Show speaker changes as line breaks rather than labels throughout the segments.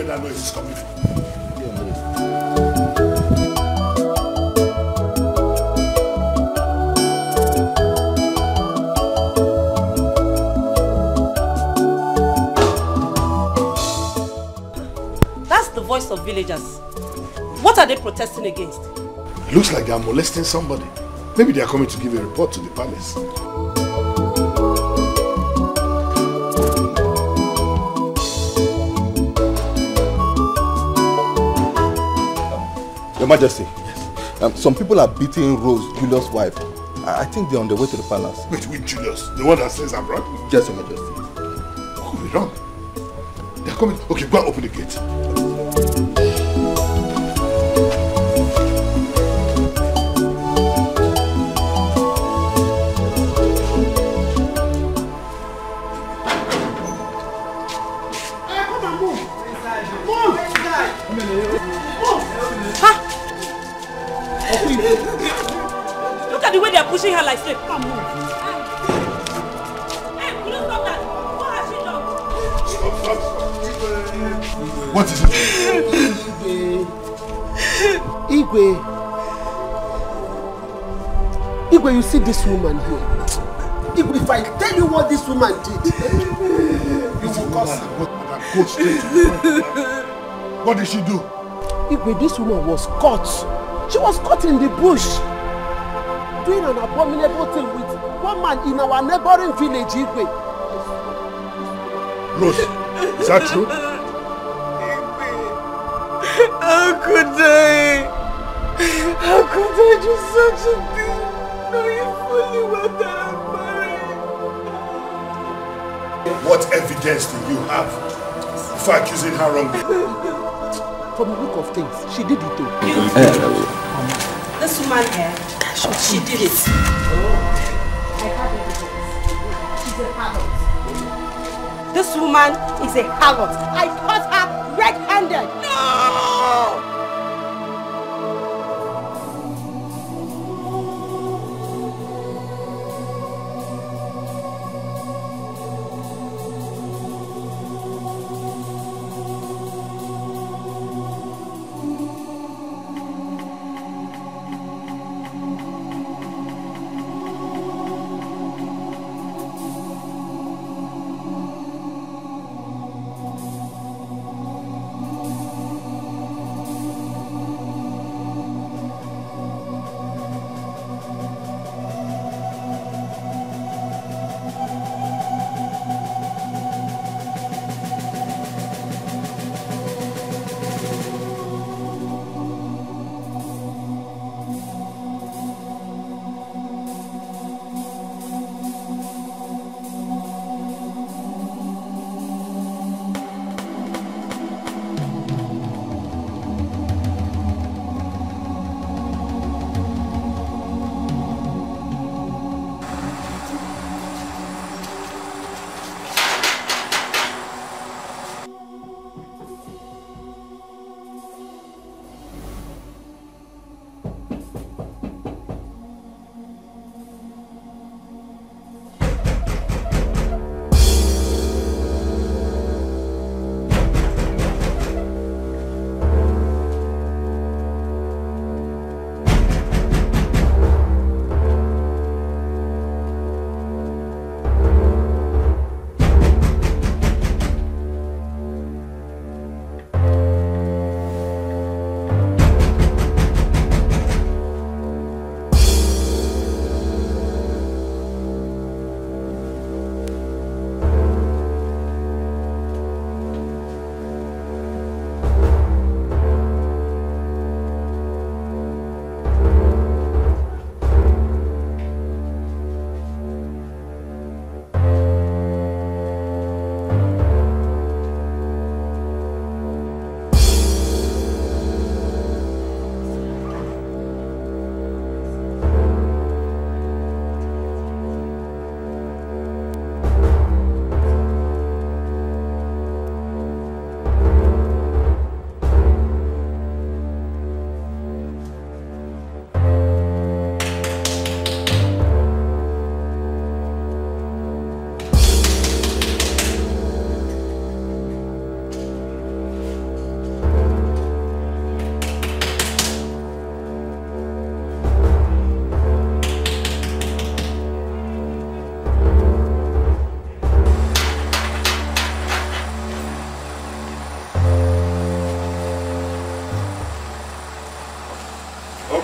where that noise is coming from.
That's the voice of villagers. What are they protesting against?
Looks like they are molesting somebody. Maybe they are coming to give a report to the palace.
Your Majesty, yes. Some people are beating Rose, Julius' wife. I think they're on their way to the palace.
Wait, with Julius? The one that says I'm wrong?
Yes, Your Majesty.
What could be wrong? They're coming. Okay, go and open the gate.
Look at the way they're pushing her like slave. Come on, move. Hey, will you stop that? What has she done?
Stop. What is it?
Igwe, you see this woman here? Igwe, if I tell you what this woman did, you will curse her.
Go straight to the point. What did she do?
Igwe, this woman was caught. She was caught in the bush doing an abominable thing with one man in our neighboring village, Igwe.
Rose, is that true?
How could I? How could I do such a thing? Knowing fully well that I'm married.
What evidence do you have for accusing her wrongly?
From the look of things, she did it too.
This woman here, she did it.
I have evidence. She's a harlot.
This woman is a harlot. I caught her red-handed. No!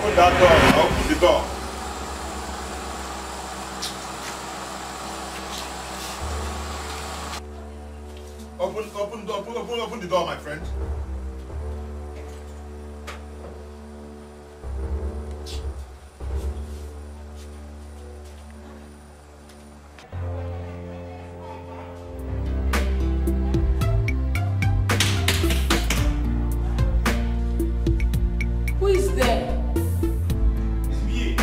Open that door. Open the door. Open the door, my friend.
Who is there?
It's me.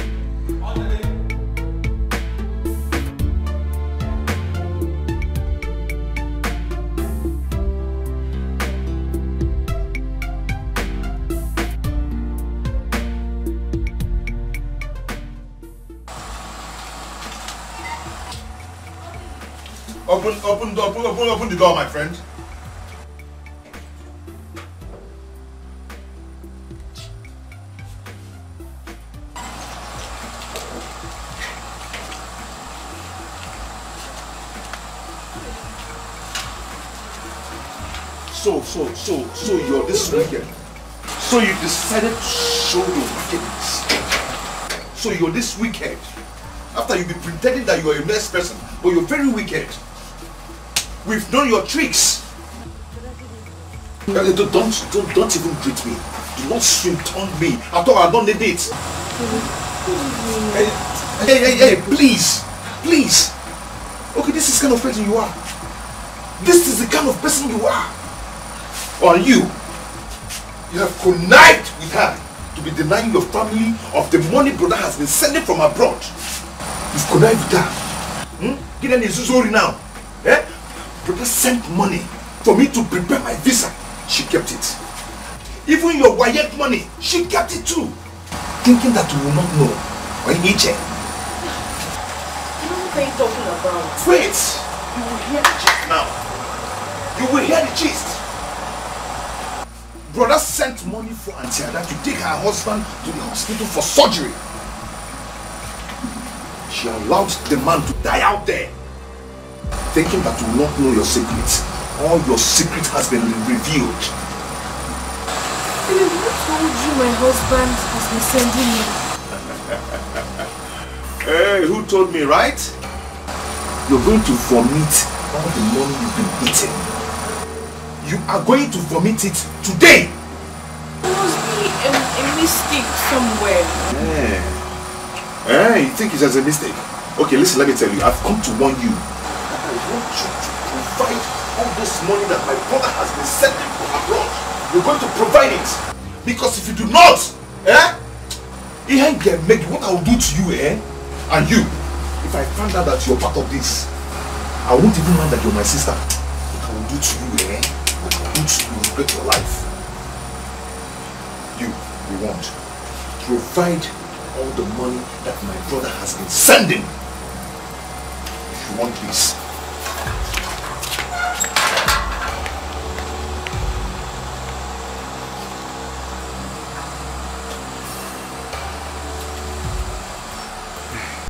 Open the door, my friend. So you're this wicked. So you decided to show your wickedness. So you're this wicked. After you've been pretending that you are a nice person, but you're very wicked. We've known your tricks. Don't even greet me. Do not swing on me. I thought I don't need it. Hey, please. Okay, this is the kind of person you are. This is the kind of person you are. Or you have connived with her to be denying your family of the money brother has been sending from abroad. You've connived with her. Get any Zuzori now. Brother sent money for me to prepare my visa. She kept it. Even your wired money, she kept it too. Thinking that you will not know. Or in each end.
What are you talking about?
Wait! You will hear the gist now. You will hear the gist. Brother sent money for Auntie Ada to take her husband to the hospital for surgery. She allowed the man to die out there. Thinking that you will not know your secrets. All your secret has been revealed.
Who told you my husband has been sending me?
Hey, who told me, right? You're going to vomit all the money you've been eating. You are going to vomit it today.
There must be a mistake somewhere.
You think it's just a mistake? Okay, listen, let me tell you. I've come to warn you. I want you to provide all this money that my brother has been sending from abroad. You're going to provide it. Because if you do not, what I will do to you, and you, if I find out that you're part of this, I won't even mind that you're my sister. What I will do to you, what I will do to you will break your life. You want to provide all the money that my brother has been sending. If you want this.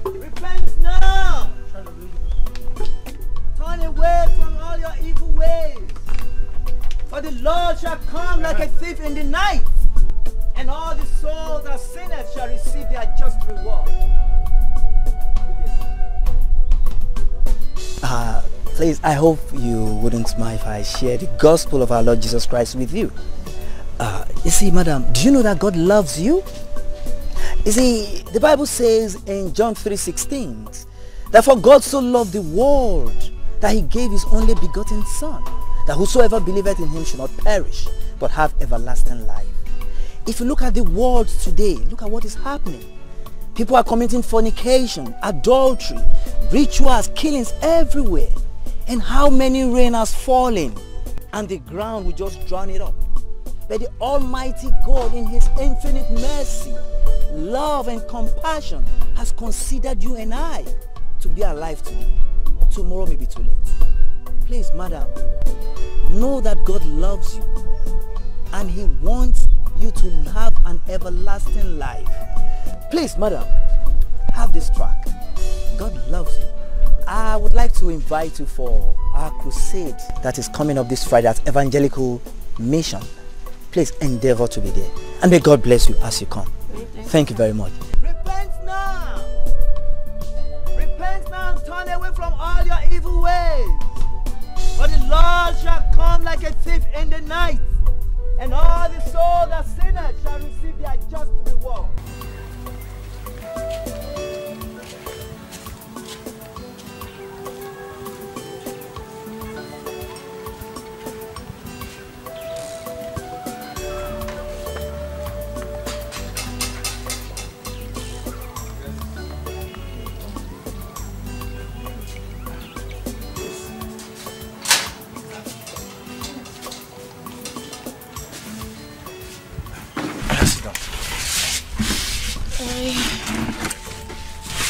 Repent now! Turn away from all your evil ways. For the Lord shall come like a thief in the night, and all the souls that sinners shall receive their just reward.
Please, I hope you wouldn't mind if I share the gospel of our Lord Jesus Christ with you. You see, madam, do you know that God loves you? You see, the Bible says in John 3:16, that for God so loved the world that he gave his only begotten Son, that whosoever believeth in him should not perish, but have everlasting life. If you look at the world today, look at what is happening. People are committing fornication, adultery, rituals, killings everywhere. And how many rain has fallen, and the ground will just drown it up. But the Almighty God, in his infinite mercy, love and compassion, has considered you and I to be alive today. Tomorrow may be too late. Please, madam, know that God loves you, and he wants you to have an everlasting life. Please, madam, have this track. God loves you. I would like to invite you for our crusade that is coming up this Friday at Evangelical Mission. Please endeavor to be there. And may God bless you as you come. Thank you very much.
Repent now. Repent now and turn away from all your evil ways. For the Lord shall come like a thief in the night, and all the souls that sinners shall receive their just reward.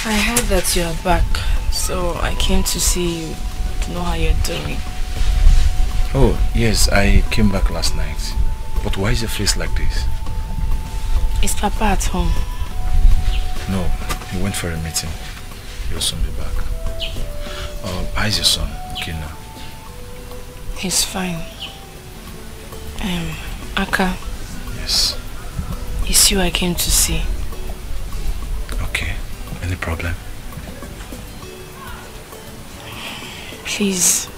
I heard that you are back, so I came to see you to know how you're doing.
Oh, yes, I came back last night. But why is your face like this?
Is Papa at home?
No, he went for a meeting. He'll soon be back. How is your son, Kina?
He's fine. Aka.
Yes.
It's you I came to see.
Okay. Any problem?
Please,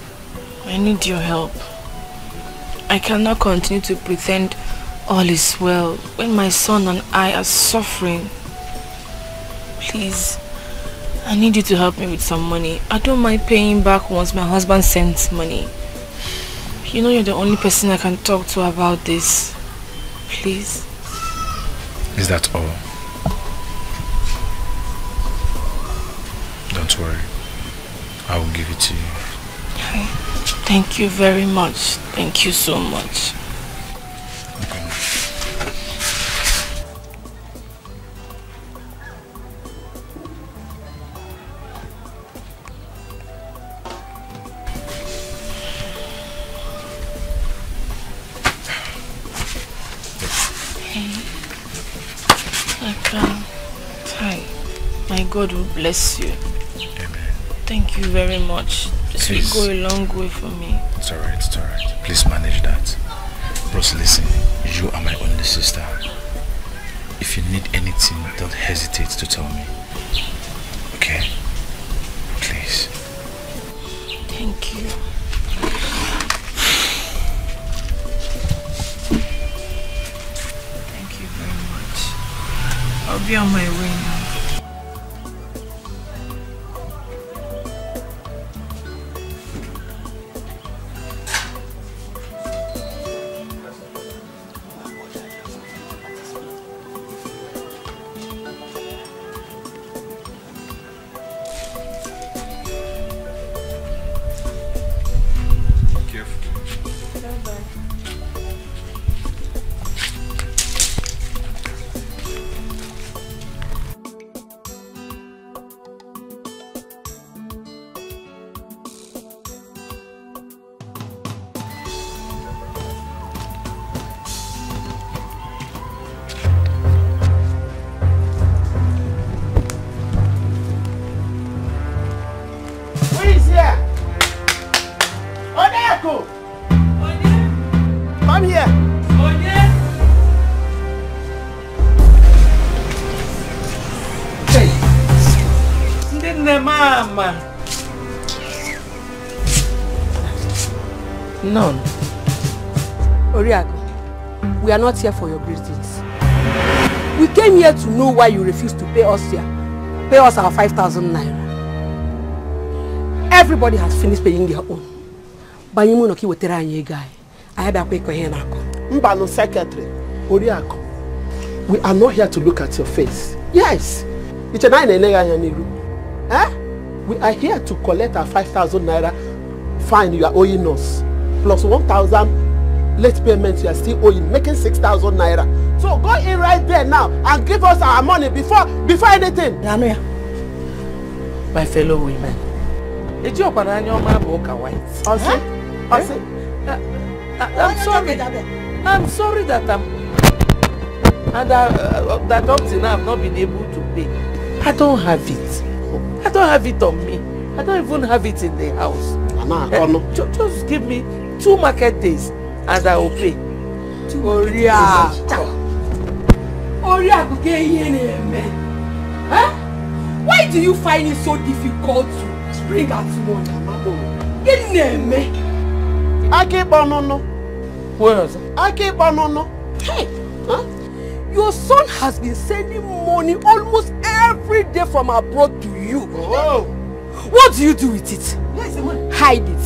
I need your help. I cannot continue to pretend all is well when my son and I are suffering. Please, I need you to help me with some money. I don't mind paying back once my husband sends money. You know you're the only person I can talk to about this. Please.
Is that all? Don't worry. I will give it to you.
Thank you very much. Thank you so much. My God will bless you.
Amen.
Thank you very much. This will go a long way for me.
It's alright, it's alright. Please manage that. Bros, listen, you are my only sister. If you need anything, don't hesitate to tell me. Okay? Please.
Thank you. Thank you very much. I'll be on my way now.
None. Oriago, we are not here for your greetings. We came here to know why you refused to pay us here. Pay us our 5,000 naira. Everybody has finished paying their own. Banyimu no ki wetera anye guy. I have a quick here now.
Mbano secretary, Oriago, we are not here to look at your face. Yes. It's a 9 eh? We are here to collect our 5,000 naira fine you are owing us. Plus 1,000 late payments you are still owing, making 6,000 naira. So go in right there now and give us our money before anything.
Nanuya, my fellow women, did you open your mouth white? I'm sorry that that up till now I've not been able to pay. I don't have it. I don't have it on me. I don't even have it in the house. Just give me 2 market days and I will pay.
Why do you find it so difficult to bring out money? Hey, your son has been sending money almost every day from abroad to you.
Oh.
What do you do with it? Hide it.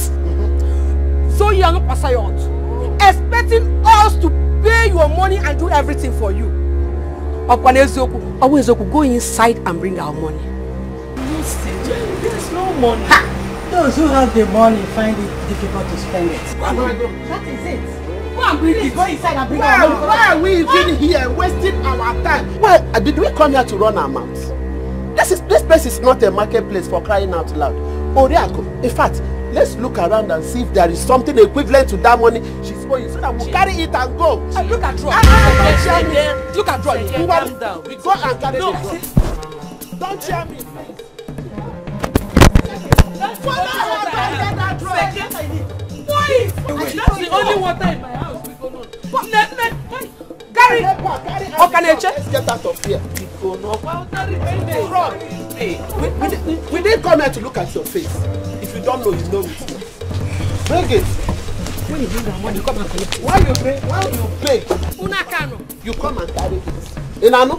So you are not passayot, expecting us to pay your money and do everything for you. Go inside and bring our money.
There's no money. Those who have the money find it difficult to spend it. That is it. Please go inside and bring our money.
Why are we even here wasting our time? Why did we come here to run our mouths? This place is not a marketplace for crying out loud. Oriako, in fact, let's look around and see if there is something equivalent to that money she's owing, so that we'll carry it and go.
Look at Roy. Look at Roy.
Calm down. Go and carry it. Don't share me, please. That's the
only water in my house.
Carry. Let's get out of here. We didn't come here to look at your face. If you don't know, you know it. Bring it.
When you bring our money, come and collect it.
Why you pay? You come and carry it. Inano?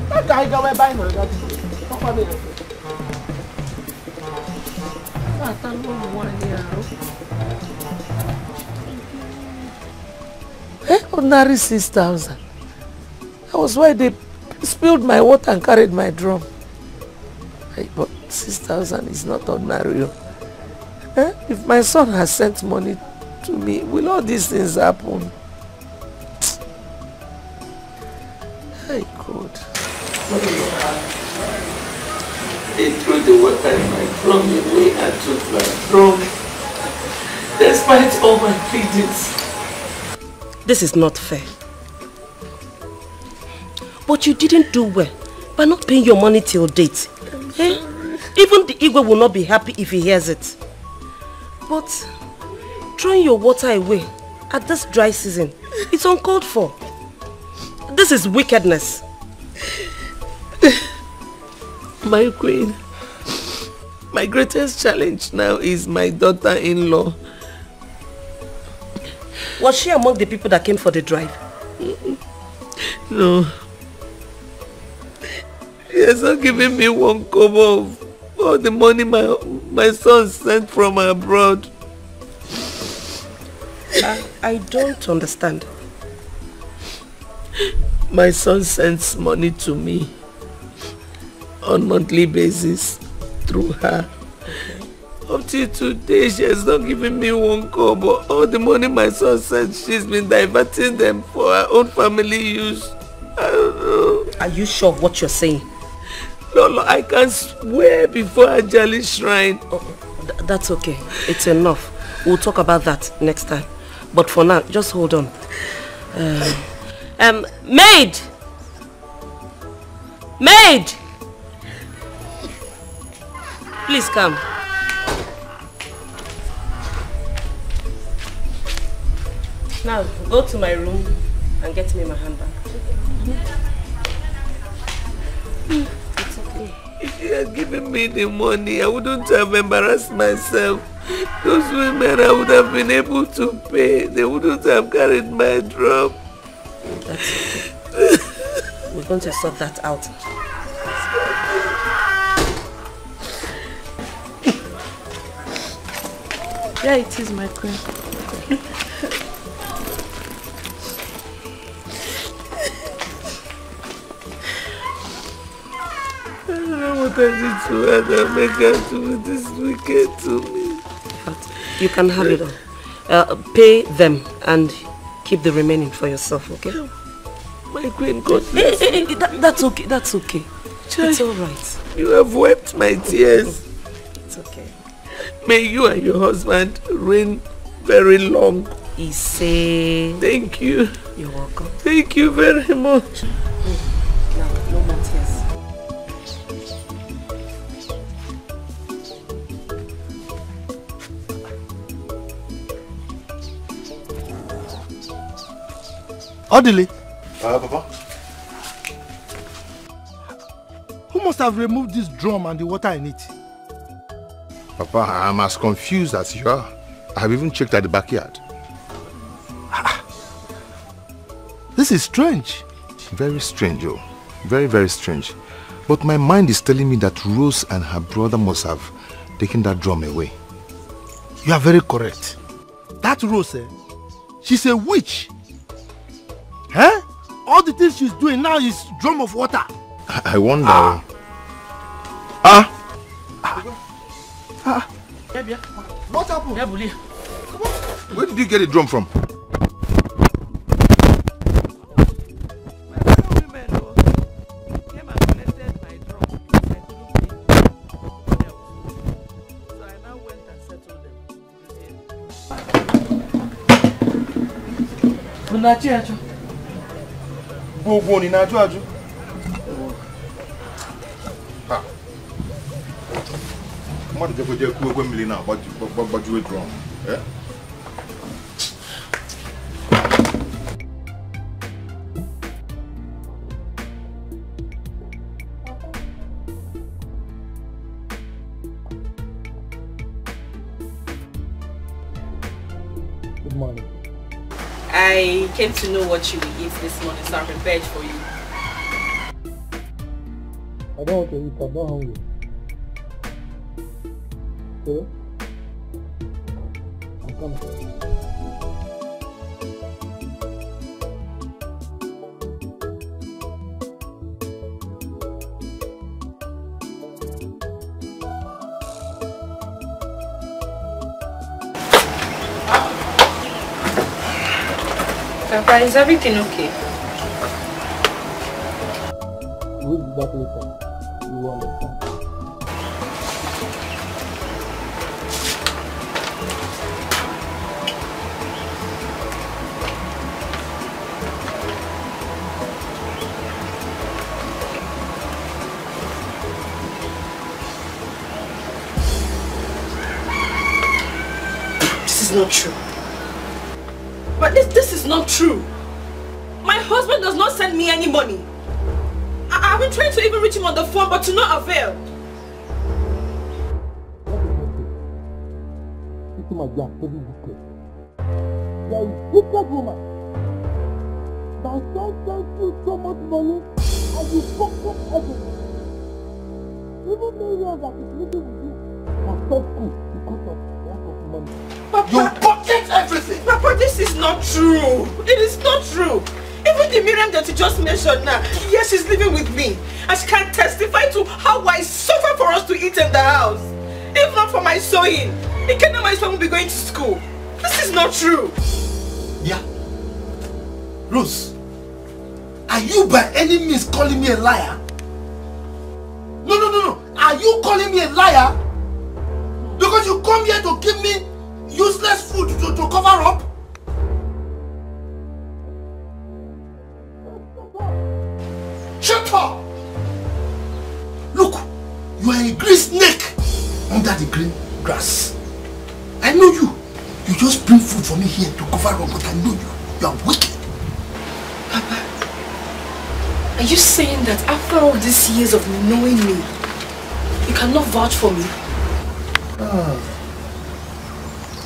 That guy go buy my God. Come for me.
Ordinary 6,000. That was why they spilled my water and carried my drum. But 6,000 is not ordinary. If my son has sent money to me, will all these things happen? Hey God. They threw the water in my drum away and took my drum. Despite all my pleadings.
This is not fair. But you didn't do well by not paying your money till date. Even the Igwe will not be happy if he hears it. But throwing your water away at this dry season, it's uncalled for. This is wickedness.
My queen, my greatest challenge now is my daughter-in-law.
Was she among the people that came for the drive?
No. She has not given me one kobo of all the money my son sent from abroad.
I don't understand.
My son sends money to me on monthly basis through her. Up till today, she has not given me one kobo. All the money my son sent, she's been diverting them for her own family use. I don't know.
Are you sure of what you're saying?
Lolo, I can swear before Ajali shrine.
That's okay. It's enough. We'll talk about that next time. But for now, just hold on. Maid! Maid! Please come. Now, go to my room and get me my handbag. It's okay.
If you had given me the money, I wouldn't have embarrassed myself. Those women I would have been able to pay. They wouldn't have carried my drum.
That's okay. We're going to sort that out.
Yeah, it is, my queen.
I don't know what I did to her that make her do this wicked to me.
But you can have it all. Pay them and keep the remaining for yourself, okay?
My queen, God bless you.
That's okay, that's okay. It's alright.
You have wept my tears.
It's okay.
May you and your husband reign very long.
Ise.
Thank you.
You're welcome.
Thank you very much.
Now, no more tears.
Odili,
Papa?
Who must have removed this drum and the water in it?
Papa, I'm as confused as you are. I have even checked at the backyard.
This is strange.
Very strange, oh. Very, very strange. But my mind is telling me that Rose and her brother must have taken that drum away.
You are very correct. That Rose, she's a witch. Eh? All the things she's doing now is drum of water.
I wonder.
What happened?
Where did you get a drum from?
Good morning.
I came to know what you will eat this morning, so I prepared for you.
I don't want to eat, I'm not hungry. Okay? I'm coming.
Papa, is everything okay?
We'll be back later. You will understand.
This is not true. But this is not true. My husband does not send me any money. I've been trying to even reach him on the phone, but to no avail.
This is my job, very wicked. You are a wicked woman. My son sent you so much money and you fucked up everything. Even millions that is living with you are so cool because of lack of money.
Papa,
you pocket everything!
Papa, this is not true. It is not true. Even the Miriam that you just mentioned now, yes, she's living with me. And she can testify to how I suffer for us to eat in the house. If not for my sewing, Ikenna, my son will be going to school. This is not true.
Yeah. Rose, are you by any means calling me a liar? No. Are you calling me a liar? Because you come here to give me useless food to cover up? Shut up! Look, you are a green snake under the green grass. I know you. You just bring food for me here to cover up, but I know you. You are wicked.
Papa, are you saying that after all these years of knowing me, you cannot vouch for me?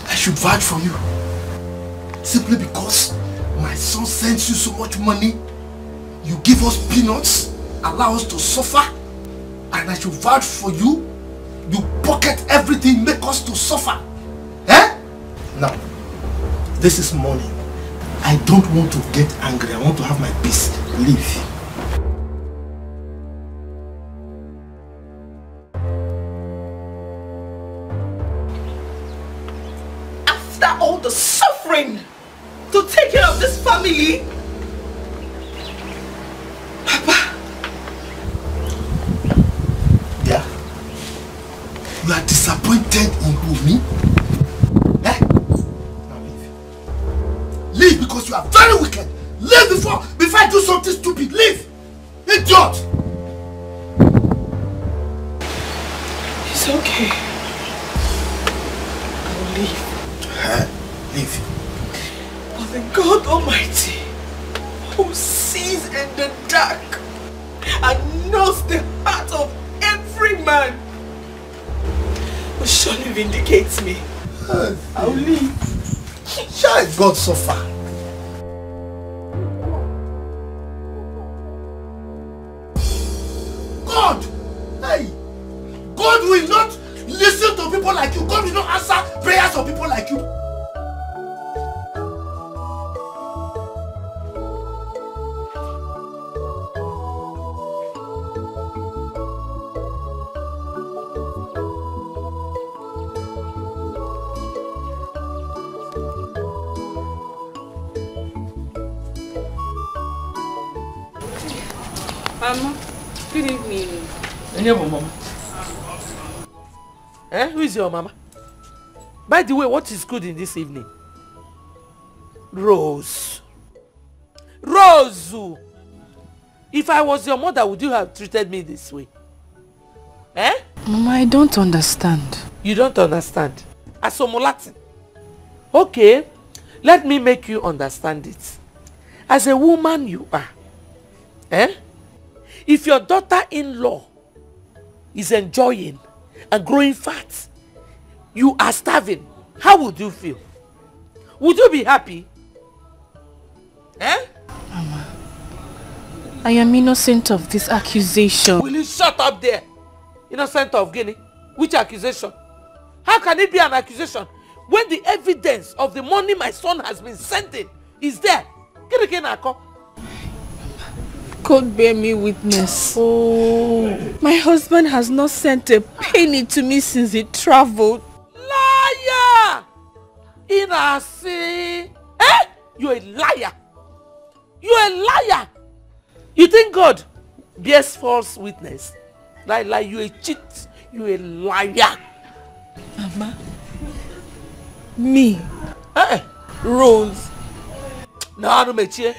I should vouch for you. Simply because my son sends you so much money, you give us peanuts, allow us to suffer, and I should vouch for you. You pocket everything, make us to suffer. Eh? Now, this is morning. I don't want to get angry. I want to have my peace. Leave.
After all the suffering to take care of this family, Papa.
Yeah? You are disappointed in who, me? Eh? Now leave. Leave because you are very wicked. Leave before I do something stupid. Leave! Idiot!
It's okay. I will leave.
Leave.
But the God Almighty who sees sees in the dark and knows the heart of every man will surely vindicate me. I will leave.
Shall God suffer? God! Hey! God will not listen to people like you. God will not answer prayers of people like you.
Mama, good evening.
Mama. Who is your mama? By the way, what is good in this evening? Rose. Rose! If I was your mother, would you have treated me this way?
Mama, I don't understand.
You don't understand? Asomolatin. Okay, let me make you understand it. As a woman you are. If your daughter-in-law is enjoying and growing fat, you are starving, how would you feel? Would you be happy?
Mama, I am innocent of this accusation.
Will you shut up there? Innocent of Guinea? Which accusation? How can it be an accusation when the evidence of the money my son has been sending is there?
God bear me witness. Oh. My husband has not sent a penny to me since he traveled.
Liar! Inasi! You're a liar! You're a liar! You think God bears false witness? Like you're a cheat. You're a liar.
Mama. Me. Rose.
No, Mechie.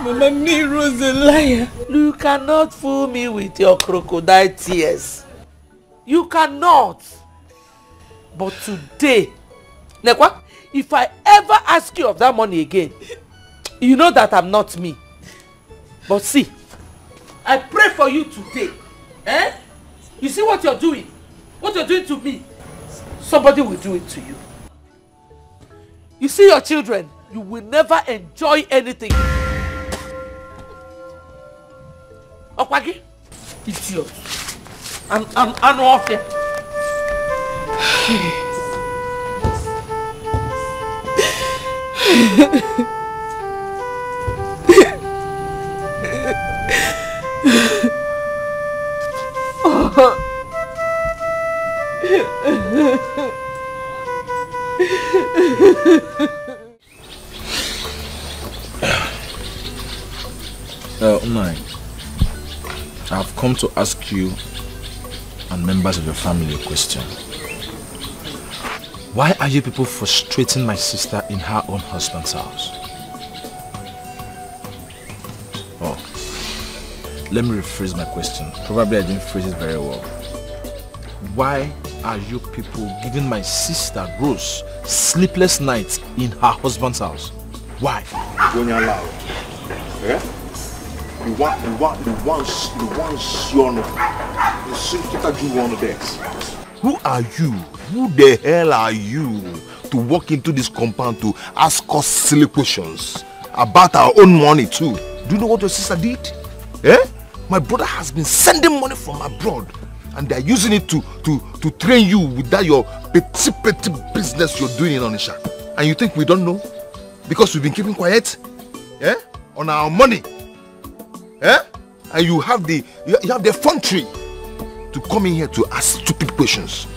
Mama, me, Rose, a liar.
You cannot fool me with your crocodile tears. You cannot. But today, Nekwa, if I ever ask you of that money again, you know that I'm not me. But see, I pray for you today. You see what you're doing? What you're doing to me? Somebody will do it to you. You see your children, you will never enjoy anything. Okwagi, idiot. I'm off here.
I've come to ask you and members of your family a question. Why are you people frustrating my sister in her own husband's house? Oh, let me rephrase my question. Probably I didn't phrase it very well. Why are you people giving my sister Rose sleepless nights in her husband's house? Why?
When you're loud. Yeah? The one Who are you? Who the hell are you to walk into this compound to ask us silly questions about our own money too? Do you know what your sister did? My brother has been sending money from abroad and they're using it to train you with that your petty business you're doing in Onisha. And you think we don't know? Because we've been keeping quiet? On our money? And you have the effrontery to come in here to ask stupid questions.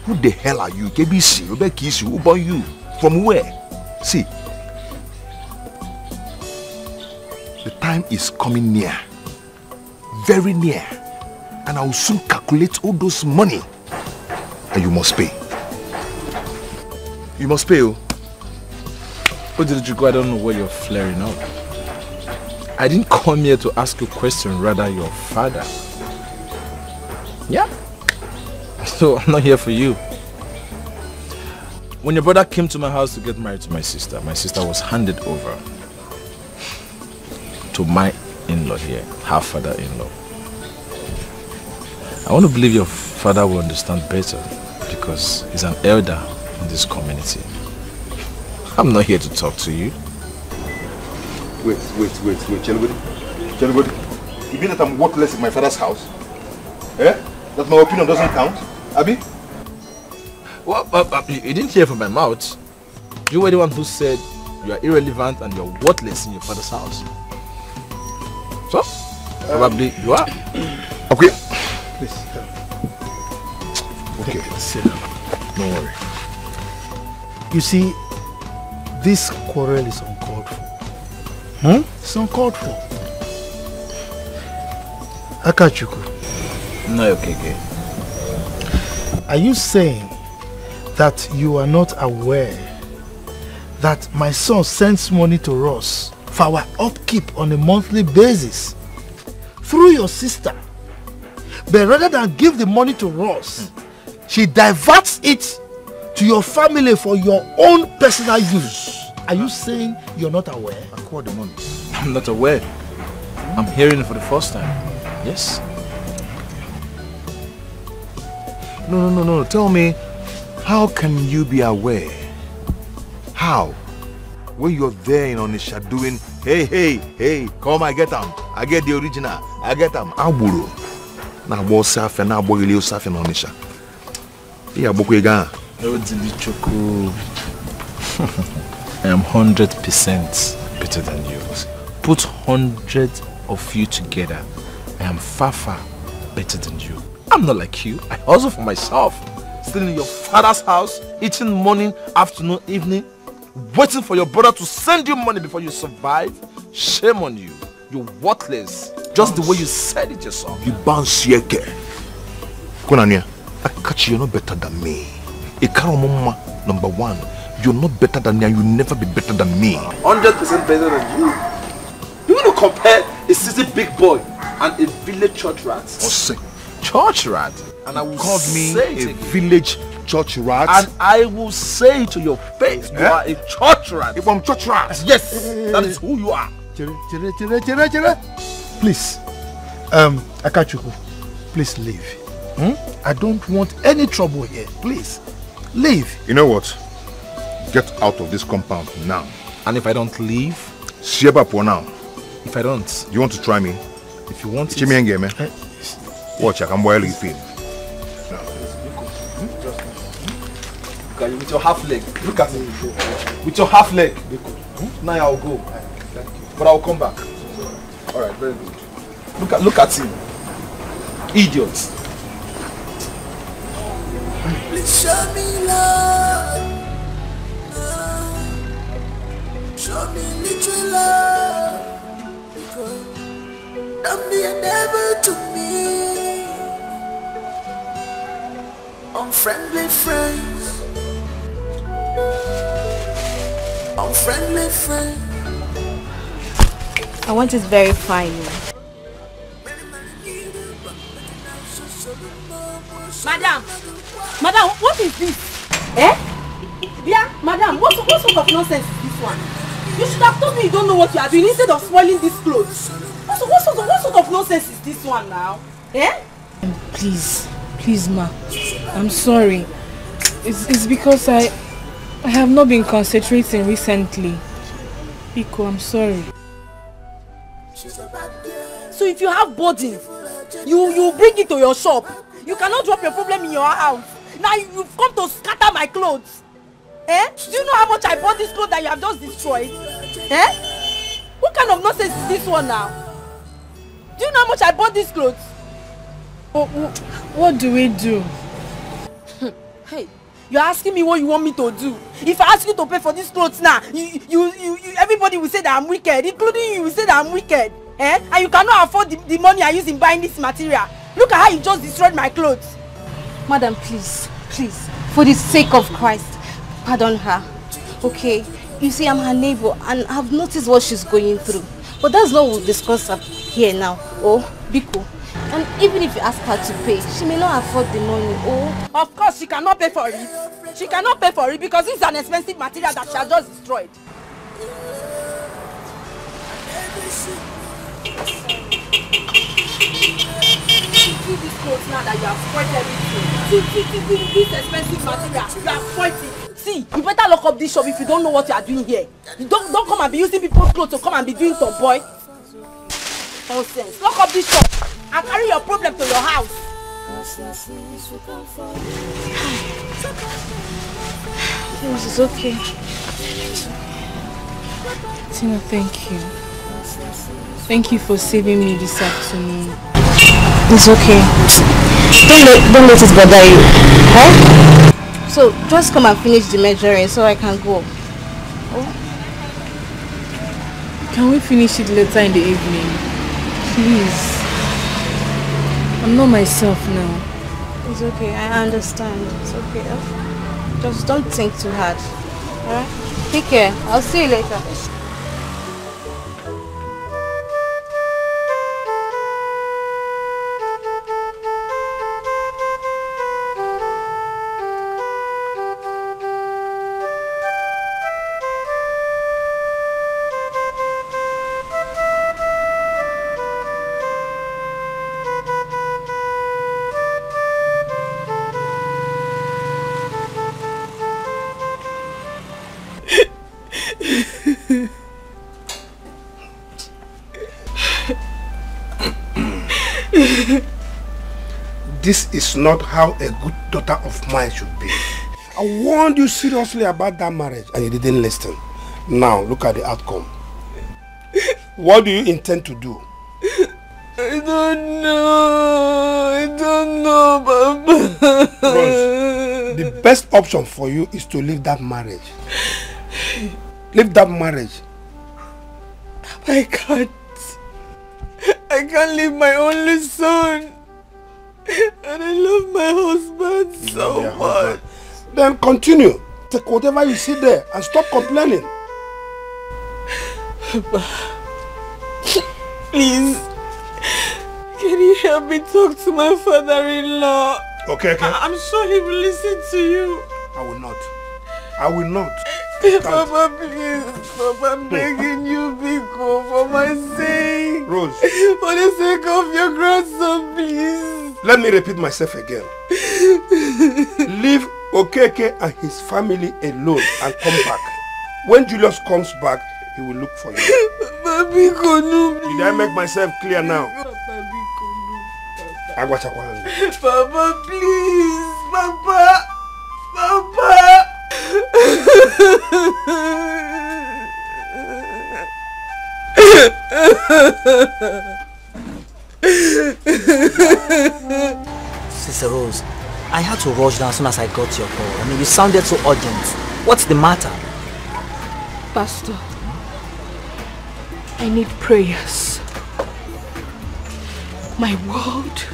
Who the hell are you? KBC, Rebecca, who about you? From where? See, the time is coming near. Very near. And I will soon calculate all those money. And you must pay. You must pay.
What did you go? I don't know where you're flaring up. I didn't come here to ask you a question, rather your father. Yeah? So I'm not here for you. When your brother came to my house to get married to my sister was handed over. to my in-law here, her father-in-law. I want to believe your father will understand better because he's an elder in this community. I'm not here to talk to you.
Wait, Chelibody. You mean that I'm worthless in my father's house? Eh? That my opinion doesn't count? Abi?
Well, you didn't hear from my mouth. You were the one who said you are irrelevant and you're worthless in your father's house. So, probably you are.
Okay.
Please.
Okay.
Sit down.
Don't worry.
You see, this quarrel is uncalled for. It's uncalled for. Akachuku.
No, okay.
Are you saying that you are not aware that my son sends money to us for our upkeep on a monthly basis through your sister, but rather than give the money to us, she diverts it to your family for your own personal use? Are you saying you're not aware?
I called the money.
I'm not aware. I'm hearing it for the first time. Yes.
No. Tell me, how can you be aware? How? When you're there in Onisha doing, hey, come I get them. I get the original. I get them. Aburo. Na bo safe na bo ile safe na Onisha. Yeah, bokwega.
I am 100% better than you. Put 100 of you together, I am far better than you. I'm not like you. I hustle for myself. Still in your father's house, eating morning, afternoon, evening, waiting for your brother to send you money before you survive. Shame on you. You're worthless. Just the way you said it yourself.
You bounce yeke. Konania, I catch you're not better than me. Ikaromoma, number one. You're not better than me and you'll never be better than me.
100% better than you. You want to compare a city big boy and a village church rat? Church rat? And I will say
me a village church rat.
And I will say to your face, you are a church rat.
If I'm church rat,
yes, that is who you are.
Please, Akachuku, please leave. I don't want any trouble here. Please, leave.
You know what? Get out of this compound now.
And if I don't leave?
Sheba for now.
If I don't?
You want to try me?
If you want
to. Watch, I can boil you feel.
Look at you with your half leg. Look at me. With your half leg. Now I'll go. But I'll come back. Alright, very good. Look at him. Idiot.
Please show me love. Show me little love. Because don't be a devil to me. Unfriendly friends. Unfriendly friends.
I want it very fine.
Madam, what is this? Eh? Yeah, madam, what sort of nonsense is this one? You should have told me you don't know what you are doing instead of spoiling these clothes. What sort of nonsense is this one now? Eh?
Please, ma. I'm sorry. It's because I have not been concentrating recently. Pico, I'm sorry.
So if you have burden, you bring it to your shop. You cannot drop your problem in your house. Now you've come to scatter my clothes. Eh? Do you know how much I bought this clothes that you have just destroyed? Eh? What kind of nonsense is this one now? Do you know how much I bought these clothes?
What do we do?
Hey, you're asking me what you want me to do. If I ask you to pay for these clothes now, everybody will say that I'm wicked, including you will say that I'm wicked. Eh? And you cannot afford the money I use in buying this material. Look at how you just destroyed my clothes.
Madam, please, for the sake of Christ, pardon her. Okay, you see, I'm her neighbor and I've noticed what she's going through. But that's not what we'll discuss up here now. Oh, Biko. And even if you ask her to pay, she may not afford the money. Oh,
of course she cannot pay for it. She cannot pay for it because it's an expensive material that she has just destroyed. clothes now that you have spoiled everything. See, this expensive material, you have spoiled it. See, you better lock up this shop if you don't know what you are doing here. You don't come and be using people's clothes to come and be doing some boy. Nonsense. Lock up this shop and carry your problem to your house.
This is okay. Tina, thank you. Thank you for saving me this afternoon. It's okay.
Don't let it bother you. Huh? So just come and finish the measuring so I can go. Oh.
Can we finish it later in the evening? Please. I'm not myself now.
It's okay, I understand. It's okay. Just don't think too hard. Alright? Take care. I'll see you later.
This is not how a good daughter of mine should be. I warned you seriously about that marriage and you didn't listen. Now look at the outcome. What do you intend to do?
I don't know, Papa.
Rose, the best option for you is to leave that marriage. Leave that marriage.
I can't leave my only son. And I love my husband so much.
Then continue. Take whatever you see there and stop complaining.
Papa, please, can you help me talk to my father-in-law?
Okay.
I'm sure he will listen to you.
I will not.
Papa, please. Papa, I'm begging you, Biko, for my sake.
Rose.
For the sake of your grandson, please.
Let me repeat myself again. Leave Okeke and his family alone and come back. When Julius comes back, he will look for you.
Papa, Biko, no.
Did I make myself clear now?
Papa, Biko, no.
Papa,
please. Papa.
Sister Rose, I had to rush down as soon as I got your call. I mean, you sounded so urgent. What's the matter?
Pastor, I need prayers. My world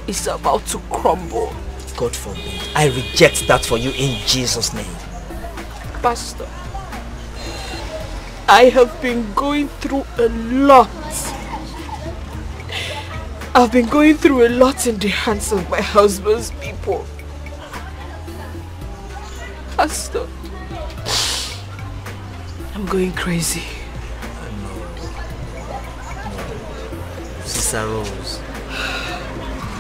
is about to crumble.
God forbid. I reject that for you in Jesus' name.
Pastor, I have been going through a lot. I've been going through a lot in the hands of my husband's people. Pastor, I'm going crazy.
No. Sister Rose,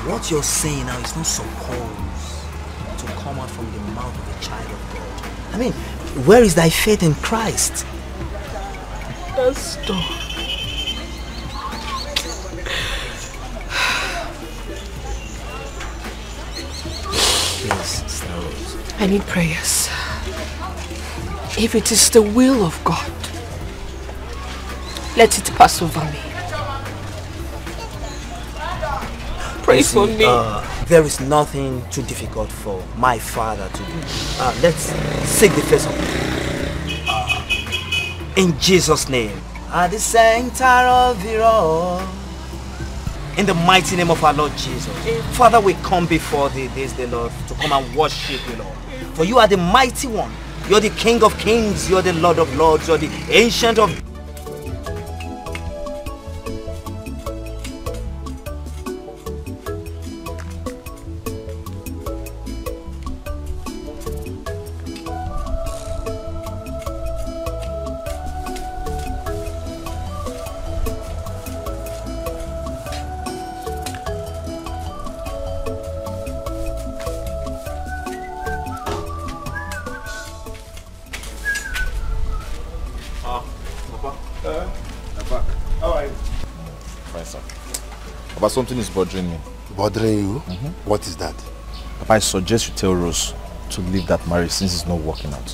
what you're saying now is not supposed to come out from the mouth of a child of God. I mean, where is thy faith in Christ?
Pastor,
please, Sister Rose.
I need prayers. If it is the will of God, let it pass over me. Pray for me.
There is nothing too difficult for my Father to do. Let's seek the face of God. In Jesus' name. At the center of it all. In the mighty name of our Lord Jesus. Father, we come before thee this day, Lord, to come and worship you, Lord. For you are the mighty one. You're the King of kings. You're the Lord of lords. You're the ancient of...
Papa, how are you?
Fine, sir. Papa, something is bothering me.
Bothering you? What is that?
Papa, I suggest you tell Rose to leave that marriage since it's not working out.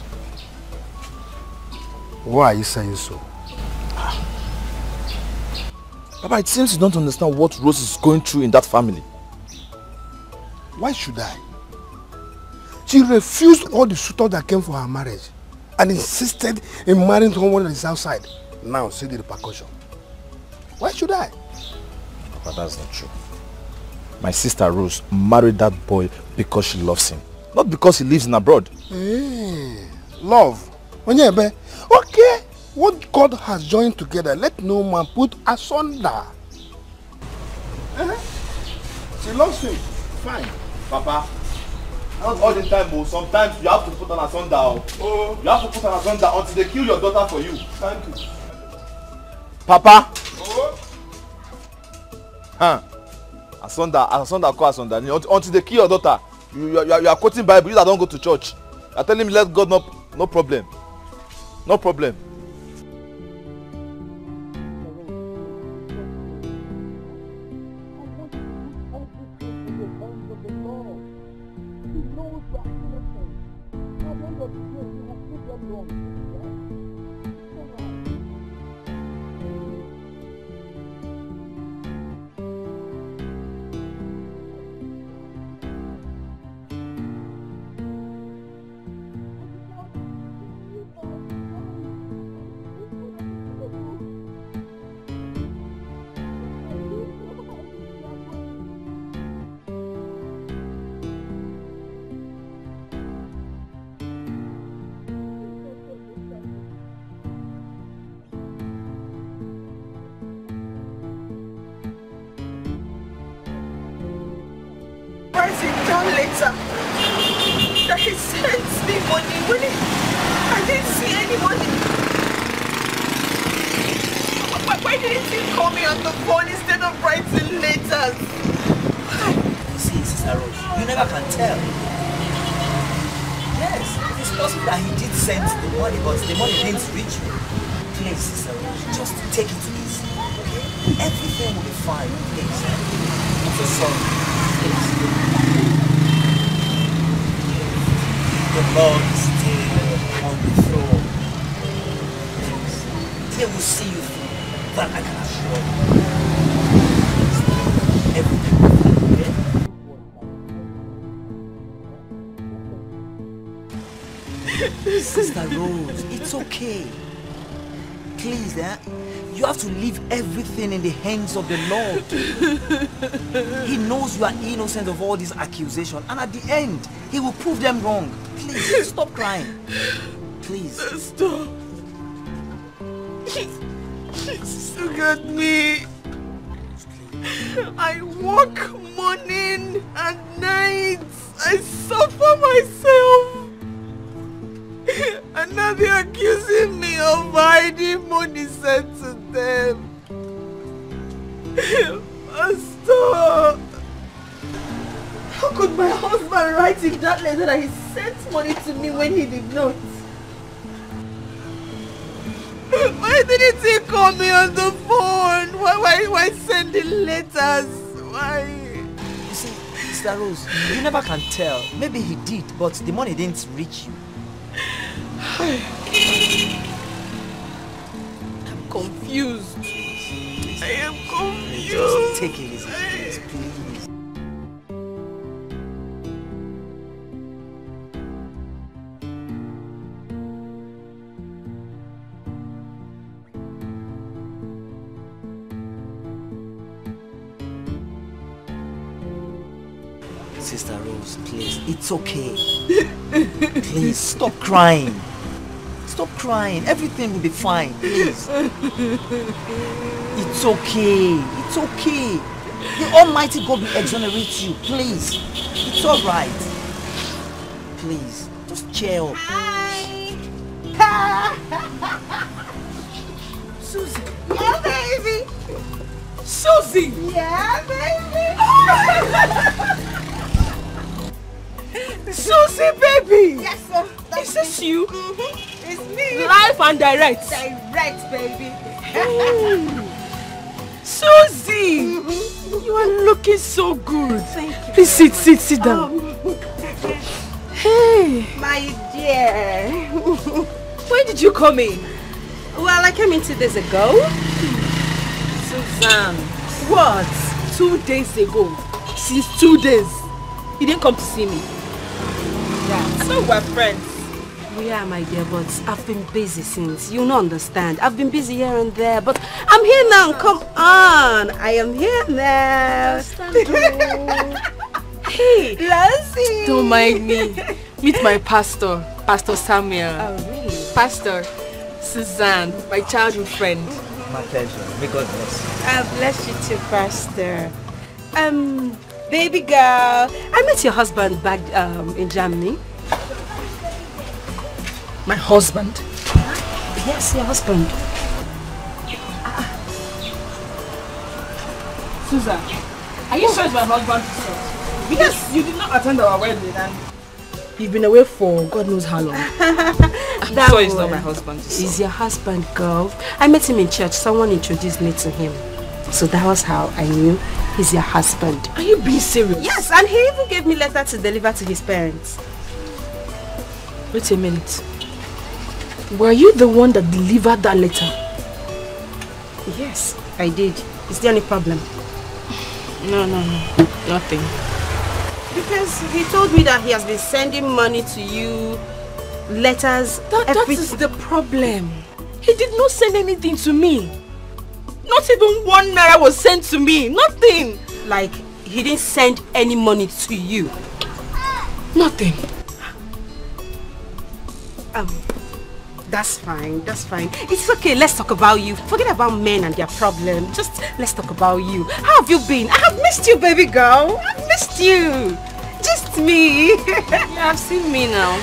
Why are you saying so?
Papa, it seems you don't understand what Rose is going through in that family.
Why should I? She refused all the suitors that came for her marriage and insisted in marrying someone that is outside. Now see the repercussion. Why should I?
Papa, that's not true. My sister Rose married that boy because she loves him, not because he lives in abroad.
Love. Okay, what God has joined together, let no man put asunder.
She loves him. Fine. Papa, not all the time, but sometimes you have to put an asunder. You have to put an asunder until they kill your daughter for you. Thank you. Papa. Asunder call asunder. Until they kill your daughter. You are quoting Bible, you that don't go to church. You are telling me let God no problem. No problem.
Later that he sent me money when I didn't see any money. Why didn't he call me on the phone instead of writing letters?
You see, Sister Rose, you never can tell. Yes, it's possible that he did send the money, but the money didn't reach you. Please, Sister Rose, just take it easy, okay? Everything will be fine, please. I'm so sorry. Please. The Lord is still on the throne. He will see you through. That I can assure you. Everything will be okay? Sister Rose, it's okay. Please, you have to leave everything in the hands of the Lord. He knows you are innocent of all these accusations, and at the end, He will prove them wrong. Please, stop crying. Please.
Stop. Look at me. I work morning and night. I suffer myself. And now they're accusing me of hiding money sent to them. Stop. How could my husband write in that letter that he sent money to me when he did not? Why didn't he call me on the phone? Why send the letters? Why?
You see, Sister Rose, you never can tell. Maybe he did, but the money didn't reach you.
I'm confused. I am confused.
Just take it easy, please, please. Sister Rose, please, it's okay. Please, stop crying. Stop crying. Everything will be fine, please. It's okay. It's okay. The Almighty God will exonerate you, please. It's alright. Please, just cheer up.
Hi. Susie. Yeah, baby. Susie. Yeah, baby. Susie, baby!
Yes, sir.
Is this you?
It's me.
Live and direct.
Direct, baby.
Susie, you are looking so good.
Thank you.
Please sit down. Hey.
My dear.
When did you come in?
Well, I came in 2 days ago.
Suzanne. What? 2 days ago? Since 2 days? You didn't come to see me?
Yeah. I thought we're friends.
We are, my dear, but I've been busy since. You don't understand. I've been busy here and there, but I'm here now. Come on. I am here now.
Hey,
Lassie.
Don't mind me. Meet my pastor, Pastor Samuel.
Oh, really?
Pastor Suzanne, my childhood friend.
My pleasure. May God bless you.
Bless you too, Pastor. Baby girl.
I met your husband back in Germany.
My husband?
Yes, your husband.
Susan, are you sure it's my husband? Because you did not attend our wedding and you've been away for God knows how long. I'm sure it's not my husband.
He's your husband, girl. I met him in church. Someone introduced me to him. So that was how I knew he's your husband.
Are you being serious?
Yes, and he even gave me a letter to deliver to his parents.
Wait a minute. Were you the one that delivered that letter?
Yes, I did. Is there any problem?
No. Nothing.
Because he told me that he has been sending money to you, letters,
That is the problem. He did not send anything to me. Not even 1 naira was sent to me. Nothing.
Like, he didn't send any money to you?
Nothing.
That's fine. It's okay, let's talk about you. Forget about men and their problem. Just let's talk about you. How have you been? I have missed you, baby girl. I've missed you. Just me.
You have seen me now.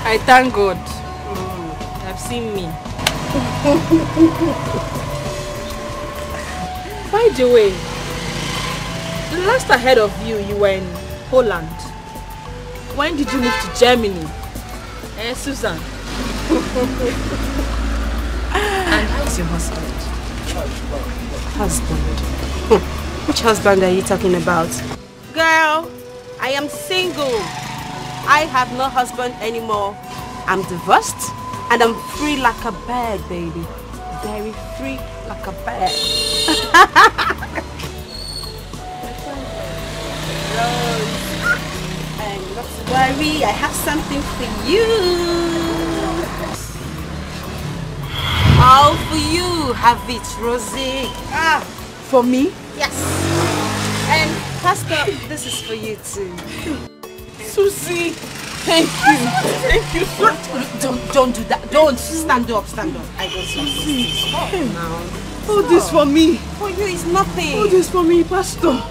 I thank God. You have seen me. By the way, the last I heard of you, you were in Holland. When did you move to Germany? Susan. And how is your husband?
Husband? Which husband are you talking about? Girl, I am single. I have no husband anymore. I'm divorced and I'm free like a bird, baby. Very free like a bird. Rose. And not to worry, I have something for you. All for you, have it, Rosie.
For me?
Yes. And Pastor, this is for you too.
Susie, thank you. Thank you so much.
Don't do that. Don't stand up. I don't want to. Stop now.
All this for me.
For you is nothing.
All this for me, Pastor.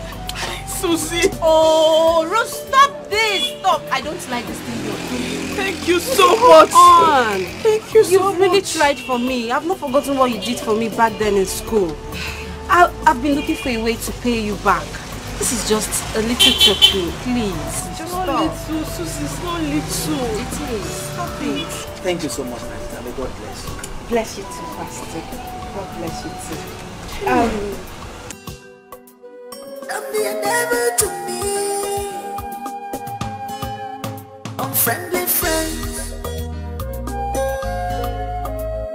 Susie.
Oh, Rose, stop this. Stop. I don't like this thing you're doing.
Thank you so much.
On.
Thank you so much.
You've really tried for me. I've not forgotten what you did for me back then in school. I've been looking for a way to pay you back. This is just a little token, please. Just
stop. Little, Susie, it's not little.
It is. Stop it.
Thank you so much, my sister. May God bless you.
Bless you too, Pastor. God bless you too.
Don't be a devil to me. Unfriendly friends.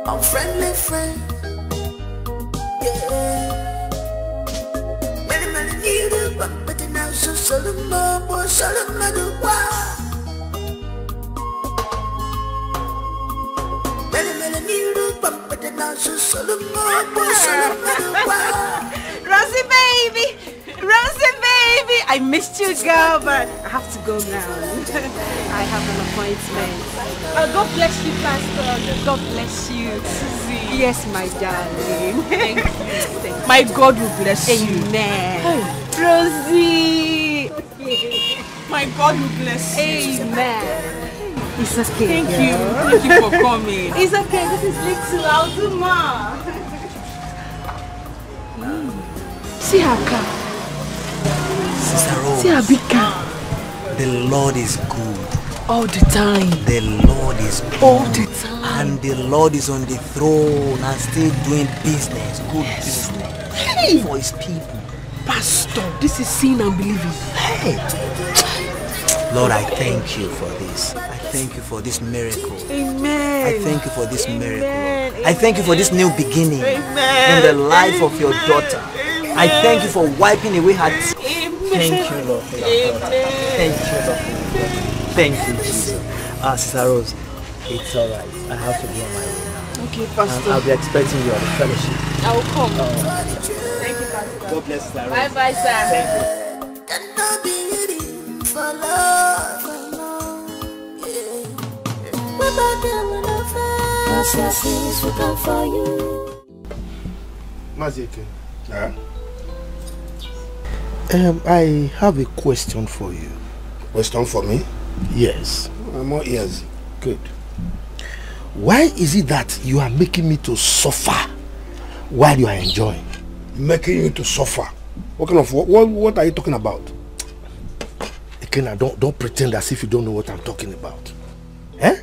Unfriendly friends. Yeah. Many need a but now so Solomon was Solomon. Many need a but now so Solomon was Solomon.
Rosie baby, I missed you, girl, but I have to go now. I have an appointment. God bless you, Pastor. God bless you, Susie. Yes, my darling. Thank you.
My God will bless you.
Amen.
Rosie. My God will bless you.
Amen. It's okay.
Thank you. Thank you for coming.
It's okay. This is little. I'll do more.
See her car.
Sister Rose.
See her big car.
The Lord is good.
All the time.
The Lord is
all the time.
And the Lord is on the throne and still doing business, good business. Hey, for his people.
Pastor, this is seeing and believing.
Hey. Lord, I thank you for this. I thank you for this miracle.
Amen.
I thank you for this miracle. I thank you for this new beginning
in
the life of your daughter. I thank you for wiping away her tears. Thank you, Lord, for your daughter. Thank you, Lord, for your daughter. Thank you, Jesus. Sister Rose, it's alright. I have to go on my way now.
Okay, Pastor.
I'll be expecting you at the fellowship.
I will come.
Thank you, Pastor. God bless you, Sister Rose.
Bye-bye, sir.
Thank you.
For love, What about them when I find will come for you?
Mazieke.
Yeah?
I have a question for you.
Question for me?
Yes.
I'm all ears.
Good. Why is it that you are making me to suffer while you are enjoying?
Making you to suffer? What kind of what are you talking about?
Ekena, don't pretend as if you don't know what I'm talking about. Eh?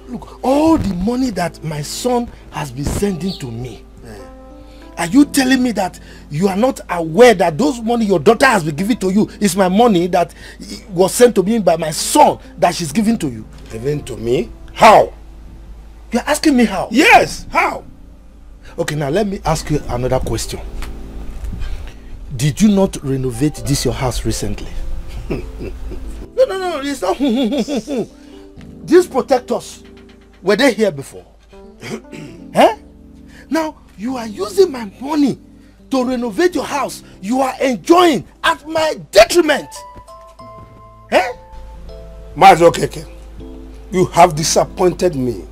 Look, all the money that my son has been sending to me, are you telling me that you are not aware that those money your daughter has been giving to you is my money that was sent to me by my son that she's giving to you?
Giving to me? How?
You're asking me how?
Yes, how?
Okay, now let me ask you another question. Did you not renovate this your house recently? No, it's not. These protectors, were they here before? Eh? Now, you are using my money to renovate your house. You are enjoying at my detriment. Eh?
Mazokeke, you have disappointed me.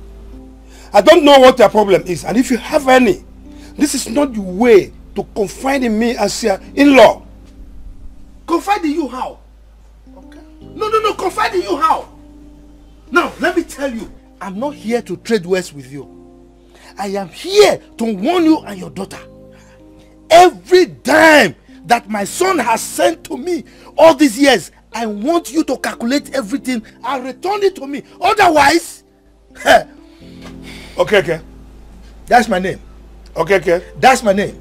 I don't know what your problem is, and if you have any, this is not the way to confide in me as your in-law.
Confide in you how? Okay. No, confide in you how? Now, let me tell you, I'm not here to trade words with you. I am here to warn you and your daughter. Every dime that my son has sent to me all these years, I want you to calculate everything and return it to me. Otherwise,
okay.
That's my name.
Okay.
That's my name.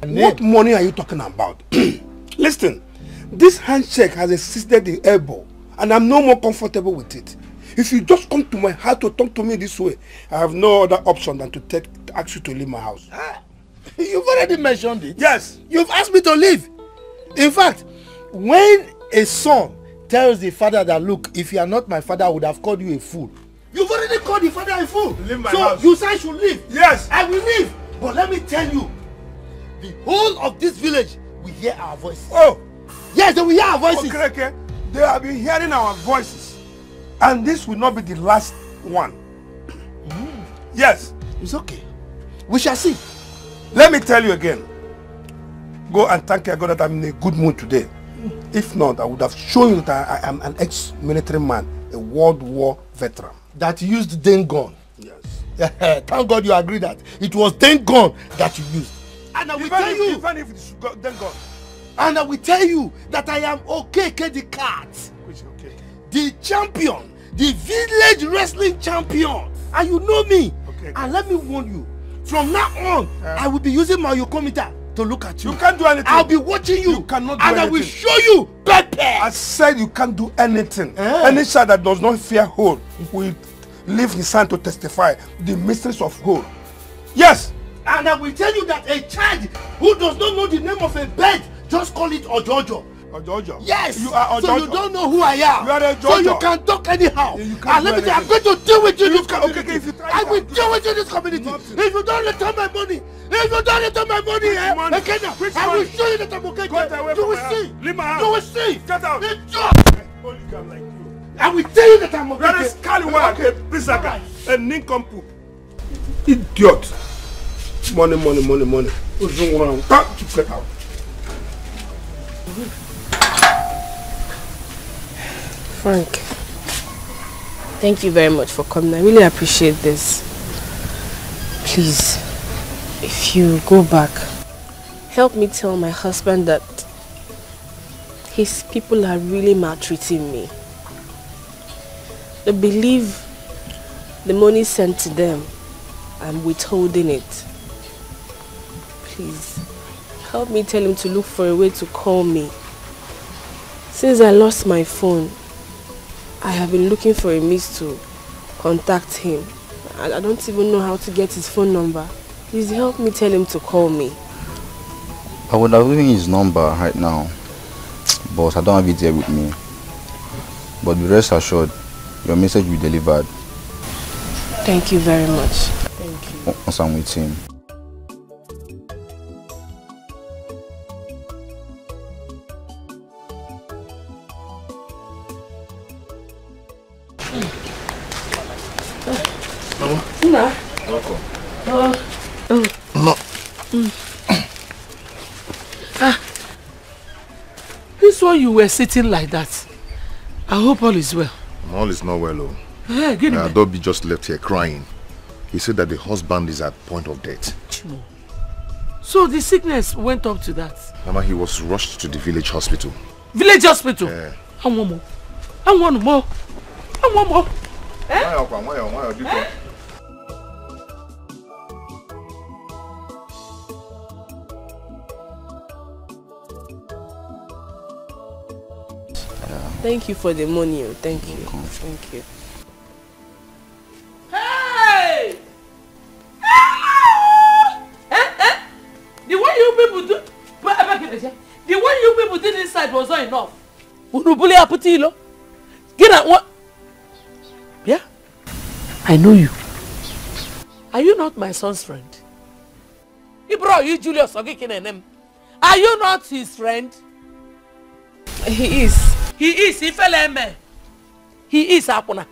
What money are you talking about? Listen, this handshake has existed in elbow, and I'm no more comfortable with it. If you just come to my house to talk to me this way, I have no other option than to ask you to leave my house.
You've already mentioned it.
Yes.
You've asked me to leave. In fact, when a son tells the father that, look, if you are not my father, I would have called you a fool. You've already called the father a fool.
Leave my house.
So you say I should leave.
Yes.
I will leave. But let me tell you, the whole of this village will hear our voices.
Oh.
Yes, they will hear our voices.
Okay. They have been hearing our voices. And this will not be the last one. Yes.
It's okay. We shall see.
Let me tell you again. Go and thank your God that I'm in a good mood today. If not, I would have shown you that I am an ex-military man, a World War veteran.
That used den gun.
Yes.
Thank God you agree that it was den gun that you used. And I will tell you.
Even if it's den gun.
And I will tell you that I am Okeke the cat.
Which is okay?
The champion. The village wrestling champion. And you know me.
Okay.
And let me warn you. From now on, I will be using my yokometer to look at you.
You can't do anything.
I'll be watching you.
You cannot do
anything. And I will show you Pepe.
I said you can't do anything. Any child that does not fear hold will leave his hand to testify the mysteries of hold. Yes.
And I will tell you that a child who does not know the name of a bird, just call it Ojojo.
Ojojo?
Yes.
You are Ojojo.
So you don't know who I am.
You are Ojojo.
So you can talk anyhow.
You can't
and let me tell you, I'm going to deal with you in this community.
Okay, if you try
I will deal with you in this community. If you don't return my money, I will show you that I'm okay. You will see.
Leave my house.
You will see.
Get out.
I will tell you that I'm okay.
That is Kaliwa, Pisaka, a nincompoop. Idiot. Money. Get out.
Frank, thank you very much for coming. I really appreciate this. Please, if you go back, help me tell my husband that his people are really maltreating me. They believe the money sent to them, I'm withholding it. Please, help me tell him to look for a way to call me. Since I lost my phone, I have been looking for a means to contact him. I don't even know how to get his phone number. Please help me tell him to call me.
I would have given his number right now, but I don't have it here with me. But be rest assured, your message will be delivered.
Thank you very much. Thank you.
Once I'm with him.
Mama?
No.
No.
This one you were sitting like that. I hope all is well.
All is not well, oh.
Hey, get him.
Adobe just left here crying. He said that the husband is at point of death.
So the sickness went up to that?
Mama, he was rushed to the village hospital.
Village hospital?
Yeah.
I want more. I want more. I want more.
Thank you for the money. Thank you. Thank you.
Hey! The way you people do, the way you people did inside was not enough. Get out what? Yeah? I know you. Are you not my son's friend? Ibro, you Julius Ogikinenem. Are you not his friend?
He is.
He is. He fell in. He is Apuna.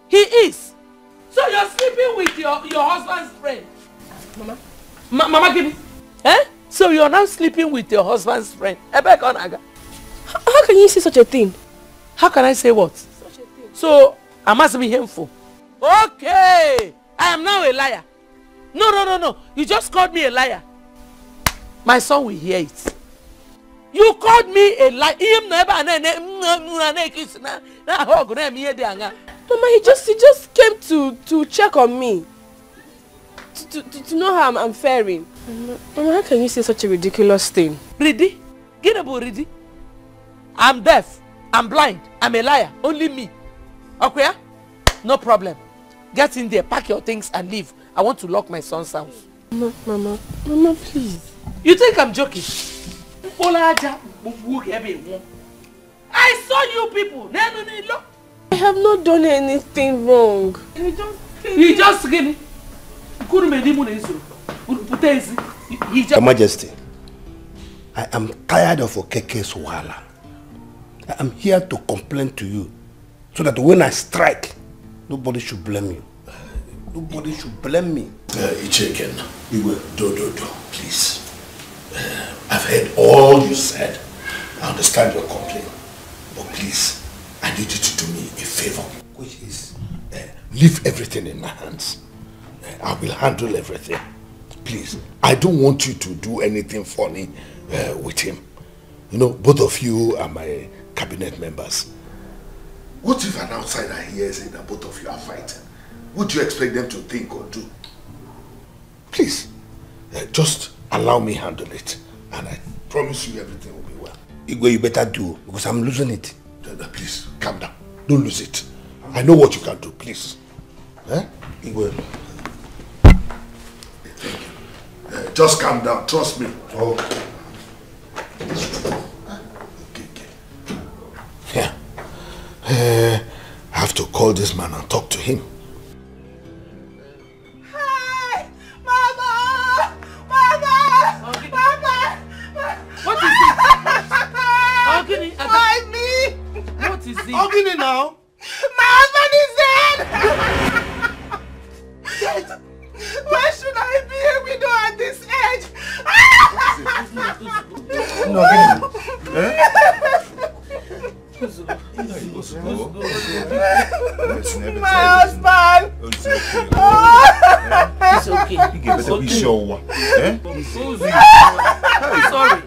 He is. So you're sleeping with your husband's friend. Mama. Mama, give me. Eh? So you're now sleeping with your husband's friend. How
can you say such a thing?
How can I say what? Such a thing. So I must be harmful. Okay. I am now a liar. No. You just called me a liar. My son will hear it. You called me a liar.
Mama, he just came to check on me. To know how I'm faring. Mama, how can you say such a ridiculous thing?
Ready? Get about ready. I'm deaf. I'm blind. I'm a liar. Only me. Okay? No problem. Get in there, pack your things and leave. I want to lock my son's house.
Mama, please.
You think I'm joking? I saw you people.
I have not done anything wrong.
He just give me.
Your Majesty, I am tired of Okeke's wala. I am here to complain to you so that when I strike, nobody should blame you. Nobody should blame me.
Icheken, do, please. I've heard all you said. I understand your complaint. But please, I need you to do me a favor, which is leave everything in my hands. I will handle everything. Please, I don't want you to do anything funny with him. You know, both of you are my cabinet members. What if an outsider hears that both of you are fighting? What do you expect them to think or do? Please, just allow me handle it. And I promise you everything will be well.
Igwe, you better do, because I'm losing it.
Please, calm down. Don't lose it. I know what you can do, please. Igwe. Thank you. Just calm down, trust me. Oh. Okay. Yeah. I have to call this man and talk to him.
Hey! Mama! What is it?
Why me?
What is it?
Ogini now?
My husband is dead! Why should I be a widow at this age? My husband! It's okay.
You better be sure.
Sorry.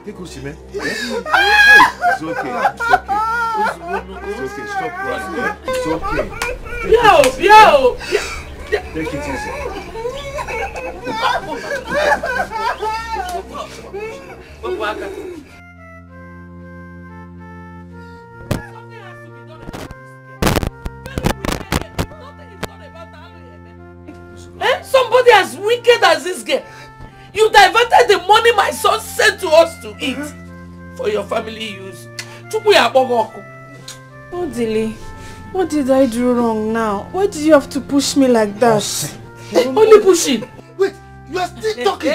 Take Ushime. It's okay. It's okay. Stop crying. It's okay. Take it easy.
Somebody as wicked as this girl. You diverted the money my son sent to us to eat for your family use.
Odile, what did I do wrong now? Why did you have to push me like that?
Only pushing.
Wait, you are still talking.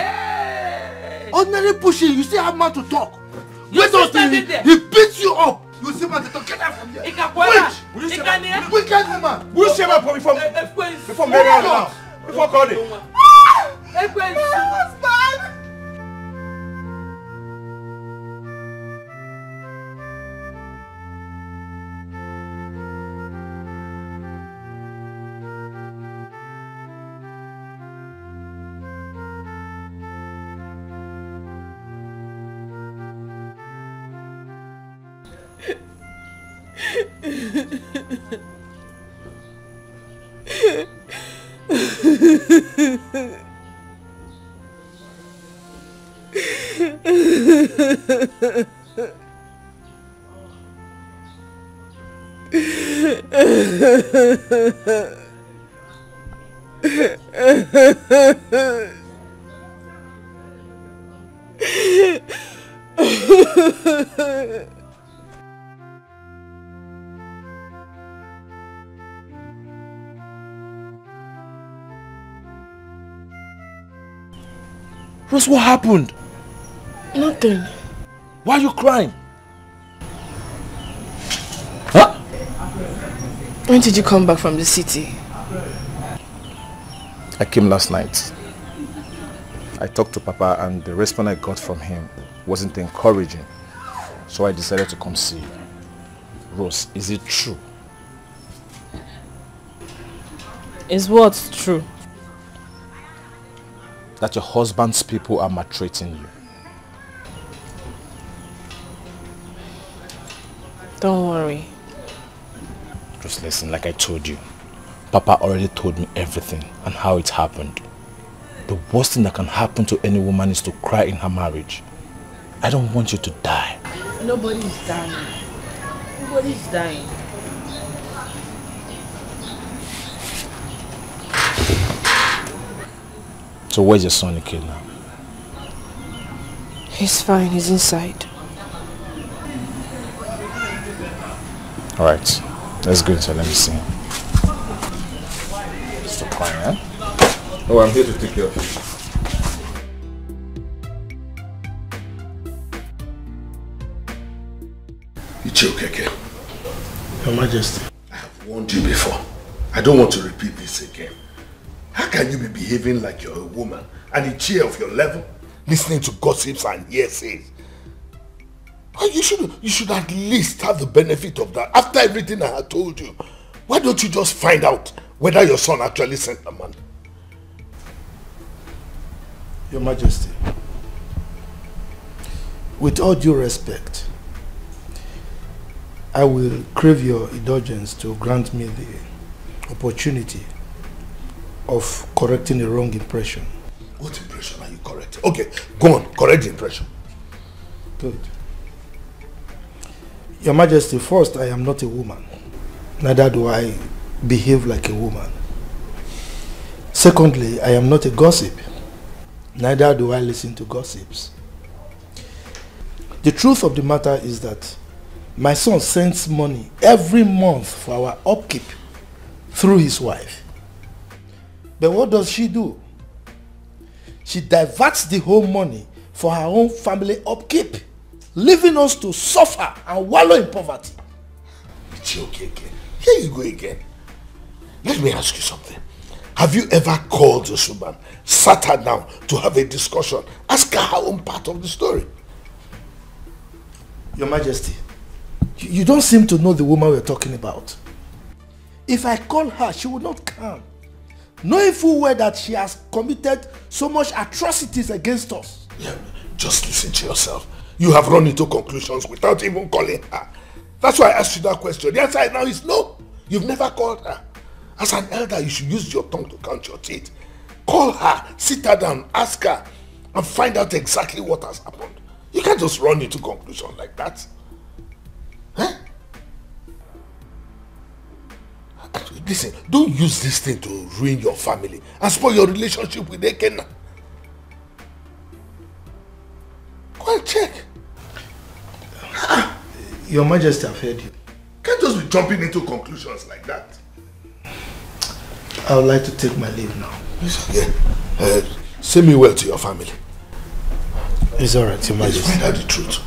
Ordinary pushing, you still have man to talk. Wait until he beats you up. You see man to talk. Get out from here. Wait, will you say that? Wicked woman.
Will you say that before Mary now? Before calling. Rose, what happened?
Nothing.
Why are you crying? Huh?
When did you come back from the city?
I came last night. I talked to Papa and the response I got from him wasn't encouraging. So I decided to come see you. Rose, is it true?
Is what true?
That your husband's people are maltreating you.
Don't worry.
Just listen, like I told you. Papa already told me everything and how it happened. The worst thing that can happen to any woman is to cry in her marriage. I don't want you to die.
Nobody's dying. Nobody's dying.
So where's your son, Nikhil, now?
He's fine, he's inside.
Alright, let's go inside, let me see. Stop crying, huh? Oh, I'm here to take care of you.
Ichokeke.
Your Majesty.
I have warned you before. I don't want to repeat this again. How can you be behaving like you're a woman and a chair of your level, listening to gossips and hearsays? Well, you should at least have the benefit of that. After everything I had told you, why don't you just find out whether your son actually sent the money?
Your Majesty, with all due respect, I will crave your indulgence to grant me the opportunity of correcting a wrong impression.
What impression are you correcting? Okay, go on, correct the impression.
Good. Your Majesty, first, I am not a woman. Neither do I behave like a woman. Secondly, I am not a gossip. Neither do I listen to gossips. The truth of the matter is that my son sends money every month for our upkeep through his wife. But what does she do? She diverts the whole money for her own family upkeep, leaving us to suffer and wallow in poverty.
It's okay again. Here you go again. Let me ask you something. Have you ever called this woman, sat her down to have a discussion, ask her her own part of the story?
Your Majesty, you don't seem to know the woman we're talking about. If I call her, she would not come, knowing full well that she has committed so much atrocities against us.
Yeah, just listen to yourself. You have run into conclusions without even calling her. That's why I asked you that question. The answer now is no. You've never called her. As an elder, you should use your tongue to count your teeth. Call her, sit her down, ask her, and find out exactly what has happened. You can't just run into conclusions like that. Huh? Listen, don't use this thing to ruin your family and spoil your relationship with Ekena. Go and check.
Your Majesty, I've heard you.
Can't just be jumping into conclusions like that.
I would like to take my leave now.
It's okay. Say me well to your family.
It's alright, Your Majesty.
Find out the truth.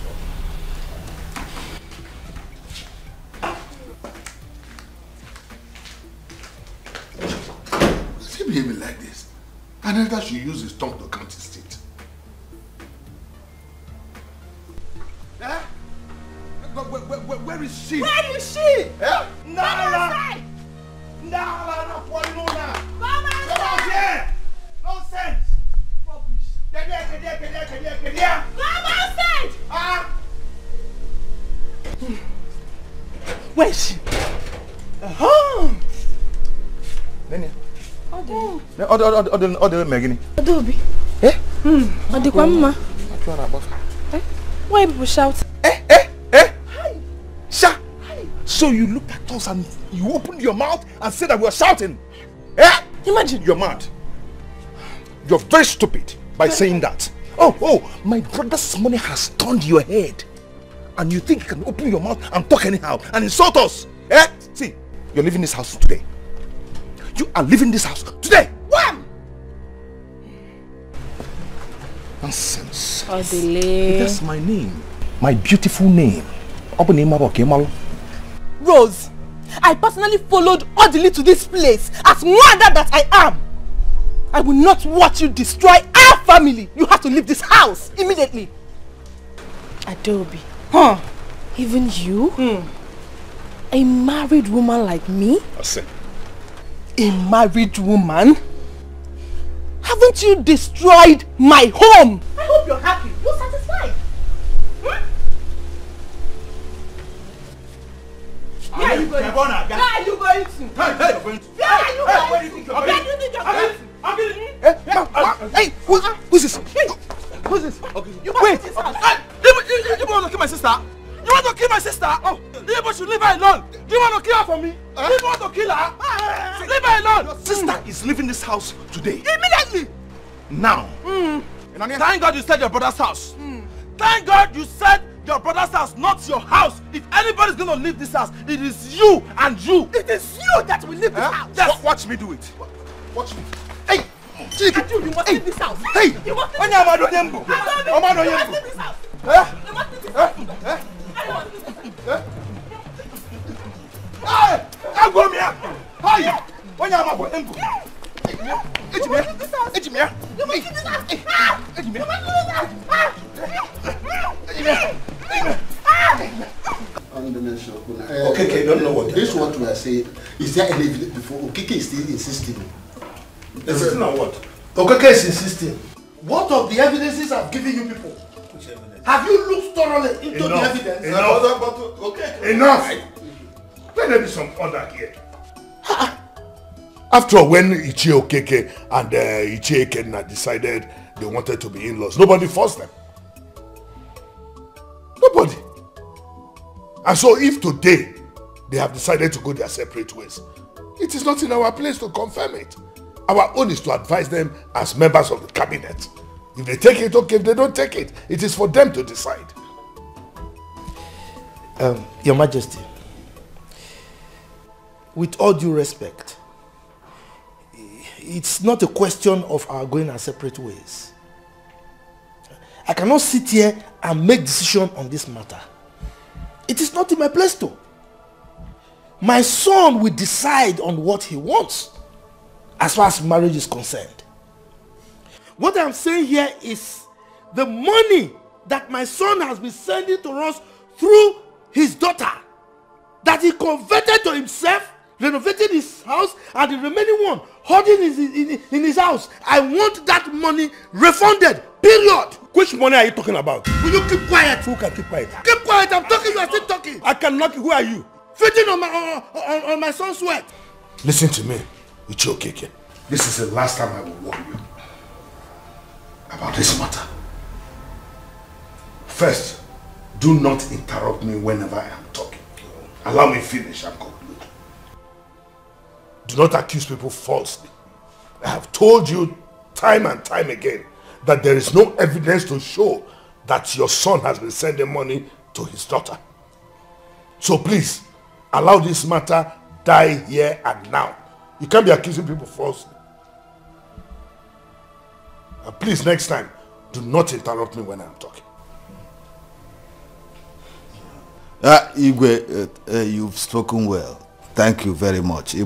See me behaving like this. Another should use his tongue to count his teeth.
Eh? Where is she?
Where is she?
Eh?
Nala!
Nala, not for you now.
Come
outside! Nonsense! Rubbish. Get here.
Come outside!
Ah!
Where is she?
Nene.
Ode.
Ode Megini.
Adobe.
Eh?
Adekwa mma. Eh? Why people shout?
Sha! So you looked at us and you opened your mouth and said that we were shouting. Eh?
Imagine.
You're mad. You're very stupid by saying that. Oh, my brother's money has turned your head. And you think you can open your mouth and talk anyhow and insult us. Eh? See, you're leaving this house today. You are leaving this house today.
Wham!
Nonsense.
Odele.
That's my name. My beautiful name.
Rose, I personally followed Odile to this place as mother that I am. I will not watch you destroy our family. You have to leave this house immediately.
Adobe. Huh? Even you? A married woman like me?
A married woman? Haven't you destroyed my home? I hope you're happy. You're satisfied. Where are you going? Where are you going to? Where are you going to? Where do you think you're going?
Hey, who's this?
Who's this? You
Wait!
this house.
You want to kill my sister? You want to kill my sister? Oh, you should leave her alone. Do you want to kill her for me? Do you want to kill her? Leave her alone. Your sister is leaving this house today.
Immediately.
Now. Thank God you said your brother's house. Thank God you said your brother's house, not your house. If anybody's going to leave this house, it is you and you.
It is you that will leave this house.
Yes. Watch me do it. Watch me. Hey.
You must leave this house.
Hey.
You must
leave
this house.
Okay, don't know what. This is what we are saying. Is there any evidence before? Okeke is still insisting.
Insisting on what?
Okeke is insisting. What of the evidences I've given you people? Which evidence? Have you looked thoroughly into the evidence?
Enough! Let there be some order here. After all, when Ichie Okeke and Ichie Ekenna decided they wanted to be in-laws, nobody forced them. Nobody. And so if today they have decided to go their separate ways, it is not in our place to confirm it. Our own is to advise them as members of the cabinet. If they take it, okay. If they don't take it, it is for them to decide.
Your Majesty, with all due respect, it's not a question of our going our separate ways. I cannot sit here and make decision on this matter. It is not in my place to. My son will decide on what he wants as far as marriage is concerned. What I'm saying here is the money that my son has been sending to us through his daughter, that he converted to himself, renovated his
house and the remaining one holding in his house. I want that money refunded. Period.
Which money are you talking about?
Will you keep quiet?
Who can keep quiet?
Keep quiet. I'm talking. You are still talking.
I can knock you. Who are you?
Feeding on my son's sweat. Listen to me, Uchokeke. This is the last time I will warn you about this matter. First, do not interrupt me whenever I am talking. Allow me finish and conclude. Do not accuse people falsely. I have told you time and time again that there is no evidence to show that your son has been sending money to his daughter. So please, allow this matter die here and now. You can't be accusing people falsely. And please, next time, do not interrupt me when I'm talking.
Igwe, you've spoken well. Thank you very much.
Oh,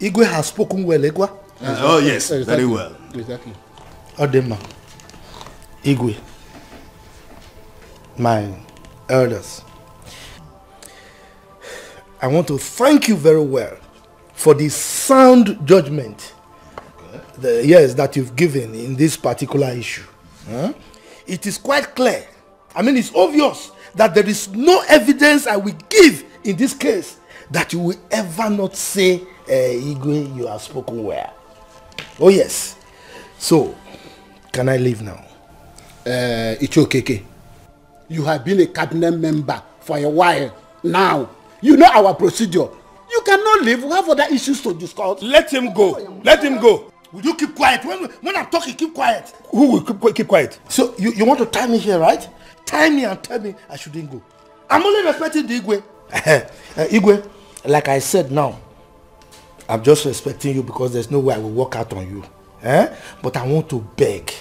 Igwe has spoken well, Igwe?
Oh, yes, very well.
Exactly.
Odema, Igwe, my elders, I want to thank you very well for the sound judgment that you've given in this particular issue. It is quite clear, I mean it's obvious, that there is no evidence I will give in this case that you will ever not say, Igwe, you have spoken well. Oh yes. So, can I leave now?
It's okay. You have been a cabinet member for a while now. You know our procedure. You cannot leave. We have other issues to discuss.
Let him go. Let him go.
Will you keep quiet? When I'm talking, keep quiet.
Who will keep quiet?
So you want to tie me here, right? Tie me and tell me I shouldn't go. I'm only respecting the Igwe. Igwe, like I said now, I'm just respecting you because there's no way I will walk out on you. But I want to beg.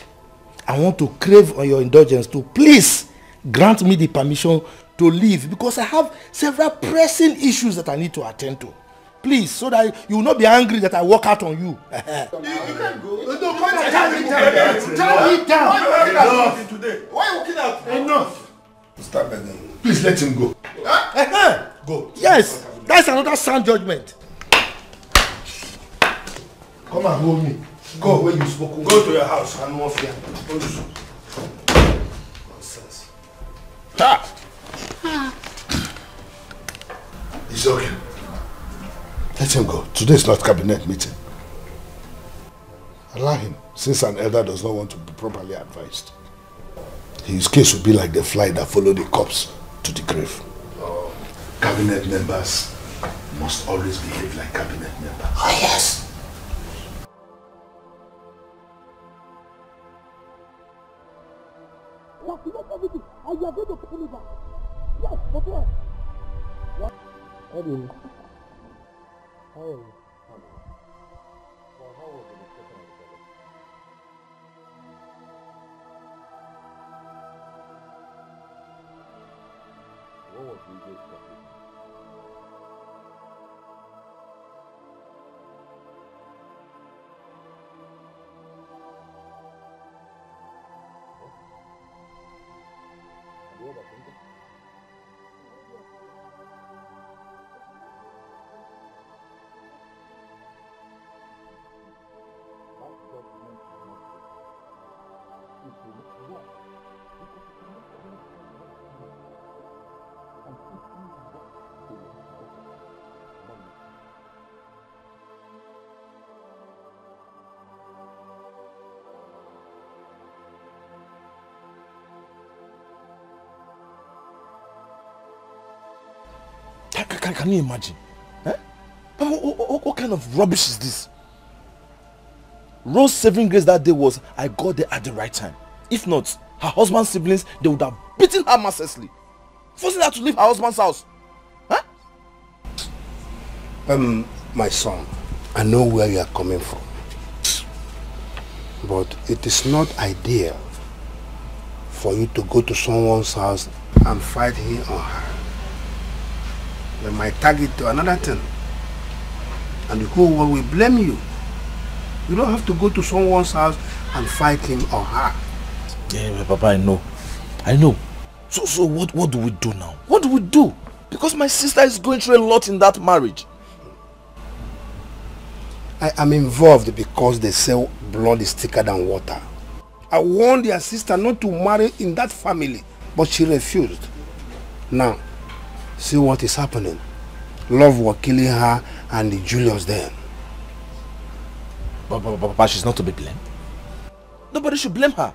I want to crave on your indulgence to please grant me the permission to leave because I have several pressing issues that I need to attend to. Please, so that you will not be angry that I walk out on you.
You can't go.
No, come on. Tell me down.
Enough. Today.
Why are you walking out? Enough. Stop begging. Please let him go. Go. Yes, that's another sound judgment. Come and hold me. Go where you spoke.
Go to your house.
And more fear.
Nonsense.
It's okay. Let him go. Today is not cabinet meeting. Allow him, since an elder does not want to be properly advised. His case will be like the fly that followed the corpse to the grave. Cabinet members must always behave like cabinet members.
Oh, yes.
And you are going to pay me back. Yes, but what? What? How do you? How are you? How was the discussion of the problem? What was the biggest topic?
Can you imagine? What kind of rubbish is this? Rose's saving grace that day was I got there at the right time. If not, her husband's siblings, they would have beaten her mercilessly, forcing her to leave her husband's house.
My son, I know where you are coming from, but it is not ideal for you to go to someone's house and fight him or her. They might tag it to another thing, and the whole world will blame you. You don't have to go to someone's house and fight him or her.
Yeah, Papa, I know. So what do we do now? What do we do?
Because my sister is going through a lot in that marriage.
I am involved because they say blood is thicker than water. I warned their sister not to marry in that family, but she refused. Now, see what is happening. Love was killing her and the Julius then.
But she's not to be blamed. Nobody should blame her.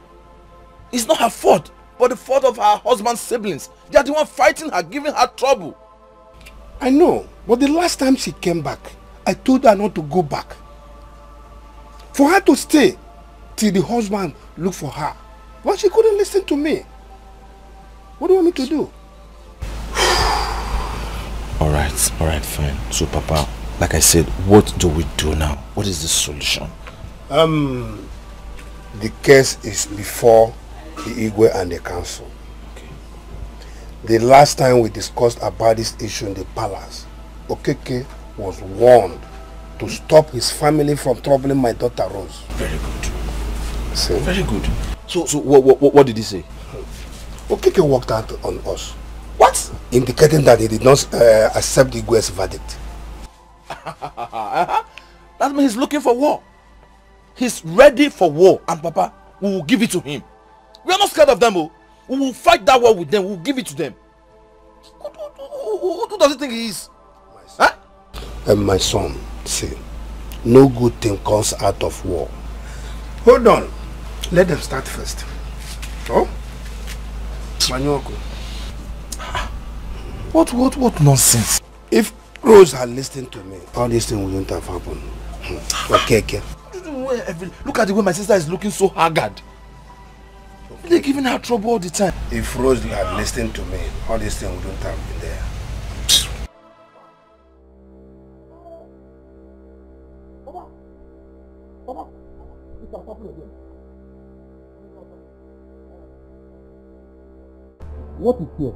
It's not her fault, but the fault of her husband's siblings. They are the one fighting her, giving her trouble.
I know, but the last time she came back, I told her not to go back. For her to stay till the husband looked for her. But she couldn't listen to me. What do you want me to do?
Alright, fine. So Papa, like I said, what do we do now? What is the solution?
The case is before the Igwe and the council.
Okay.
The last time we discussed about this issue in the palace, Okeke was warned to stop his family from troubling my daughter Rose.
Very good.
See?
Very good. So what did he say?
Okeke walked out on us.
What?
Indicating that he did not accept Igwe's verdict.
That means he's looking for war. He's ready for war, and Papa, we will give it to him. We are not scared of them, oh. We will fight that war with them. We will give it to them. Who does he think he is? Huh?
My son, see, no good thing comes out of war. Hold on. Let them start first. Oh? Manyoko.
What nonsense?
If Rose had listened to me, all these things wouldn't have happened. Okay.
Look at the way my sister is looking so haggard. They're giving her trouble all the time.
If Rose had listened to me, all these things wouldn't have been there.
What is here?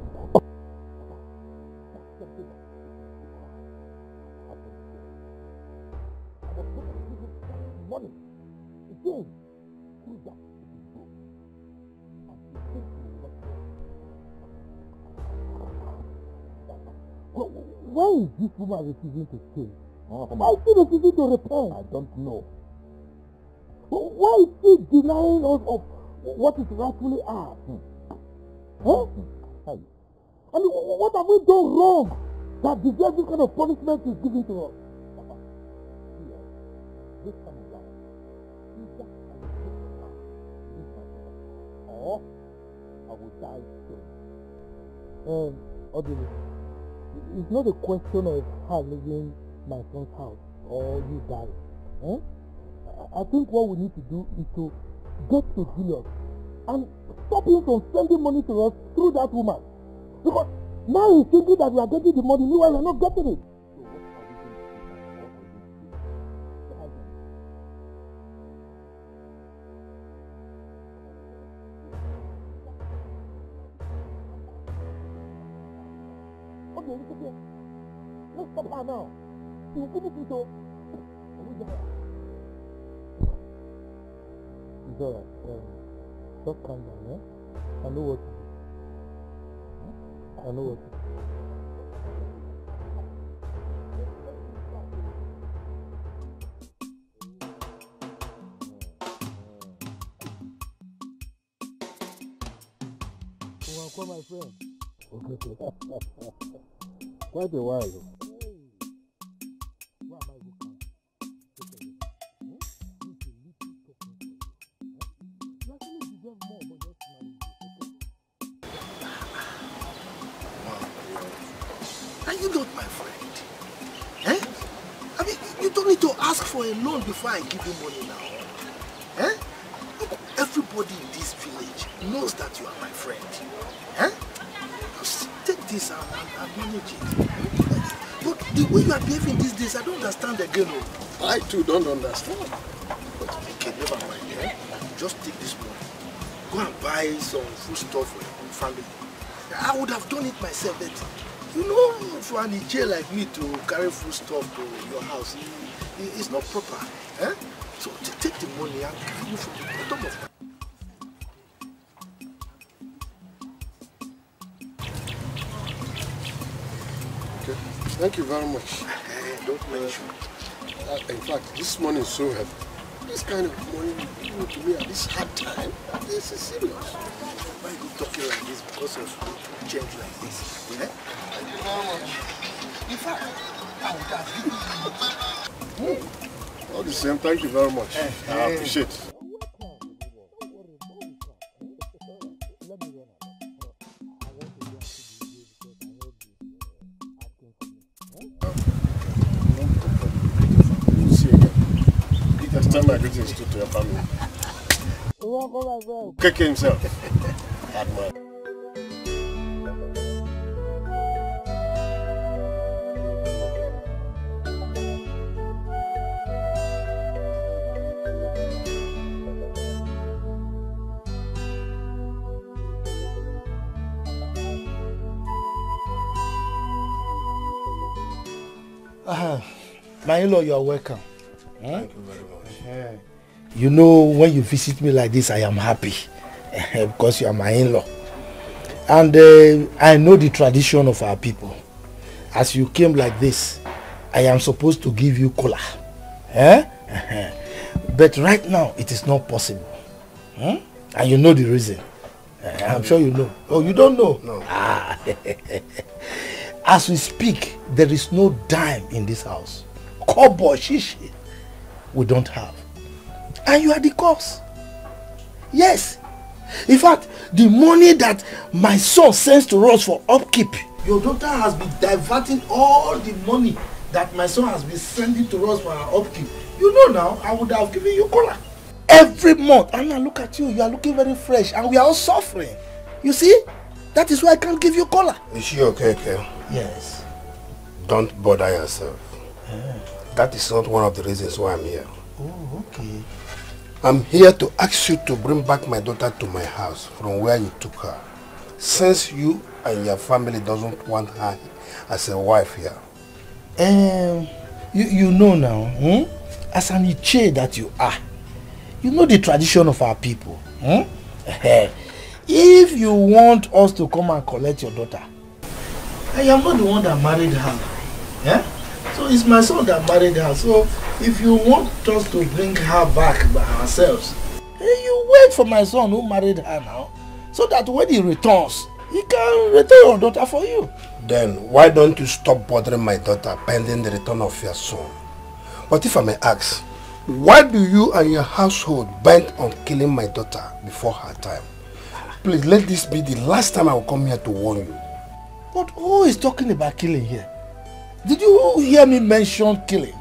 Why is this woman refusing to stay? Why is she refusing to repent? I don't know. Why is she denying us of what is rightfully ours? Huh? I mean, what have we done wrong that deserves this kind of punishment is given to us? This kind of life, or I will die soon. Obviously, it's not a question of her leaving my son's house or you die. I think what we need to do is to get to Julius and stop him from sending money to us through that woman. Because now he's thinking that we are getting the money, meanwhile we are not getting it. Okay, it's okay. Let's stop her now. She will finish it all. It's alright. Just calm down, I know what to do. I know what to do. Come on, my friend. Quite a while.
Are you not my friend? I mean, you don't need to ask for a loan before I give you money now. Look, everybody in this village knows that you are my friend. Just take this and manage it. But the way you are behaving these days, I don't understand again.
I too don't understand.
But okay, never mind. Just take this money. Go and buy some food stuff for your own family. I would have done it myself, but you know, for an Ije like me to carry food stuff to your house, it's not proper. So take the money and give you from the bottom of my.
Thank you very much.
Don't mention.
In fact, this money is so heavy. This kind of money you give to me at this hard time, this is serious. Why are you talking like this because of change like this? Eh? Thank you very much. In fact, I would have given you. All the same, thank you very much. I appreciate it. Tell my greetings to your family. KK himself. Bad man.
My in-law, you are welcome.
Thank you very much.
You know, when you visit me like this, I am happy because you are my in-law. And I know the tradition of our people. As you came like this, I am supposed to give you cola. But right now, it is not possible. And you know the reason. I'm sure you know. Oh, you don't know?
No.
As we speak, there is no dime in this house. Kobo, shishi, we don't have. And you are the cause. Yes. In fact, the money that my son sends to us for upkeep, your daughter has been diverting all the money that my son has been sending to us for our upkeep. You know now, I would have given you cola. Every month. And now look at you, you are looking very fresh and we are all suffering. You see? That is why I can't give you cola.
Is she okay, Kel?
Yes.
Don't bother yourself. That is not one of the reasons why I'm here.
Oh, okay.
I'm here to ask you to bring back my daughter to my house from where you took her. Since you and your family doesn't want her as a wife here.
You know now, as an Iche that you are, you know the tradition of our people. If you want us to come and collect your daughter, I am not the one that married her. So it's my son that married her. So if you want us to bring her back by ourselves, you wait for my son who married her now, so that when he returns, he can return your daughter for you.
Then why don't you stop bothering my daughter pending the return of your son? But if I may ask, why do you and your household bent on killing my daughter before her time? Please let this be the last time I will come here to warn you.
But who is talking about killing here? Did you hear me mention killing?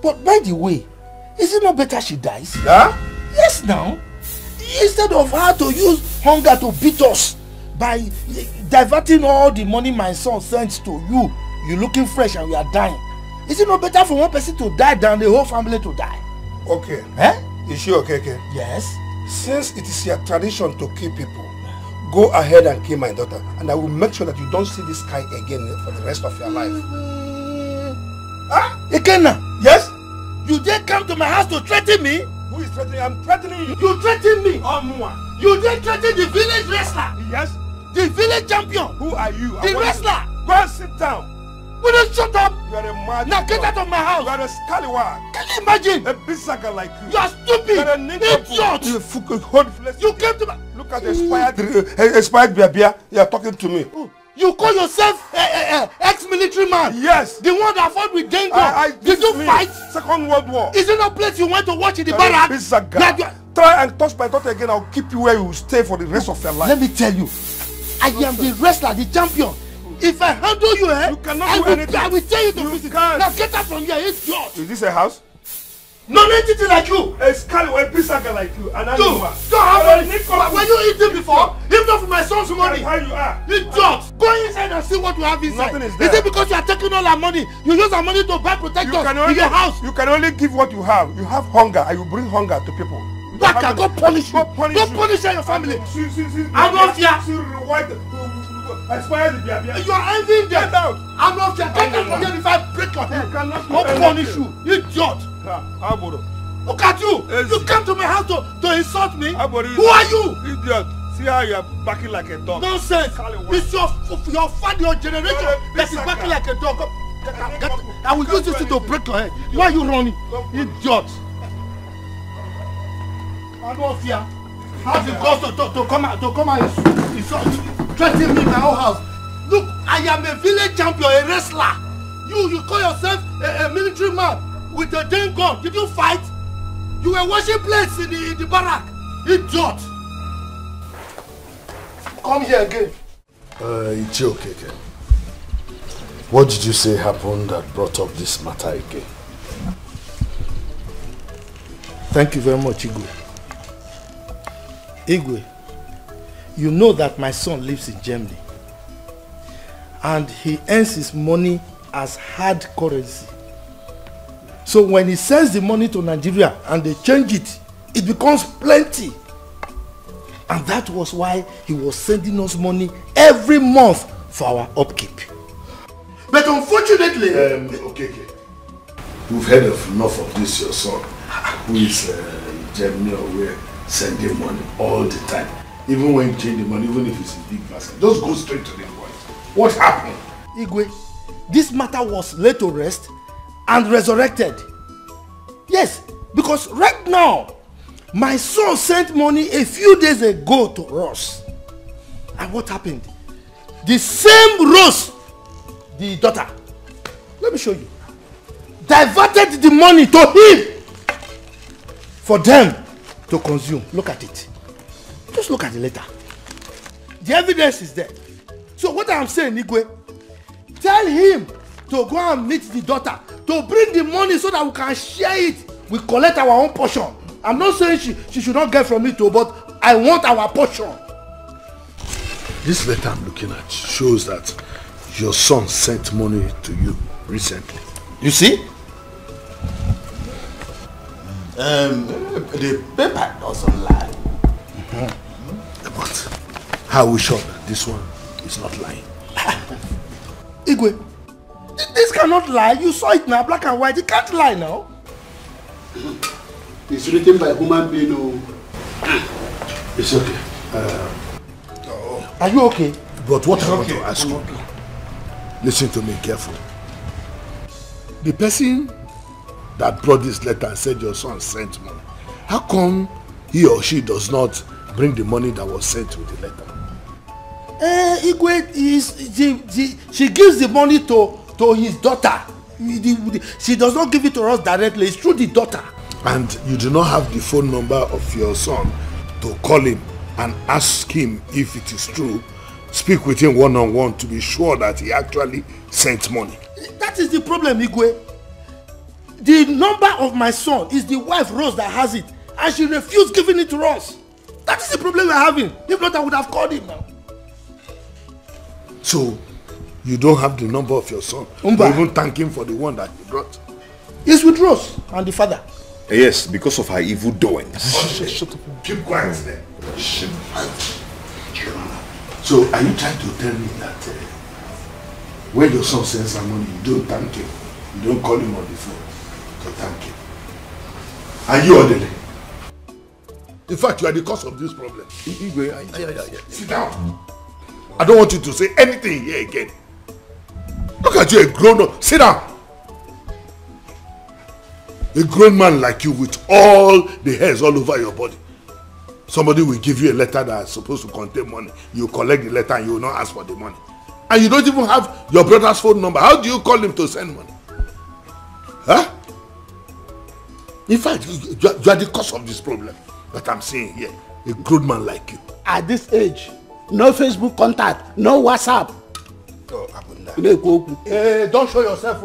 But by the way, is it not better she dies?
Huh?
Yes now. Instead of her to use hunger to beat us by diverting all the money my son sends to you, you looking fresh and we are dying. Is it not better for one person to die than the whole family to die?
Okay. Is she okay?
Yes.
Since it is your tradition to kill people, go ahead and kill my daughter, and I will make sure that you don't see this guy again for the rest of your life.
Ikenna?
Yes?
You dare come to my house to threaten me?
Who is threatening? I'm threatening you.
You threaten me? You dare threaten the village wrestler?
Yes.
The village champion?
Who are you?
The wrestler?
Go and sit down.
Will you shut up?
You are a mad.
Now get out of my house.
You are a scallywag.
Can you imagine?
A bisaga like you.
You are stupid.
You are an idiot.
You came to my...
Look at the expired beer. You are talking to me.
You call yourself ex-military man?
Yes.
The one that fought with Dengo. Did you fight?
Second World War.
Is it no place you went to watch in the barrack?
Try and touch my daughter again. I'll keep you where you will stay for the rest of your life.
Let me tell you, I am the wrestler, the champion. If I handle you,
you cannot do anything.
I will tell you to visit. Now get out from here, it's yours.
Is this a house?
Non-entity like you.
A scallywag, a bisaga like you. An animal.
Don't have money. Were you eating before? If not for my son's money.
How you are?
Idiot. Go inside and see what you have inside.
Nothing is there.
Is it because you are taking all our money? You use our money to buy protectors in your house.
You can only give what you have. You have hunger and you bring hunger to people.
Baka, go punish you. Go punish your family. I'm not here. You are envying them. I'm not here. Get out from here if I break your head. Go punish you. Idiot. Look at you. You come to my house to insult me. Who are you?
Idiot.
See how you are backing like a dog.
Nonsense! It's your father, your generation that is backing like a dog. I will use this to break your head. Why are you running? Idiot! I don't fear. How's it cost to come out and threaten me in my own house? Look, I am a village champion, a wrestler. You call yourself a military man with a damn gun. Did you fight? You were washing plates in the barrack. Idiot! Come here again.
It's okay, Ken. What did you say happened that brought up this matter again?
Thank you very much, Igwe. Igwe, you know that my son lives in Germany and he earns his money as hard currency. So when he sends the money to Nigeria and they change it, it becomes plenty. And that was why he was sending us money every month for our upkeep. But unfortunately...
okay. We've heard enough of this, your son, who is in Germany or where sending money all the time. Even when you change the money, even if it's a big basket. Just go straight to the point. What happened?
Igwe, this matter was laid to rest and resurrected. Yes, because right now, my son sent money a few days ago to Ross. And what happened? The same Ross, the daughter, let me show you, diverted the money to him for them to consume. Look at it. Just look at the letter. The evidence is there. So what I'm saying, Igwe, tell him to go and meet the daughter, to bring the money so that we can share it. We collect our own portion. I'm not saying she should not get from it too, but I want our portion.
This letter I'm looking at shows that your son sent money to you recently.
You see?
The paper doesn't lie. But how are we sure that this one is not lying?
Igwe, this cannot lie. You saw it now, black and white. It can't lie now.
It's written by human being.
It's okay.
Are you okay?
But what I want to ask you, listen to me carefully. The person that brought this letter and said your son sent money, how come he or she does not bring the money that was sent with the letter?
Igwe, she gives the money to his daughter. She does not give it to us directly. It's through the daughter.
And you do not have the phone number of your son to call him and ask him if it is true, speak with him one-on-one to be sure that he actually sent money.
That is the problem, Igwe. The number of my son is the wife Rose that has it, and she refused giving it to us. That is the problem we're having. If not, I would have called him now.
So, you don't have the number of your son to even thank him for the one that he brought?
He's with Rose and the father.
Yes, because of her evil doings.
Shut up. Keep quiet there. So, are you trying to tell me that when your son sends some money, you don't thank him? You don't call him on the phone to thank him? Are you orderly? In fact, you are the cause of this problem. Sit down. I don't want you to say anything here again. Look at you, a grown-up. Sit down. A grown man like you with all the hairs all over your body. Somebody will give you a letter that is supposed to contain money. You collect the letter and you will not ask for the money. And you don't even have your brother's phone number. How do you call him to send money? Huh? In fact, you are the cause of this problem that I'm seeing here. A grown man like you.
At this age, no Facebook contact, no WhatsApp.
Don't show yourself.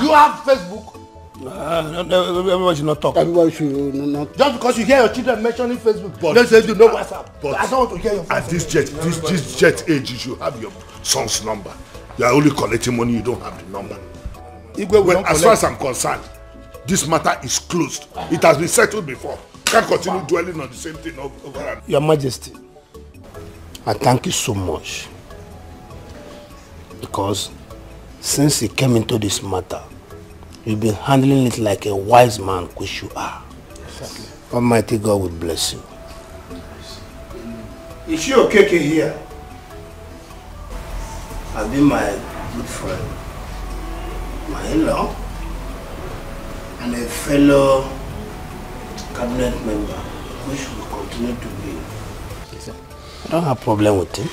You have Facebook.
Everybody should not talk. Everybody should not.
Just because you hear your children mentioning Facebook, don't say you know WhatsApp. But I don't want to hear your
at this jet age, you should have your son's number. You are only collecting money, you don't have the number. Well, as far as I'm concerned, this matter is closed. It has been settled before. Can't continue dwelling on the same thing over and
Your Majesty, I thank you so much. Because since you came into this matter, you've been handling it like a wise man, which you are. Exactly. Almighty God will bless you.
Is she okay here? I've been my good friend, my in-law, and a fellow cabinet member, which will continue to be. I don't have a problem with him.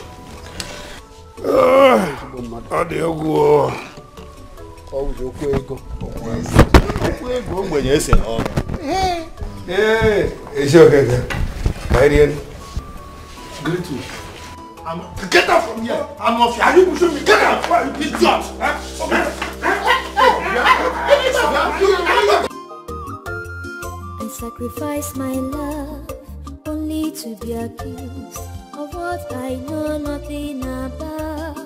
Hey, it's okay. Greet me. Get out from here. I'm not here. Are you pushing me? Get out. You idiot.
I sacrifice my love only to be accused of what I know nothing about.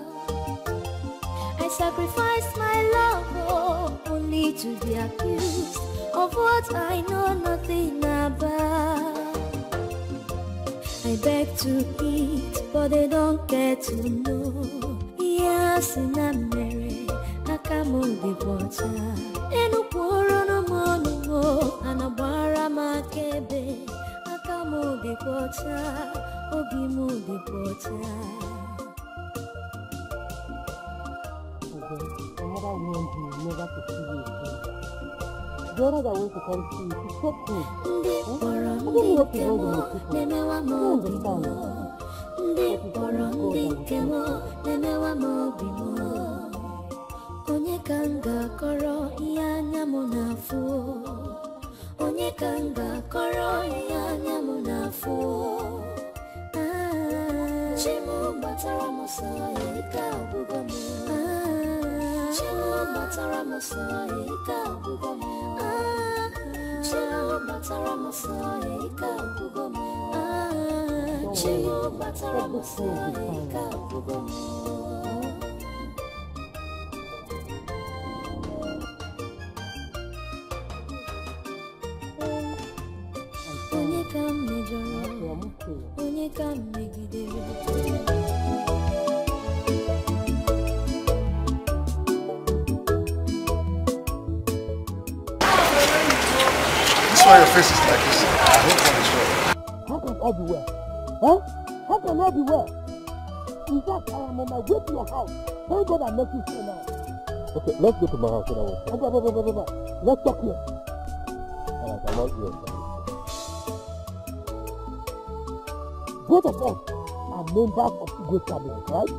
I sacrifice my love only to be accused of what I know nothing about. I beg to eat, but they don't get to know. Yes, in America, I come on the water. And a quarter no more, and a barra makebe. I come on the water, Obi mo the water.
Another one who never to see you again. The other that went to come see you, she said to me,
onye kanga koro ya nyamunafu, onye kanga koro ya nyamunafu. Chimu batara musaye ika bugomu. Chimu batara musaye ika bugomu. Chimu batara musaye ika bugomu. Chimu batara musaye ika bugomu. Onye kam mejoro, onye kam megidere.
That's why your face is like this. I hope that is well.
how can all be well? Huh? How can all be well? In fact, I am on my way to your house. Thank God I met you here now.
Okay, let's go to my house so that way.
Let's talk here.
Alright, I'm out here.
Both of us are members of the Good Cabinet, right?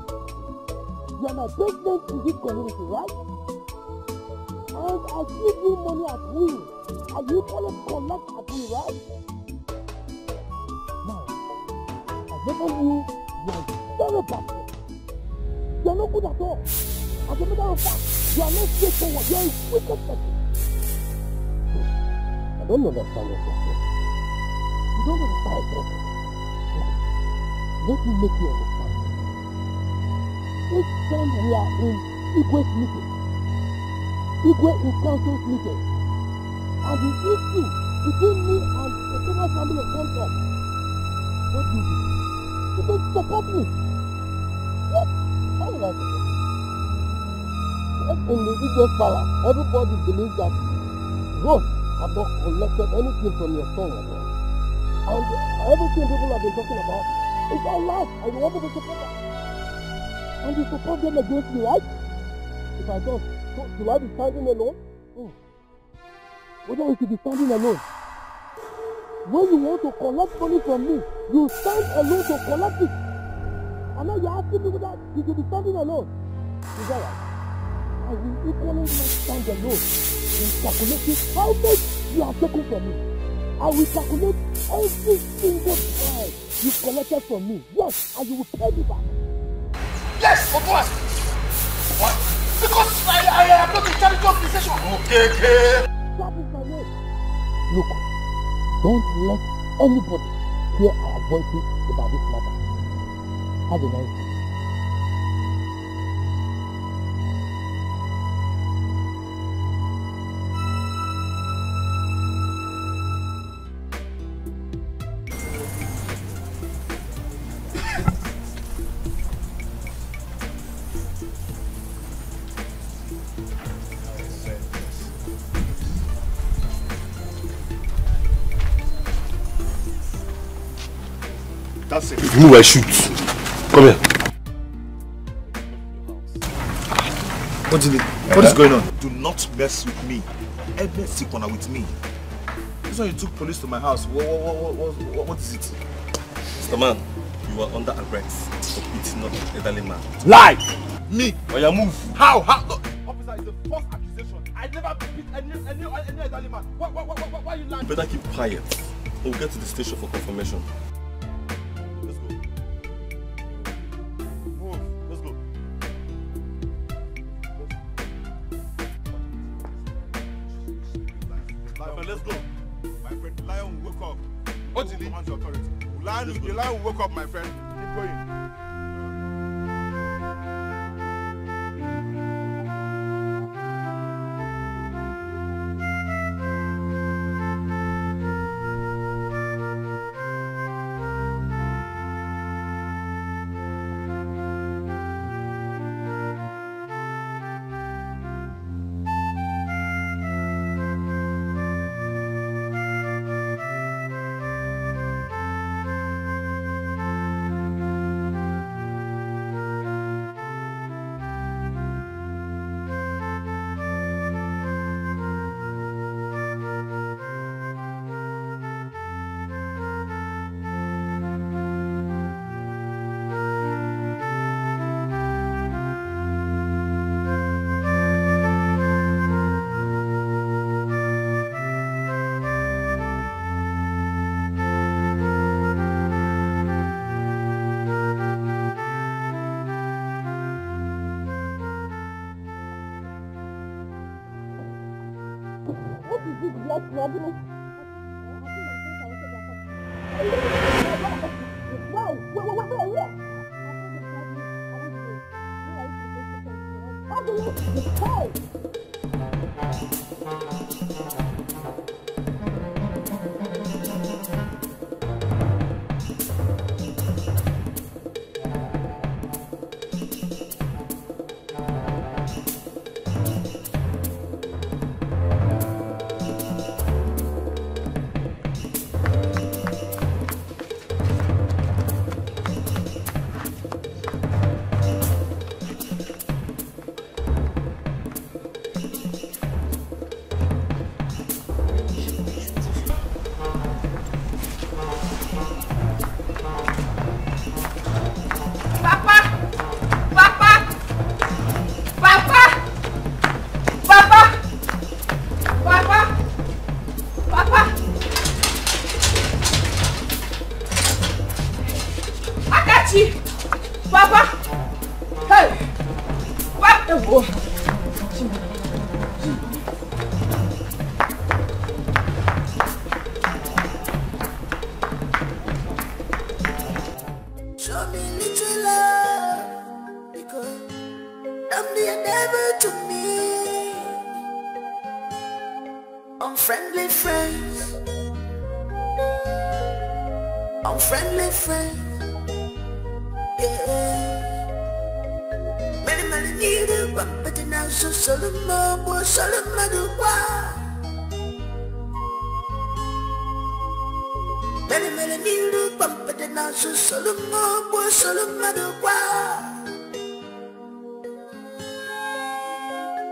You are my best friends in this community, right? And I give you money at will. And you collect at will, right? Now, I never knew you are very bad. You are not good at all. As a matter of fact, you are not straightforward. You are a wicked person.
I don't understand yourself.
You don't understand yourself. Let me make you understand. Each time we are in Igwe's meeting, Igwe in council's meeting, and the issue between me and the Federal family comes up, what do you do? You don't support me. What? How will I support you? In the Igwe's palace, everybody believes that Rose have not collected anything from your son at all. And everything people have been talking about, it's all lies, and you want to support them. And you support them against me, right? If I don't, so should I be standing alone? Whether we should be standing alone. When you want to collect money from me, you stand alone to collect it. And now you're asking me whether you should be standing alone. Is that right? I will equally not stand alone in calculating how much you have taken from me. I will calculate every single time you collected from me. Yes, and you will pay me back.
Yes, but what? What? Because I am not a charity organization. Okay.
That is my name. Look, don't let anybody hear our voices about this matter. Have a nice day.
That's it.
If you move, I shoot. Come here.
What is going on? Do not mess with me. Ever see corner with me. This one you took police to my house. What is it?
Mr. Man, you are under arrest for beating up an elderly man.
Lie! Me?
Oh, yeah, move.
How? No. Officer, it's the false accusation. I never beat any elderly man. Why are you lying?
You better keep quiet. We'll get to the station for confirmation. Let's go. Move. Let's go.
My friend, let's go. My friend, the lion will wake up. What did he command your authority? The lion will wake up, my friend. Keep going.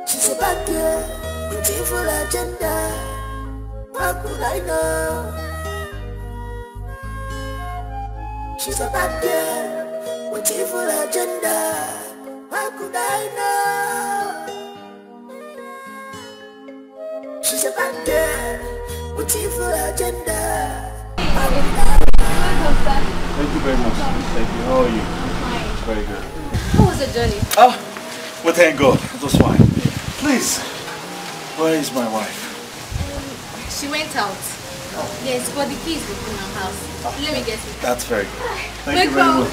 She's a bad girl with evil agenda. How could I know? She's a bad girl with evil agenda. How could I know? She's a bad girl with evil agenda. How could I know?
Thank you very much. Thank you. How are you?
Fine.
Very good.
How was the journey?
Well, thank God. It was fine. Please, where is my wife?
She went out. Yes, but the keys were in her house. Let me get it.
That's very good. Thank you very much.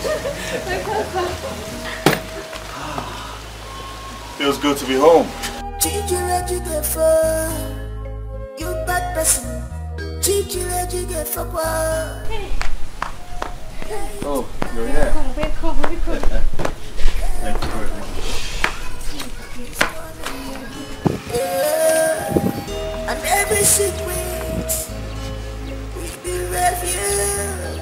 Feels good to be home.
You bad person.
Oh, you're here.
Welcome.
Thank you very much.
And every secret will be revealed.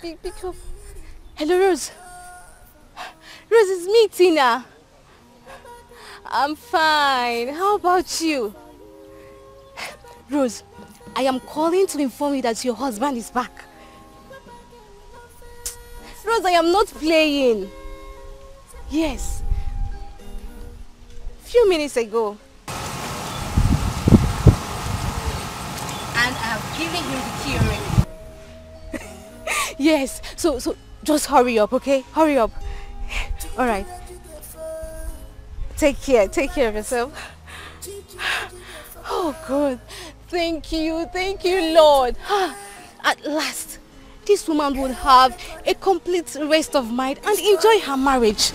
Pick up. Hello, Rose. Rose, it's me, Tina. I'm fine. How about you? Rose, I am calling to inform you that your husband is back. Rose, I am not playing. Yes. Few minutes ago. And I have given him the key already. Yes. So just hurry up, okay? Hurry up. All right. Take care of yourself. Oh God, thank you, Lord. At last, this woman would have a complete rest of mind and enjoy her marriage.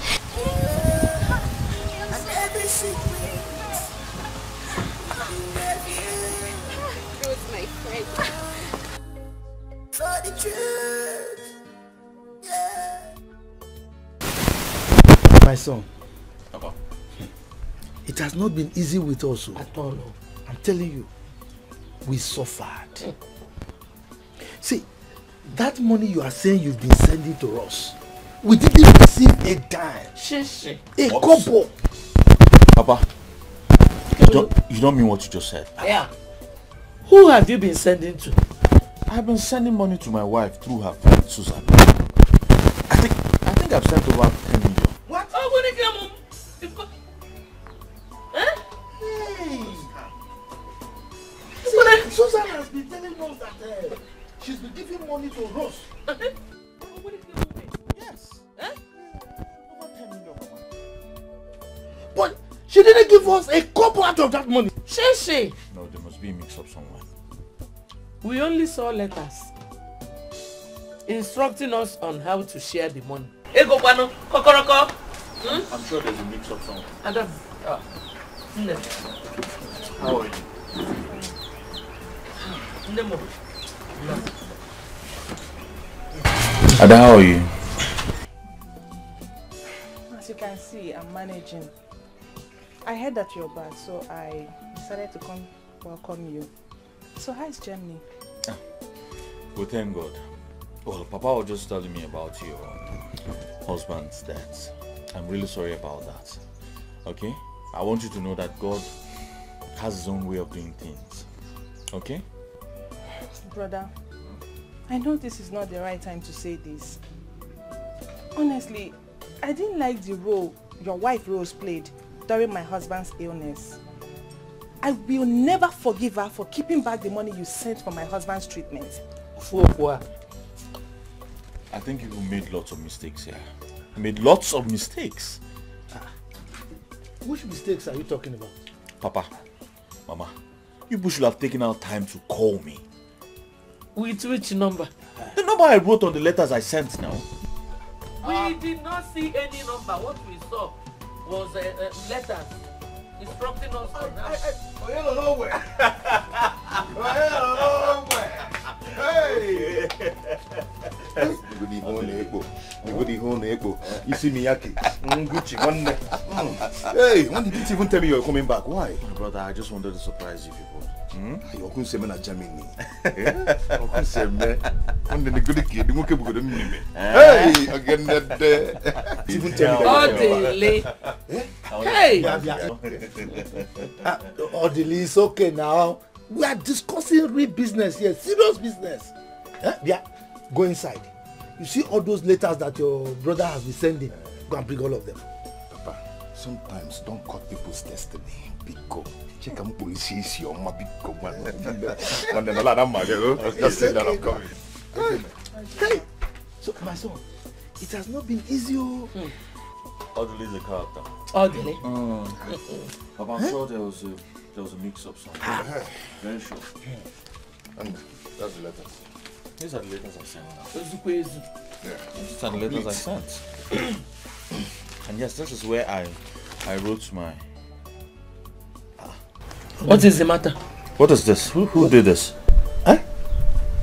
Rose, my friend.
For the truth.
My son.
Papa.
It has not been easy with us at all. I'm telling you, we suffered. See, that money you are saying you've been sending to us, we didn't receive a dime. A couple.
Papa, you don't mean what you just said. Yeah. Who have you been sending to? I've been sending money to my wife through her friend Susan. I think I've sent over 10 million.
What? Oh, when it came
Susan has been telling us that she's been giving money to Rose. Yes.
Over 10 million, Mama.
But she didn't give us a couple out of that money.
She.
No, there must be a mix-up somewhere.
We only saw letters instructing us on how to share the money. Ego Kwano, Kokoroko.
I'm sure there's a mix-up somewhere.
Adam.
How are you? Ada, how are you?
As you can see, I'm managing. I heard that you're back, so I decided to come welcome you. So how is Germany?
Well, thank God. Well, Papa was just telling me about your husband's death. I'm really sorry about that. Okay? I want you to know that God has his own way of doing things. Okay?
Brother, I know this is not the right time to say this. Honestly, I didn't like the role your wife Rose played during my husband's illness. I will never forgive her for keeping back the money you sent for my husband's treatment.
I think you made lots of mistakes here. You made lots of mistakes.
Which mistakes are you talking about?
Papa, Mama, you should have taken out time to call me.
With which number?
The number I wrote on the letters I sent now.
We did not see any number. What we saw was letters instructing us on how.
Hey! You see me yaki. Hey, when did you even tell me you're coming back? Why?
Brother, I just wanted to surprise you people.
You're going to say me na Germany. You're going to say me. I'm the good kid. You can't go me. Hey, again that. Even tell me
that. Hey.
Odili, it's okay now. We are discussing real business here, serious business. Yeah, go inside. You see all those letters that your brother has been sending. Go and bring all of them.
Papa, sometimes don't cut people's destiny. Pico. Check out police is your ma pico man. Just say that I'm coming.
Hey, so my son, it has not been easy.
Odili is a character.
Odili.
Papa, I'm sure there was a mix-up somewhere. Very sure.
And that's the letters.
These are the letters I sent now.
Yeah.
These are the letters I sent. And yes, this is where I wrote my...
What is the matter?
What is this? Who did this?
Huh?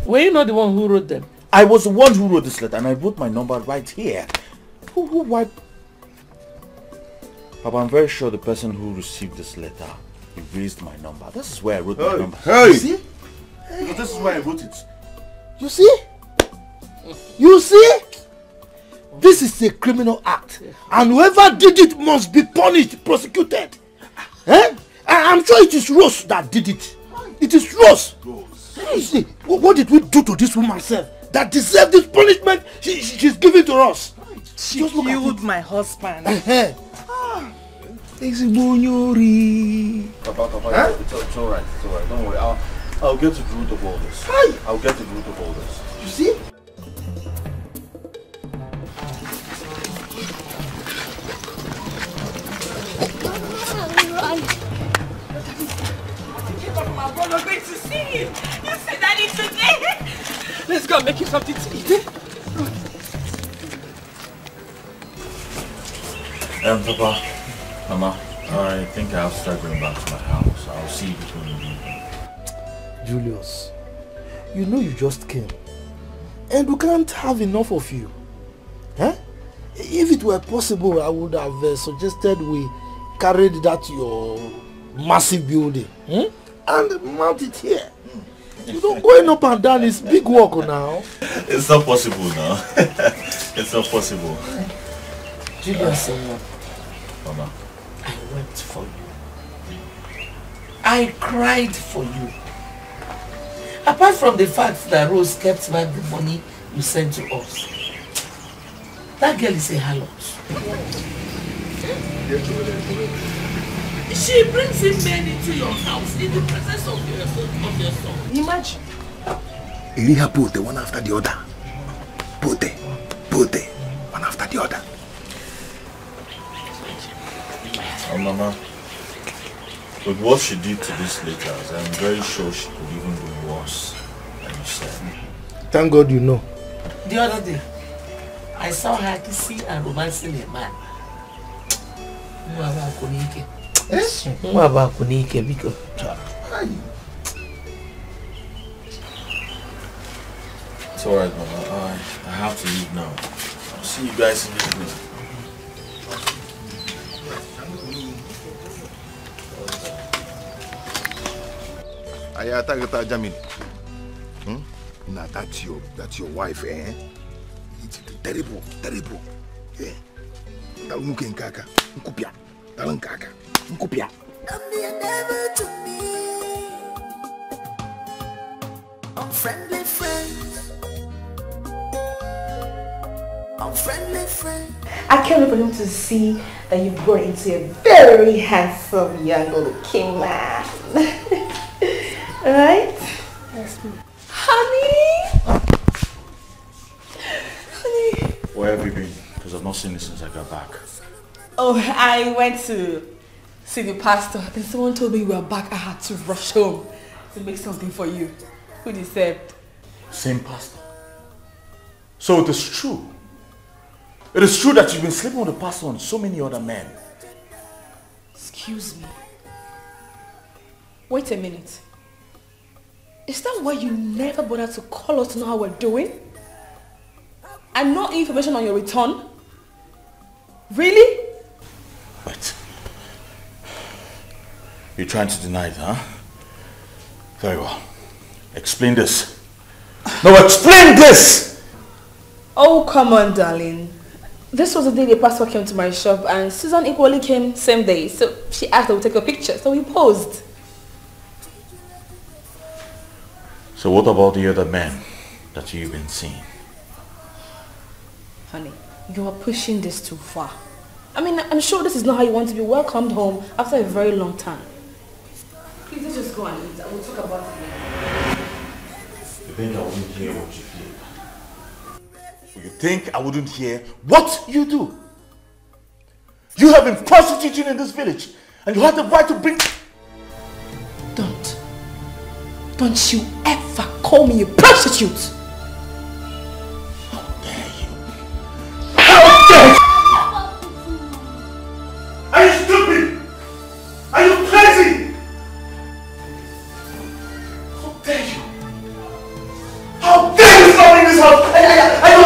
Were you not the one who wrote them?
I was the one who wrote this letter and I wrote my number right here. Who wiped... Papa, I'm very sure the person who received this letter erased my number. This is where I wrote my number.
Hey!
You see?
Because this is where I wrote it.
You see?
You see? This is a criminal act. And whoever did it must be punished, prosecuted. Eh? I'm sure it is Rose that did it. It is Rose. You see, what did we do to this woman herself that deserves this punishment she's giving to us?
She killed my husband.
Papa,
it's alright, it's alright. Don't worry. I'll get to the root of all this. I'll get to the root of all this.
You see?
We're going to see him. You see Daddy today. Let's go and make you something to eat.
Papa, Mama, I think I have to start going back to my house. I'll see you before you leave.
Julius, you know you just came. And we can't have enough of you. Huh? If it were possible, I would have suggested we carried that to your massive building. And mount it here. You don't going up and down is big work now.
It's not possible now. It's not possible.
Julius,
Mama,
I wept for you. I cried for you. Apart from the fact that Rose kept back the money you sent to us, that girl is a harlot. She brings in men into your house in the presence of your son. Imagine.
Iriha put one after the other. Put one after the other.
Oh, Mama, with what she did to these letters, I'm very sure she could even do worse than you said.
Thank God you know.
The other day, I saw her kissing and romancing a man. It's
alright, Mama. I have to leave now. I'll see you guys in the evening.
I attack Jamin. Now that's your wife, eh? It's terrible. Yeah. Dalmuke nkaka, nkupia. Dalankaka, nkupia.
Come near never to me. Unfriendly friends. Unfriendly friends.
I can't wait for him to see that you've grown into a very handsome young looking man. Alright? Yes, ma'am. Honey!
Where have you been? Because I've not seen you since I got back.
Oh, I went to see the pastor. Then someone told me you were back. I had to rush home to make something for you. Who deserved?
Same pastor. So it is true. It is true that you've been sleeping with the pastor and so many other men.
Excuse me. Wait a minute. Is that why you never bothered to call us to know how we're doing? And no information on your return? Really?
Wait. You're trying to deny it, huh? Very well. Explain this. No, explain this!
Oh, come on, darling. This was the day the pastor came to my shop and Susan equally came same day. So she asked that we take a picture. So we posed.
So what about the other men that you've been seeing?
Honey, you are pushing this too far. I mean, I'm sure this is not how you want to be welcomed home after a very long time. Please, let's just go and eat. I will talk about it later.
You think I wouldn't hear what you feel? You think I wouldn't hear what you do? You have been prostituting in this village and you have the right to bring...
Don't you ever call me a prostitute!
Are you stupid? Are you crazy? How dare you? How dare you stop in this house? Are you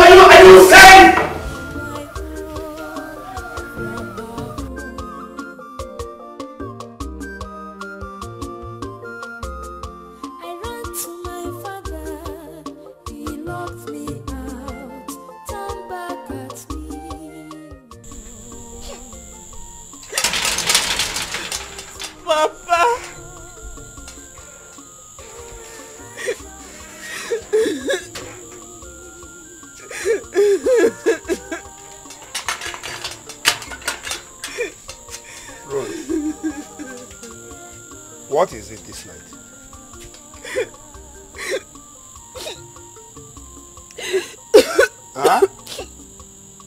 insane?
I ran to my father,
What is it this night? Huh?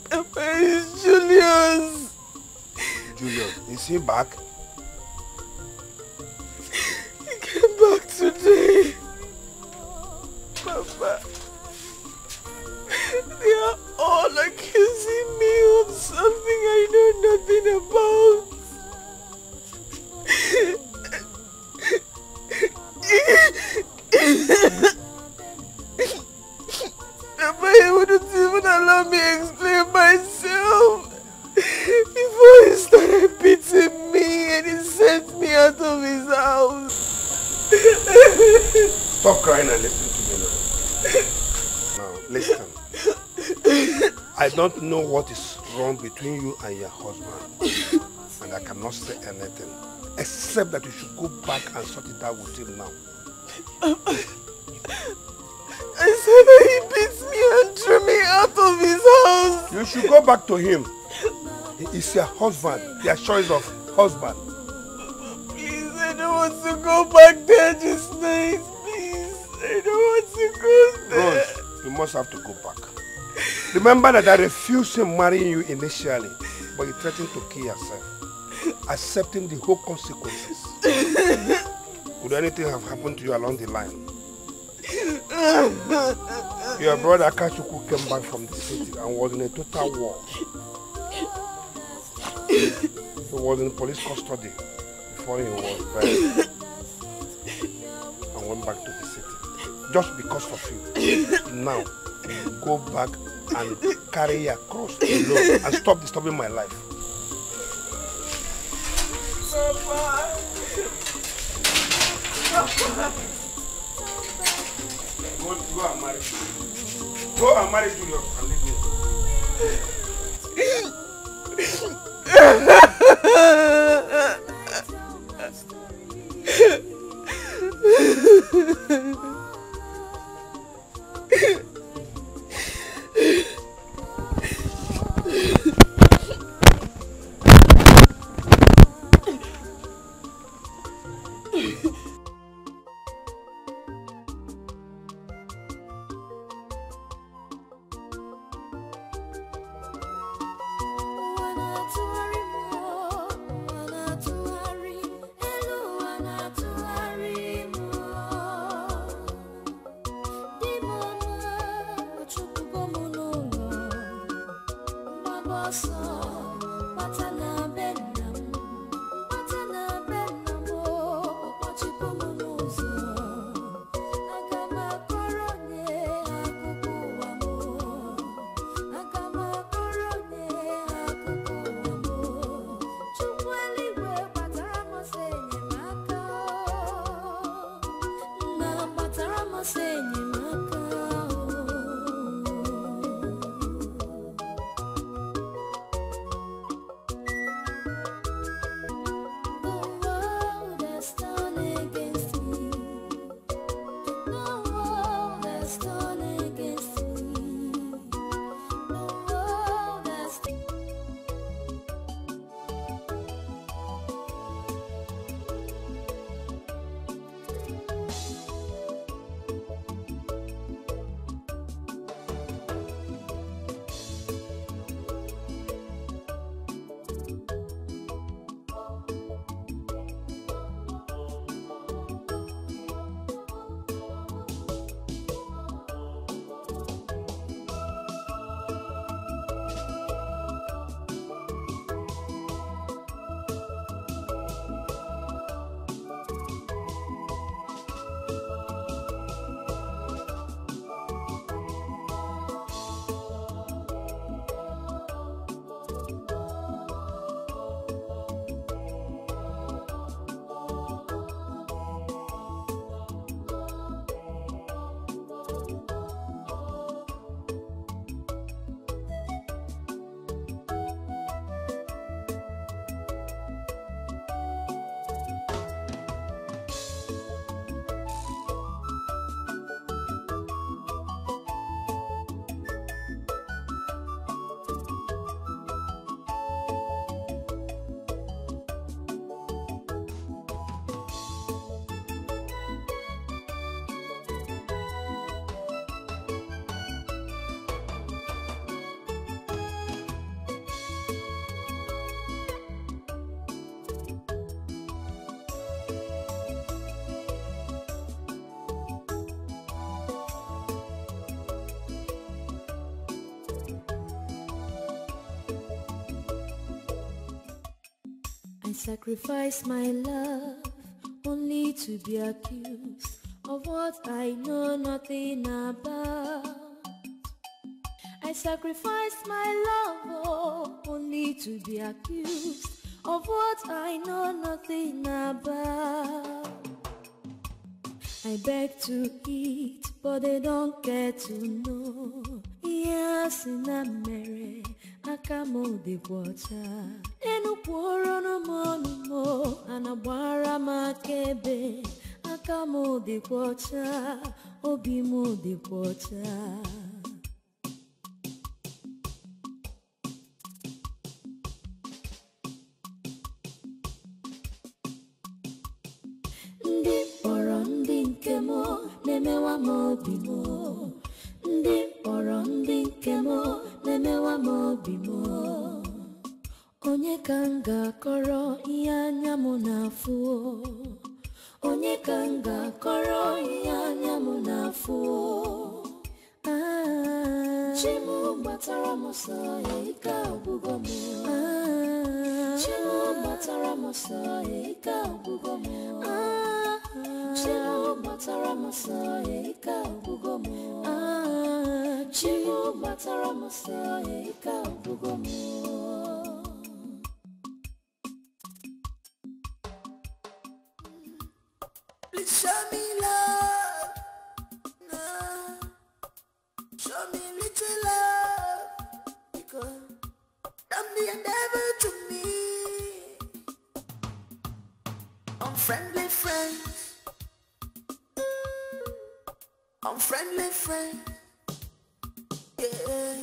Papa, it's Julius.
Julius, is he back?
He came back today. Papa, they are all accusing me of something I know nothing about. Papa, he wouldn't even allow me explain myself. Before he started beating me and he sent me out of his house.
Stop crying and listen to me now. Now, listen. I don't know what is wrong between you and your husband. And I cannot say anything. Except that you should go back and sort it out with him now.
I said that he beats me and threw me out of his house.
You should go back to him. He is your husband, your choice of husband.
Please, I don't want to go back there this night. Please, I don't want to go there.
Rose, you must have to go back. Remember that I refused him marrying you initially, but you threatened to kill yourself, accepting the whole consequences. Would anything have happened to you along the line? Your brother Kachuku came back from the city and was in a total war. He was in police custody before he was buried and went back to the city. Just because of you. Now, go back and carry your cross alone and stop disturbing my life.
Papa.
Go and marry. Go and marry Julius and leave me.
I sacrifice my love only to be accused of what I know nothing about. I sacrifice my love only to be accused of what I know nothing about. I beg to eat, but they don't get to know. Yes, in America, I come out the water. Enu poro no monumo, anabara makebe. I come out the water, obimu the water. Ndi poro ndi nkemo, nemewa mobimo. Ndi poro ndi nkemo, nemewa mobimo. Onye kanga koro ianya munafu. Onye kanga koro ianya munafu. Chimu batara mosa ika bugomo. Chimu batara mosa ika bugomo. Chimu batara mosa ika bugomo. Chimu batara mosa ika bugomo.
Please show me love, no. Show me little love, because I'm the endeavor to me. Unfriendly friends, unfriendly friends, yeah.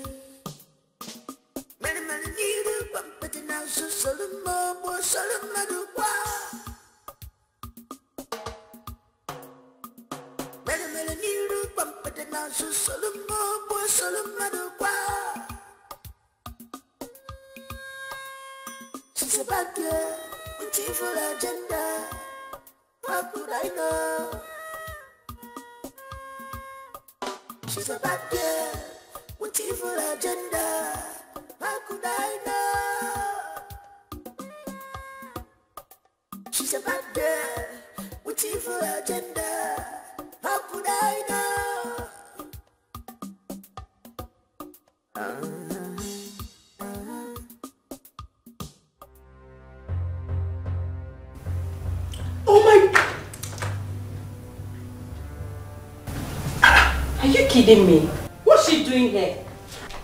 Many need a bump, but now so Solomon, boy, Solomon, do what? Many need a bump, but now so Solomon, boy, Solomon, do what? She's a bad girl with evil agenda. How could I know? She's a bad girl with evil agenda. How could I know? She's a bad girl with evil agenda. How could I know?
Oh my! Are you kidding me? What's she doing here?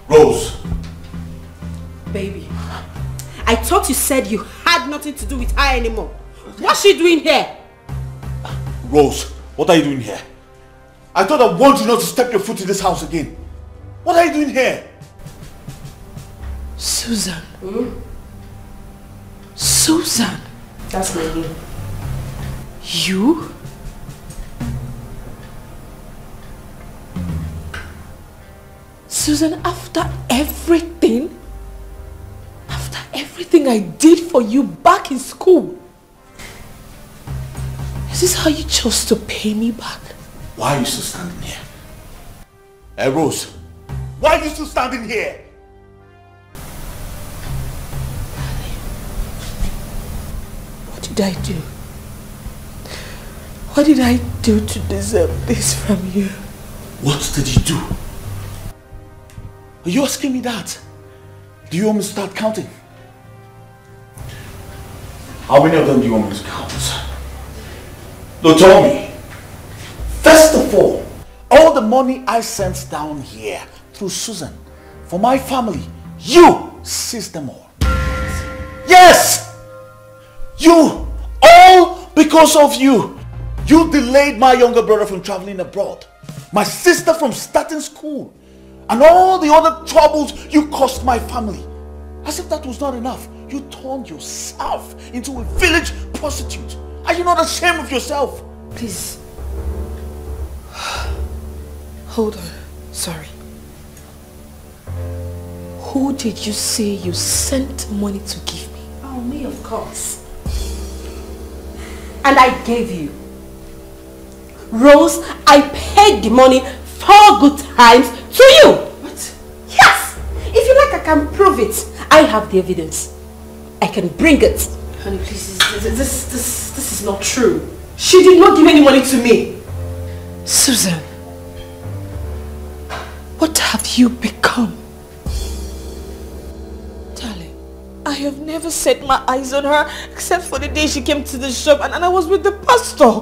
Rose!
Baby, I thought you said you had nothing to do with her anymore. What's she doing here?
Rose, what are you doing here? I thought I warned you not to step your foot in this house again. What are you doing here?
Susan. Susan. That's my name. You? Susan, after everything I did for you back in school, is this how you chose to pay me back?
Why are you still standing here? Hey, Rose, why are you still standing here?
What did I do? What did I do to deserve this from you?
What did you do? Are you asking me that? Do you want me to start counting? How many of them do you want me to count? No, tell me. First of all the money I sent down here through Susan for my family, you seized them all. Yes! You! All because of you! You delayed my younger brother from traveling abroad, my sister from starting school, and all the other troubles you caused my family. As if that was not enough, you turned yourself into a village prostitute. Are you not ashamed of yourself?
Please. Hold on. Sorry. Who did you say you sent money to give me?
Oh, me, of course.
And I gave you. Rose, I paid the money 4 good times to you. What? Yes! If you like, I can prove it. I have the evidence. I can bring it. Honey, please, this is not true. She did not give any money to me.
Susan, what have you become?
Darling, I have never set my eyes on her except for the day she came to the shop and I was with the pastor.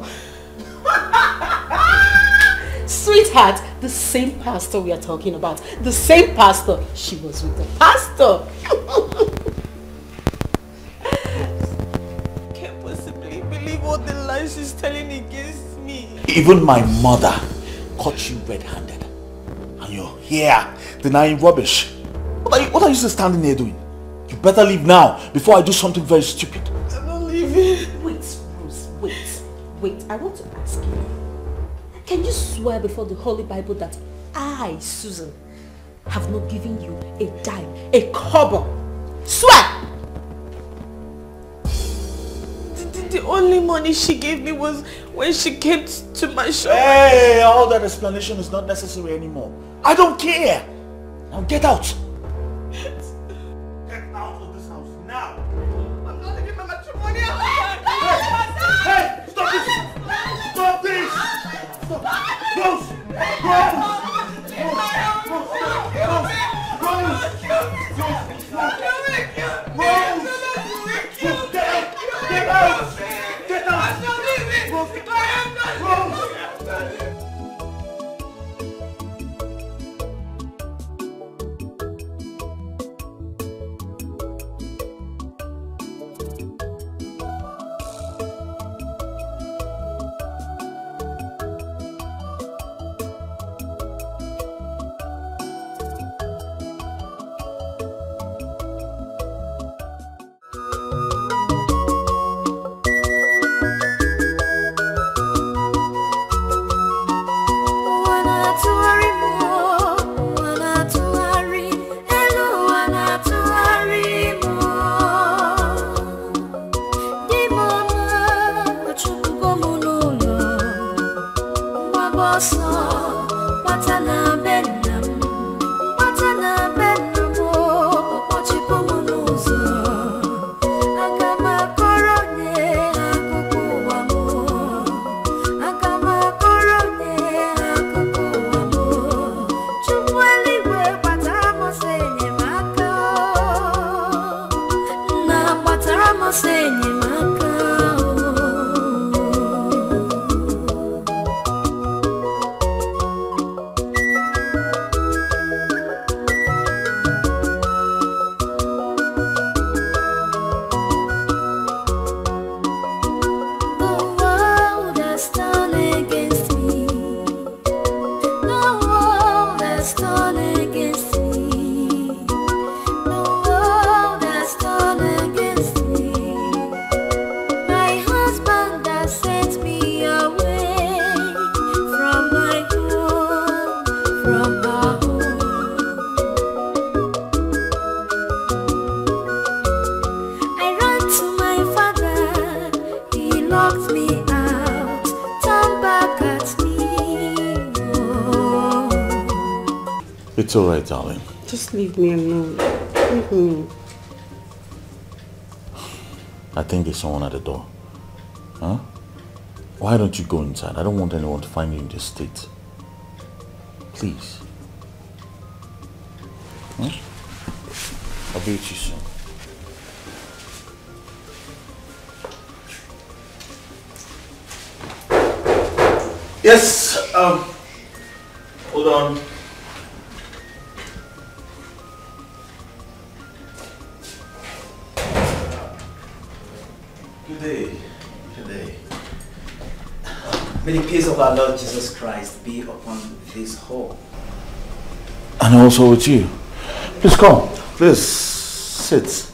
Sweetheart, the same pastor we are talking about. The same pastor. She was with the pastor.
Can't possibly believe all the lies she's telling against me.
Even my mother caught you red-handed. And you're here denying rubbish. What are you still standing there doing? You better leave now before I do something very stupid.
I'm not leaving.
Wait, Rose, wait. I want to ask you. Can you swear before the Holy Bible that I, Susan, have not given you a dime, a kobo? Swear!
The only money she gave me was when she came to my shop.
Hey, all that explanation is not necessary anymore. I don't care. Now get out. Get out of this house now.
I'm not leaving my matrimony.
Hey, stop this. Stop this. Rose! It's alright, darling.
Just leave me alone. Leave me.
I think there's someone at the door. Huh? Why don't you go inside? I don't want anyone to find you in this state. Please. Huh? I'll be with you soon. Yes, hold on.
Good day. Good day. May the peace of our Lord Jesus Christ be upon this home.
And also with you. Please come. Please sit.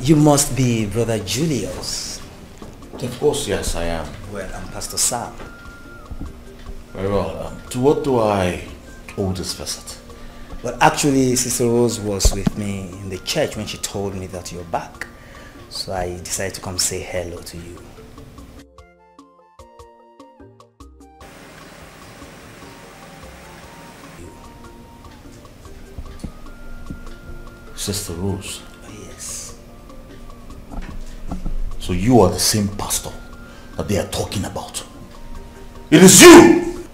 You must be Brother Julius.
Of course, yes, I am.
Well, I'm Pastor Sam.
Very well. To what do I owe this visit?
Well, actually, Sister Rose was with me in the church when she told me that you're back. So I decided to come say hello to you.
Sister Rose?
Oh, yes.
So you are the same pastor that they are talking about. It is you!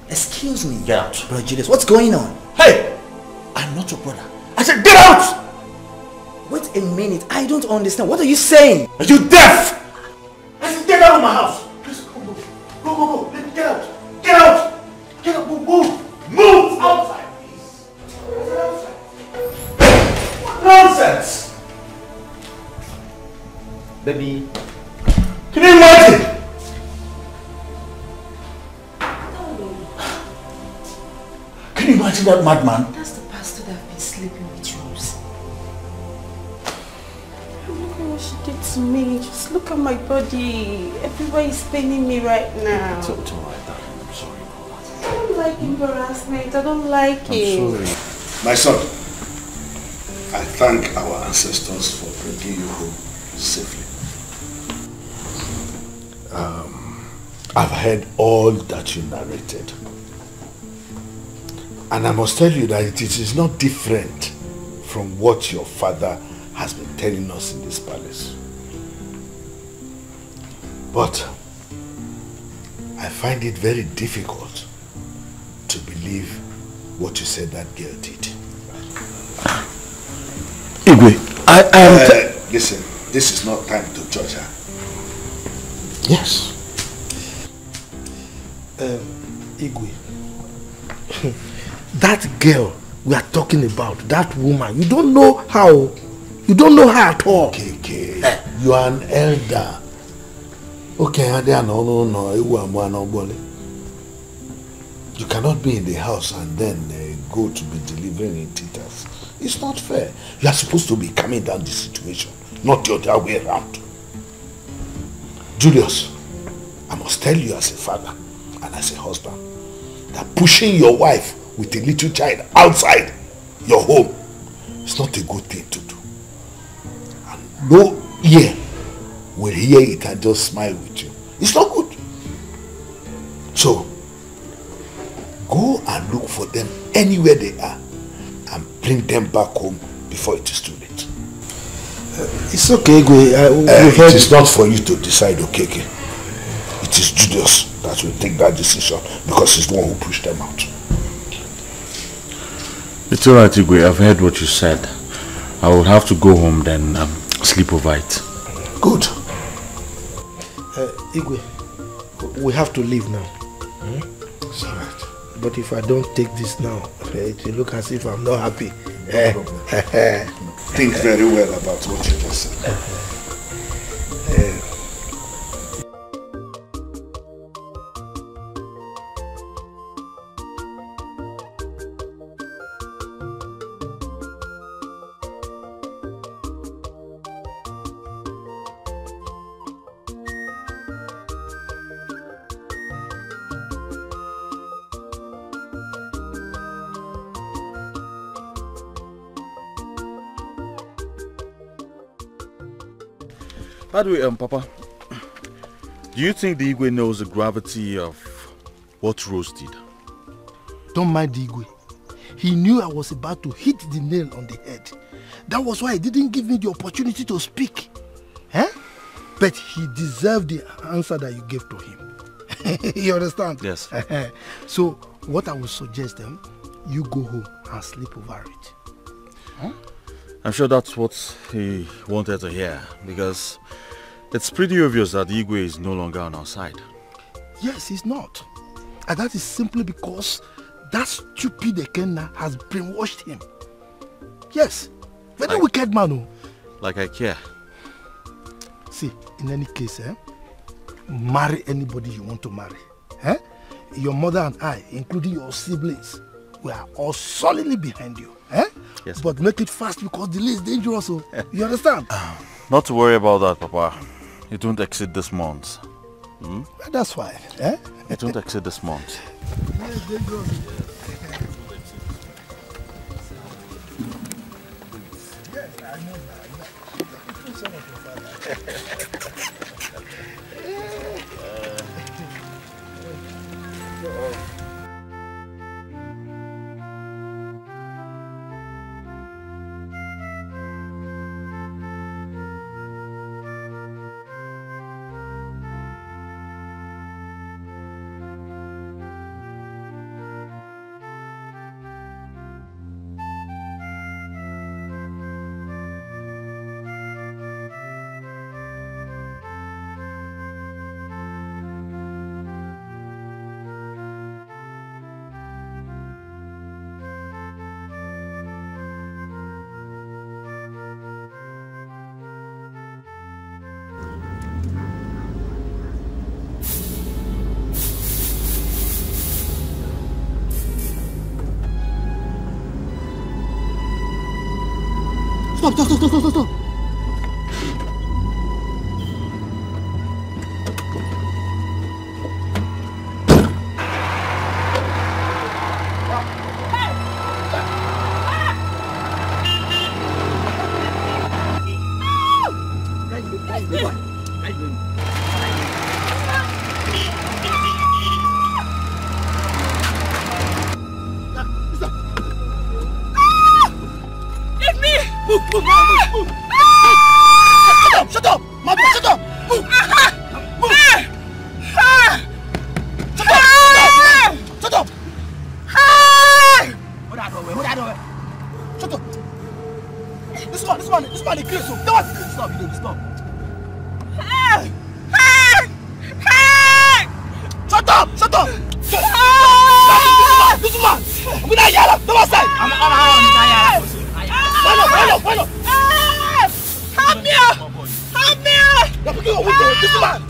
Excuse me.
Get out.
Brother Julius, what's going on?
Hey! I'm not your brother. I said get out!
Wait a minute. I don't understand. What are you saying?
Are you deaf? I said get out of my house! Please, go. Let me get out. Get out! Get out, move! Move outside, please. What nonsense!
Baby.
Can you imagine? Can you imagine that madman?
That's the pastor that I've been sleeping with, Rose.
Look at what she did to me. Just look at my body. Everywhere is paining me right now.
It's alright, darling. I'm sorry.
I don't like embarrassment. I don't like it.
I'm sorry.
My son, I thank our ancestors for bringing you home safely. I've heard all that you narrated. And I must tell you that it is not different from what your father has been telling us in this palace. But I find it very difficult to believe what you said that girl did.
Igwe, I am...
listen, this is not time to judge her.
Yes.
Igwe, that girl we are talking about, that woman, you don't know how. You don't know her at all.
Okay. You are an elder. Okay, you cannot be in the house and then go to be delivering in titas. It's not fair. You are supposed to be calming down the situation, not the other way around. Julius, I must tell you as a father and as a husband that pushing your wife with a little child outside your home is not a good thing to do. And no ear will hear it and just smile with you. It's not good. So, go and look for them anywhere they are and bring them back home before it is too late.
It's okay, Igwe.
It is not for you to decide, Okeke. It is Julius that will take that decision because he's the one who pushed them out.
It's alright, Igwe. I've heard what you said. I will have to go home then sleep over it.
Good.
Igwe, we have to leave now.
It's alright.
But if I don't take this now, it will look as if I'm not happy.
No problem. Think very well about what you just said.
By the way, Papa, do you think the Igwe knows the gravity of what Rose did?
Don't mind the Igwe. He knew I was about to hit the nail on the head. That was why he didn't give me the opportunity to speak. But he deserved the answer that you gave to him. You understand?
Yes.
So, what I would suggest you go home and sleep over it.
I'm sure that's what he wanted to hear, because it's pretty obvious that Igwe is no longer on our side.
Yes, he's not. And that is simply because that stupid Ekenna has brainwashed him. Yes, very wicked man.
Like I care.
See, in any case, marry anybody you want to marry. Your mother and I, including your siblings, we are all solidly behind you.
Yes.
But make it fast because delay is dangerous. You understand?
Not to worry about that, Papa. It won't exceed this month.
That's why.
It won't exceed this month.
Yes, dangerous. Yes, I know that. You're son of your father. Stop. Shut up! Mother, shut up! Move! Move! Shut up! Hold that door. Shut up! This man is crazy. Stop! Stop! Shut up! This man! I'm gonna yell at the other side! I'm Why not? Help me! This man!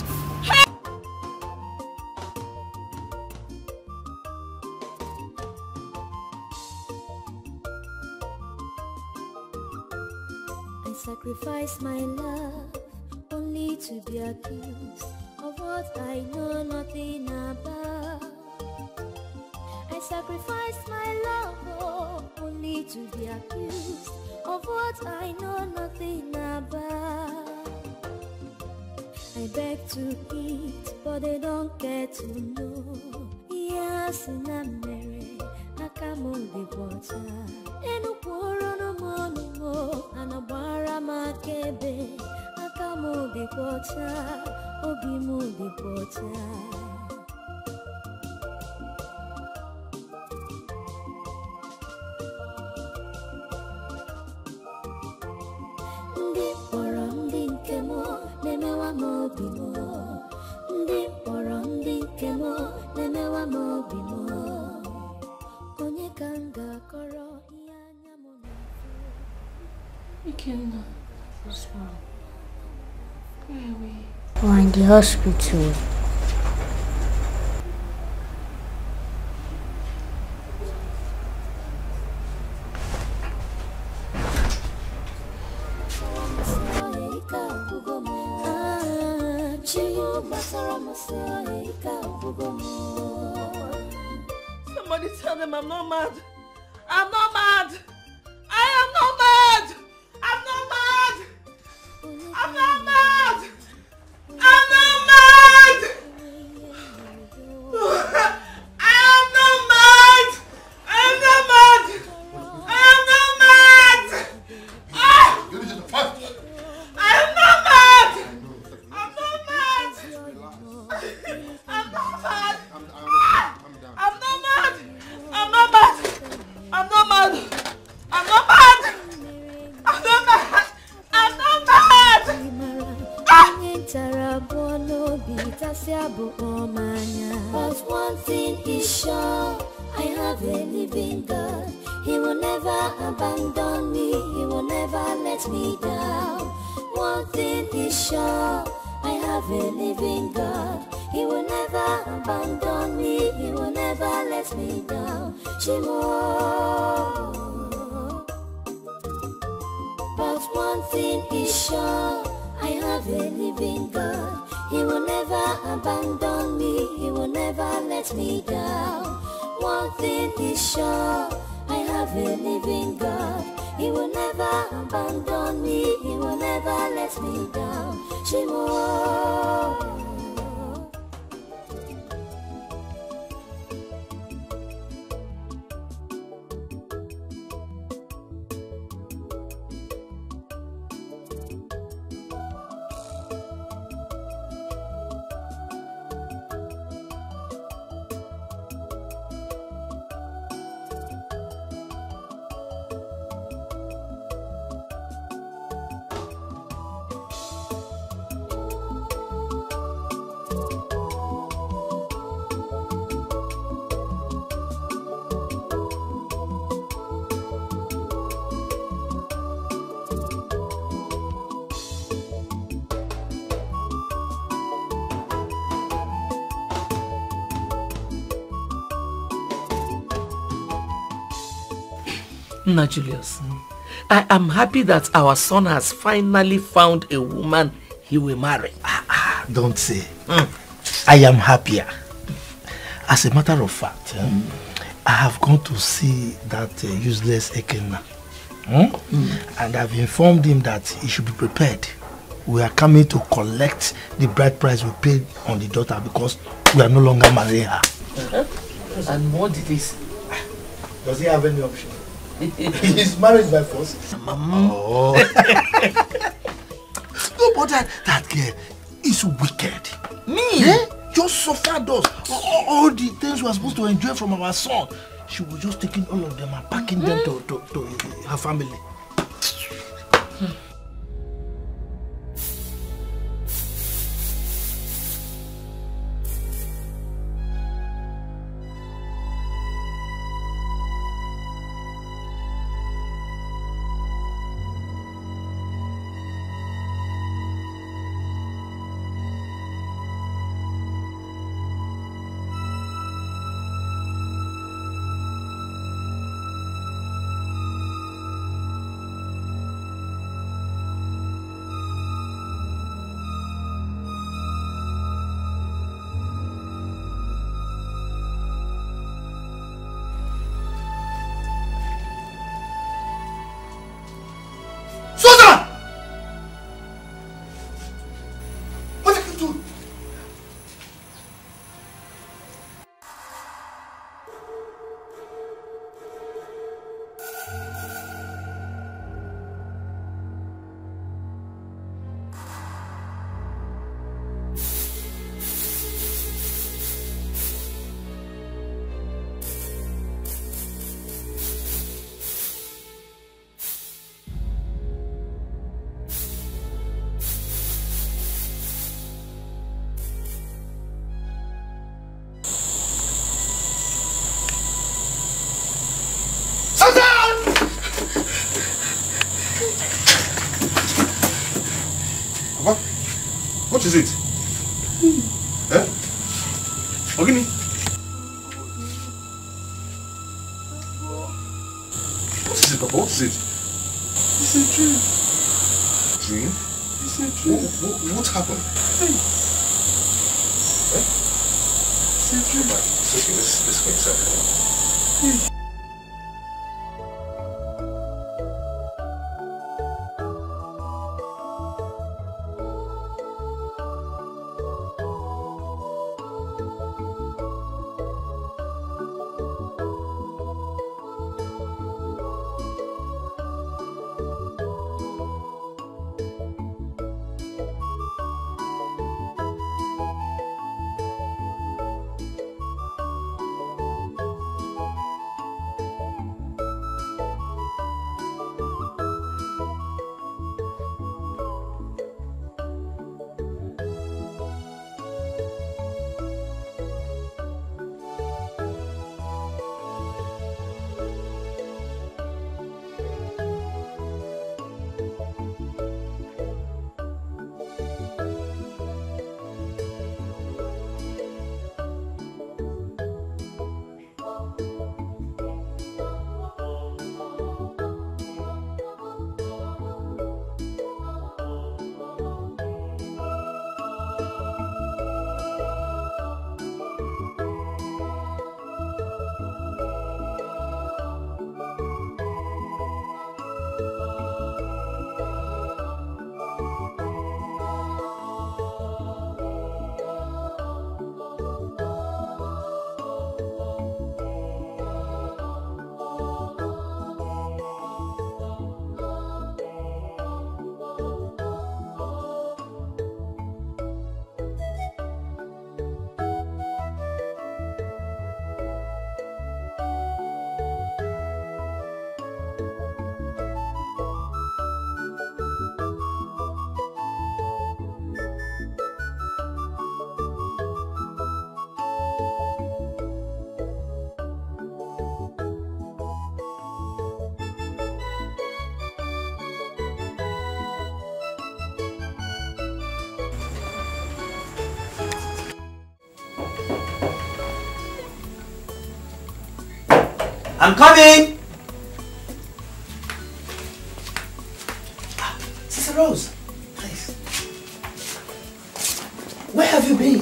I sacrifice my love only to be accused of what I know nothing about. I sacrifice my love only to be accused of what I know nothing about. I beg to eat, but they don't get to know. Yes, in a merry, I come on the water. And a quarrel no more, and a barama kebe. I come on the water, obi mo the water.
Ikenna, what's wrong? Where are we? We're in the hospital.
Somebody tell them I'm not mad. I'm not mad. I am not mad. I'm not mad. I'm not mad. I'm not mad. I am not mad. I am not mad. I am not mad. I am not mad. I'm not mad. I'm not mad. I'm not mad. I'm not mad. I'm not mad. I'm not mad. I'm not mad. I'm not mad.
But one thing is sure, I have a living God. He will never abandon me. He will never let me down. One thing is sure, I have a living God. He will never abandon me. He will never let me down. Shimo. But one thing is sure, I have a living God. He will never abandon me. He will never let me down. One thing is sure, I have a living God. He will never abandon me. He will never let me down. Shimo.
Nna Julius, I am happy that our son has finally found a woman he will marry.
Don't say. I am happier. As a matter of fact, I have gone to see that useless Ekenna. And I've informed him that he should be prepared. We are coming to collect the bride price we paid on the daughter because we are no longer marrying her.
And what did he say?
Does he have any option? He's married by force. Oh. No, but that girl is wicked.
Me?
Yeah? Just suffered us. All the things we are supposed to enjoy from our son. She was just taking all of them and packing them to her family.
What is it? Eh? Ogini? What is it, Papa? What is it?
It's a dream.
Dream?
It's a dream.
What happened?
Hey.
Eh?
It's a dream.
It's okay, let's go inside.
Hey.
I'm coming! Sister Rose, please. Where have you been?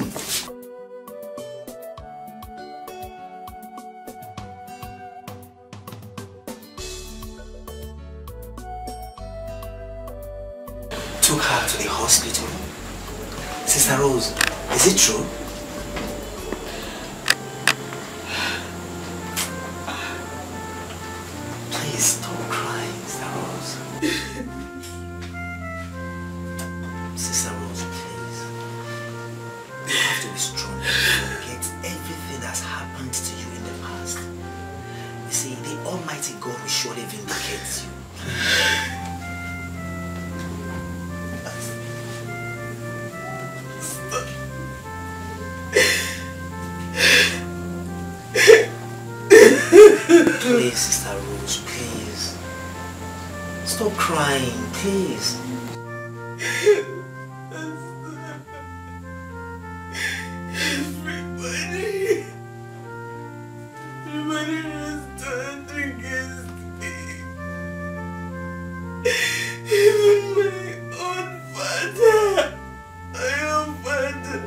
Took her to the hospital. Sister Rose, is it true? Please stop crying, Sister Rose. Sister Rose, please. You have to be strong and forget everything that's happened to you in the past. You see, the Almighty God will surely vindicate you. Please, Sister Rose, please. Stop crying, please.
Everybody has turned against me. Even my own father, my own father.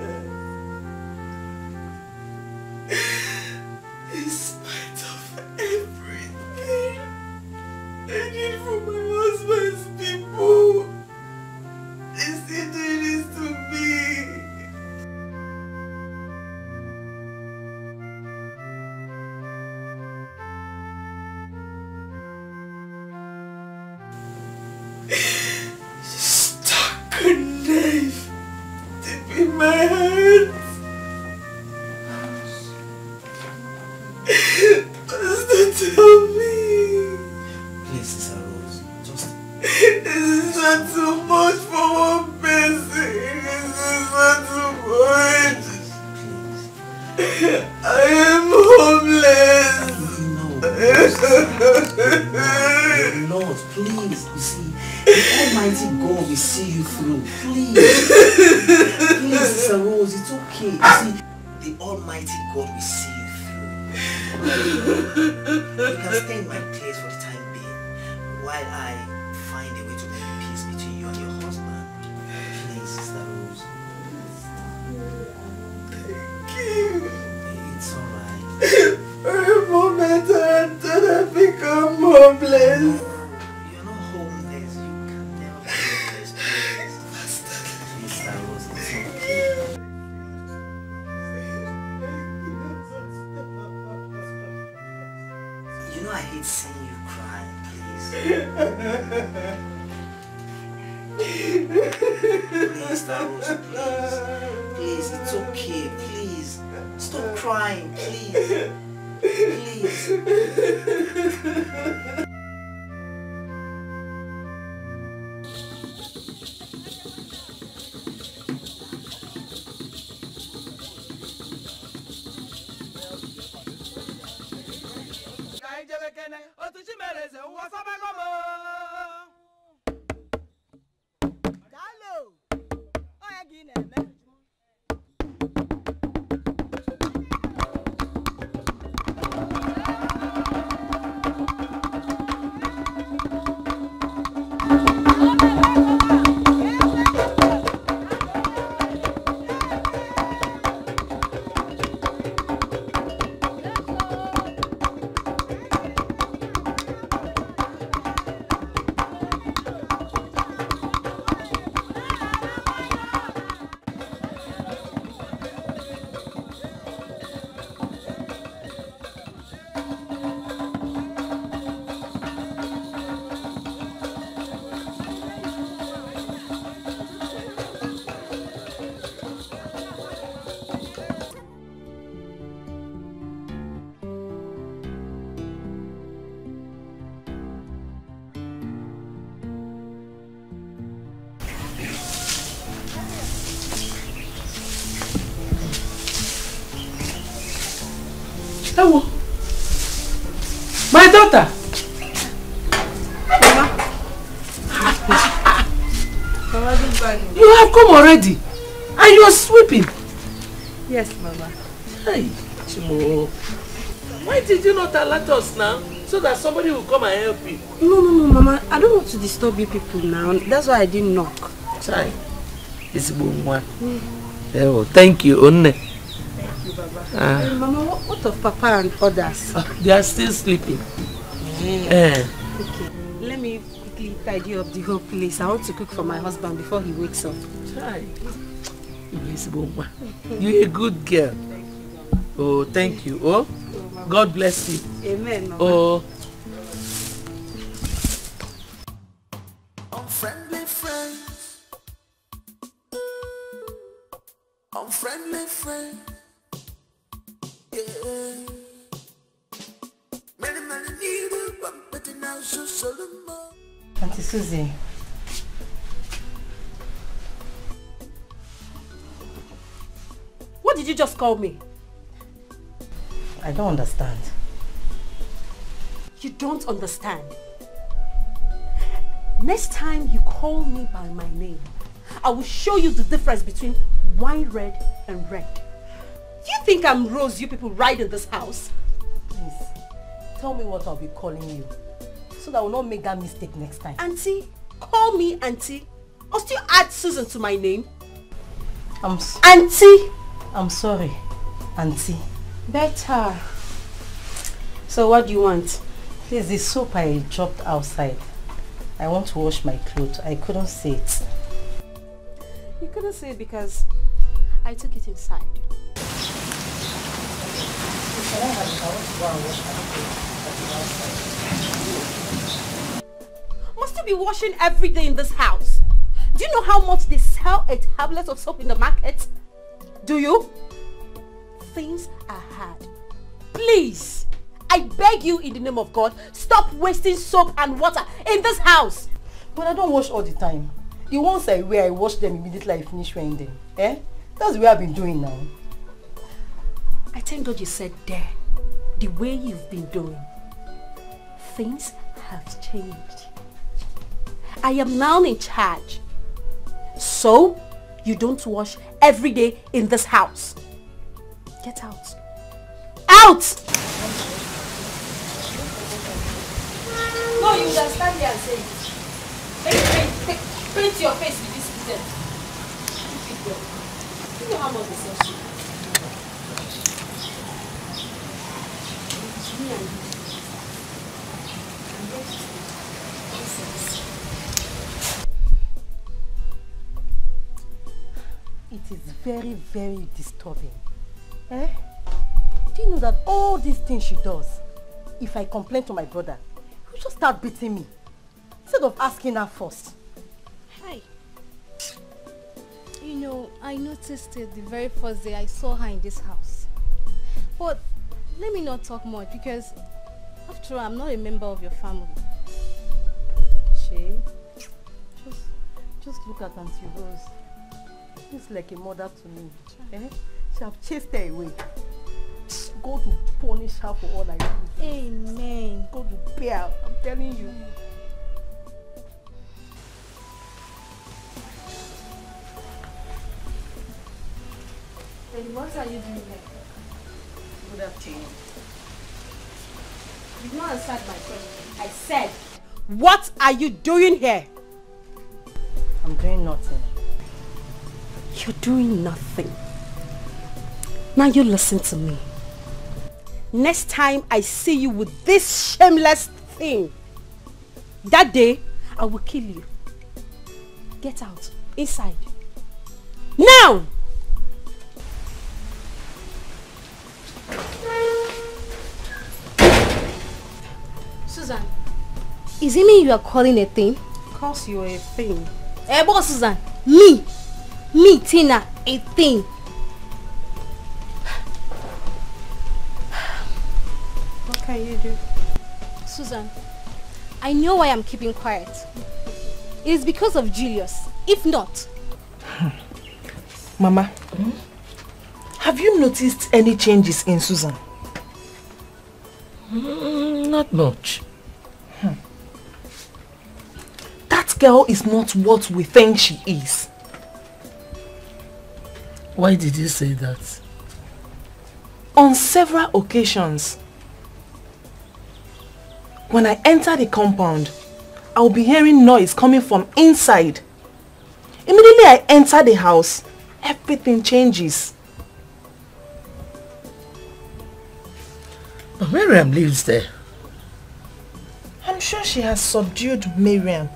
In spite of everything I did for my husband's people, they still do this to me. Stuck a knife deep in my heart. Pastor, tell me.
Please, Sister Rose, just...
This is not too much for one person. This is not too much. I am homeless.
No, Lord, please, you see, the Almighty God will see you through. Please. Please, Sister Rose, it's okay. You see, the Almighty God will see you through. You can stay in my place for the time being while I find a way to make peace between you and your husband. Please, Sister Rose.
Thank you.
It's alright.
For a moment I thought I become homeless.
You're not homeless. You can never be homeless. Please, Sister Rose, it's okay. You know I hate seeing you crying, please. Please, Sister Rose, please. Please, it's okay, please. Stop crying, please. Please.
Hello. My daughter. You have come already. And you are sweeping.
Yes, Mama.
Hey, Chimo. Why did you not alert us now? so that somebody will come and help you.
No, Mama. I don't want to disturb you people now. That's why I didn't knock.
Sorry. It's one. Oh, thank you, Onne.
Thank you, Baba. Mama, what of Papa and others?
They are still sleeping.
Okay. Let me quickly tidy up the whole place. I want to cook for my husband before he wakes up.
Try. You're a good girl. Oh, thank you. Oh, God bless you.
Amen, Mama.
Oh.
Unfriendly friends. Unfriendly friends. Yeah. Many need a but now so Solomon.
Auntie Susie.
What did you just call me?
I don't understand.
You don't understand. Next time you call me by my name, I will show you the difference between wine red and red. Do you think I'm Rose you people ride in this house?
Please, tell me what I'll be calling you, so that I will not make that mistake next time.
Auntie, call me Auntie. Or still add Susan to my name.
Auntie! I'm sorry, Auntie.
Better. So what do you want?
Please, the soap I dropped outside. I want to wash my clothes. I couldn't see it.
You couldn't see it because I took it inside. Must you be washing every day in this house? Do you know how much they sell a tablet of soap in the market? Do you? Things are hard. Please, I beg you in the name of God, stop wasting soap and water in this house.
But I don't wash all the time. The ones I wear, I wash them immediately I finish wearing them. That's the way I've been doing now.
I thank God you said there. The way you've been doing. Things have changed. I am now in charge. So, you don't wash every day in this house. Get out. Out! No, you just stand there and say it. Paint your face with this detail. You know how much this is. Me and you.
It is very, very disturbing. Do you know that all these things she does, if I complain to my brother, he'll just start beating me instead of asking her first?
Hi. You know, I noticed it the very first day I saw her in this house. But let me not talk much because after all, I'm not a member of your family.
Shay, just look at Auntie Rose. She's like a mother to me. She have chased her away. God will punish her for all I do.
Amen.
God will pay her. I'm telling you.
Then what are you doing here?
Good afternoon.
You've not answered my question. I said, what are you doing here?
I'm doing nothing.
You're doing nothing. Now you listen to me. Next time I see you with this shameless thing, that day I will kill you. Get out. Inside. Now!
Susan, is it me you are calling a thing?
Of course you're a thing.
But Susan, me, Tina, a thing.
What can you do?
Susan, I know why I'm keeping quiet. It is because of Julius. If not...
Mama, have you noticed any changes in Susan?
Not much.
That girl is not what we think she is.
Why did you say that?
On several occasions, When I enter the compound, I'll be hearing noise coming from inside. Immediately I enter the house, everything changes.
But Miriam lives there.
I'm sure she has subdued Miriam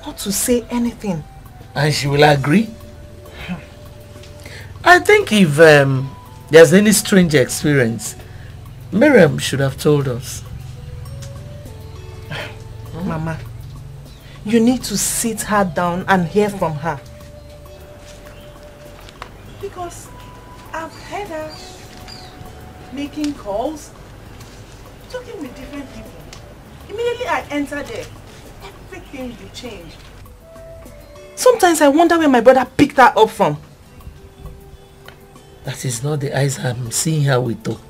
not to say anything.
And she will agree? I think if there's any strange experience, Miriam should have told us.
Mama, you need to sit her down and hear from her. Because I've heard her making calls, talking with different people. Immediately I enter there, everything will change. Sometimes I wonder where my brother picked her up from.
That is not the eyes I'm seeing her with though.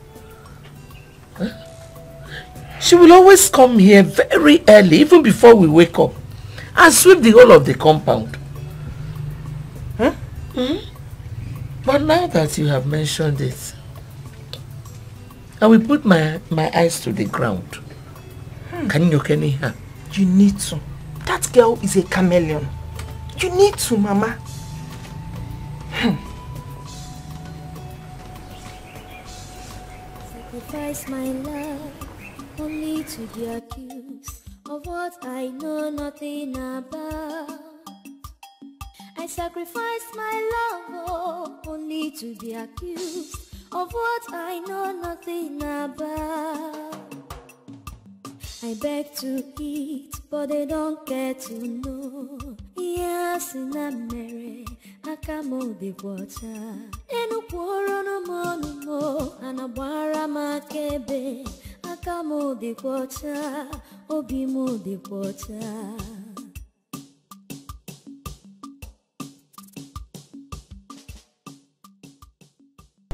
Huh? She will always come here very early, even before we wake up, and sweep the whole of the compound. Huh? But now that you have mentioned it, I will put my eyes to the ground. Can you hear her?
You need to. That girl is a chameleon. You need to, Mama.
Sacrifice my love only to be accused of what I know nothing about. I sacrifice my love only to be accused of what I know nothing about. I beg to eat, but they don't get to know. Yes, in a merry, I come on the water. Enu poro no mo, anabara makebe. I come on the water, obi mo the water.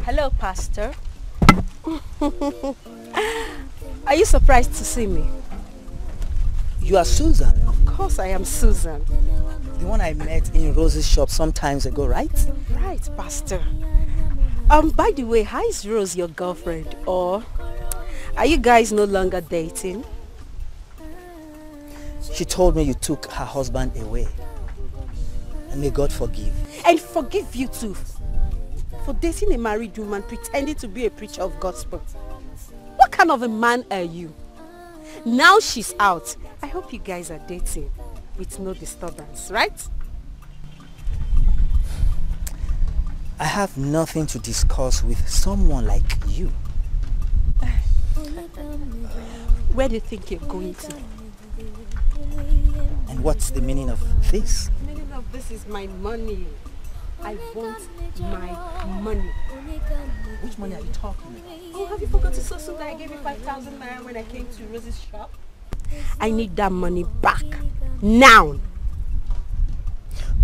Hello, Pastor. Are you surprised to see me?
You are Susan?
Of course I am Susan.
The one I met in Rose's shop some times ago, right?
Right, Pastor. By the way, how is Rose your girlfriend? Or are you guys no longer dating?
She told me you took her husband away. And may God forgive.
And forgive you too. For dating a married woman pretending to be a preacher of gospel. What kind of a man are you? Now she's out. I hope you guys are dating with no disturbance, right?
I have nothing to discuss with someone like you.
Where do you think you're going to?
And what's the meaning of this?
The meaning of this is my money. I want my money.
Which money are you talking about?
Oh, have you forgotten so soon that I gave you 5,000 naira when I came to Rose's shop? I need that money back. Now!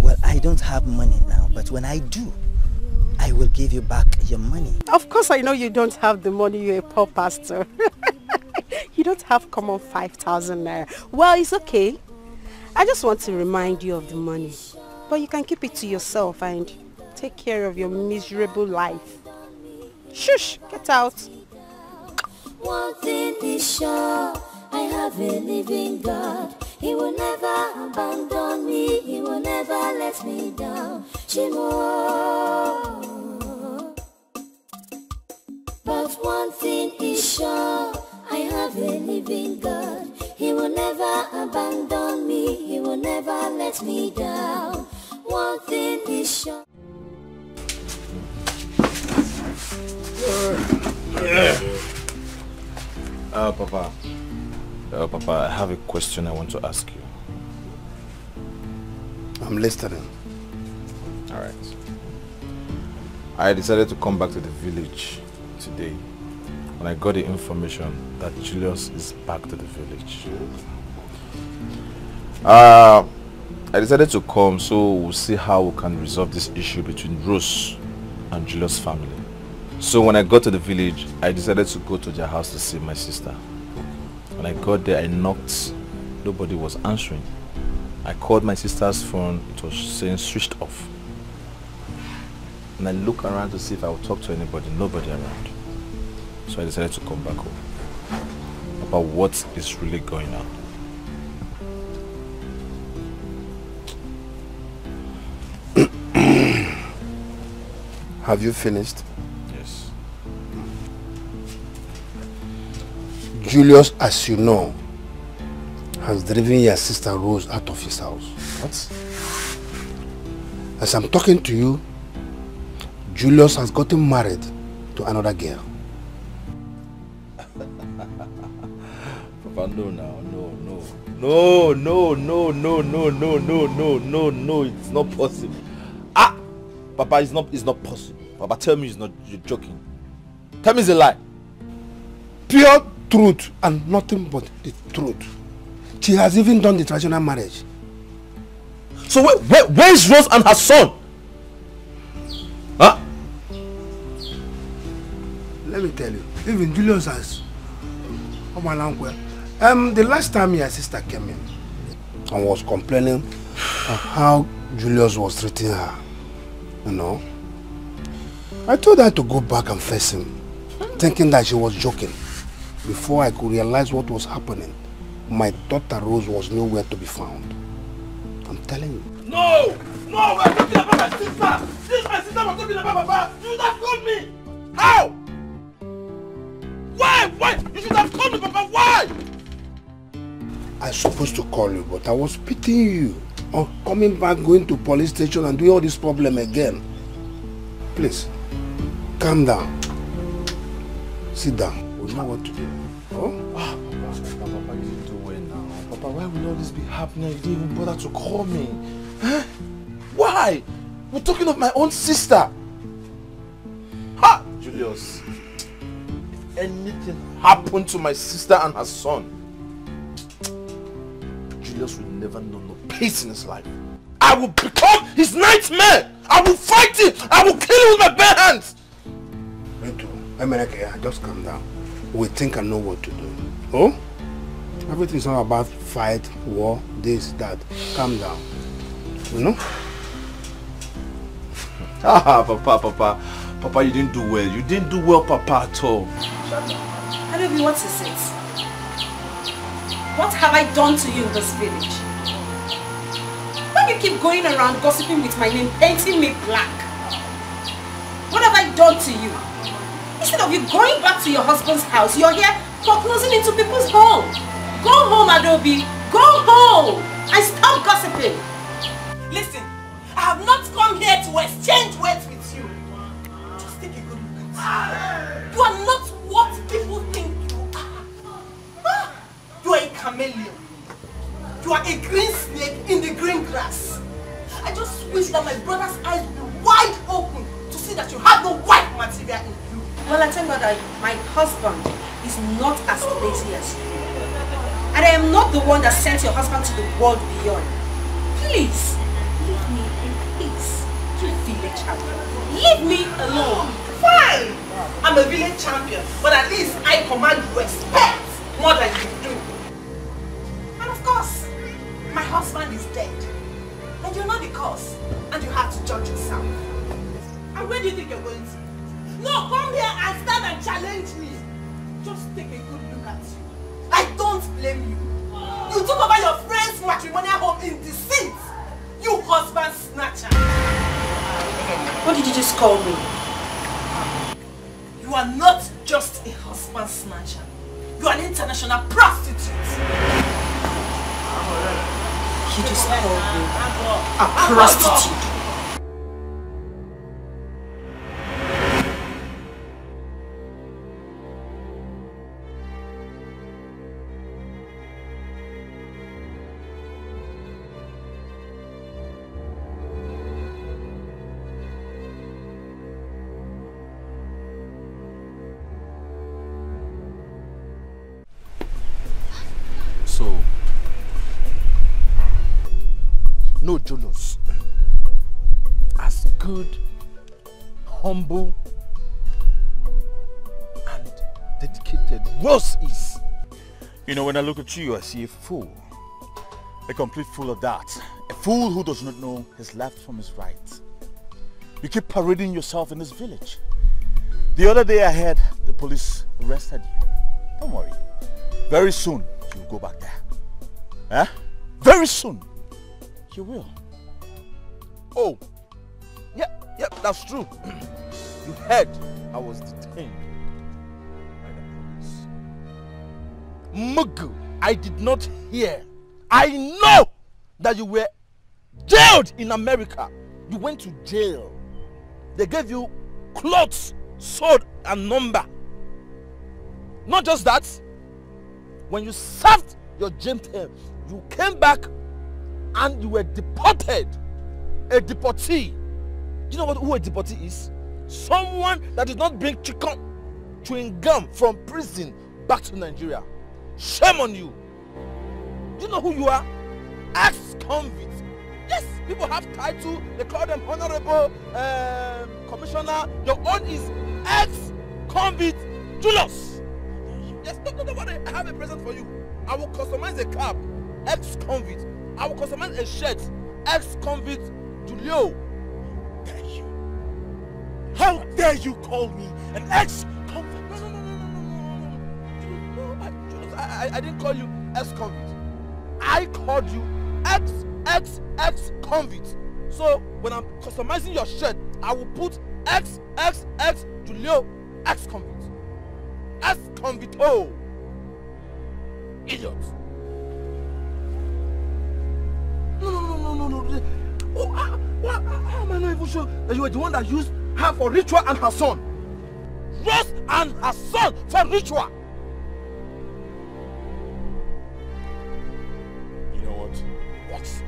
Well, I don't have money now, but when I do, I will give you back your money.
Of course I know you don't have the money, you're a poor pastor. You don't have common 5,000 naira. Well, it's okay. I just want to remind you of the money. But you can keep it to yourself and take care of your miserable life. Shush! Get out!
One thing is sure, I have a living God. He will never abandon me. He will never let me down. Shimo. But one thing is sure, I have a living God. He will never abandon me. He will never let me down. One thing is sure.
Papa, I have a question I want to ask you.
I'm listening.
Alright. I decided to come back to the village today when I got the information that Julius is back to the village. I decided to come so we'll see how we can resolve this issue between Rose and Julius' family. So when I got to the village, I decided to go to their house to see my sister. When I got there, I knocked. Nobody was answering. I called my sister's phone. It was saying switched off. And I looked around to see if I would talk to anybody. Nobody around. So I decided to come back home. about what is really going on.
Have you finished?
Yes.
Julius, as you know, has driven your sister Rose out of his house.
What?
As I'm talking to you, Julius has gotten married to another girl.
Papa, no now, no, it's not possible. Ah! Papa, it's not possible. Papa, tell me you're joking. Tell me it's a lie.
Pure truth and nothing but the truth. She has even done the traditional marriage.
So where is Rose and her son? Huh?
Let me tell you, even Julius has... the last time your sister came in and was complaining of how Julius was treating her, you know, I told her to go back and face him, thinking that she was joking. Before I could realize what was happening, my daughter Rose was nowhere to be found. I'm telling you.
No! No! We're talking about my sister! This is my sister we're talking about, Papa! You should have called me! How? Why? You should have called me, Papa! Why?
I was supposed to call you, but I was pitying you on coming back, going to police station and doing all this problem again. Please, calm down. Sit down. We know what to do. Oh?
Papa, you didn't do well now. Papa, why will all this be happening? You didn't even bother to call me. Huh? Why? We're talking of my own sister. Ha! Julius, if anything happened to my sister and her son, Julius will never know no peace in his life. I will become his nightmare. I will fight him. I will kill him with my bare hands.
Just calm down. We think and know what to do. Oh? Everything's not about fight, war, this, that. Calm down. You know?
Papa, you didn't do well. You didn't do well, Papa, at all.
Baby, what is it? What have I done to you in this village? Why do you keep going around gossiping with my name, painting me black? What have I done to you? Instead of you going back to your husband's house, you're here foreclosing into people's homes. Go home, Adobe. Go home and stop gossiping.
Listen, I have not come here to exchange words with you. Just take a good look at you. You are not what people think you are. You are a chameleon. You are a green snake in the green grass. I just wish that my brother's eyes would be wide open to see that you have no white material in you.
Well, I thank God that my husband is not as lazy as you. And I am not the one that sent your husband to the world beyond. Please, leave me in peace. You village champion. Leave me alone.
Fine! I'm a village champion, but at least I command respect more than you do. And of course, my husband is dead. And you're not the cause. And you have to judge yourself. And where do you think you're going to? No, come here and stand and challenge me. Just take a good look at you. I don't blame you. You took over your friend's matrimonial home in deceit. You husband snatcher.
What did you just call me?
You are not just a husband snatcher. You are an international prostitute.
You just called me a prostitute.
No, Julius, as good, humble, and dedicated Rose is.
You know, when I look at you, I see a fool. A complete fool of that. A fool who does not know his left from his right. You keep parading yourself in this village. The other day I heard the police arrested you. Don't worry. Very soon, you'll go back there. Eh? Very soon, you will. Oh, yeah, that's true. You heard I was detained by the police. Mugu, I did not hear. I know that you were jailed in America. You went to jail. They gave you clothes, sword, and number. Not just that, when you served your jail term, you came back and you were deported. A deportee. You know who a deportee is? Someone that did not bring chewing gum from prison back to Nigeria. Shame on you. Do you know who you are? Ex-convict. Yes, people have title. They call them honorable commissioner. Your own is ex-convict Julius. Yes, don't worry. I have a present for you. I will customize a cap. Ex-convict. I will customize a shirt. Ex-convict Julio.
How dare you call me an ex-convict?
No. I didn't call you ex-convict. I called you ex-convict. So when I'm customizing your shirt, I will put ex Julio ex-convict. Ex-convict. Oh, idiot. No. Oh, how am I not even sure that you were the one that used her for ritual and her son? Rose and her son for ritual.
You know what?
What?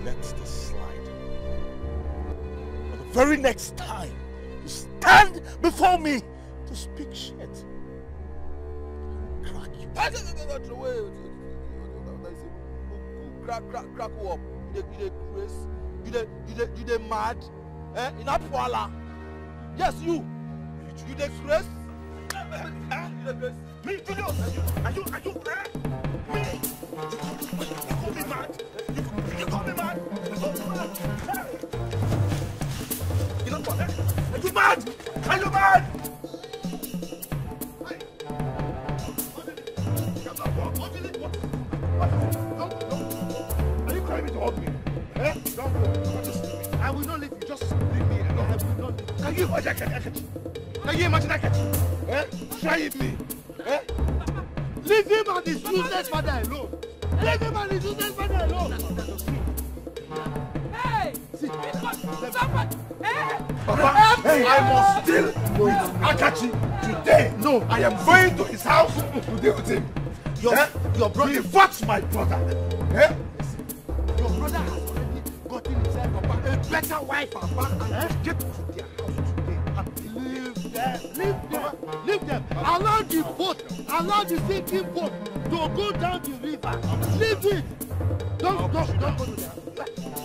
Let this slide. But the very next time you stand before me to speak shit, crack you.
Crack up. You dey mad? Eh? In Apwala. Yes, you. You dey crazy?
Me, Julio, are you me? You call me mad? You call me mad? You know what? Are you mad? Are you mad? Are you trying to hug me? Eh? Don't go. I will not leave you. Just leave me alone. I will not leave you. Can you imagine that? Can you imagine that? Eh? Try it me. Eh? Leave him and his useless father alone. Leave him and his useless father alone.
Hey! Somebody! Hey!
Papa, hey, I must deal with Akachi today. No, I am going to his house to deal with him. Your brother. He fought my brother. Eh? Your brother has already gotten himself a better wife, Papa, and get to their house today and leave them. Allow the boat, allow the sinking boat to go down the river. Leave it. Don't go to their house.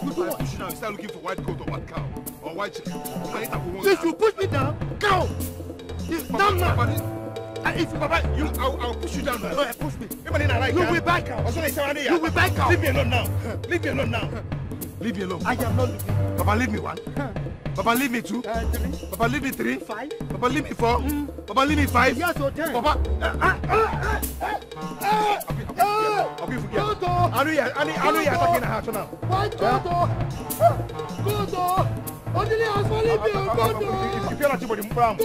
You do what? Push you now. You start looking for white goat or white cow or white chicken. Since you push me down, cow. Down now. If Papa, I'll push you down now. No, push me. You will back out. You will back out. Leave me alone now. Leave me alone now. Leave me alone. I am not leaving. Papa, leave me 1. Papa, leave me 2. 3. Papa, leave me 3. 5. Papa, leave me 4. Papa, leave me 5. Yes, or 10. Papa. I'll be forgetting. I know you're attacking the house now. Go to. Only house for leave me. Go to. If you're not anybody, Papa.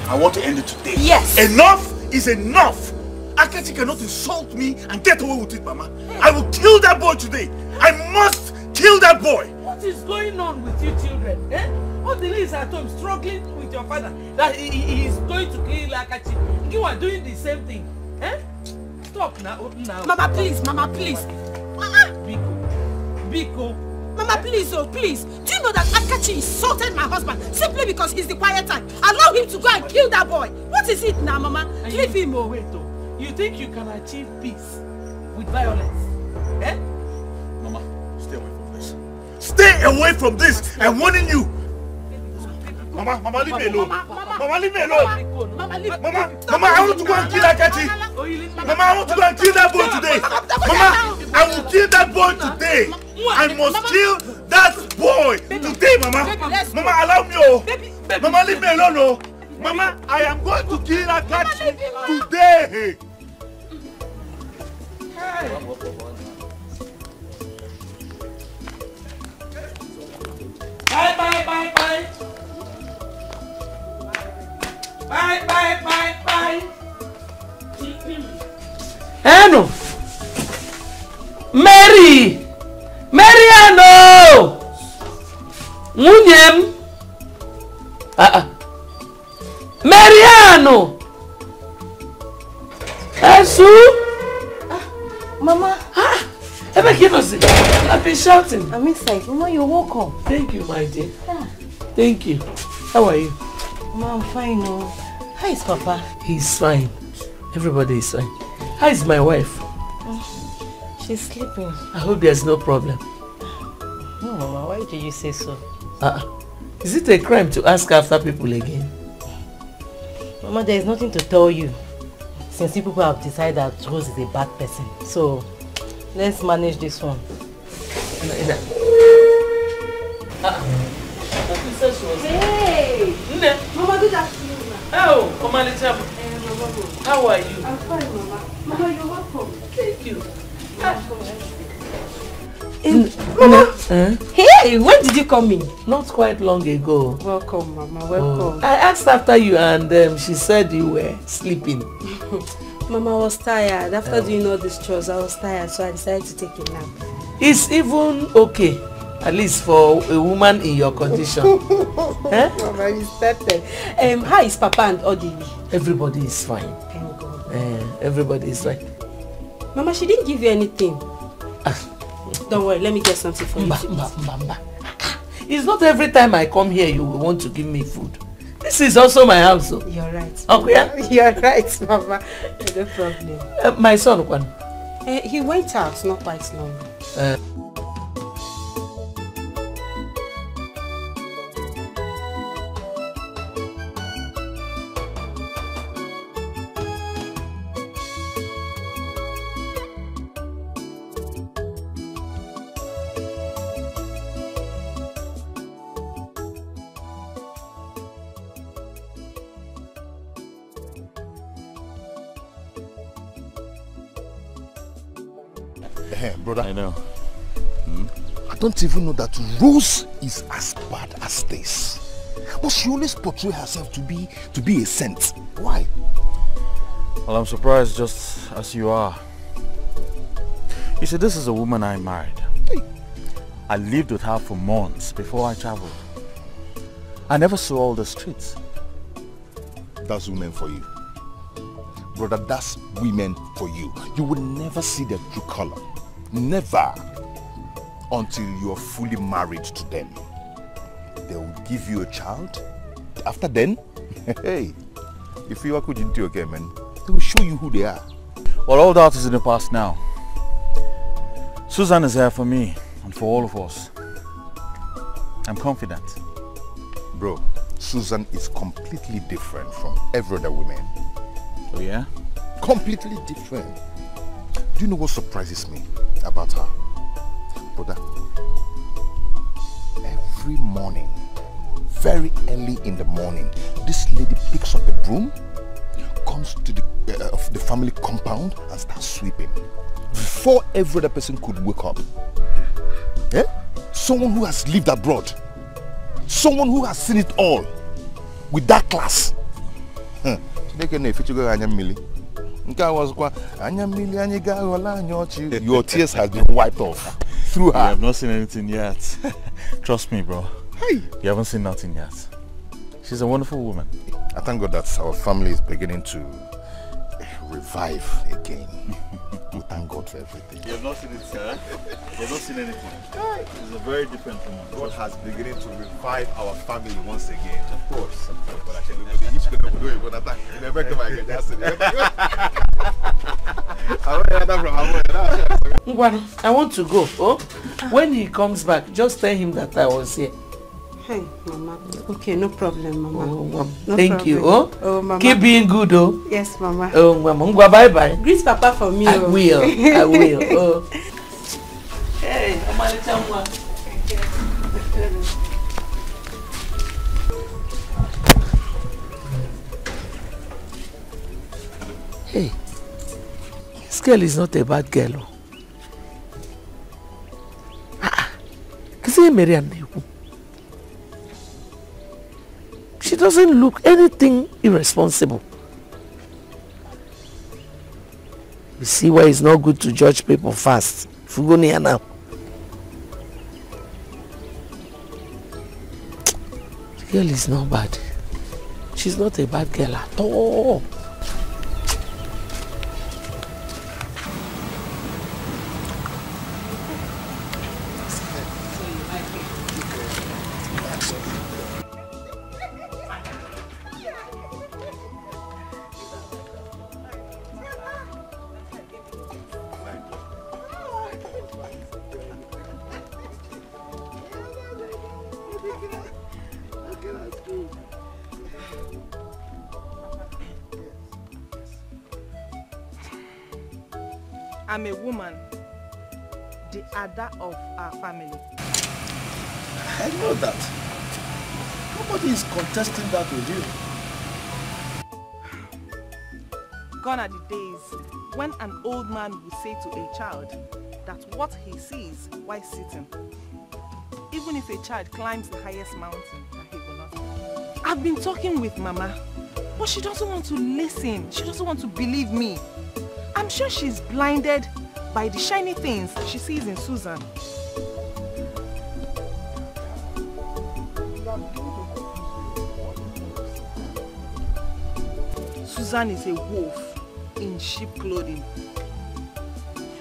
I want to end it today.
Yes.
Enough is enough. Akachi cannot insult me and get away with it, Mama. I will kill that boy today. I must kill that boy.
What is going on with you children? Eh? All the ladies at home struggling with
your father that he is going to kill Akachi. You are doing the same thing. Eh? Stop now.
Mama, please, Mama, please. Mama!
Biko.
Mama, please, oh, please. Do you know that Akachi insulted my husband simply because he's the quiet type? Allow him to go and kill that boy. What is it now, Mama? Leave him, oh.
Wait, oh. You think you can achieve peace with violence? Eh?
Mama, stay away from this. Stay away from this! I'm warning you! Mama, leave me alone. Mama, leave me alone. Mama, I want to go and kill Akachi. Mama, I want to go and kill that boy today. Mama, I will kill that boy today. I must kill that boy today, Mama. Mama, allow me, oh. Mama, leave me alone, oh. Mama, I am going to kill Akachi today.
Bye. Eno! Mariano! Munyem! Mariano! Esu!
Mama!
I've been shouting.
I'm inside. Mama, you're welcome.
Thank you, my dear. Yeah. Thank you. How are you?
Mama, I'm fine, oh. How is Papa?
He's fine. Everybody is fine. How is my wife?
She's sleeping.
I hope there's no problem.
No, Mama, why did you say so?
Is it a crime to ask after people again?
Mama, there is nothing to tell you. Since you people have decided that Rose is a bad person. So, let's manage this one.
Hey! Mama, good afternoon.
Oh, Mama, how are you?
I'm fine, Mama. Mama, you're welcome.
Thank you.
Mama! Hey, when did you come in?
Not quite long ago.
Welcome, Mama, welcome.
I asked after you and she said you were sleeping.
Mama, I was tired. After doing all these chores, I was tired, so I decided to take a nap.
It's even okay, at least for a woman in your condition.
Mama, you started. How is Papa and Odi?
Everybody is fine.
Thank God.
Everybody is fine.
Mama, she didn't give you anything. Don't worry, let me get something for you.
It's not every time I come here you will want to give me food. This is also my house. So.
You're right.
Okay, yeah?
You're right, Mama. No problem.
My son, Kwan?
He went out not quite long.
Brother,
I know.
I don't even know that Rose is as bad as this. But she always portrays herself to be a saint. Why?
Well, I'm surprised just as you are. You see, this is a woman I married.
Hey.
I lived with her for months before I traveled. I never saw all the streets.
That's women for you. Brother, that's women for you. You will never see their true color. Never. Until you are fully married to them. They will give you a child. After then, hey, if you are good into your game, man, they will show you who they are.
Well, all that is in the past now. Susan is here for me and for all of us. I'm confident.
Bro, Susan is completely different from every other woman.
Oh yeah?
Completely different. Do you know what surprises me about her? Brother, every morning, very early in the morning, this lady picks up a broom, comes to the family compound and starts sweeping. Before every other person could wake up. Eh? Someone who has lived abroad. Someone who has seen it all. With that class. Your tears have been wiped off through her.
You have not seen anything yet. Trust me, bro.
Hey.
You haven't seen nothing yet.
She's a wonderful woman. I thank God that our family is beginning to revive again. We thank God for everything.
You have not seen it, sir. You have not seen anything. It's a very different woman.
God has beginning to revive our family once again.
Of course.
But actually,
I want to go. Oh, when he comes back, just tell him that I was here.
Hey, Mama. Okay, no problem, Mama.
Oh, Mama.
No
Thank
problem.
you. Oh,
Mama.
Keep being good, oh.
Yes, Mama.
Oh, Mama. Bye bye.
Greet Papa for me.
I will. I will. Oh. Hey, Mama, hey, this girl is not a bad girl. She doesn't look anything irresponsible. You see why it's not good to judge people fast. If you go near now. The girl is not bad. She's not a bad girl at all.
I'm a woman, the Ada of our family.
I know that. Nobody is contesting that with you.
Gone are the days when an old man will say to a child that what he sees while sitting, even if a child climbs the highest mountain, that he will not. I've been talking with Mama, but she doesn't want to listen. She doesn't want to believe me. I'm sure she's blinded by the shiny things she sees in Susan. Susan is a wolf in sheep clothing.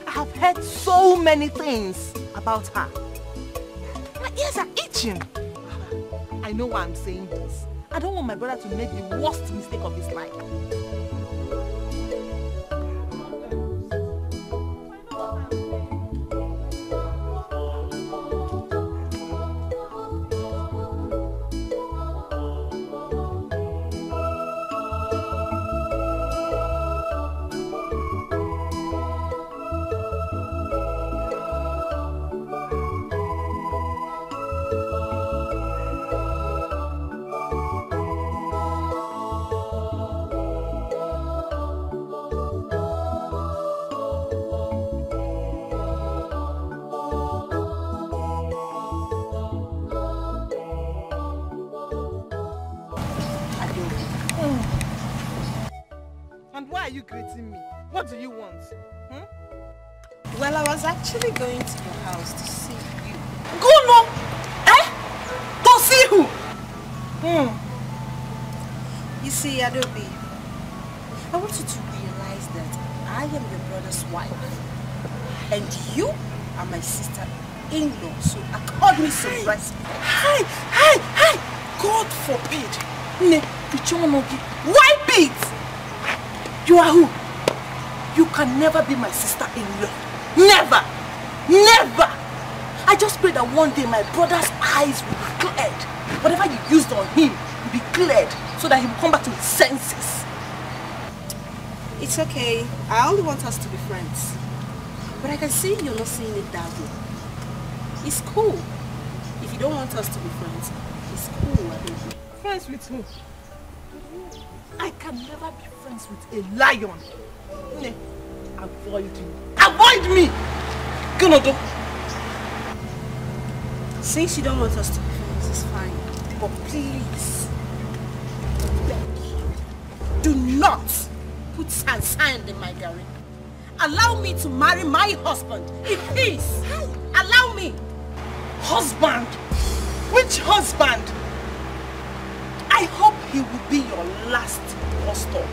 I have heard so many things about her. My ears are itching. I know why I'm saying this. I don't want my brother to make the worst mistake of his life. What do you want?
Well, I was actually going to your house to see you.
Go no! Eh? To see who?
You see, Adobe, I want you to realize that I am your brother's wife. And you are my sister-in-law, so accord me some respect.
Hi! God forbid! Why beat? You are who? You can never be my sister-in-law. Never! Never! I just pray that one day my brother's eyes will be cleared. Whatever you used on him will be cleared so that he will come back to his senses.
It's okay. I only want us to be friends. But I can see you're not seeing it that way. It's cool. If you don't want us to be friends, it's cool.
Friends with who?
I can never be friends with a lion. Avoid you. Avoid me! Gonodo.
Since you don't want us to be friends, it's fine. But please,
do not put sand in my garden. Allow me to marry my husband in peace. Allow me. Husband? Which husband? I hope he will be your last bus stop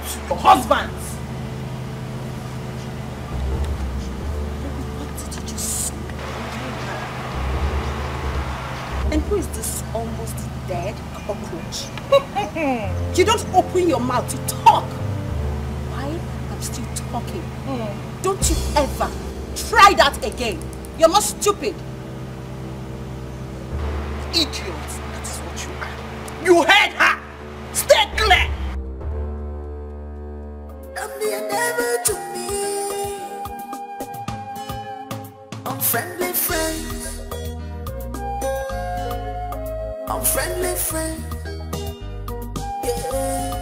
to your husband's.
What did you just say? And who is this almost dead cockroach? You don't open your mouth to talk. Why? I'm still talking. Don't you ever try that again. You're not stupid. Idiot. That is what you are. You heard her. Stay clear.
I'm the endeavor to me. Unfriendly friends. Unfriendly friends. Yeah.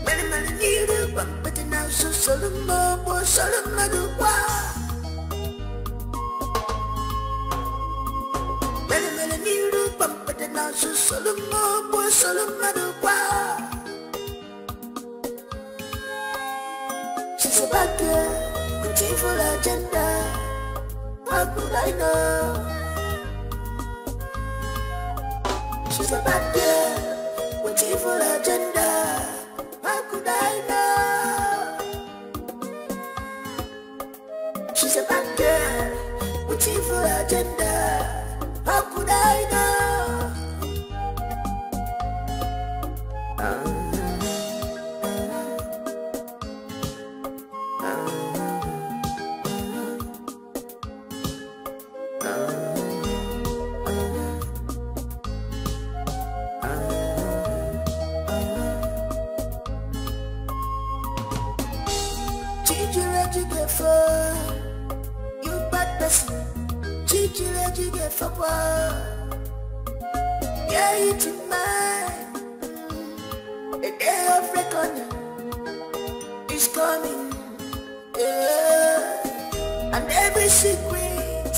Many need a bump, but now so Solomon or Solomon do what? Many need a bump, but now so Solomon or Solomon do what? She's a bad girl with evil agenda. How could I know? She's a bad girl with evil agenda. How could I know? She's a bad girl with evil agenda. How could I know? You bad person, Gigi let you get for what? Yeah, it's in mine. The day of reckoning is coming. Yeah, and every secret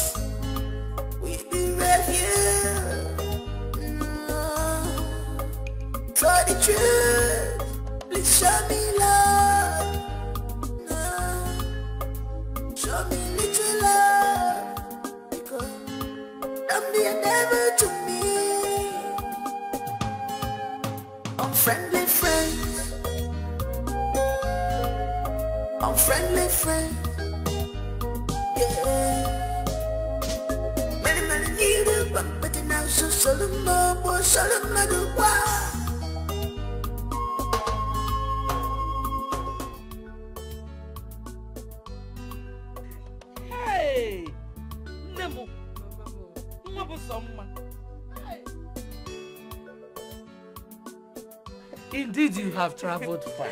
will be revealed. For the truth, please show me love. Show me little love, because don't be a devil to me. Unfriendly friends. Unfriendly friends. Yeah. Many need a bump, but now so Solomon or Solomon do what?
Indeed, you have traveled far.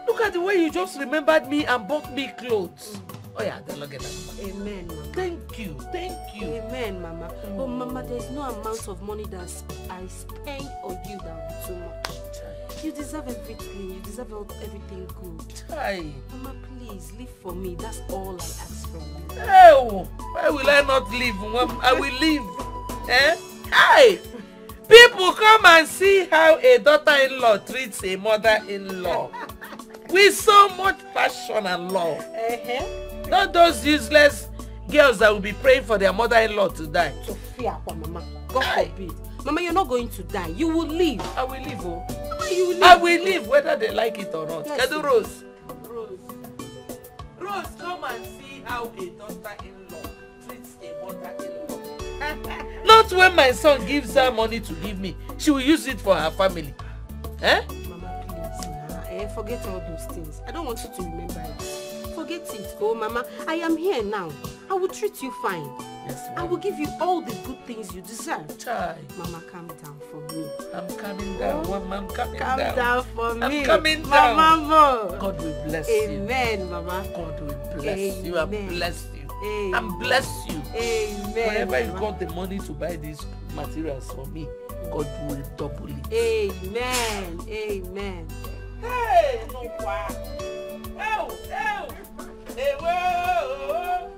Look at the way you just remembered me and bought me clothes. Oh yeah, then look at that.
Amen, Mama.
Thank you, thank you.
Amen, Mama. Oh, Mama, there's no amount of money that I spend on you that will be too much. You deserve everything. You deserve everything good.
Hi.
Mama, please, live for me. That's all I ask from you.
Oh, why will I not live? I will live. Eh? Hi. People come and see how a daughter-in-law treats a mother-in-law with so much passion and love. Not those useless girls that will be praying for their mother-in-law to die.
Sophia, Mama, God forbid. Mama, you're not going to die. You will live.
I will live, oh.
Mama, you will live.
I will live whether they like it or not.
Yes.
Rose. Rose, come and see how a daughter-in-law treats a mother-in-law. Not when my son gives her money to give me. She will use it for her family. Eh?
Mama, please, forget all those things. I don't want you to remember it. Forget it. Oh, Mama, I am here now. I will treat you fine.
Yes,
I will give you all the good things you deserve.
Chai.
Mama, calm down for me.
I'm coming down. I'm coming
Calm
down.
down for me.
I'm coming down.
Mama.
God will bless
Amen,
you.
Mama.
God will bless you and bless you.
Amen.
And bless you.
Amen.
Whenever you got the money to buy these materials for me, God will double it.
Amen. Amen.
Hey, no wow. Oh, oh. Hey, whoa.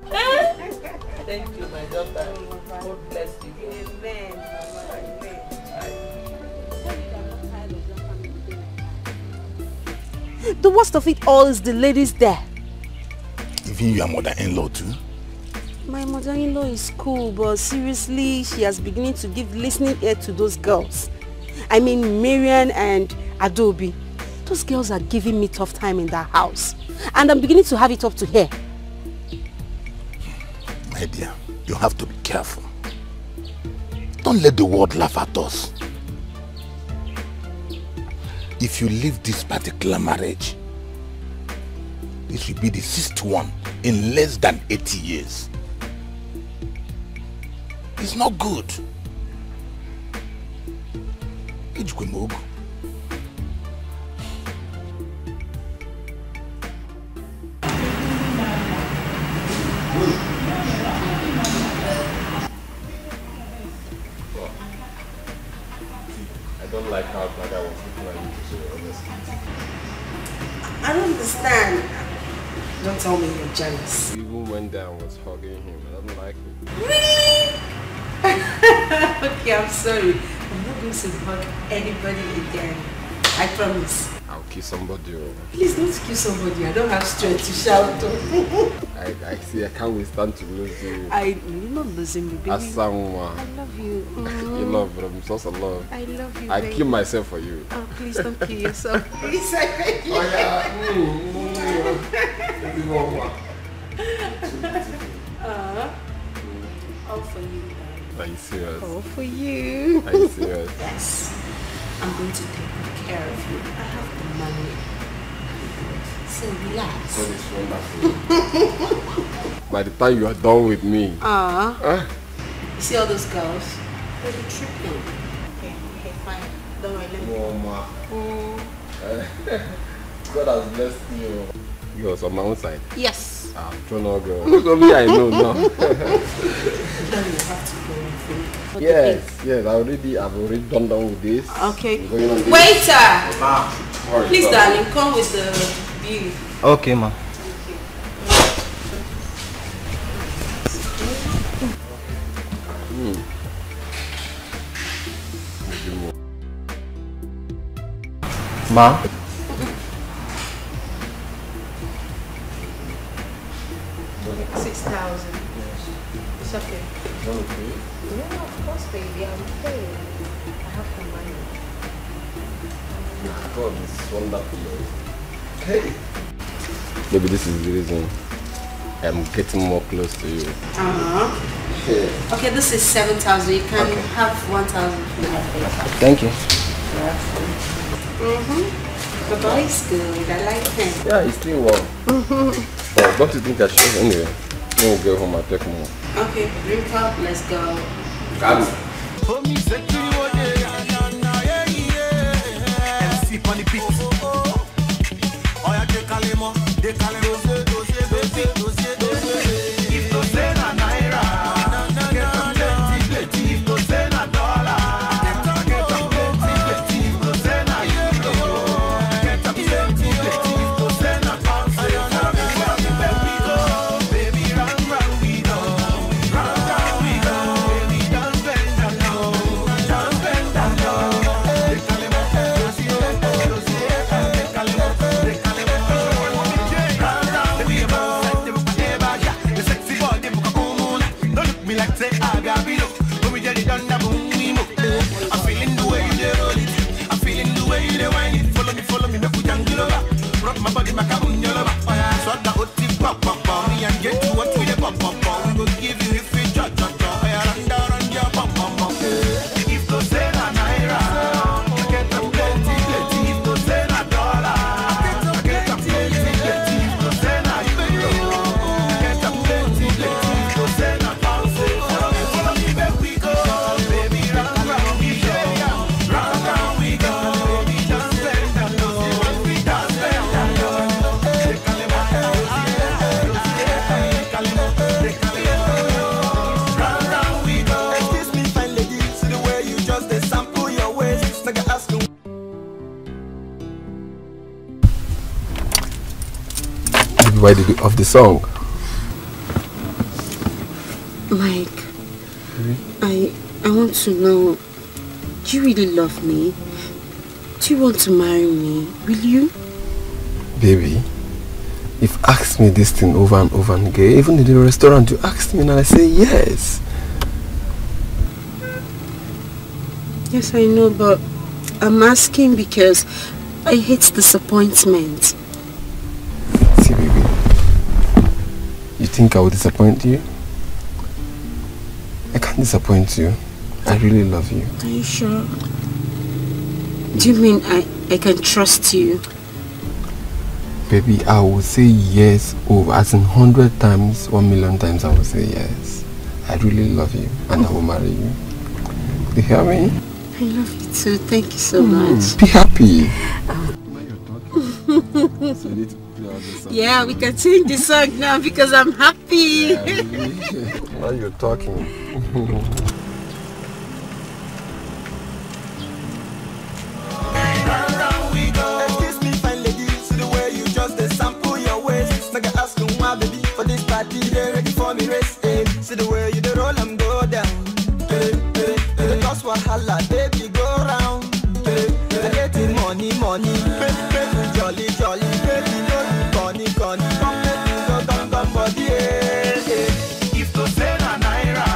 Thank you, my daughter. God bless you.
Amen. The worst of it all is the ladies there.
Even your mother-in-law too?
My mother-in-law is cool, but seriously, she has beginning to give listening ear to those girls. I mean, Marian and Adobe. Those girls are giving me tough time in that house. And I'm beginning to have it up to here.
My dear, you have to be careful. Don't let the world laugh at us. If you leave this particular marriage, this will be the 6th one in less than 80 years. It's not good. Ijkwemogu.
I don't like how bad I was looking at you today, honestly.
I don't understand. Don't tell me you're jealous.
You even went there and was hugging him. I don't like it.
Really? Okay, I'm sorry. I'm not going to hug anybody again. I promise.
I'll kiss somebody.
Please don't kiss somebody. I don't have strength to shout.
I see. I can't withstand to lose you.
You're not losing me, baby.
Asanwa.
I love you.
You love, but I'm so love.
I love you,
I
baby.
kill myself for you.
Oh, please don't kill yourself. Please, I beg you.
Oh, yeah.
All for you.
Are you serious?
All for you.
Are you serious?
Yes. I'm going to take good care of you. I have the money. So relax.
So it's wonderful. By the time you are done with me.
You see all those girls? They'll be tripping. Okay, fine. Don't worry, let me.
Mama. God has blessed you. Girls on my own side?
Yes.
I'm trying to go. It's only I know now.
Then you have to go and think.
Yes, I've already done with this.
Okay.
Waiter!
Ma. Please, darling, come with the bill.
Okay, ma. Ma.
6,000. It's okay. Yeah, of course, baby. I'm paying. I have the money.
God is wonderful. Hey. Maybe this is the reason I'm getting more close to you.
Yeah. Okay, this is 7,000. You can have 1,000 for your paper.
Thank you.
The boy is good. I like him.
Yeah, he's still warm. Oh, don't you think I should? Anyway, when we get home, I'll take more.
Okay, drink up. Let's go.
Got it. Of the song.
Mike, I want to know, do you really love me? Do you want to marry me? Will you?
Baby,
You've asked me this thing over and over again. Even in the restaurant, you asked me and I say yes.
Yes, I know, but I'm asking because I hate disappointment.
See, baby, you think I will disappoint you? I can't disappoint you. I really love you.
Are you sure? Do you mean I can trust you?
Baby, I will say yes over as in 100 times, 1 million times I will say yes. I really love you and I will marry you. You hear me?
I love you too. Thank you so much.
Be happy.
Yeah, we can change the song now because I'm happy.
Now you're talking.
Excuse me, fine lady, see the way you just sample your waist. Make I ask you why, baby, for this party they ready for me race. See the way you roll and go down. The cost wahala, baby, go round. I get the money, baby, jolly, baby, don't funny, come, body, If to say na naira,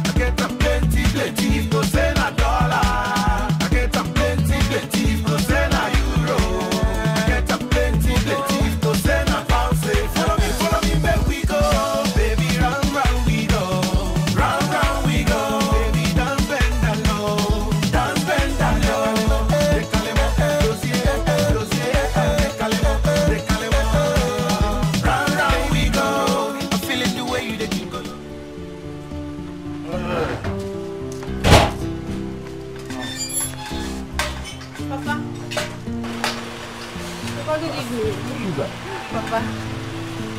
I get a plenty. If to say na dollar, I get a plenty. If to say na euro, I get a plenty. If to say na pound, say follow me, make we go, baby, round we go, round we go, baby, dance bend down low. Round we go, I'm feeling the way you dey jingle.
Papa. Papa, good evening. Papa.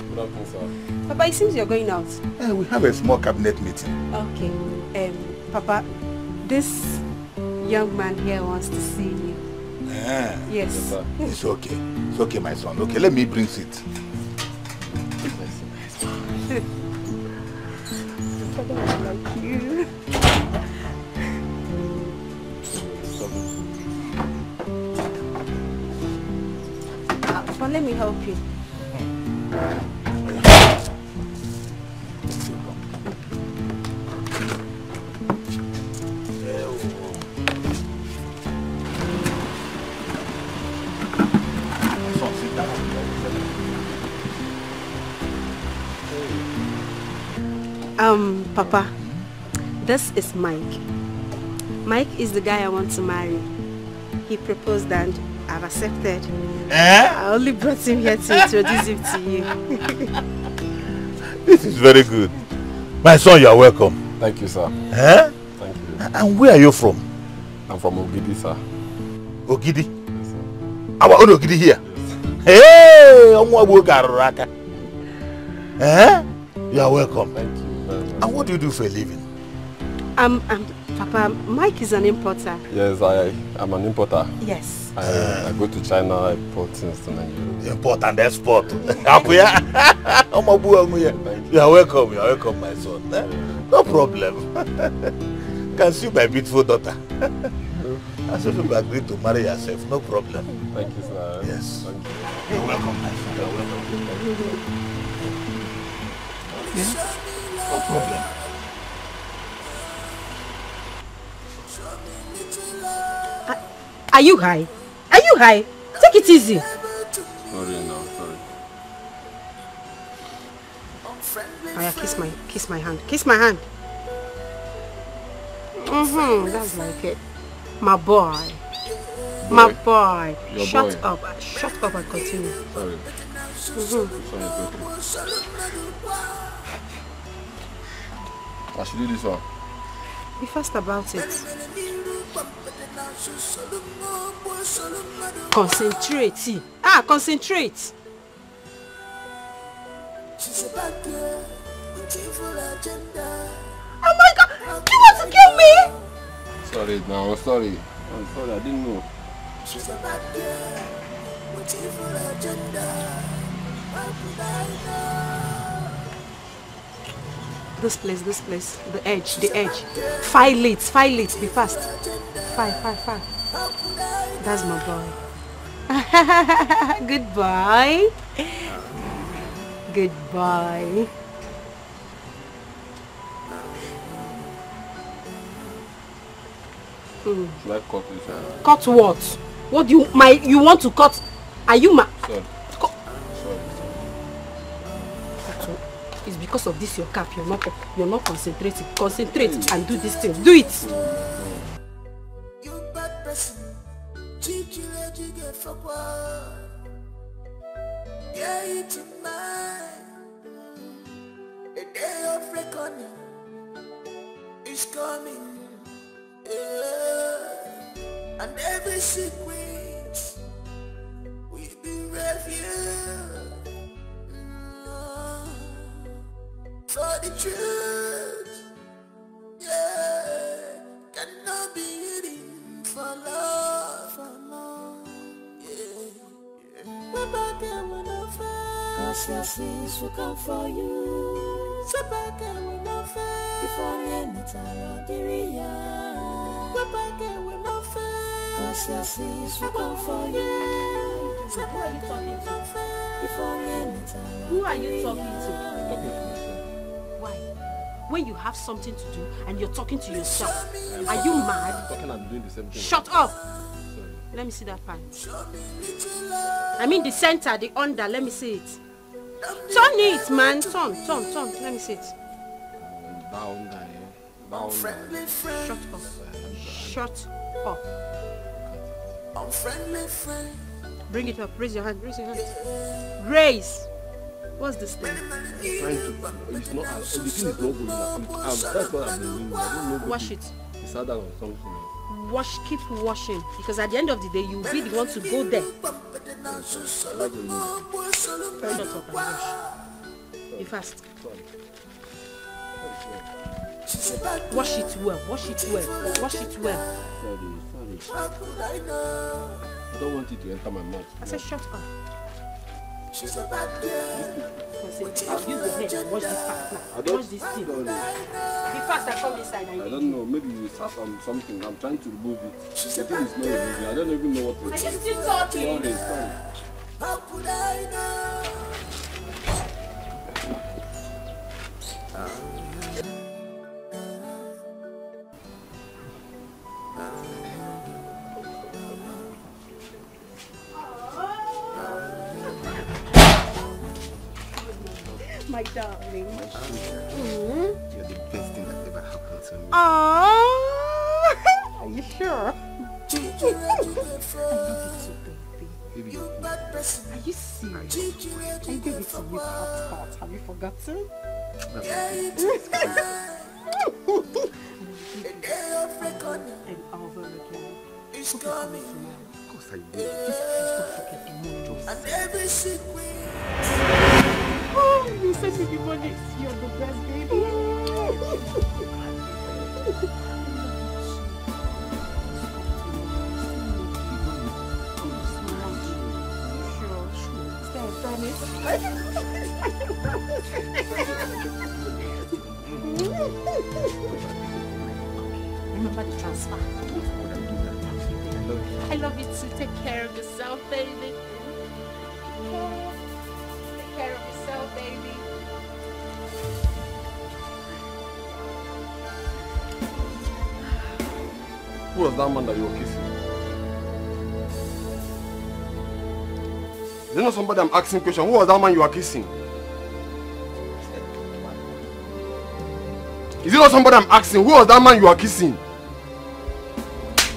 Good afternoon, sir.
Papa, it seems you're going out.
We have a small cabinet meeting.
Okay. Papa, this young man here wants to see you. Yes.
It's okay. It's okay, my son. Okay, let me bring it.
Papa, I like you. Papa, let me help you. Papa, this is Mike. Mike is the guy I want to marry. He proposed and I've accepted. I only brought him here to introduce him to you.
This is very good. My son, you are welcome.
Thank you, sir.
Thank
you.
And where are you from?
I'm from Ogidi, sir.
Ogidi? Yes, sir. Our own Ogidi here? Yes. Hey! You are welcome.
Thank you very much.
And what do you do for a living?
Papa, Mike is an importer.
Yes, I'm an importer.
Yes.
I go to China, I import things to Nigeria.
Import and export. You are welcome. You are welcome, my son. No problem. Can see my beautiful daughter. As if you agreed to marry yourself, no problem.
Thank you, sir.
Yes.
Thank you.
You're welcome, my son. You're welcome. Yeah. No problem.
Are you high? Are you high? Take it easy.
Sorry, no, sorry.
Oh yeah, kiss my hand. Kiss my hand. That's like it. My boy. My boy.
Your
Shut
boy.
up. Shut up and continue.
Sorry. Sorry, it's okay. I should do this one.
Be fast about it. Concentrate. Concentrate. Oh my God! You want to kill me?
Sorry, no, sorry. I'm sorry, I didn't know.
She's a bad girl with evil agenda. How could I know?
This place, the edge. File it, be fast. File. That's my boy. Good boy. Goodbye.
Should I cut this?
Cut what? What do you want to cut? Are you mad?
Sorry.
It's because of this your cap. You're not concentrating. Concentrate and do this thing. Do it.
You bad person. Yeah, it's mine. A day of reckoning is coming. And every secret will be revealed. For the truth, yeah, cannot be hidden for love. We're back and we're not fair. Cause your sins will come for you. So back and we're not fair. Before the end of the we're back and we're not fair. Cause your sins will come for you. So
Who are you talking to?
before the end of
Who are you talking to? Why? When you have something to do and you're talking to yourself, are you mad?
Talking and doing the same thing.
Shut up! Let me see that part. I mean the center, the under, let me see it. Turn it, man. Turn. Let me see it.
Down there.
Shut up. Shut up. Bring it up. Raise your hand. Raise. What's this thing?
It's not. The thing is not going now. That's what I'm doing. I don't know.
Wash it.
It's harder or something.
Keep washing, because at the end of the day you'll be the one to go there.
I like the music.
Shut up and wash. Be fast. Wash it well.
Sorry. I don't want it to enter my mouth.
I said shut up.
She's a bad girl.
I'll use the head and wash this part now. Wash this thing. Be fast and come inside.
I don't know. Maybe you start on something. I'm trying to remove it. The thing is not removing. I don't even know what to do.
Are you still talking?
Sorry.
How could I know?
My darling.
My sugar. You're the best thing that ever happened to me.
Are you sure?
Baby,
are you serious? I gave it to you hot. Have you forgotten? And over again.
It's coming.
Of course I did.
Don't forget the money.
And every secret.
Oh, you said to the money. You're the best baby. Remember the transfer. I love you too. Take care of yourself, baby. Take care of yourself, baby.
Who was that man that you were kissing? Is there not somebody I'm asking question? Who was that man you were kissing? Is it not somebody I'm asking? Who was that man you were kissing?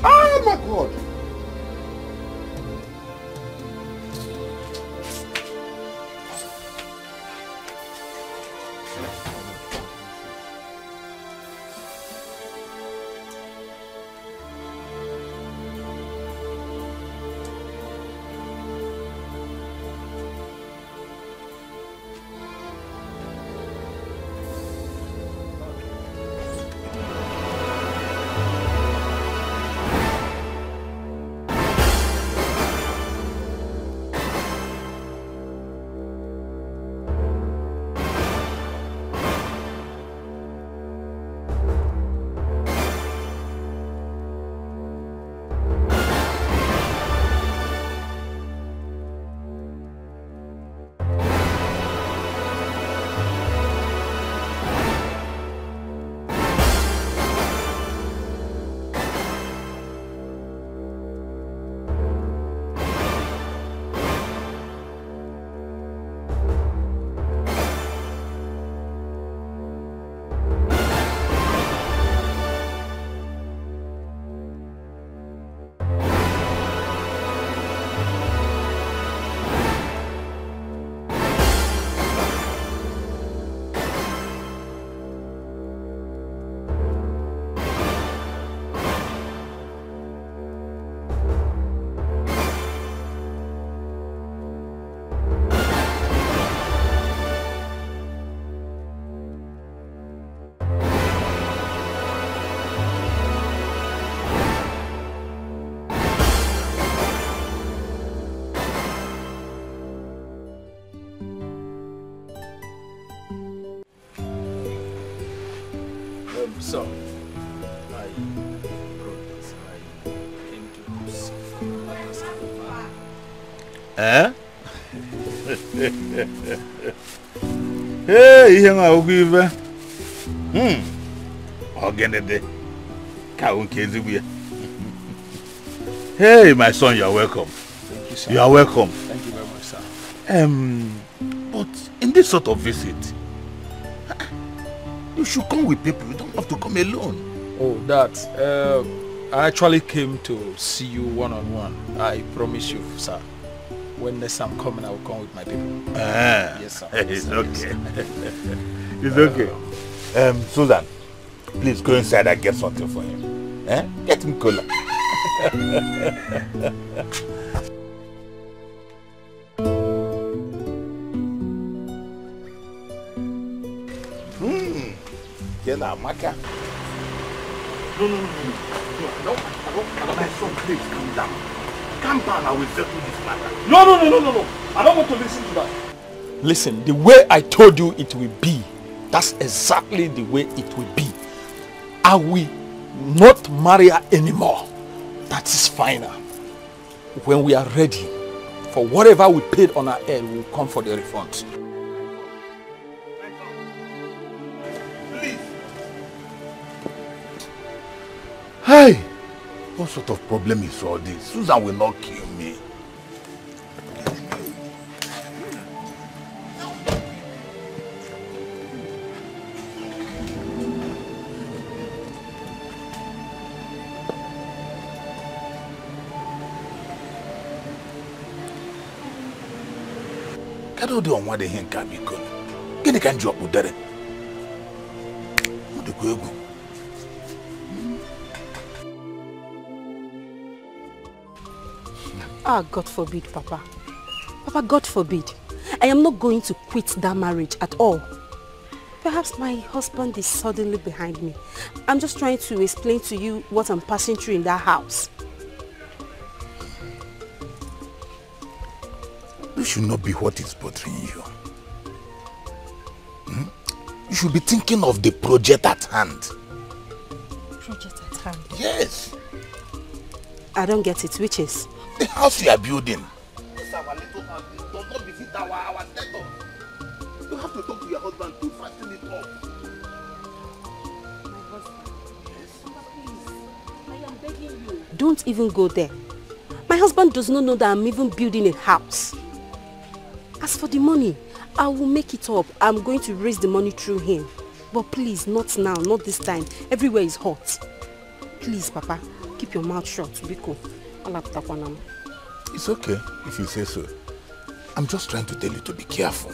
Oh my God!
So, I wrote this. I came to see
Eh? Hey, ihe nwa ogu ive. Ogenede. Ka unke ezigbo ya. Hey, my son, you are welcome.
Thank you, sir.
You are welcome.
Thank you very much, sir.
But in this sort of visit, you should come with people. You don't have to come alone.
Oh, that. I actually came to see you one-on-one. I promise you, sir. When next I'm coming, I will come with my people. Yes, sir.
It's okay. It's okay. Susan, please go inside and get something for him. Get him cola. Kena Maka. No. My son, please calm down. Calm down, I will settle this matter.
No. I don't want to listen to that. Listen, the way I told you it will be, that's exactly the way it will be. I will not marry her anymore. That is final. When we are ready, for whatever we paid on our head, we will come for the refunds.
Hey, what sort of problem is all this? Susan will not kill me. Kado di onwa de henka biko. Gini kan job udere. Ode ko egu.
Ah, God forbid, Papa. Papa, God forbid. I am not going to quit that marriage at all. Perhaps my husband is suddenly behind me. I'm just trying to explain to you what I'm passing through in that house.
This should not be what is bothering you. You should be thinking of the project at hand.
Project at hand?
Yes.
I don't get it. Which is?
The house you are building.
This is our little house. Does not visit our setup. You have to talk to your husband to fasten it up.
My husband? Yes. Papa, please. I am begging you. Don't even go there. My husband does not know that I'm even building a house. As for the money, I will make it up. I'm going to raise the money through him. But please, not now, not this time. Everywhere is hot. Please, Papa, keep your mouth shut. Biko.
It's okay if you say so. I'm just trying to tell you to be careful.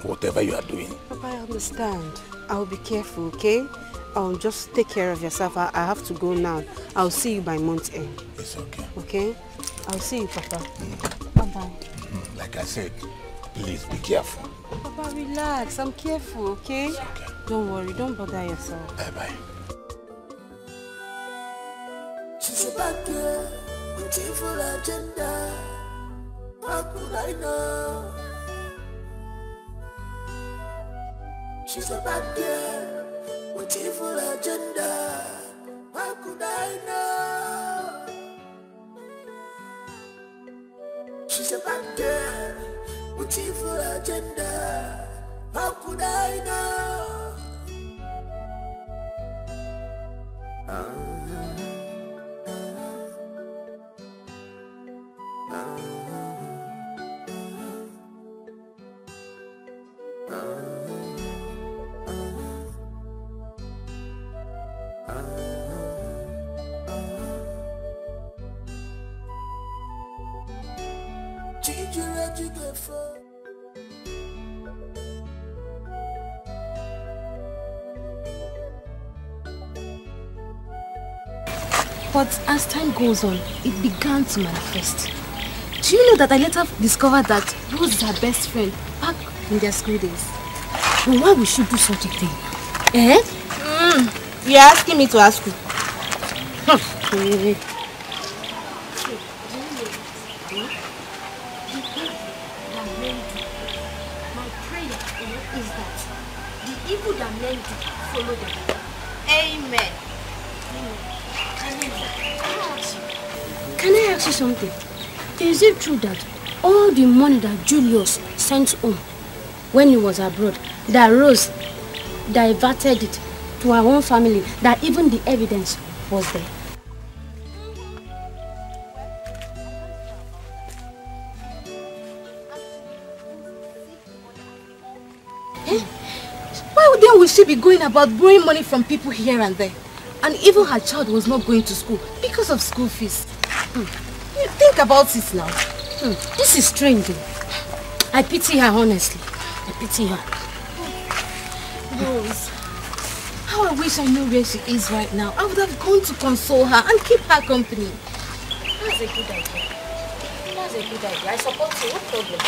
Whatever you are doing.
Papa, I understand. I'll be careful, okay? I'll just take care of yourself. I have to go now. I'll see you by month end.
It's okay.
Okay? I'll see you, Papa. Bye-bye.
Like I said, please be careful.
Papa, relax. I'm careful, okay?
It's okay.
Don't worry. Don't bother yourself.
Bye-bye.
She's a bad girl with evil agenda. How could I know? She's a bad girl with evil agenda. How could I know? She's a bad girl with evil agenda. How could I know?
But as time goes on, it began to manifest. Do you know that I later discovered that Rose is her best friend back in their school days? But why would she do such a thing? Eh?
You're asking me to ask you. Okay.
My prayer is that the evil that men do follow them. Amen. Can I ask you something? Is it true that all the money that Julius sent home when he was abroad, that Rose diverted it to our own family, that even the evidence was there?
Why then would she be going about borrowing money from people here and there? And even her child was not going to school because of school fees. You think about it now.
This is strange. I pity her, honestly. I pity her.
Rose, how I wish I knew where she is right now. I would have gone to console her and keep her company.
That's a good idea. That's a good idea. I support you. No problem.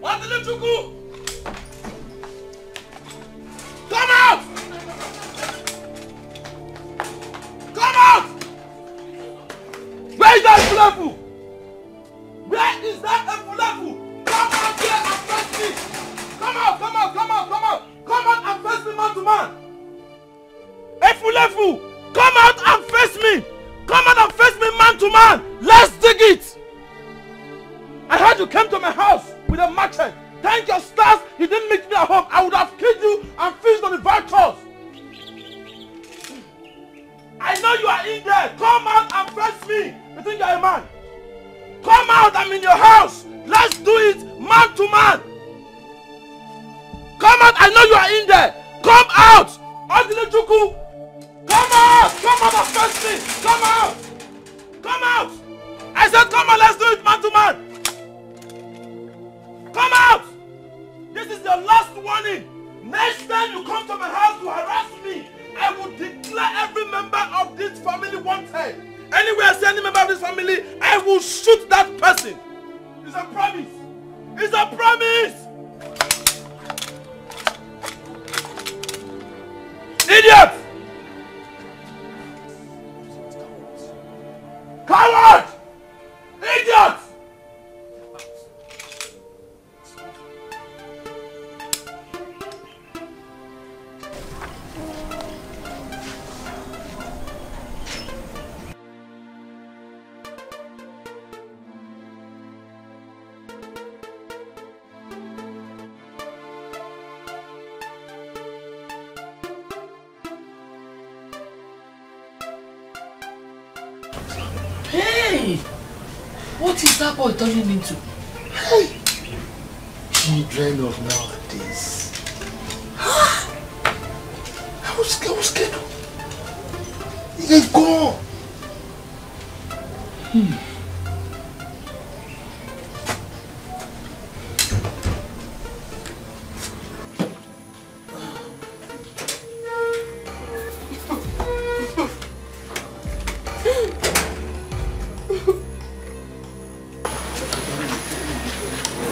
What did you go? Come out! Come out! Where is that Fulefu? Where is that Fulefu? Come out here and face me! Come out, come out, come out, come out! Come out and face me man to man! Fulefu! Come out and face me! Come out and face me man to man! Let's dig it! I heard you came to my house with a machete. Thank your stars you didn't meet me at home. I would have killed you and finished on the vitals. I know you are in there. Come out and face me. You think you are a man? Come out, I'm in your house. Let's do it man to man. Come out, I know you are in there. Come out. Adilechuku. Come out. Come out and face me. Come out. Come out. I said come on, let's do it man to man. Come out! This is your last warning. Next time you come to my house to harass me, I will declare every member of this family wanted. Anywhere I see any member of this family, I will shoot that person. It's a promise. It's a promise. Idiot! Coward! Idiot!
Hey! What is that boy turning into? Hey! Children of nowadays. I was scared. He ain't gone.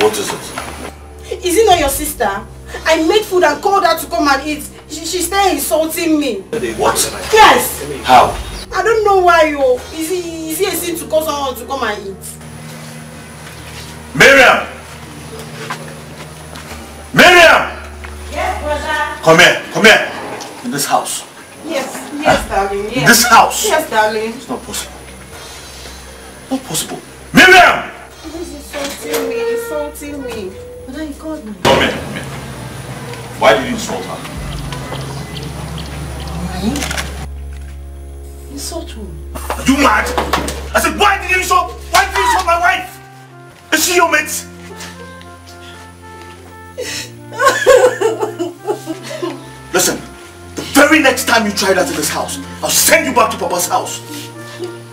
What is it?
Is it not your sister? I made food and called her to come and eat. She's still insulting me.
What?
Yes.
How?
I don't know why you. Is he a sin to call someone to come and eat?
Miriam! Miriam!
Yes, brother.
Come here. In this house.
Yes, darling. Yes.
In this house.
Yes, darling.
It's not possible. Not possible. Miriam!
He's insulting me. But then he called me.
Come here. Why did you insult her?
Insult who?
Are you mad? I said, why did you insult my wife? Is she your mate? Listen, the very next time you try that in this house, I'll send you back to Papa's house.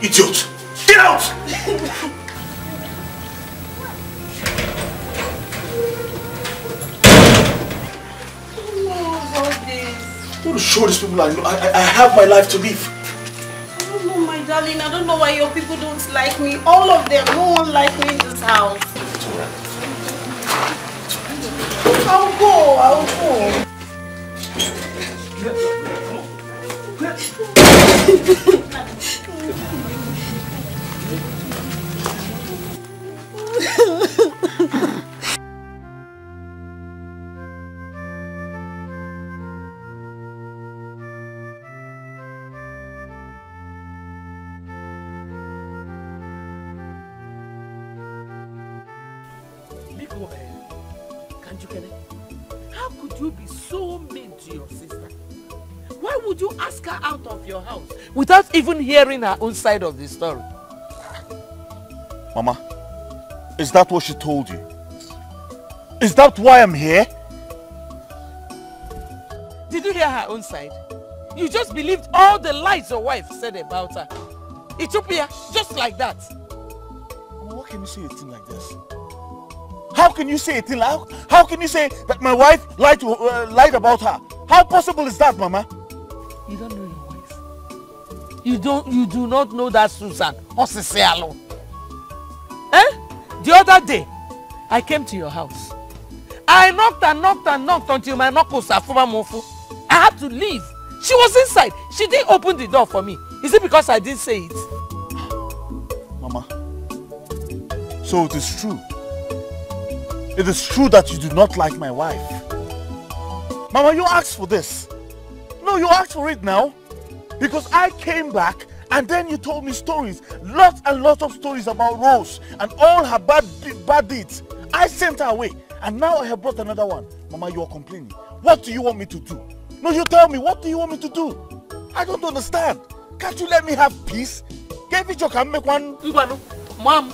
Idiot! Get out! I want to show these people I have my life to live.
I don't know, my darling. I don't know why your people don't like me. All of them, no one likes me in this house.
It's alright.
I'll go.
How could you be so mean to your sister? Why would you ask her out of your house without even hearing her own side of the story?
Mama, is that what she told you? Is that why I'm here?
Did you hear her own side? You just believed all the lies your wife said about her. Ethiopia, just like that.
How can you say a thing like this? How can you say a thing like how can you say that my wife lied about her? How possible is that, Mama?
You don't know your wife. You do not know that Susan Osisialo. The other day, I came to your house. I knocked and knocked and knocked until my knuckles are full of mofu. I had to leave. She was inside. She didn't open the door for me. Is it because I didn't say it?
Mama, so it is true. It is true that you do not like my wife. Mama, you asked for this. No, you asked for it now. Because I came back and then you told me stories. Lots and lots of stories about Rose and all her bad deeds. I sent her away. And now I have brought another one. Mama, you are complaining. What do you want me to do? No, you tell me. What do you want me to do? I don't understand. Can't you let me have peace? Can't you can make one?
Mom.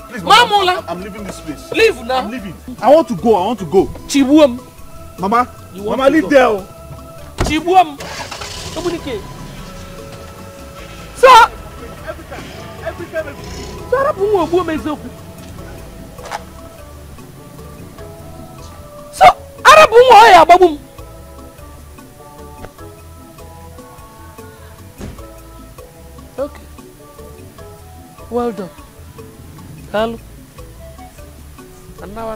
Please, Mama, I'm leaving this place.
Leave now.
I'm leaving. I want to go.
Chibuam.
Mama, Mama, leave there.
Chibuam. Communicate. Sir. Every time. So, Arabu Moya Babum. Okay. Well done. Hello. And now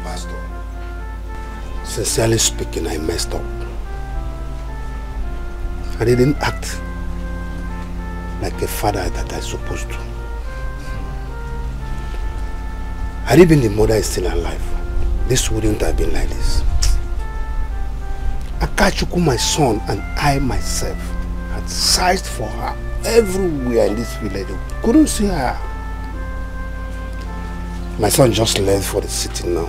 Pastor, sincerely speaking, I messed up. I didn't act like a father that I'm supposed to. Had even the mother is still alive, this wouldn't have been like this. Akachuku, my son, and I myself had searched for her everywhere in this village. Couldn't see her. My son just left for the city now.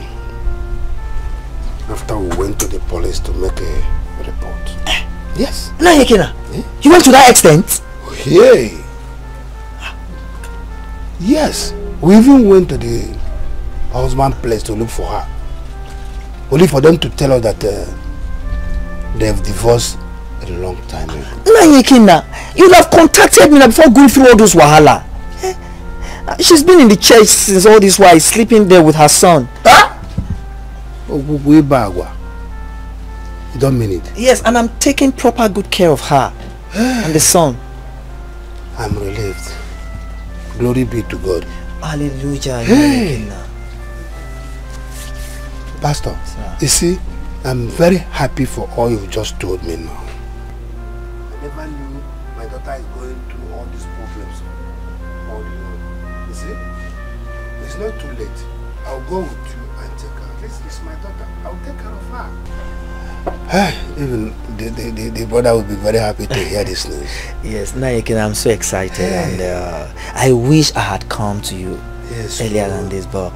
After we went to the police to make a report. Yes.
Nayekina, you went to that extent?
Yeah. Yes. We even went to the husband place to look for her. Only for them to tell us that they've divorced a long time ago.
Nayekina, you'd have contacted me before going through all those wahala. She's been in the church since all this while, sleeping there with her son.
Huh? You don't mean it?
Yes, and I'm taking proper good care of her and the son.
I'm relieved. Glory be to God.
Hallelujah.
Hey. Pastor, you see, I'm very happy for all you've just told me now. I never knew my daughter is going through all these problems all alone. You see, it's not too late. I'll go with you and take her. This is my daughter. I'll take care of her. Even the brother will be very happy to hear this news.
Yes, Nayekin, I'm so excited, and I wish I had come to you earlier than this, but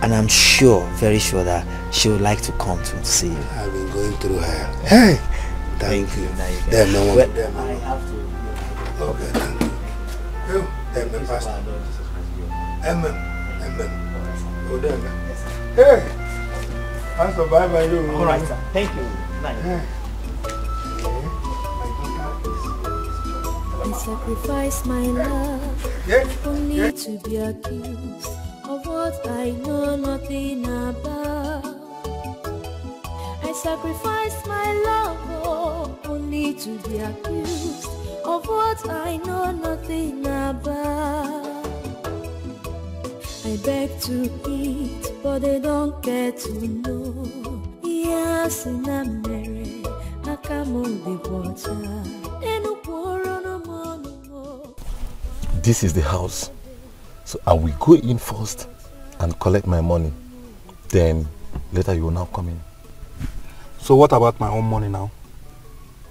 and I'm sure, very sure that she would like to come to see you.
I've been going through her. Hey, thank you. Damn, no one.
Well, I have to.
Okay, thank you. Amen, Pastor. Amen. Amen. Oh, damn. Hey. Pastor, bye-bye you.
All right, sir. Thank you. Nice.
I sacrifice my love only to be accused of what I know nothing about. I sacrifice my love only to be accused of what I know nothing about. I beg to eat, but they don't get to know. Yes, in a merry, I come on the water.
This is the house. So I will go in first and collect my money. Then later you will now come in.
So what about my own money now?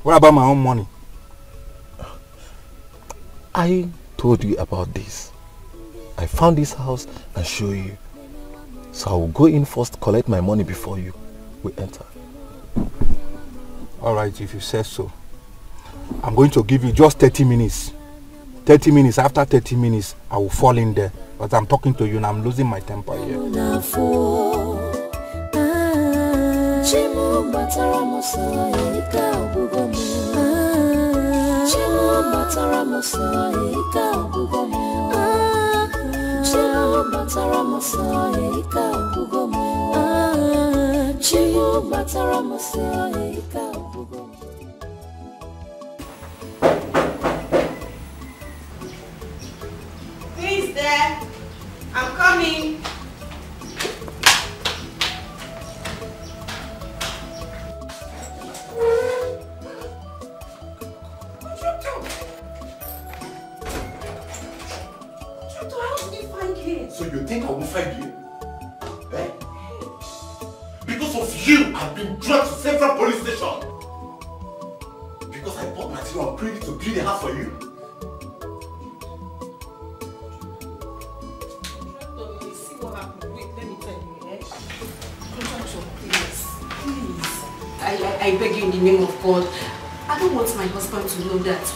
What about my own money? I told you about this. I found this house and show you. So I will go in first, collect my money before you will enter.
Alright, if you say so. I'm going to give you just 30 minutes. 30 minutes. After 30 minutes, I will fall in there. But I'm talking to you and I'm losing my temper here.
Who is there? I'm coming.
So you think I won't find you? Eh? Because of you, I've been dragged to several police stations. Because I bought material and prayed to build a house for you.
See what happened. Wait, let me tell you, eh? Contractor, please. I beg you in the name of God. I don't want my husband to know that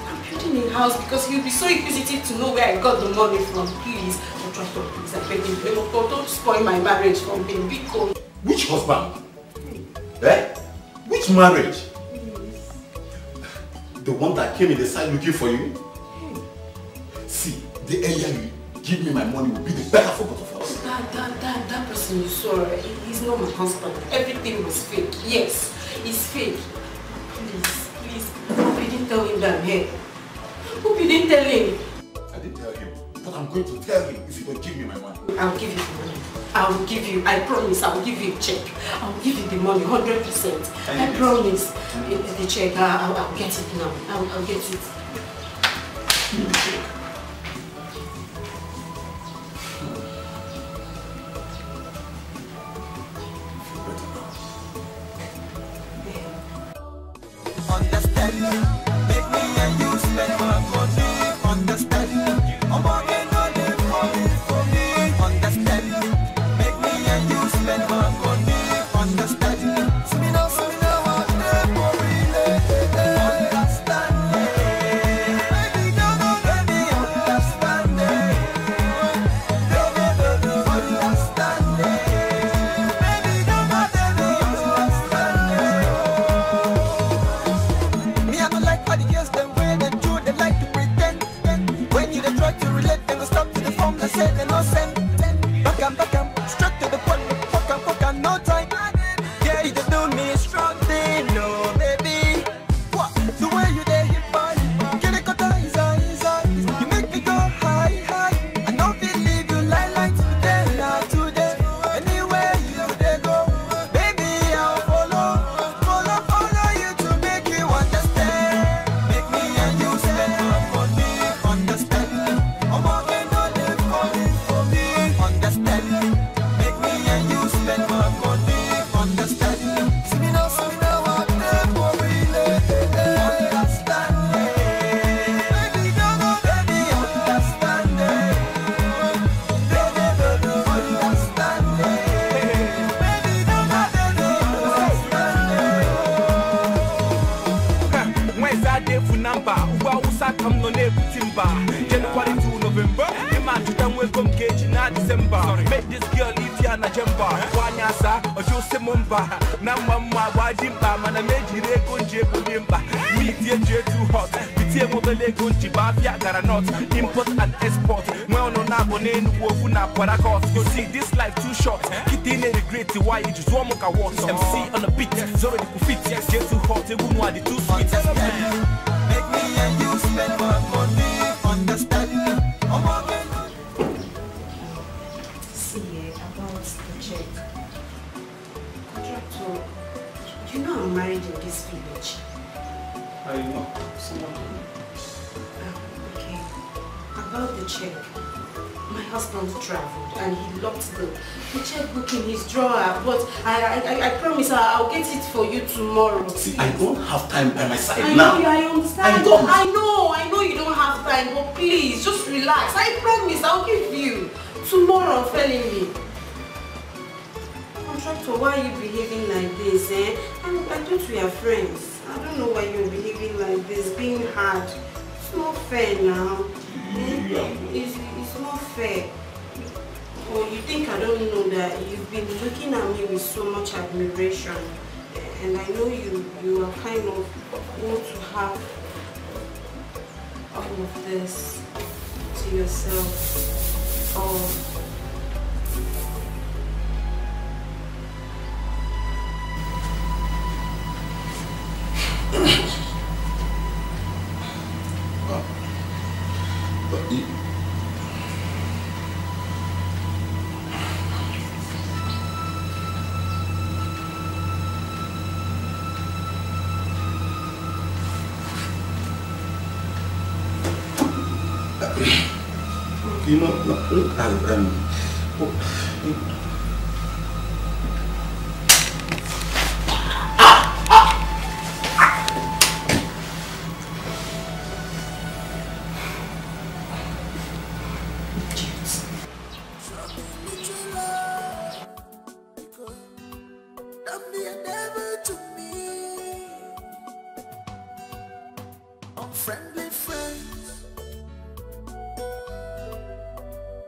I'm building a house because he'll be so inquisitive to know where I got the money from. Please, contractor, please, I beg you in the name of God, don't spoil my marriage from him because...
Which husband? Eh? Which marriage? The one that came in the side looking for you? See, the earlier you give me my money will be the better for both of us.
That person you saw, he's not my husband. Everything was fake. Yes, it's fake. Please, hope you didn't tell him that I'm here. Hope you didn't tell him.
I didn't tell him, but I'm going to tell him if you don't give me my money.
I'll give you the money. I'll give you, I promise, I'll give you a check. I'll give you the money, 100%. I promise. The check, I'll get it now. I'll get it.
Understand me, make me and you spend my money. Understand me, I'm working on it for me. Understand me, make me and you spend my money. Understand me, so me know what they worry. Understand me, baby, don't let me understand me. Understand me, baby, don't let me understand me. Me, I don't like how the girls them way they do, they like to pretend. When you they try to relate, they go stop to the form, they say they no send. Back and straight to the point, fuck and no time. Yeah, you they do me strong thing, no baby. What? The way you they hit body, get it cut easy. You make me go high. I don't believe you lie today, not today. Anywhere you they go, baby, I'll follow you to make you understand. Make me and you spend my money. Understand me, I'm working on it for me. Understand me, make me and you spend my money. Understand me, see me know what they worry. Understand me, baby, don't let me understand me. Understand me, baby, don't let me understand me.
Where's that day for number? Well, who's that come no name timber? January to November. Imagine to them welcome gauge in December. Make this girl leave here na jemba. Wanyasa, or Jose Mumba. Namma, Wajimba, man, I made you go Jebimba. Meet your J too hot. BTA mobile go Jibavia, not import and export. Well, no, Nabone, Wofuna, Paracos. You see, this life too short. Kitine regret why you just want to watch MC on the beat. Zoro the fit, yes, get too hot. They wouldn't want the too sweet.
Make me and you spend my money. Understand me, I'm working.
See about the check. Contractor, you know I'm married in this village.
I know. Someone told me.
Okay. About the check.
My husband traveled and he locked the checkbook in his drawer, but I promise I'll get it for you tomorrow.
See, I don't have time by my side
I
now.
know, I understand. I know you don't have time, but please, just relax. I promise I'll give you tomorrow, I'm telling you. Contractor, why are you behaving like this, eh? I thought we are friends. I don't know why you're behaving like this, being hard. It's not fair now. It's not fair. Or you think I don't know that you've been looking at me with so much admiration, and I know you are kind of want to have all of this to yourself.
You know,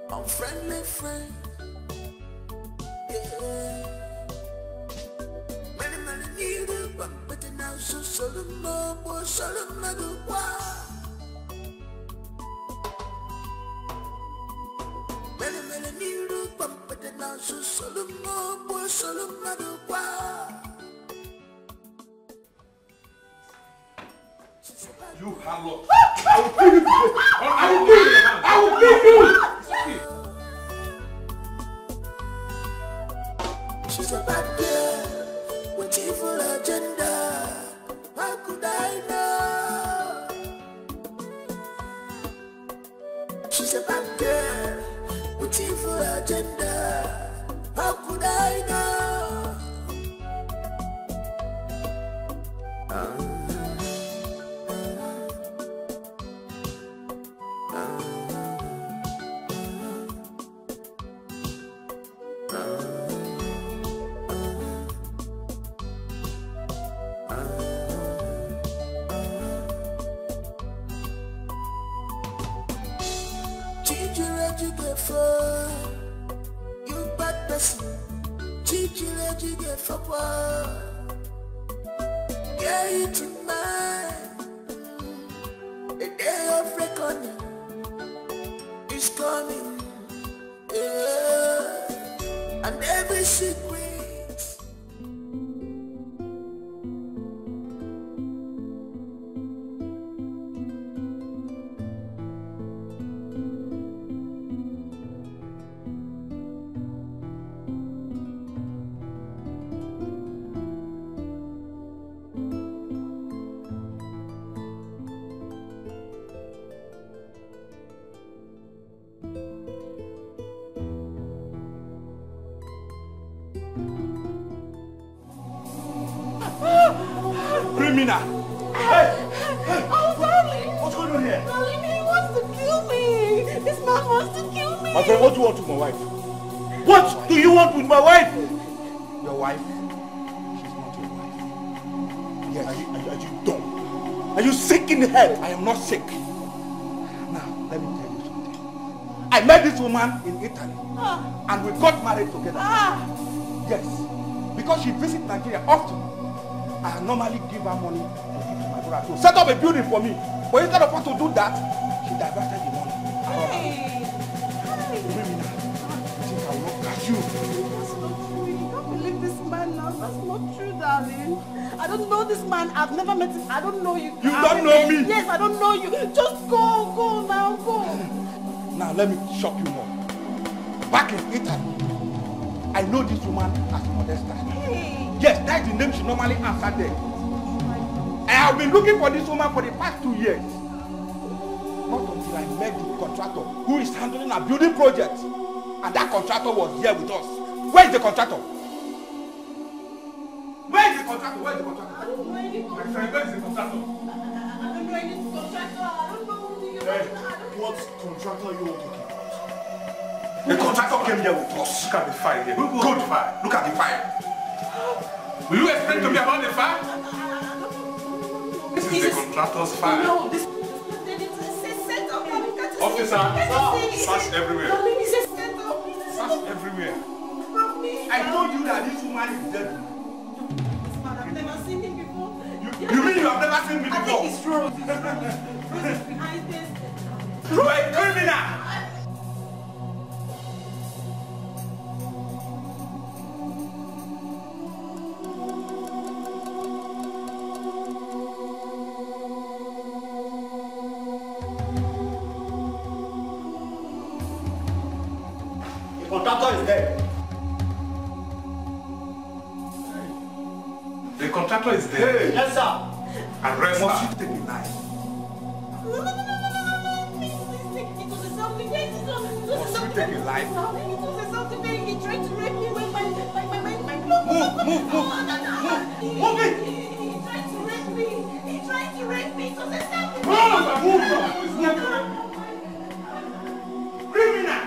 Unfriendly friends, yeah. Many need a bump, but now so Solomon was Solomon. Many need a bump, but now so Solomon was Solomon.
You harlot! I will kill you! I will kill you!
She's a bad girl with evil agenda. How could I know? She's a bad girl with evil agenda. How could I know? You bad person, teach you let you get for what? Yeah, it's in mind. The day of reckoning is coming, yeah. And every secret
criminal! Hey!
Oh, darling!
What's going on here?
Darling, he wants to kill me! This man wants to kill me!
My friend, what do you want with my wife? What do you want with my wife? Your wife? She's not your wife. Yes. Are you dumb? Are you sick in the head? I am not sick. Now, let me tell you something. I met this woman in Italy and we got married together. Yes. Because she visits Nigeria often. I normally give her money to my brother to set up a building for me. But instead of her to do that, she diverted the money.
Hey!
Criminal. You think I will not catch you?
That's not true. You can't believe this man now. That's not true, darling. I don't know this man. I've never met him. I don't know you.
You don't know me?
Yes, I don't know you. Just go now, go.
Now let me shock you more. Back in Italy, I know this woman as Modesta.
Hey.
Yes, that's the name she normally answered there. I have been looking for this woman for the past 2 years.
Not until I met the contractor who is handling a building project. And that contractor was here with us. Where is the contractor? Where is the contractor? Where is the contractor?
I don't know any contractor.
My friend, where is the contractor?
I don't know any contractor. I don't know who you
Hey,
what contractor are you all talking about?
The contractor came here with us. Look at the fire here. Good fire. Look at the fire. Will you explain to me about the fire? This is the contractor's fire.
No, this
Officer, search everywhere.
Search
everywhere. I told you that this woman is dead.
I've never seen him before.
You mean you have never seen me before?
I think it's Rose. Rose is behind this.
You are a criminal.
The contractor is dead.
The contractor is dead.
Hey. Yes, sir.
Arrest her. Must you take a knife?
Must
you take a life?
It was something. He tried to rape me with my
Move it.
He tried to rape me. He tried to rape me. It was something.
Move. Criminal.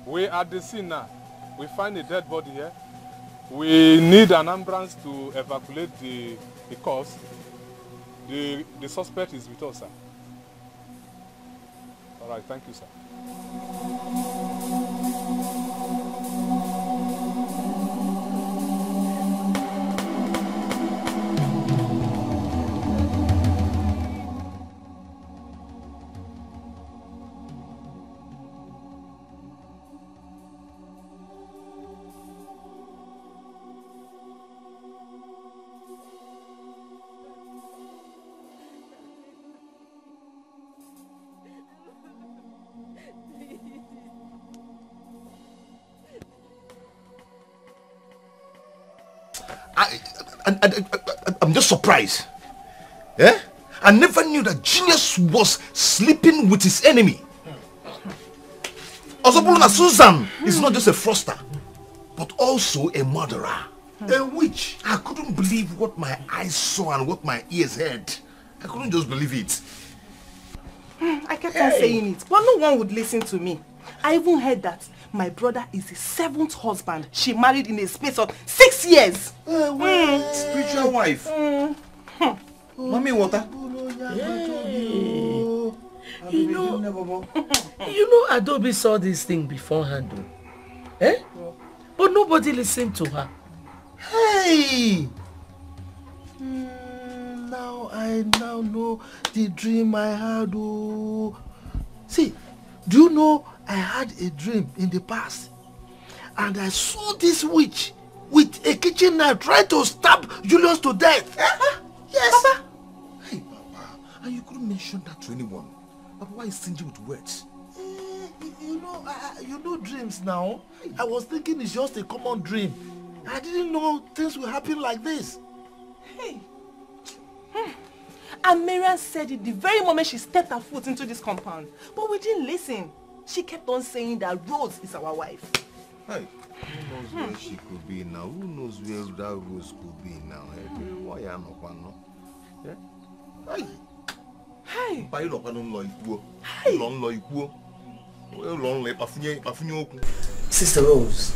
We are at the scene now. We find a dead body here. We need an ambulance to evacuate the cause. The suspect is with us, sir. All right, thank you, sir.
I'm just surprised. Yeah? I never knew that genius was sleeping with his enemy. Also, Susan is not just a froster, but also a murderer. A witch. I couldn't believe what my eyes saw and what my ears heard. I couldn't just believe it.
I kept on saying it, but no one would listen to me. I even heard that my brother is the 7th husband she married in a space of 6 years.
Spiritual wife. Mommy water.
You know, Adobe saw this thing beforehand. Eh? But nobody listened to her.
Hey! Now I know the dream I had. Oh. See, do you know I had a dream in the past? And I saw this witch with a kitchen knife trying to stab Julius to death. Yes.
Papa. Hey, Papa. And you couldn't mention that to anyone. Papa, why is stingy with words?
You know dreams now. I was thinking it's just a common dream. I didn't know things will happen like this.
Hey. And Marian said it the very moment she stepped her foot into this compound. But we didn't listen. She kept on saying that Rose is our wife.
Hey, who knows where she could be now? Who knows where that Rose could be now? Why are you not? Hey.
Hey.
Why you not going to
Sister Rose,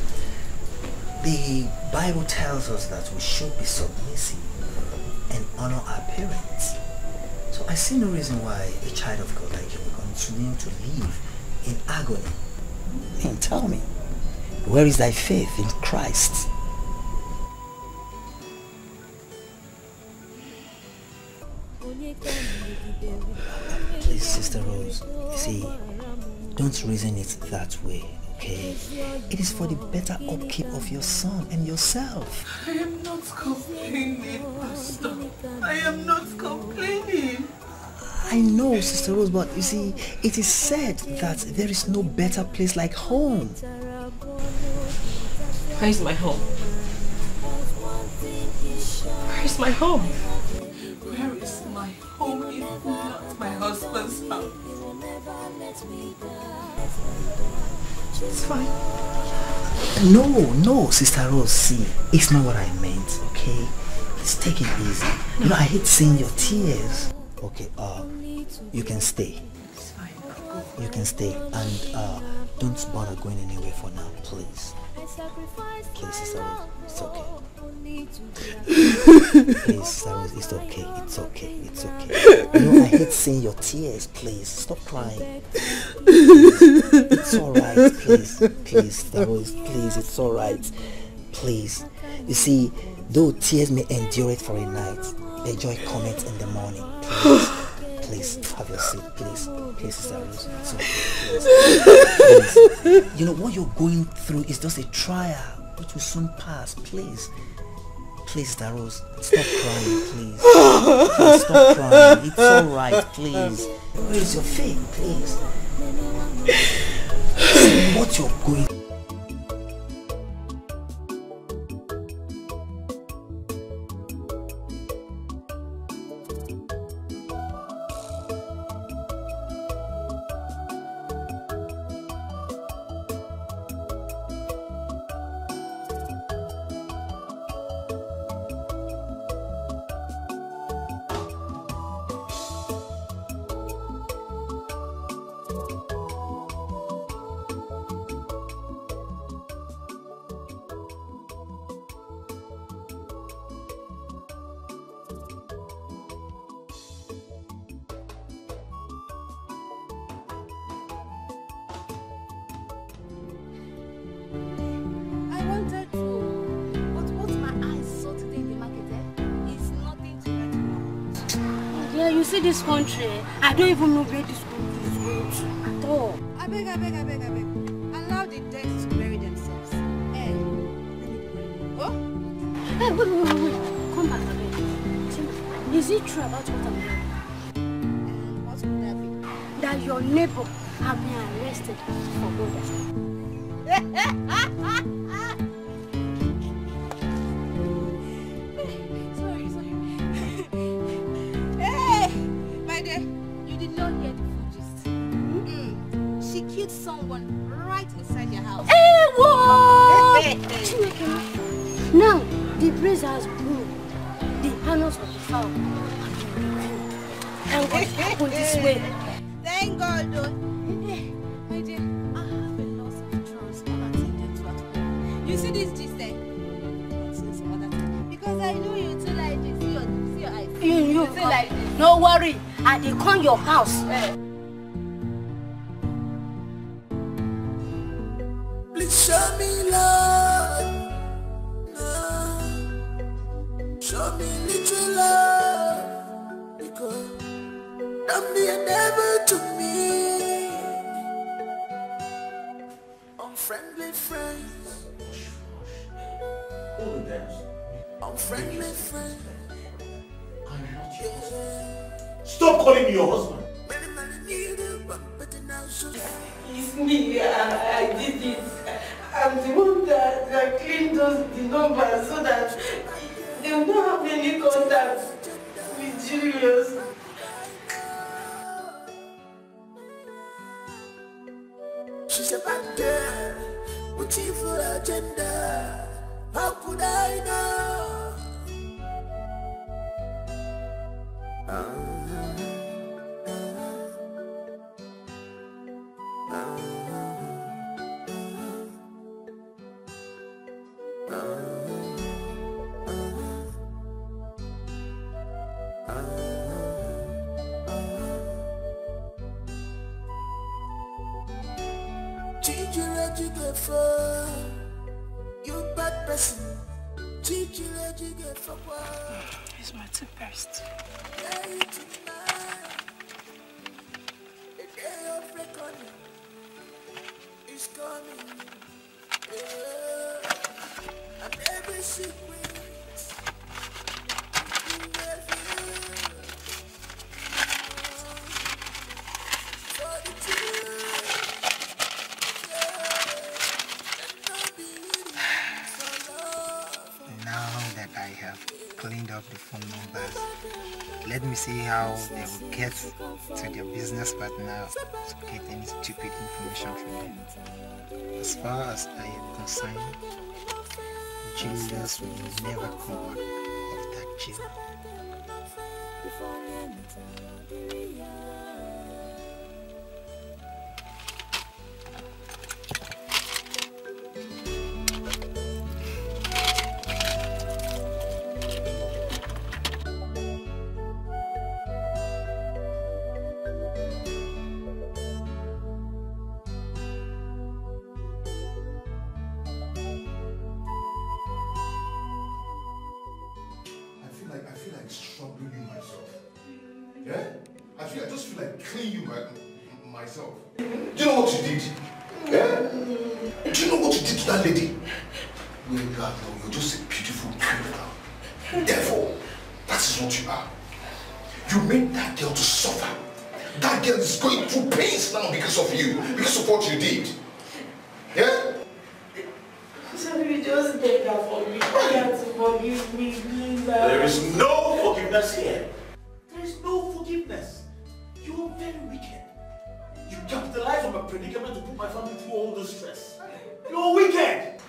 the Bible tells us that we should be submissive and honor our parents. So I see no reason why a child of God like you will continue to live in agony. And tell me, where is thy faith in Christ? See, don't reason it that way, okay? It is for the better upkeep of your son and yourself.
I am not complaining, Pastor. I am not complaining.
I know, Sister Rose, but you see, it is said that there is no better place like home.
Where is my home? Where is my home? Where is my home if not my husband's house? It's fine.
No, Sister Rose, see, it's not what I meant, okay? Let's take it easy. You know, I hate seeing your tears. Okay, you can stay.
It's fine.
You can stay, and don't bother going anywhere for now, please. Please, Sister Rose, it's okay. Please, Sister Rose, it's okay, it's okay, it's okay. You know, I hate seeing your tears, please. Stop crying. Please. It's alright, please. Please, Sister Rose, please, it's alright. Please. You see, though tears may endure it for a night, the joy cometh in the morning. Please. Please, have your seat, please. Please, Sister Rose. It's okay, please. Please. You know, what you're going through is just a trial, which will soon pass. Please. Please, Sister Rose, stop crying, please. Please, stop crying. It's alright, please. Where is your faith, please? See what you're going through.
This country, I don't even know where this country is going to at all.
I beg. Allow the dead to bury themselves. Hey, oh?
Hey, wait. Come back again. Is it true about what I'm hearing?
What would that be?
That your neighbor have been arrested for murder.
Someone right inside your house.
Hey, what? Now, the breeze has blown. The panels of the fowl have been removed. And what happened this way?
Thank God, though. My dear, I have a lot of trust unattended to at home. You see this gist there? Because I know you too like this. See your eyes.
You feel like this. No worry. I will come your house.
Show me love, show me little love, because I'm the endeavor to me. Unfriendly friends, unfriendly friends.
Stop calling me your husband.
It's me, I did it. I'm the one that cleaned the numbers so that they will not have any contact with Julius.
She's a bad girl with evil agenda. How could I know? You bad person.
It's my toothpaste.
is coming. Yeah. And every secret will reveal. For the truth, yeah. And not be for love.
Now that I have cleaned up the phone numbers, let me see how they will get to their business partner to get any stupid information from them. As far as I am concerned, Julius will never come out of that jail.
I feel like struggling you myself. Yeah? I just feel like killing you myself. Do you know what you did? Yeah? Do you know what you did to that lady? Well, God, no, you're just a beautiful criminal. Therefore, that is what you are. You made that girl to suffer. That girl is going through pains now because of you, because of what you did. Yeah?
Sorry, just take that for me. You have to forgive me, please.
There is no forgiveness here. There is no forgiveness. You are very wicked. You capitalized on my predicament to put my family through all this stress. You are wicked.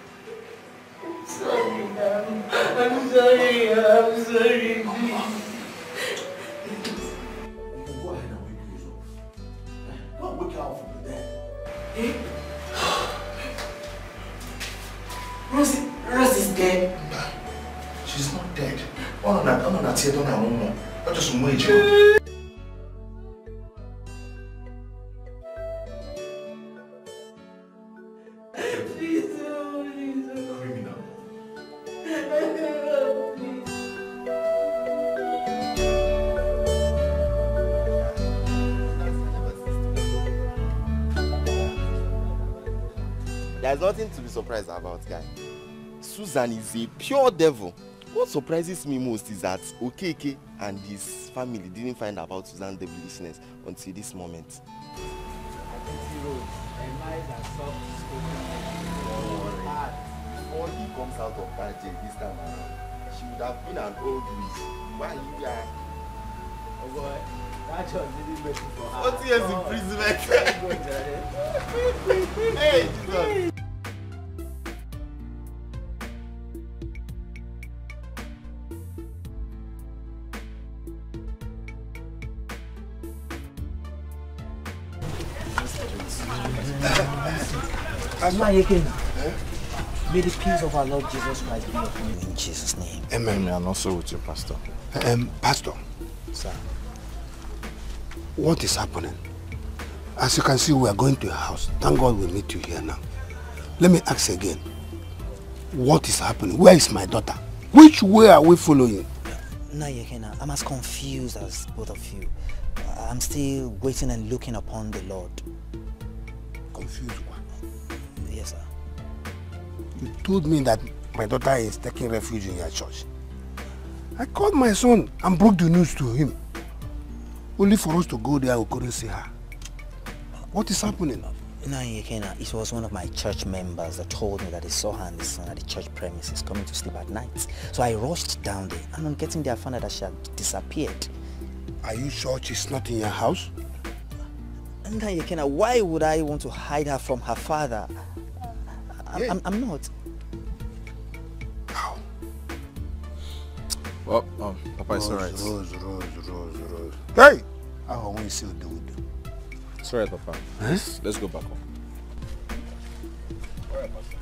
I'm sorry, Mom. I'm sorry, please.
You can go ahead and wake yourself. Go and wake out from the dead.
Rose is dead.
She's not dead. Oh, no, not yet. Not just wage. Criminal.
There's nothing to be surprised about, guy. Susan is a pure devil. What surprises me most is that Okeke and his family didn't find out about Susan's devilishness until this moment. Before he comes out of that jail this time around, she would have been an old witch. Why are you here?
Oh boy, that church didn't make it for her.
40 years imprisonment. Hey, Jesus.
May the peace of our Lord Jesus Christ be upon you in Jesus' name.
Amen. And also with you, Pastor.
Pastor.
Sir.
What is happening? As you can see, we are going to a house. Thank God we meet you here now. Let me ask again. What is happening? Where is my daughter? Which way are we following?
No, Yekena, I'm as confused as both of you. I'm still waiting and looking upon the Lord.
Confused what?
Yes, sir.
You told me that my daughter is taking refuge in your church. I called my son and broke the news to him. Only for us to go there, we couldn't see her. What is happening?
No, Yekena, it was one of my church members that told me that he saw her and his son at the church premises coming to sleep at night. So I rushed down there, and on getting there, I found out that she had disappeared.
Are you sure she's not in your house?
And then, Yekena, why would I want to hide her from her father? I'm not.
How?
Well, Papa, it's alright.
Rose. Hey! I want to see what they would do.
It's alright, Papa.
Huh?
Let's go back home.
Alright, Pastor.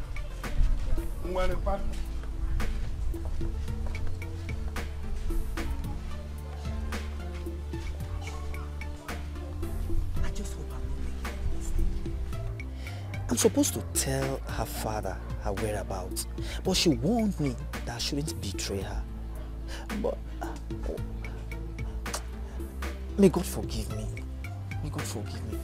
I just hope I'm not making a mistake. I'm supposed to tell her father her whereabouts, but she warned me that I shouldn't betray her. But may God forgive me. May God forgive me.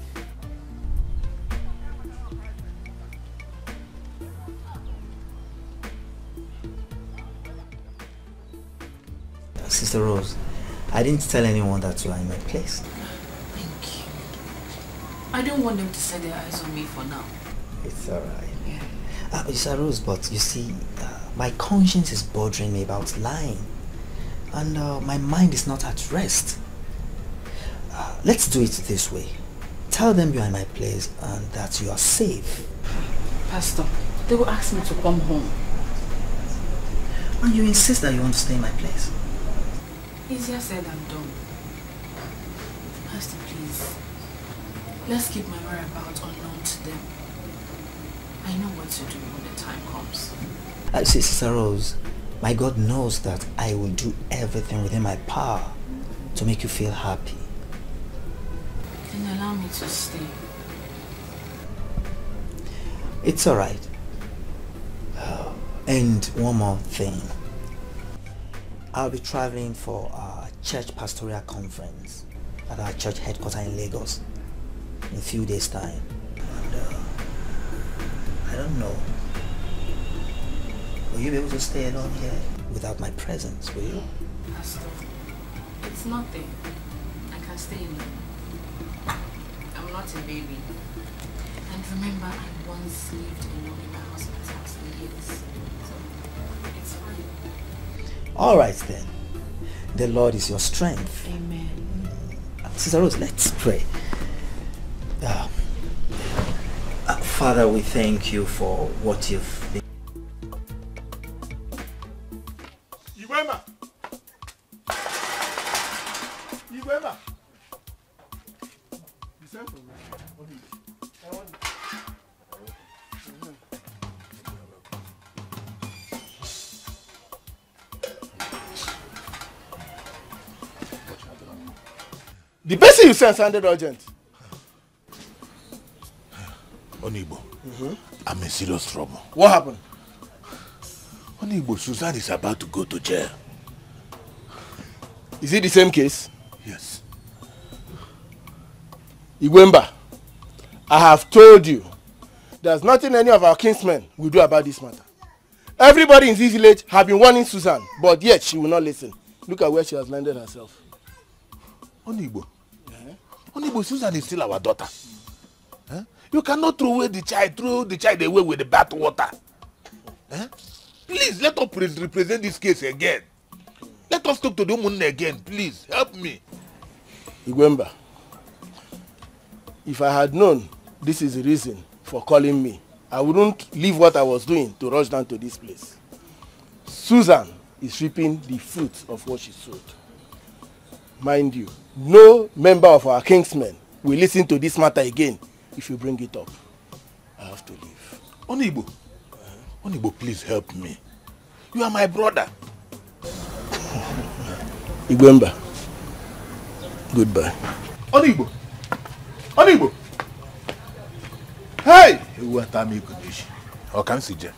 Sister Rose, I didn't tell anyone that you are in my place.
Thank you. I don't want them to set their eyes on me for now.
It's alright. Sister Rose, but you see, my conscience is bothering me about lying. And my mind is not at rest. Let's do it this way. Tell them you are in my place and that you are safe.
Pastor, they will ask me to come home.
And you insist that you want to stay in my place?
Easier said than done. Pastor, please. Let's keep my whereabouts unknown to them. I know what to do when the time comes.
Sister Rose, my God knows that I will do everything within my power to make you feel happy.
Then allow me to stay.
It's alright. And one more thing. I'll be traveling for a church pastoral conference at our church headquarters in Lagos in a few days' time. And I don't know. Will you be able to stay alone here without my presence, will you?
Pastor, it's nothing. I can stay alone. I'm not a baby. And remember, I once lived alone in my husband's house for years. So, it's fine.
Alright then. The Lord is your strength.
Amen.
Sister Rose, let's pray. Father, we thank you for what you've been.
Igwema! Igwema! You sent for me. I want it. The person you sent sounded urgent.
Onibo, I'm in serious trouble.
What happened?
Onibo, Susan is about to go to jail.
Is it the same case?
Yes.
Igwemba, I have told you, there's nothing any of our kinsmen will do about this matter. Everybody in this village have been warning Susan, but yet she will not listen. Look at where she has landed herself.
Onibo, Onibo, Susan is still our daughter. Huh? You cannot throw away the child, away with the bath water. Huh? Please, let us represent this case again. Let us talk to the woman again, please. Help me.
Igwemba, if I had known this is the reason for calling me, I wouldn't leave what I was doing to rush down to this place. Susan is reaping the fruits of what she sowed. Mind you, no member of our kingsmen will listen to this matter again if you bring it up. I have to leave.
Onibo, Onibo, please help me. You are my brother.
Igwemba, goodbye.
Onibo, Onibo. Hey! What am I going to do? How can I see you?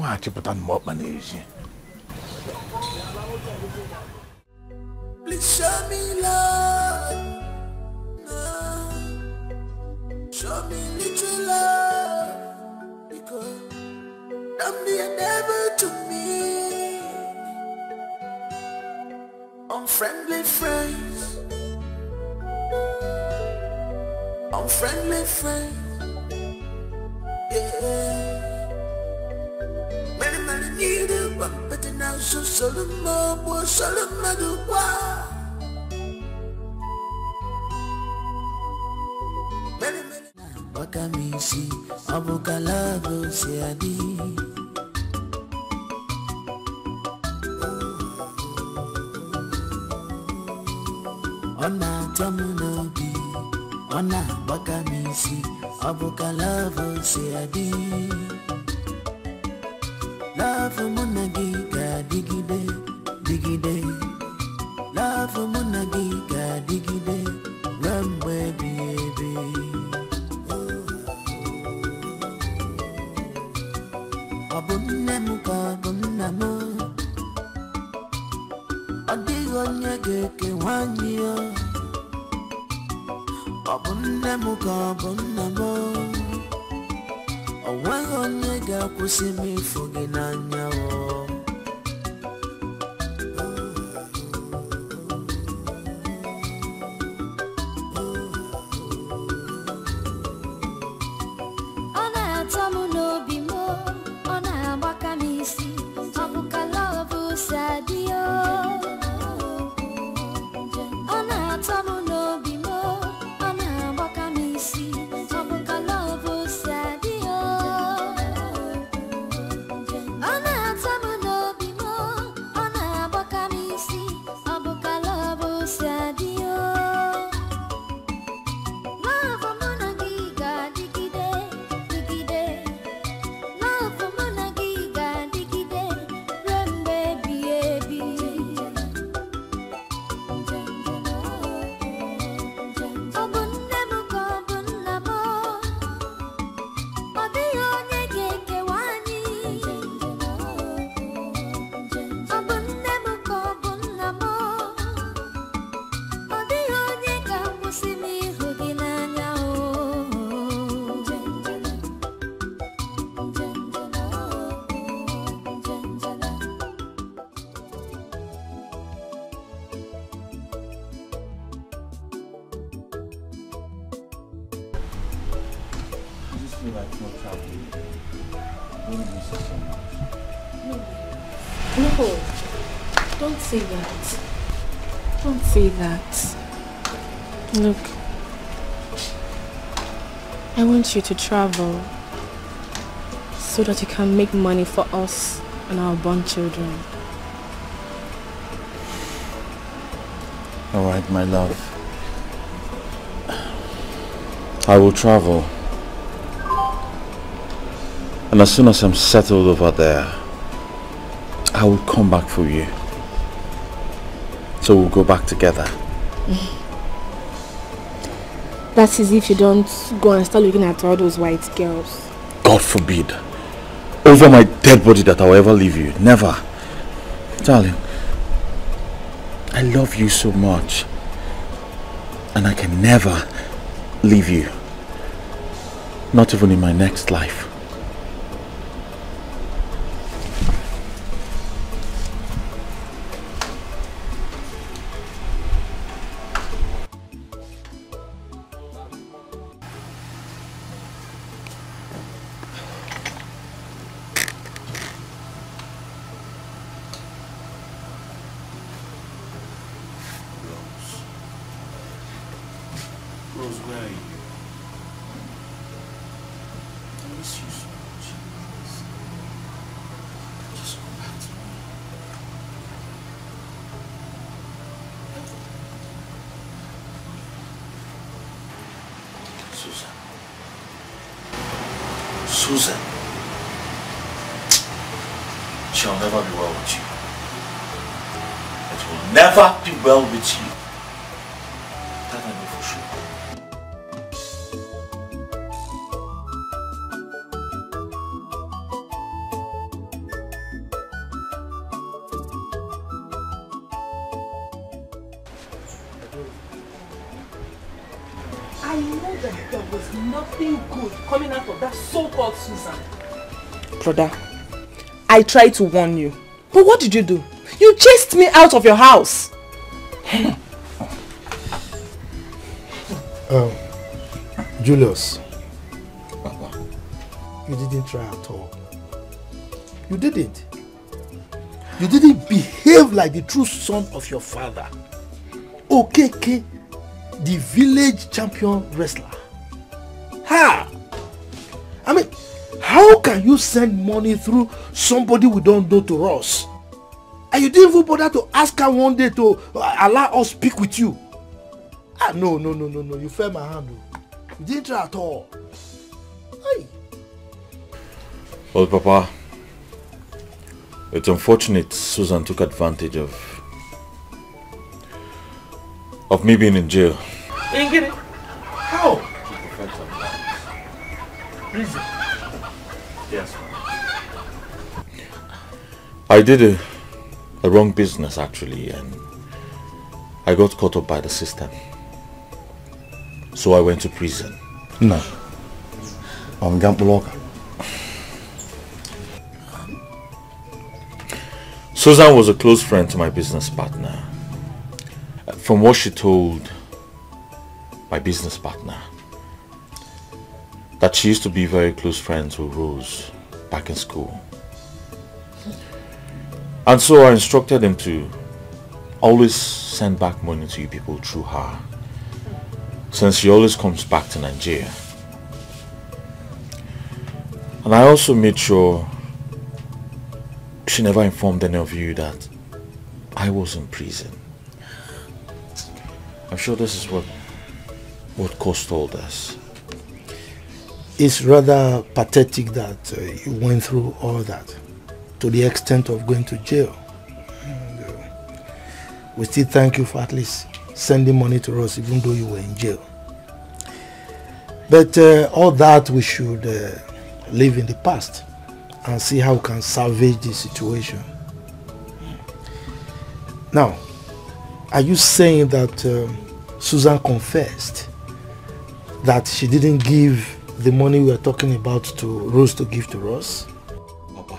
I can't put on more money.
Please show me love. Show me little love. Because don't be a devil to me. Unfriendly friends. Unfriendly friends. Yeah. Many need a one, but now so Solomon was Solomon do what? Wakamisi, Abukalago, Seadi. Ona Tamunobi, Ona Wakamisi, Abukalago, Seadi. Love Munagiga, Digide, Digide. Love Munagiga, Digide, Ramwe, baby. Abunemuka, Bunamo. Adigonya geke wanyo. Abunemuka, Bunamo. Awagonya ga kusimi fuginanya.
feel like not traveling. I don't miss it so much.
No, don't say that. Don't say that. Look, I want you to travel so that you can make money for us and our born children.
All right, my love. I will travel. And as soon as I'm settled over there, I will come back for you. So we'll go back together.
That's as if you don't go and start looking at all those white girls.
God forbid. Over my dead body that I'll ever leave you. Never. Darling, I love you so much. And I can never leave you. Not even in my next life.
Rose, where are you? I miss you so much. Just go back to me. Susan. Susan. She'll never be well with you. It will never be well with you. That I know for sure.
I know that there was nothing good coming out of that so-called Susan. Brother, I tried to warn you. But what did you do? You chased me out of your house.
Julius, you didn't try at all. You didn't. You didn't behave like the true son of your father. OKK, the village champion wrestler. Ha! I mean, how can you send money through somebody we don't know to us? And you didn't even bother to ask her one day to allow us speak with you. Ah, no. You fell my hand. You didn't try at all. Hey.
Well, Papa, it's unfortunate Susan took advantage of me being in jail.
Ingrid, how?
Reason? Yes. I did a wrong business actually, and I got caught up by the system. So I went to prison.
No. I'm Gampoloka.
Susan was a close friend to my business partner. From what she told my business partner, that she used to be very close friends with Rose back in school. And so I instructed him to always send back money to you people through her, since she always comes back to Nigeria. And I also made sure she never informed any of you that I was in prison. I'm sure this is what caused all this.
It's rather pathetic that you went through all that to the extent of going to jail. And, we still thank you for at least sending money to us even though you were in jail. But all that we should live in the past and see how we can salvage the situation. Now, are you saying that Susan confessed that she didn't give the money we are talking about to Rose to give to us?
Papa,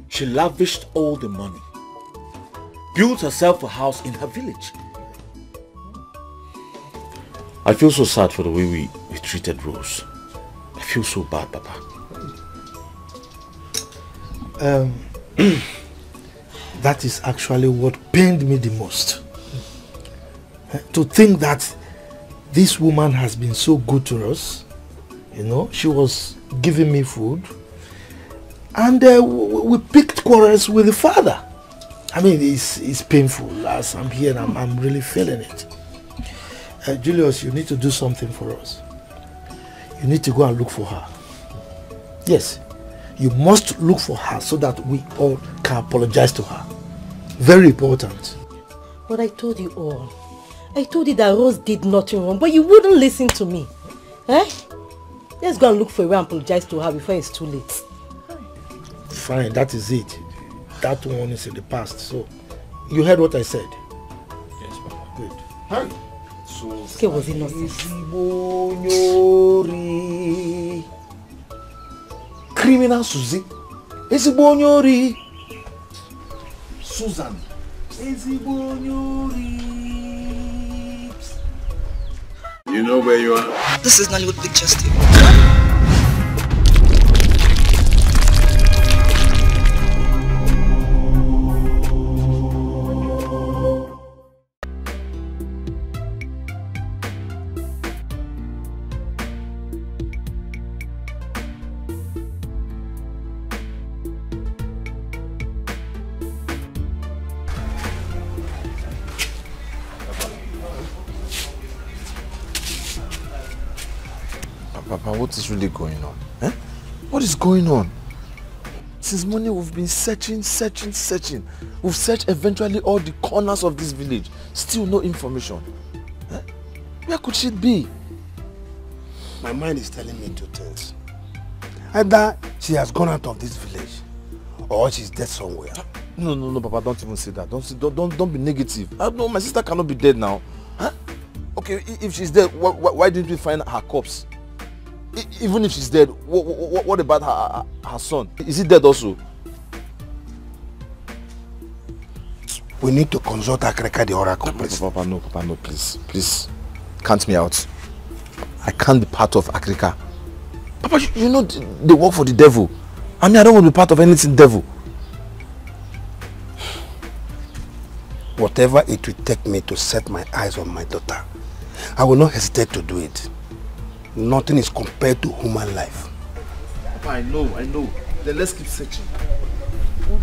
she lavished all the money, built herself a house in her village. I feel so sad for the way we treated Rose.
feel so bad, Papa. That is actually what pained me the most. To think that this woman has been so good to us. You know, she was giving me food. And we picked quarrels with the father. I mean, it's painful. As I'm here, I'm really feeling it. Julius, you need to do something for us. You need to go and look for her. Yes, you must look for her so that we all can apologize to her. Very important.
But I told you all. I told you that Rose did nothing wrong, but you wouldn't listen to me. Eh? Let's go and look for a way and apologize to her before it's too late.
Fine, that is it. That one is in the past, so you heard what I said?
Yes, Papa.
Good.
Hi. So,
okay, was it nonsense?
Criminal Susie. Ezibonyori.
Susan.
Ezibonyori.
You know where you are?
This is Nollywood Pictures TV.
Papa, what is really going on? Eh? What is going on? Since morning we've been searching. We've searched eventually all the corners of this village. Still no information. Eh? Where could she be?
My mind is telling me two things. Either she has gone out of this village or she's dead somewhere.
No, Papa, don't even say that. Don't be negative. No, my sister cannot be dead now. Huh? Okay, if she's dead, why didn't we find her corpse? Even if she's dead, what about her son? Is he dead also?
We need to consult Akreka, the oracle, please.
Papa, no, please. Please, count me out. I can't be part of Akreka. Papa, you know they work for the devil. I mean, I don't want to be part of anything devil.
Whatever it will take me to set my eyes on my daughter, I will not hesitate to do it. Nothing is compared to human life.
Papa, I know. Then let's keep searching.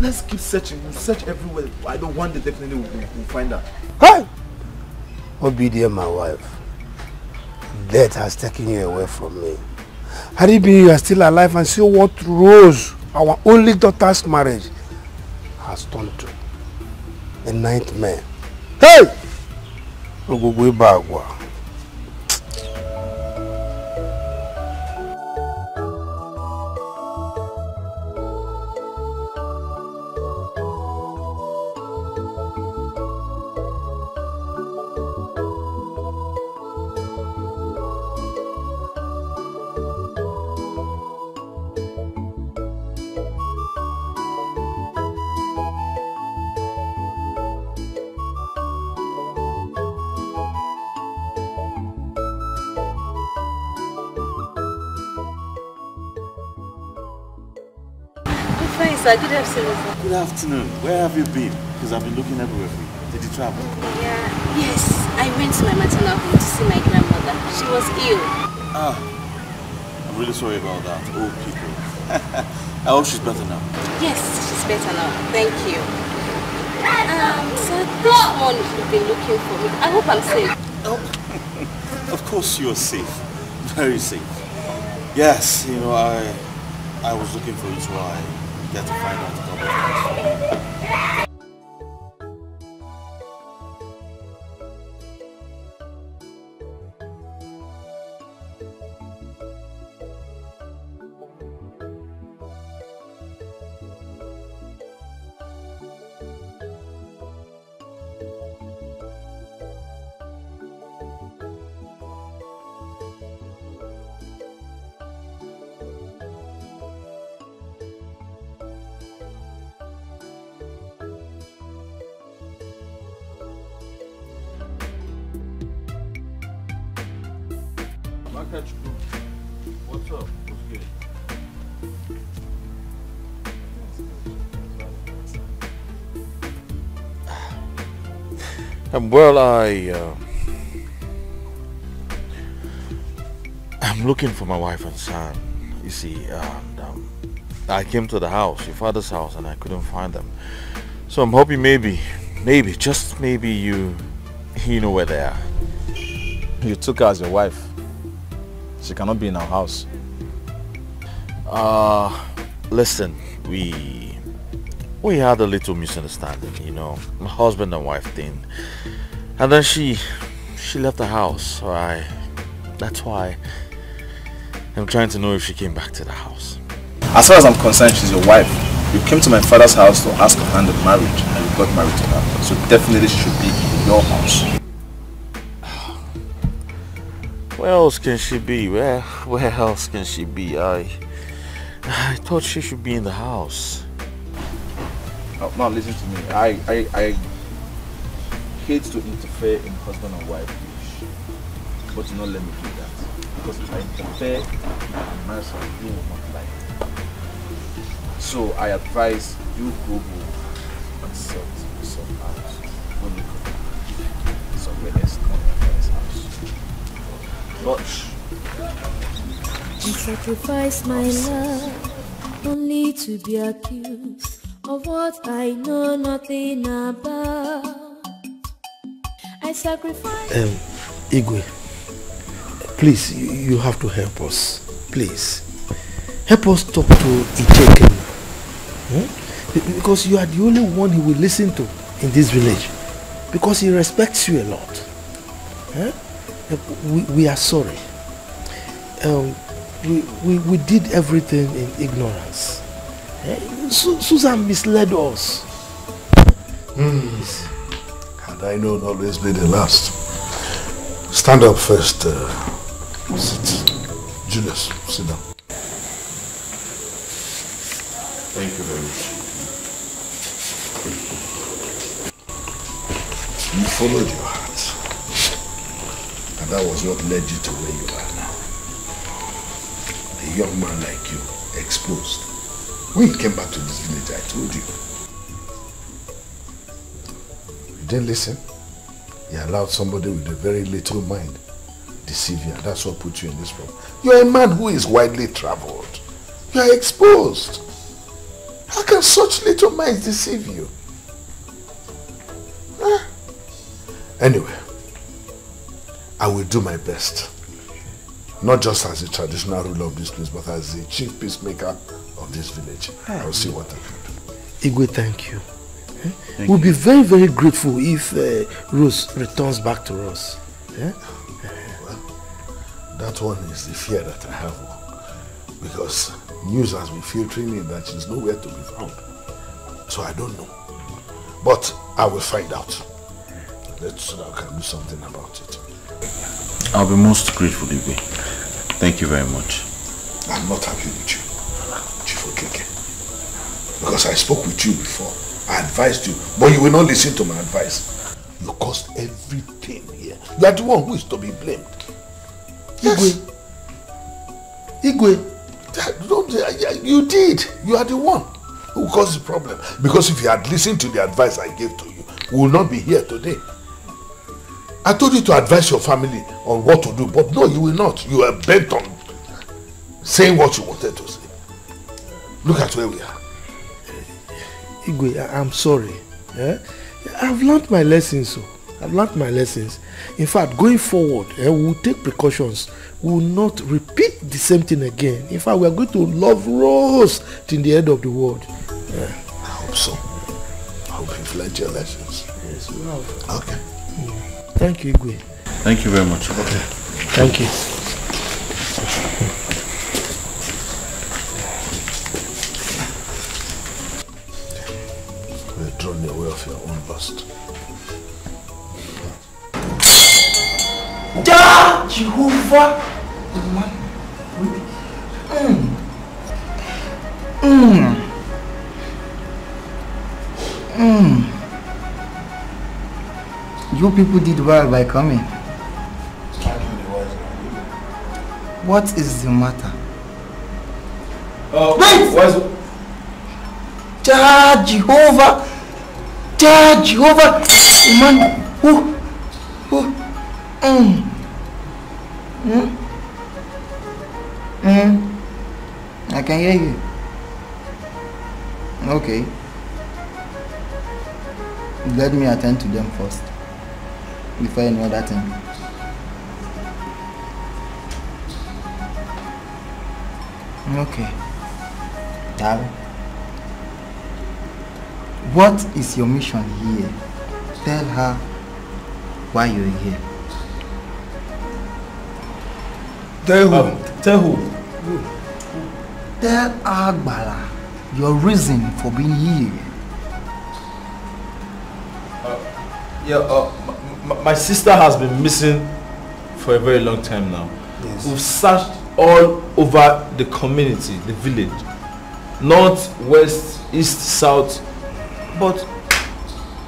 Let's keep searching. We'll search everywhere. I know one day definitely we'll find her.
Hey! Obidia, my wife. Death has taken you away from me. Had it been you are still alive and see what Rose, our only daughter's marriage, has turned to. A nightmare. Hey! Ogugwe Bagwa.
Sir, good afternoon.
Good afternoon. Where have you been? Because I've been looking everywhere for you. Did you travel?
Yeah. Yes, I went to my maternal home to see my grandmother. She was ill.
Ah, I'm really sorry about that. Old people. I hope she's better now.
Yes, she's better now. Thank you. Sir, this one you've been looking for me. I hope I'm safe.
Oh, of course you're safe. Very safe. Yes, you know, I was looking for you, so I get to find out a couple of things.
What's up?
Well, I'm looking for my wife and son. You see, and I came to the house, your father's house, and I couldn't find them. So I'm hoping maybe, just maybe you know where they are.
You took her as your wife. She cannot be in our house.
Listen, we had a little misunderstanding, you know, husband and wife thing, and then she left the house. So that's why I'm trying to know if she came back to the house.
As far as I'm concerned, she's your wife. You came to my father's house to ask her hand in marriage, and you got married to her. So definitely she should be in your house.
Where else can she be? Where else can she be? I thought she should be in the house.
Oh, now listen to me. I hate to interfere in husband and wife issues, but do not let me do that. Because if I interfere in marriage, you will not like it. So I advise you go home and sort yourself out when you come back. Somewhere else, not your father's house. But
I sacrifice my love only to be accused of what I know nothing about. I sacrifice.
Igwe, please, you have to help us. Please, help us talk to Icheke. Because you are the only one he will listen to in this village. Because he respects you a lot. We are sorry. We did everything in ignorance. Susan misled us.
Had I known always be the last. Stand up first. Sit. Julius, sit down. Thank you very much. You followed your heart. And that was what led you to where you are now. A young man like you, exposed. When you came back to this village, I told you. You didn't listen. You allowed somebody with a very little mind deceive you, and that's what put you in this problem. You're a man who is widely traveled. You are exposed. How can such little minds deceive you? Anyway, I will do my best. Not just as a traditional ruler of this place, but as the chief peacemaker of this village. I'll see what I can do.
Igwe, thank you. We'll be very, very grateful if Rose returns back to us.
Well, that one is the fear that I have. Because news has been filtering in that she's nowhere to be found. So I don't know. But I will find out. Let's see if I can do something about it.
I'll be most grateful, Igwe. Thank you very much.
I'm not happy with you, Chief Okeke. Because I spoke with you before. I advised you, but you will not listen to my advice. You caused everything here. You are the one who is to be blamed. Yes. Igwe, you did. You are the one who caused the problem. Because if you had listened to the advice I gave to you, we will not be here today. I told you to advise your family on what to do, but no, you will not. You are bent on saying what you wanted to say. Look at where we are.
Igwe, I'm sorry. I've learned my lessons. I've learned my lessons. In fact, going forward, we'll take precautions. We will not repeat the same thing again. In fact, we are going to love Rose till the end of the world.
I hope so. I hope you've learned your lessons.
Yes, we have.
Okay.
Thank you, Igwe.
Thank you very much.
Okay.
Thank you.
You're drawn away of your own lust.
Ja, Jehovah, the man.
You people did well by coming. What is the matter?
Wait!
Ja, Jehovah, the man. I can hear you. Okay. Let me attend to them first before any other thing. Okay. Darling, what is your mission here? Tell her why you're here.
Tell who? Tell who?
Tell Agbala your reason for being here.
My sister has been missing for a very long time now. Yes. We've searched all over the community, the village, north, west, east, south, but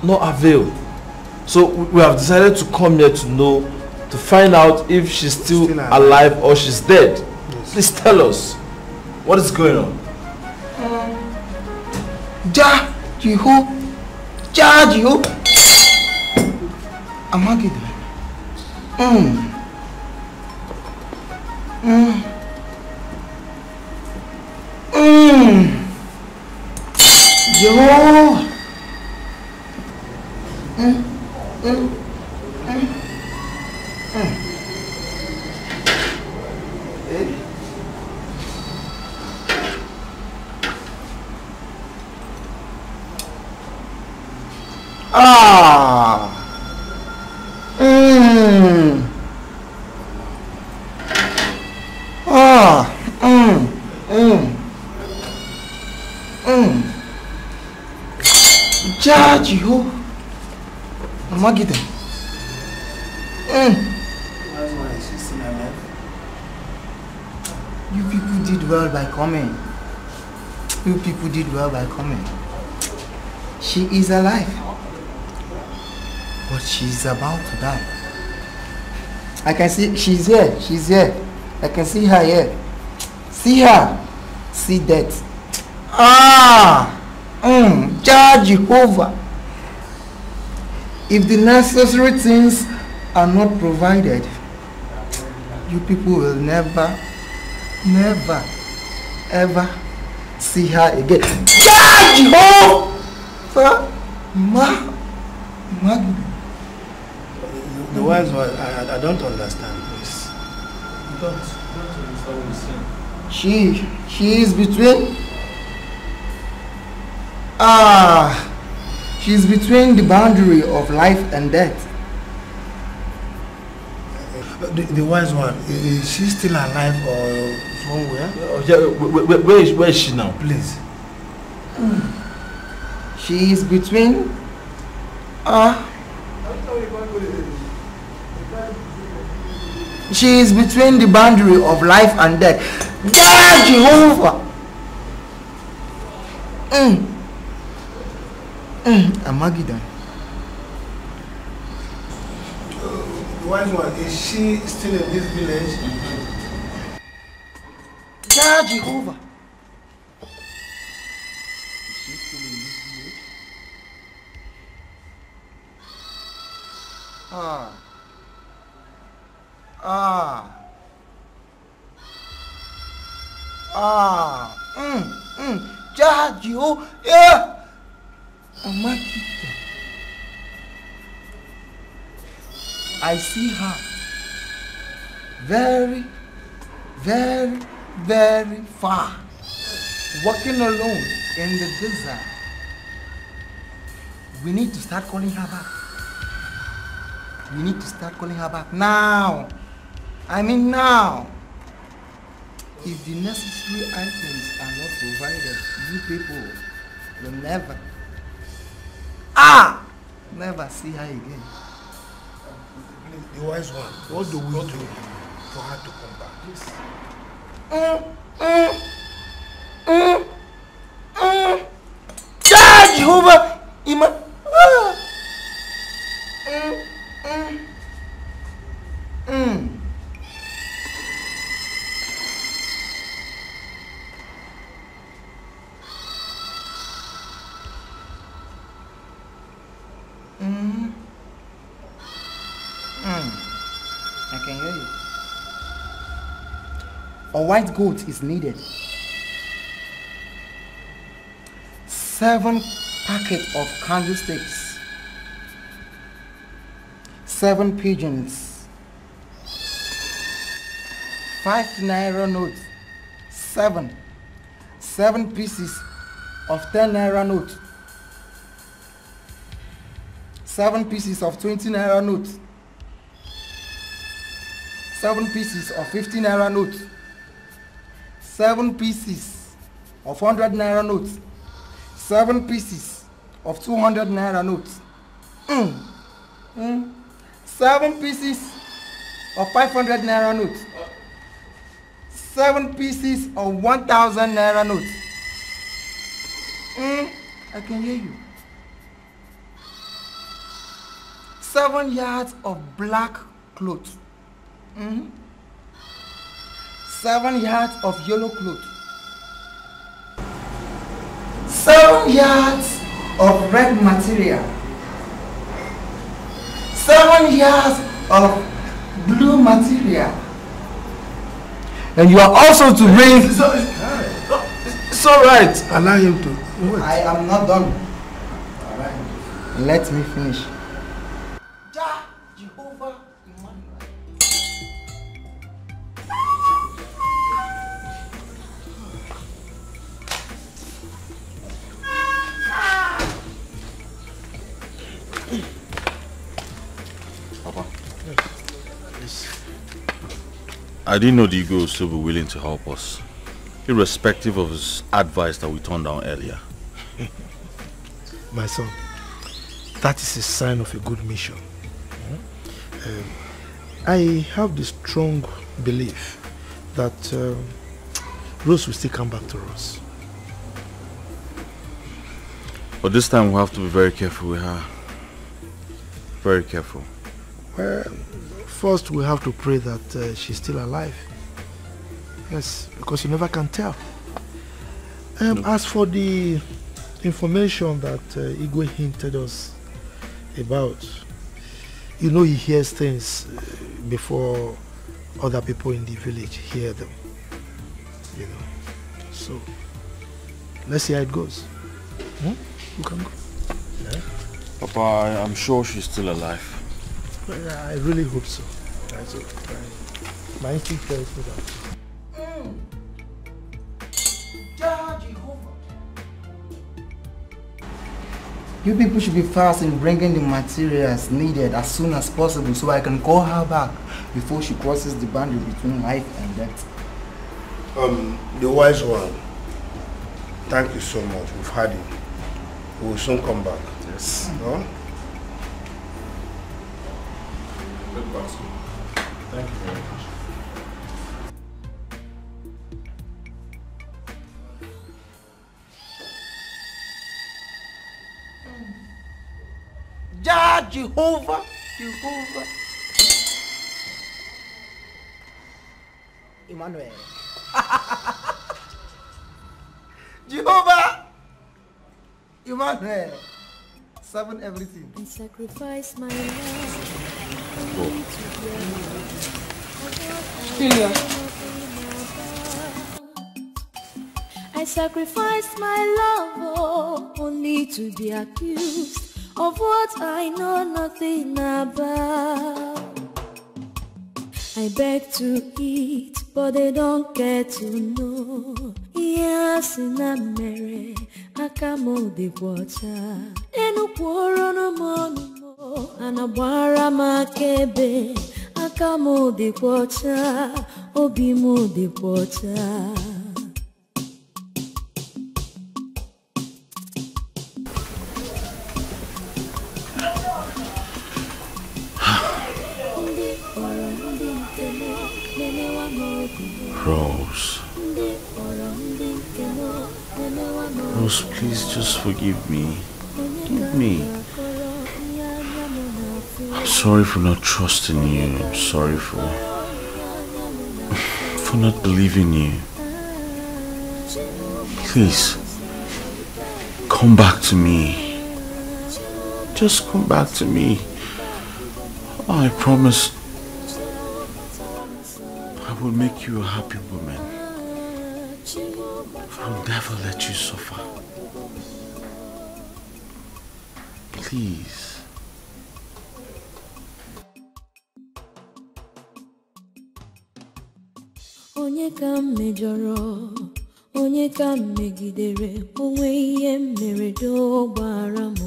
no avail. So we have decided to come here to find out if she's still alive or she's dead. Yes. Please tell us what is going on.
Jehu, Amagida. Jehu, Amagida. You people did well by coming. You people did well by coming. She is alive, but she's about to die. I can see she's here. She's here. I can see her here. See her. See death. Jehovah. If the necessary things are not provided, you people will never, ever see her again. Jehovah.
The wise one, I don't understand this.
You don't understand what you're saying.
She is between she's between the boundary of life and death.
The wise one, is she still alive or somewhere?
Where is she now?
Please.
She is between she is between the boundary of life and death. Jehovah. Amagidan.
The wise one, is she still in this village?
Jehovah. Jehovah. Yeah. I see her very, very, very far, walking alone in the desert. We need to start calling her back. We need to start calling her back now. I mean now. If the necessary items are not provided, you people will never see her again.
The wise one, what do we do for her to come back?
Jehovah! a white goat is needed. 7 packets of candlesticks. 7 pigeons. 5 naira notes. 7 pieces of 10 naira notes. 7 pieces of 20 naira notes. 7 pieces of 50 naira notes. 7 pieces of 100 naira notes. 7 pieces of 200 naira notes. 7 pieces of 500 naira notes. 7 pieces of 1,000 naira notes. I can hear you. 7 yards of black cloth. 7 yards of yellow cloth. 7 yards of red material. 7 yards of blue material. And you are also to bring...
It's alright. Allow him to. Wait.
I am not done. Alright. Let me finish.
I didn't know the Igwe would still be willing to help us, irrespective of his advice that we turned down earlier.
My son, that is a sign of a good mission. I have the strong belief that Rose will still come back to us.
But this time we'll have to be very careful with her. Very careful.
Well, first we have to pray that she's still alive. Yes, because you never can tell. As for the information that Igwe hinted us about, you know, he hears things before other people in the village hear them. You know, so let's see how it goes. You can go. Yeah?
Papa, I'm sure she's still alive.
Well, I really hope so. My instinct tells me that.
You people should be fast in bringing the materials needed as soon as possible so I can call her back before she crosses the boundary between life and death.
The wise one, thank you so much. We've had it. We will soon come back. Yes. No?
Thank you very much.
Jah Jehovah. Emmanuel. Jehovah. Emmanuel. 7 everything.
And sacrifice my life. I sacrificed my love only to be accused of what I know nothing about. I beg to eat, but they don't care to know. Yes, in a mere, I come on the water. And a quarrel no more, and a barra makebe. I come on the water, obimo the water.
Rose. Rose, please just forgive me. Forgive me. I'm sorry for not trusting you. I'm sorry for not believing you. Please, come back to me. Just come back to me. I promise I will make you a happy woman. I'll never let you suffer. Please.
Onye ka mejọrọ, onye ka megidere, onwe ihe mere do gbara m.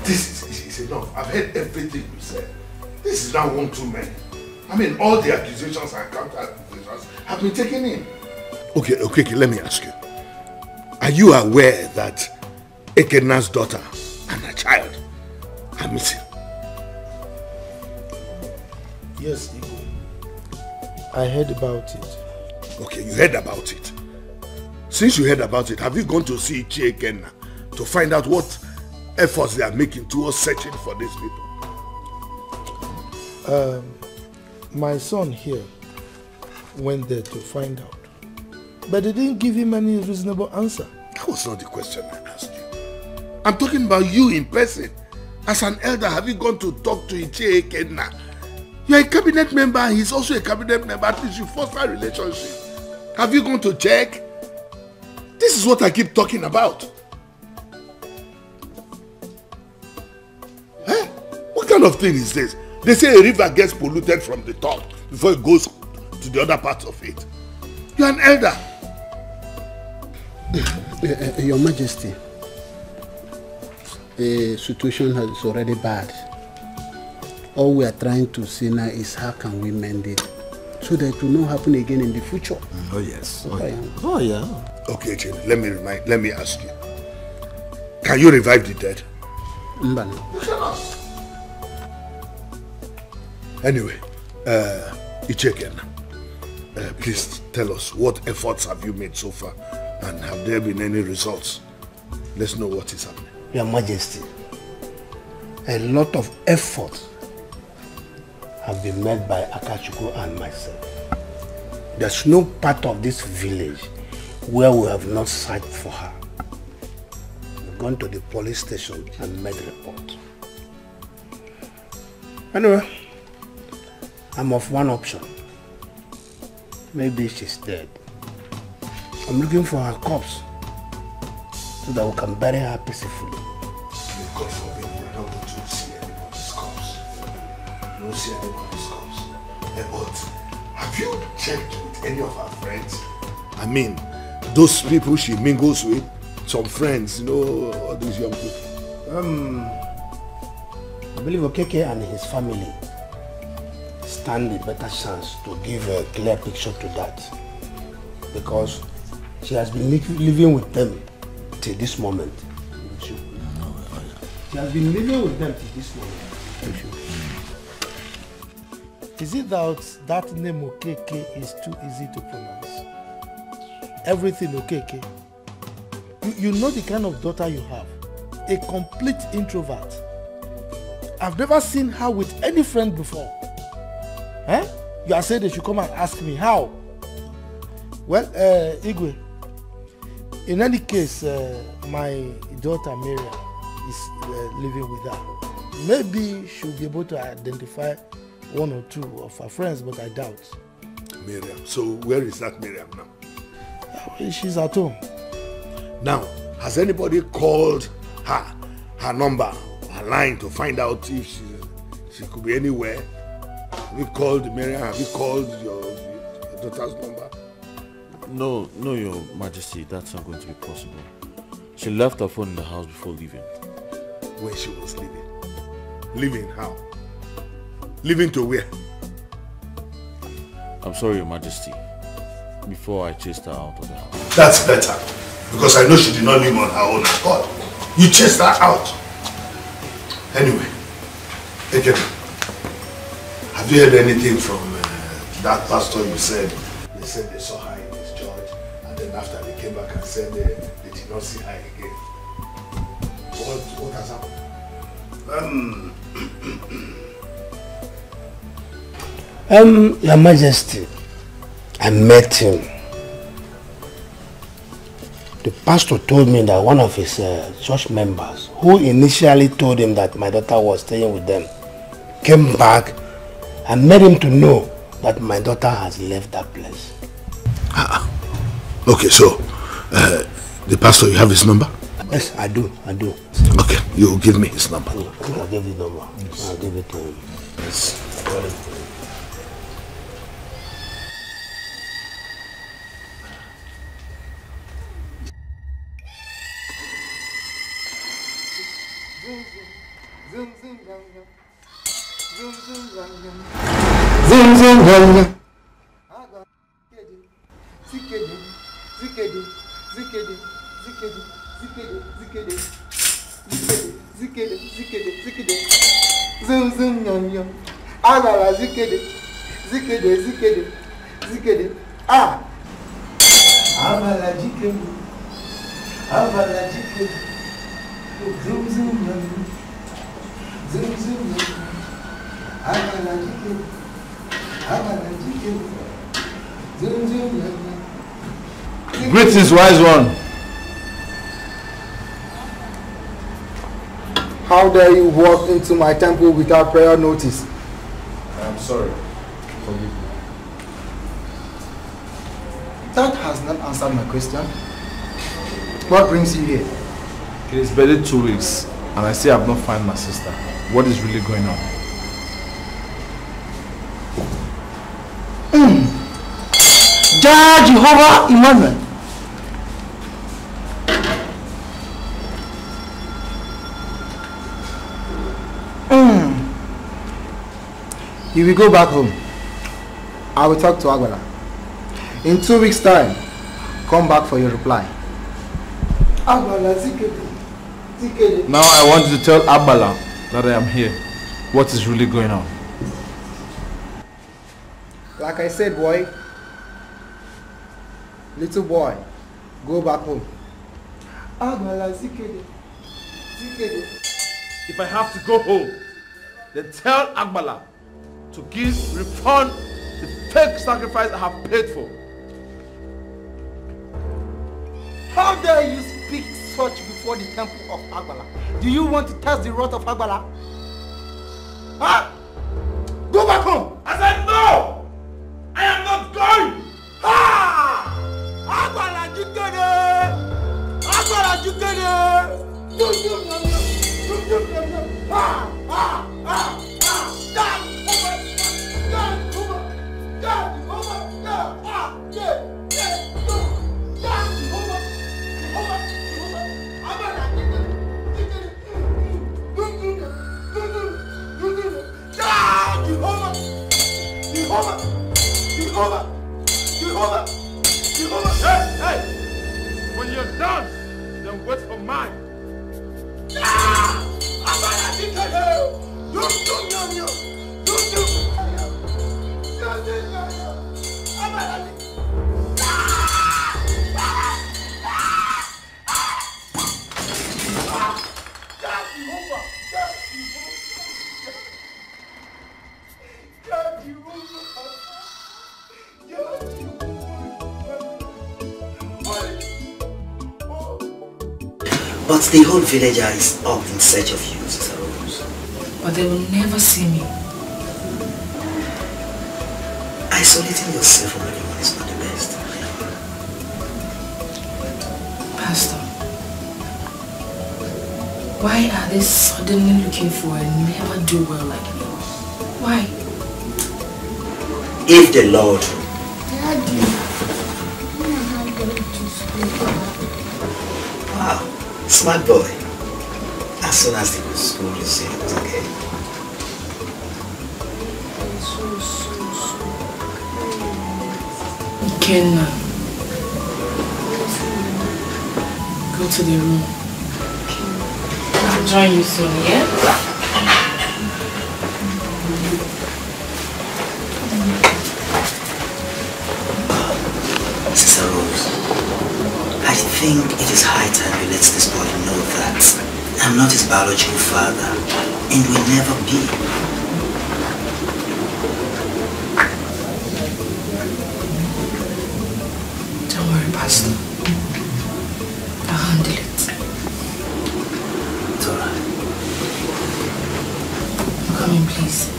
This is enough. I've heard everything you said. This is now one too many. I mean, all the accusations and counter accusations have been taken in. Okay, let me ask you. Are you aware that Ekena's daughter and her child are missing?
Yes, Igwe. I heard about it.
Okay, you heard about it. Since you heard about it, have you gone to see Ekena to find out what efforts they are making towards searching for these people?
My son here went there to find out. But they didn't give him any reasonable answer.
That was not the question I asked you. I'm talking about you in person. As an elder, have you gone to talk to Ichie Ekena? You're a cabinet member and he's also a cabinet member. At least you foster a relationship. Have you gone to check? This is what I keep talking about. Huh? What kind of thing is this? They say a river gets polluted from the top before it goes to the other parts of it. You're an elder.
Your Majesty, the situation is already bad. All we are trying to see now is how can we mend it so that it will not happen again in the future.
Oh yes.
Oh yeah.
Okay, Chin, let me ask you. Can you revive the dead?
Mbana.
You cannot. Anyway, Icheken, please tell us, what efforts have you made so far? And have there been any results? Let's know what is happening.
Your Majesty, a lot of effort have been made by Akachuku and myself. There's no part of this village where we have not searched for her. We've gone to the police station and made a report. Anyway, I'm of one option. Maybe she's dead. I'm looking for her corpse so that we can bury her peacefully.
God forbid we're not going to see anybody's corpse. You don't see anybody's corpse. But have you checked with any of her friends? I mean, those people she mingles with, some friends, you know, all these young people.
I believe Okeke and his family stand a better chance to give a clear picture to that, because she has been living with them till this moment. She has been living with them till this moment.
Is it that name Okeke is too easy to pronounce? Everything Okeke. You know the kind of daughter you have. A complete introvert. I've never seen her with any friend before. Eh? You are saying they should come and ask me how? Well, Igwe, in any case, my daughter Miriam is living with her. Maybe she'll be able to identify one or two of her friends, but I doubt.
Miriam. So where is that Miriam now?
She's at home.
Now, has anybody called her number, her line, to find out if she could be anywhere? Have you called Miriam? Have you called your daughter's number?
No, Your Majesty, that's not going to be possible. She left her phone in the house before leaving.
When she was leaving? Leaving how? Leaving to where?
I'm sorry, Your Majesty. Before I chased her out of the house.
That's better. Because I know she did not leave on her own accord. You chased her out. Anyway, again, have you heard anything from that pastor you said? They said they saw her in his church, and then after they came back and said they did not see her again. What has happened?
Your Majesty, I met him. The pastor told me that one of his church members, who initially told him that my daughter was staying with them, came back and made him to know that my daughter has left that place.
Okay, so the pastor, you have his number?
Yes, I do.
Okay, you give me his number.
I'll give you the number. Yes. I'll give it to him. Yes.
Greetings, wise one.
How dare you walk into my temple without prayer notice?
I am sorry. Forgive me.
That has not answered my question. What brings you here?
It is barely 2 weeks and I still have not found my sister. What is really going on?
Jah Jehovah Emmanuel. You will go back home. I will talk to Agbala. In 2 weeks' time, come back for your reply. Agbala, Zikede.
Now I want you to tell Agbala that I am here. What is really going on?
Like I said, boy, little boy, go back home. Agbala, Zikede.
If I have to go home, then tell Agbala to refund the fake sacrifice I have paid for.
How dare you speak such before the temple of Agbala? Do you want to test the wrath of Agbala? Huh? Go back home!
I said no! I am not going!
Ah! Agbala Jikede! Agbala Jikede! Ah! Ah! Ah! Ah!
Hey! When you're done, then wait for mine.
But the whole villager is up in search of you, Sister Rose.
But they will never see me.
Isolating yourself from everyone is not the best.
Pastor, why are they suddenly looking for a never-do-well like me? Why?
If the Lord...
Daddy, I'm not going to school.
Wow, smart boy. As soon as they go to school, you see it, okay?
Kenna, go to the room. I'll join you soon, yeah?
Sister Rose, I think it is high time you let this boy know that I'm not his biological father and will never be.
Don't worry, Pastor. I'll handle it.
It's alright.
Come in, please.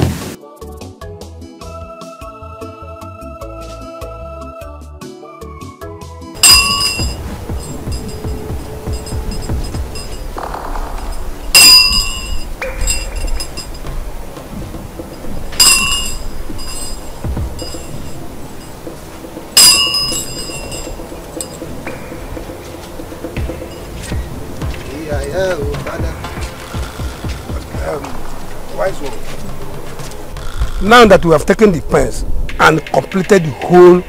Yeah, brother.
Wise one. Now that we have taken the pens and completed the whole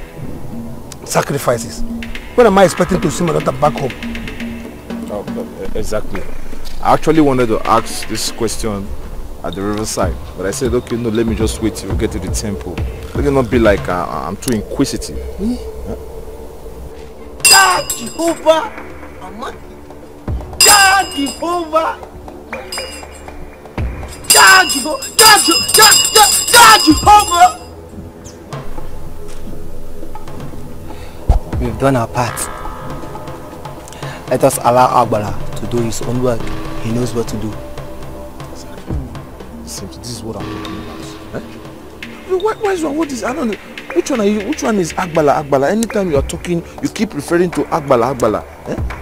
sacrifices, when am I expecting to see my daughter back home?
Oh, exactly. I actually wanted to ask this question at the riverside, but I said, okay, no, let me just wait till we get to the temple. Let it not be like I'm too inquisitive.
God, Jehovah, God, Jehovah, God, Jehovah.
We've done our part. Let us allow Agbala to do his own work. He knows what to do.
This is what I'm talking about. Why is what is I don't know. Which one are you? Which one is Agbala? Anytime you are talking, you keep referring to Agbala.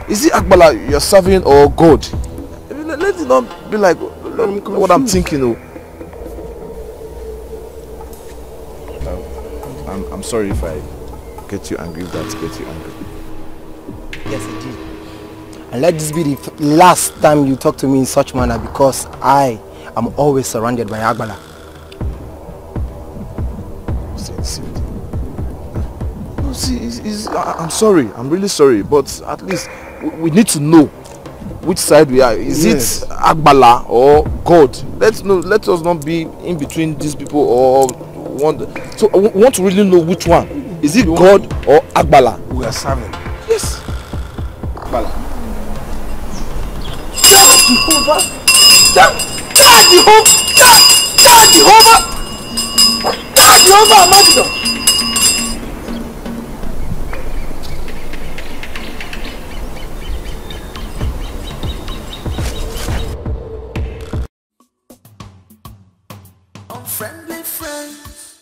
Is it Agbala you're serving or God? Let it not be like what I'm thinking. I'm sorry if I get you angry. If that gets you angry.
Yes, it did. And let this be the last time you talk to me in such manner, because I am always surrounded by Agbala.
I'm sorry. I'm really sorry. But at least we need to know which side we are. Is it Agbala or God? Let us not be in between these people or one. So I want to really know which one. Is it God or Agbala?
We are serving.
Yes. Agbala.
God, Jehovah, Amadido.
Unfriendly friends.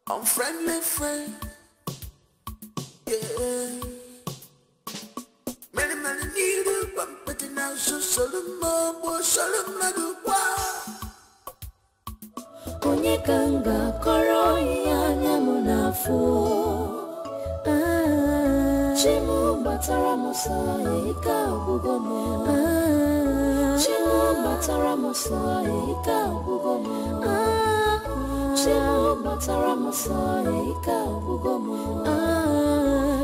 Unfriendly friends. Yeah. Many need a bump, but now so Solomon was Solomon. Onye kanga koro ya nyamunafu. Chimu batara musa ika bugomo. Chimu batara musa ika bugomo. Chimu batara musa ika bugomo.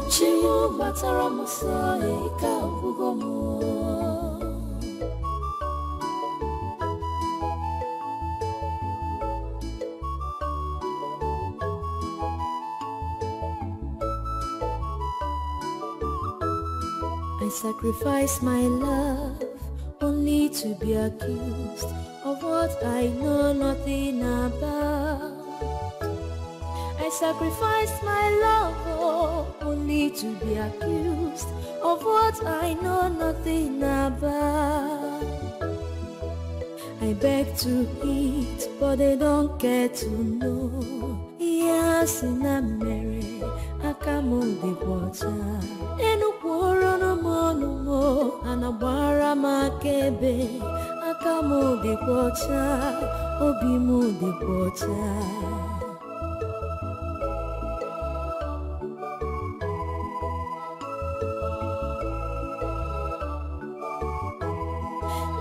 Chimu batara musa ika bugomo. I sacrifice my love only to be accused of what I know nothing about. I sacrifice my love only to be accused of what I know nothing about. I beg to eat, but they don't care to know. Yes, in a merry, I come on the water. And a quarrel no more, and a barra makebe. I come on the water, obi mo the water.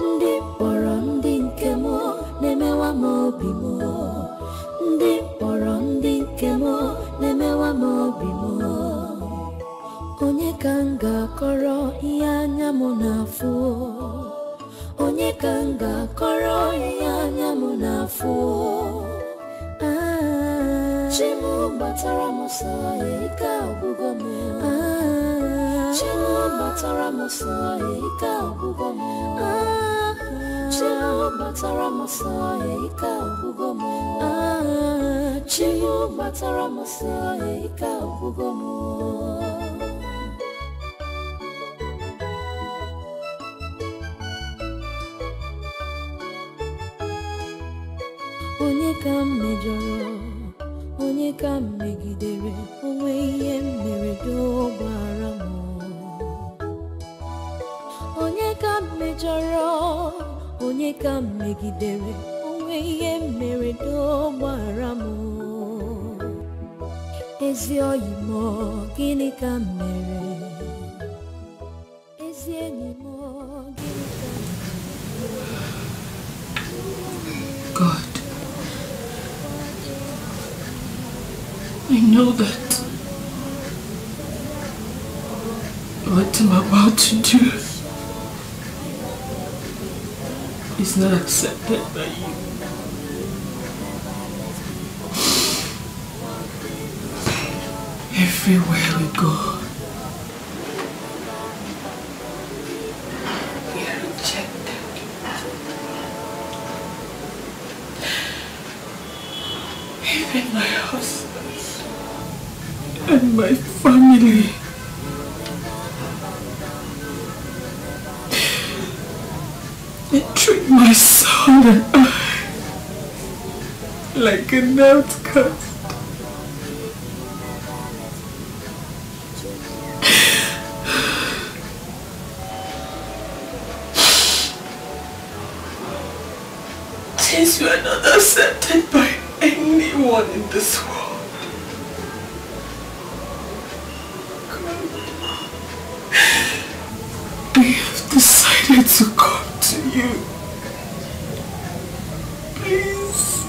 Ndi poro ndi nke mo nemewa mo obi mo. Ndi poro ndi nke mo nemewa mo obi mo. Onye kanga koro ya nyamunafu. Onye kanga koro ya nyamunafu. Chimu batara musa ika bugomo. Chimu batara musa ika bugomo. Chimu batara musa ika bugomo. Chimu batara musa ika bugomo. Onye ka mejọrọ, onye ka megidere, onwe ihe mere dogbara m. Onye ka mejọrọ, onye ka megidere, onwe ihe mere dogbara m. Ezi oyi m, gịnị ka mere?
God, I know that what I'm about to do is not accepted by you. Everywhere we go, we are rejected. Even my husband and my family. They treat my son and I like an outcast. Since you are not accepted by anyone in this world, we have decided to come to you. Please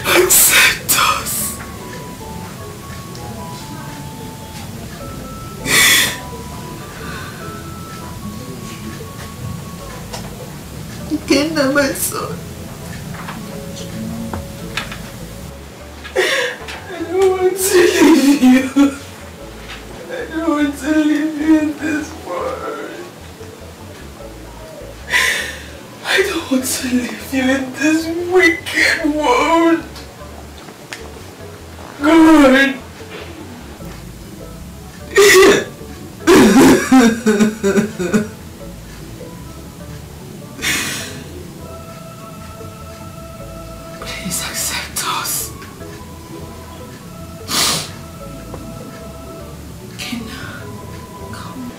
accept us. Kenna, my son. I don't want to leave you. I don't want to leave you in this world. I don't want to leave you in this wicked world. God. Please accept us. Kenna, come.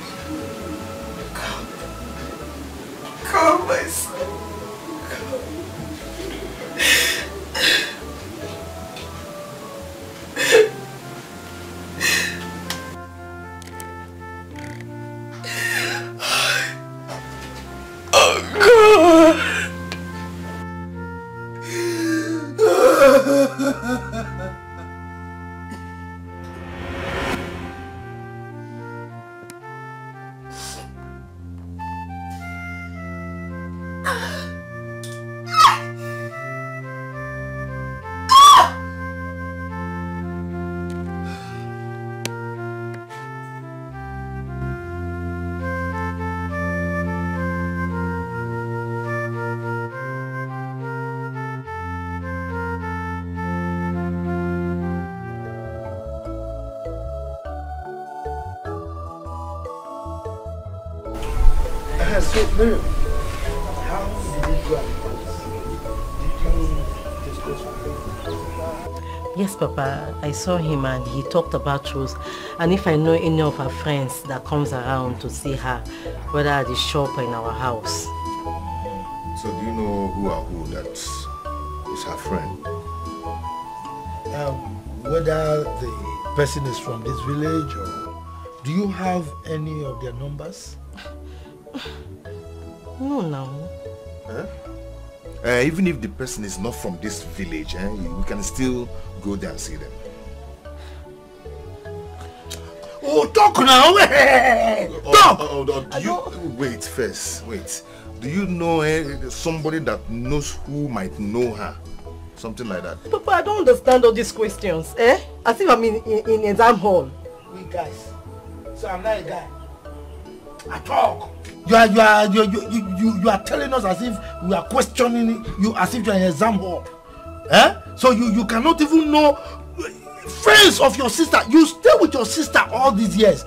Come, my son. Come. Oh, God.
So, Miriam, how did it go about this? Did you discuss with him?
Yes, Papa. I saw him and he talked about Rose. And if I know any of her friends that comes around to see her, whether at the shop or in our house.
So do you know who or who that is her friend?
Whether the person is from this village or... Do you have any of their numbers?
No, no.
Huh? Even if the person is not from this village, we can still go there and see them.
Oh, talk now! Talk!
Wait first, wait. Do you know somebody that knows who might know her? Something like that.
Papa, I don't understand all these questions. As if I'm in exam hall.
We guys. So I'm not a guy. I talk. You are telling us as if we are questioning you as if you are in an exam hall. So you cannot even know friends of your sister. You stay with your sister all these years.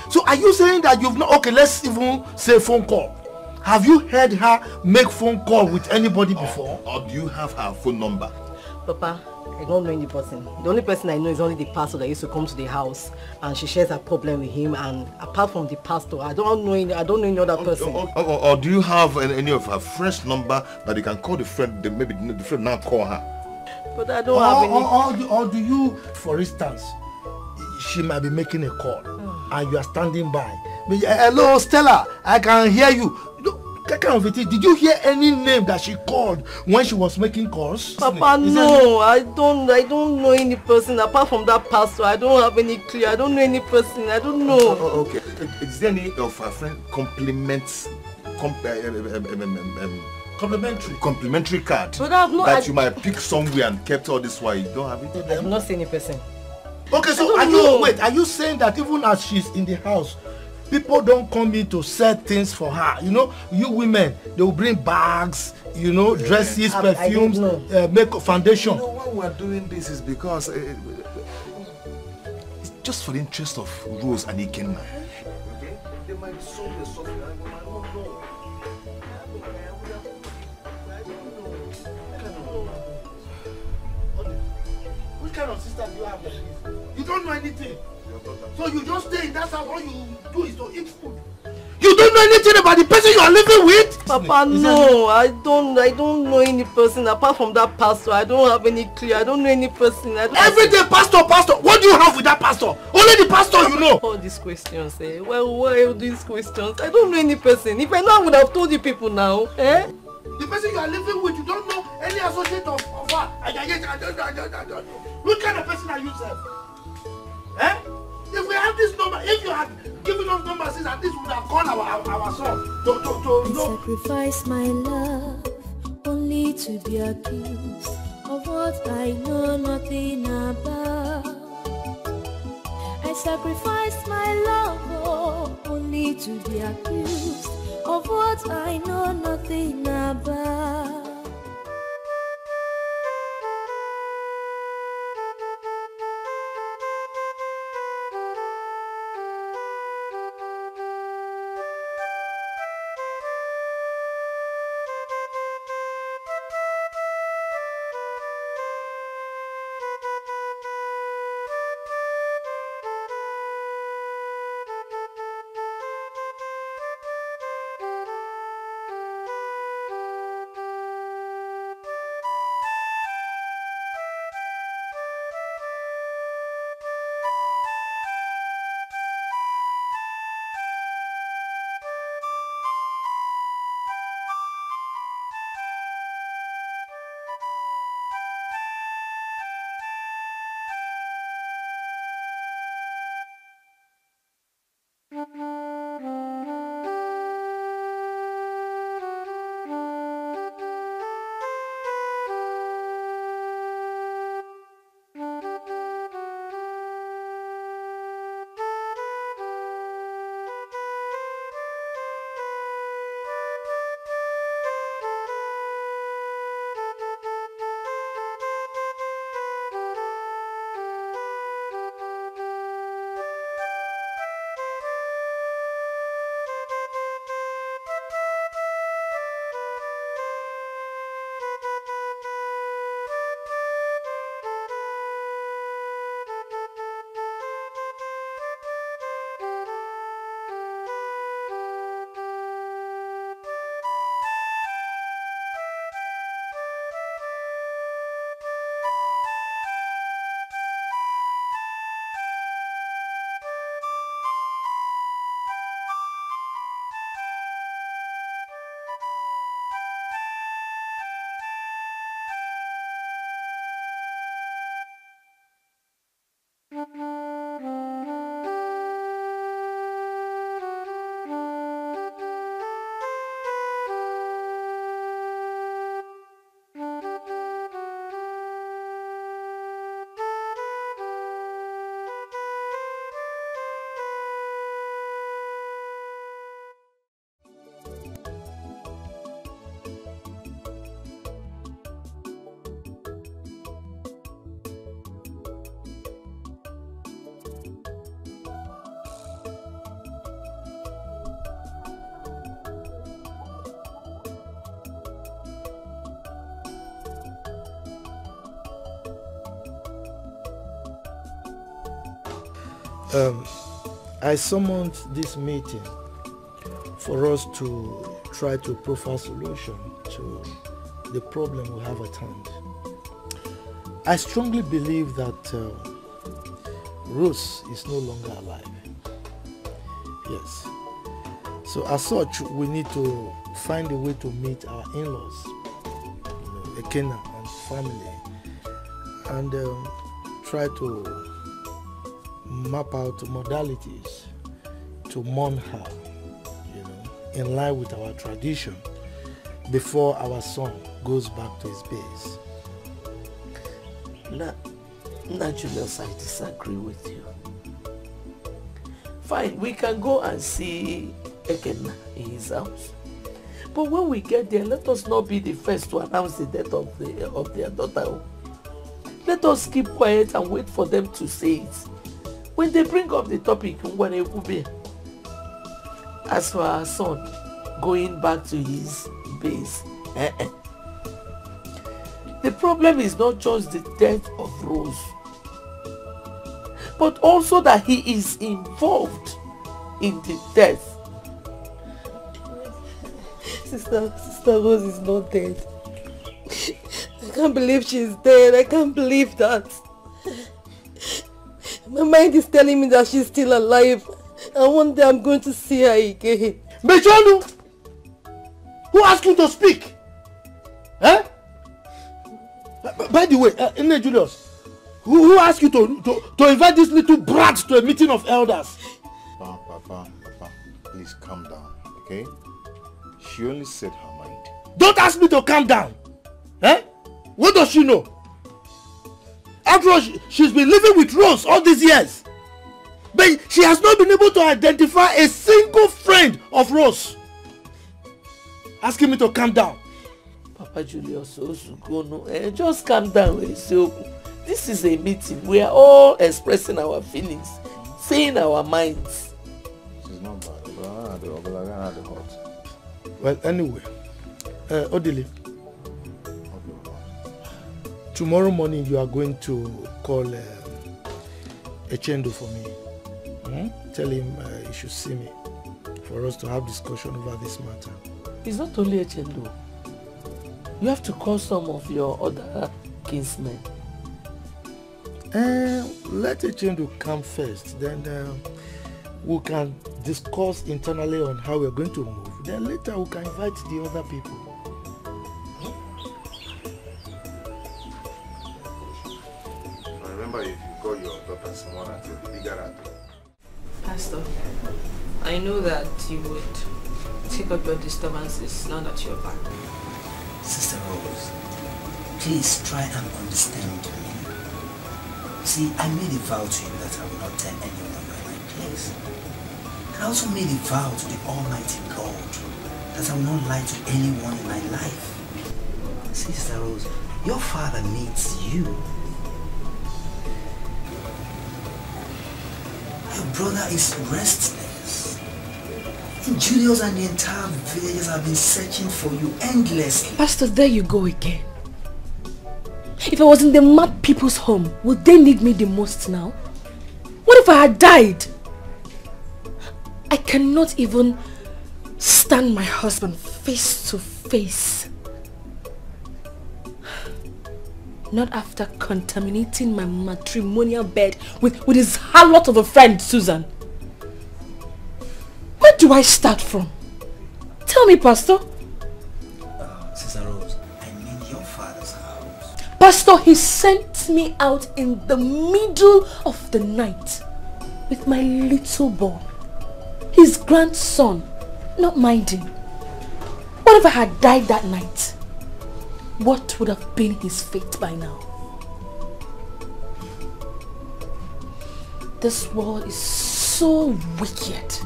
So are you saying that you've not... Okay, let's even say phone call. Have you heard her make phone call with anybody before?
Or do you have her phone number?
Papa, I don't know any person. The only person I know is only the pastor that used to come to the house, and she shares her problem with him. And apart from the pastor, I don't know any other person.
Or do you have any of her friend's number that you can call the friend? Maybe the friend now call her.
But I don't have any.
Or do you, for instance, she might be making a call and you are standing by. Hello, Stella, I can hear you. Did you hear any name that she called when she was making calls?
Papa, no, I don't know any person apart from that pastor. I don't have any clue. I don't know any person. I don't know.
Okay. Is there any of our friend complimentary card that you might pick somewhere and kept all this while you don't have it?
I have not seen any person.
Okay, so are you saying that even as she's in the house, people don't come in to sell things for her? You know, you women, they will bring bags, you know, dresses, perfumes, makeup, foundation.
You know, why we're doing this is because it's just for the interest of Rose and Ikenna. Okay? They might solve the software. I don't know.
Which kind of sister do you have like this? You don't know anything. So you just stay in that house, all you do is to eat food. You don't know anything about the person you are living with?
Papa, no, I don't know any person apart from that pastor. I don't have any clue. I don't know any person.
Every day, pastor. What do you have with that pastor? Only the pastor you know.
All these questions, eh? Well, why are these questions? I don't know any person. If I know, I would have told you people now, eh?
The person you are living with, you don't know any associate of her. What kind of person are you, sir? Eh? If we have this number, if you had given us numbers, at least we would have called our son to
sacrifice my love only to be accused of what I know nothing about. I sacrifice my love only to be accused of what I know nothing about.
I summoned this meeting for us to try to profile solution to the problem we have at hand. I strongly believe that Rose is no longer alive. Yes. So as such, we need to find a way to meet our in-laws, Ekena and family, and try to map out modalities to mourn her, in line with our tradition before our son goes back to his base.
Now, Julius, I disagree with you. Fine, we can go and see Ekena in his house. But when we get there, let us not be the first to announce the death of their daughter. Let us keep quiet and wait for them to say it. When they bring up the topic, as for our son going back to his base, the problem is not just the death of Rose, but also that he is involved in the death.
Sister Rose is not dead. I can't believe she's dead. I can't believe that. My mind is telling me that she's still alive. And one day I'm going to see her again.
Mejonu! Who asked you to speak? Eh? By the way, Nne Julius, who asked you to invite this little brat to a meeting of elders?
Papa, please calm down, okay? She only said her mind.
Don't ask me to calm down. Eh? What does she know? After all, she's been living with Rose all these years. But she has not been able to identify a single friend of Rose. Asking me to calm down.
Papa Julius, just calm down. This is a meeting. We are all expressing our feelings, saying our minds.
She's not bad, but I had the hot.
Well, anyway, Odile, tomorrow morning you are going to call Echendo for me. Tell him he should see me for us to have discussion over this matter.
It's not only Echendo. You have to call some of your other kinsmen.
Let Echendo come first, then we can discuss internally on how we're going to move. Then later we can invite the other people.
Remember, if you call your daughter someone at your bigger at.
Pastor, I know that you would take up your disturbances now that you're back.
Sister Rose, please try and understand me. See, I made a vow to you that I will not tell anyone where my place. I also made a vow to the Almighty God that I will not lie to anyone in my life. Sister Rose, your father needs you. Your brother is restless. And Julius and the entire villagers have been searching for you endlessly.
Pastor, there you go again. If I was in the mad people's home, would they need me the most now? What if I had died? I cannot even stand my husband face to face. Not after contaminating my matrimonial bed with his harlot of a friend, Susan. Where do I start from? Tell me, Pastor.
Sister Rose, I mean your father's house.
Pastor, he sent me out in the middle of the night with my little boy, his grandson, not minding. What if I had died that night? What would have been his fate by now? This world is so wicked.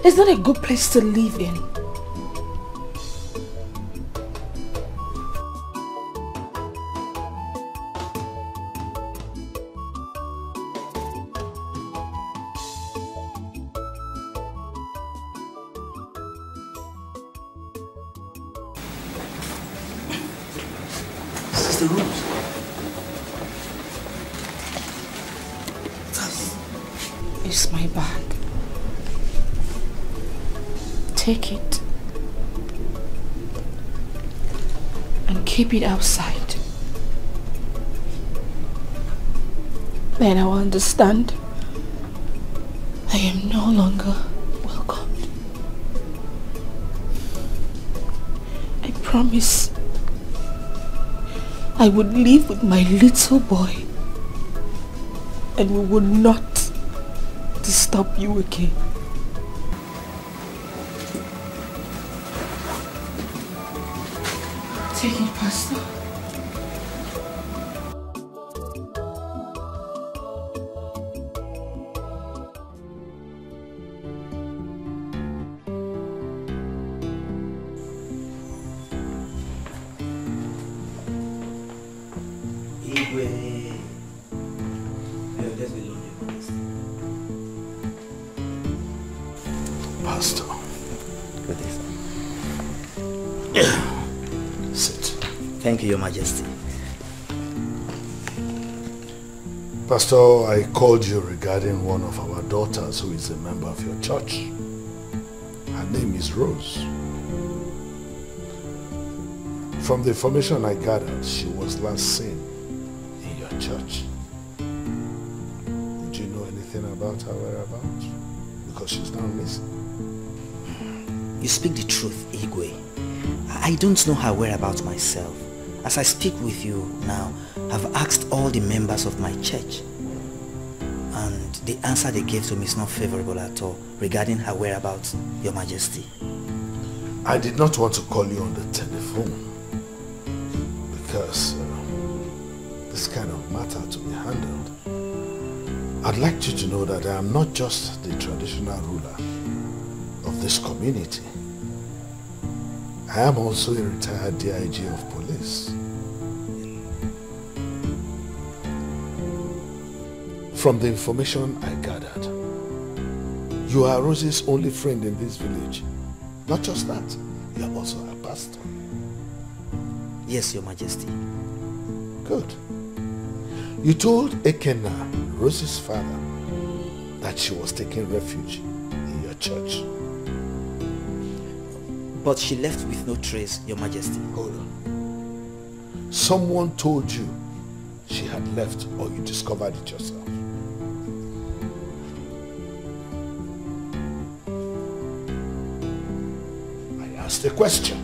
It's not a good place to live in.
Sister Rose.
It's my bag. Take it and keep it outside.
then I will understand. I am no longer welcomed. I promise I would live with my little boy and we would not disturb you again. Take it, Pastor.
Pastor.
Good evening.
Sit.
Thank you, Your Majesty.
Pastor, I called you regarding one of our daughters who is a member of your church. Her name is Rose. From the information I gathered, she was last seen in your church. Did you know anything about her whereabouts? Because she's now missing.
You speak the truth, Igwe. I don't know her whereabouts myself. As I speak with you now, I've asked all the members of my church. And the answer they gave to me is not favorable at all regarding her whereabouts, Your Majesty.
I did not want to call you on the telephone because this kind of matter to be handled. I'd like you to know that I am not just the traditional ruler of this community. I am also a retired DIG of police. From the information I gathered, you are Rose's only friend in this village. Not just that, you are also a pastor.
Yes, Your Majesty.
Good. You told Ekenna, Rose's father, that she was taking refuge in your church.
But she left with no trace, Your Majesty.
Hold on. Someone told you she had left, or you discovered it yourself? I asked a question.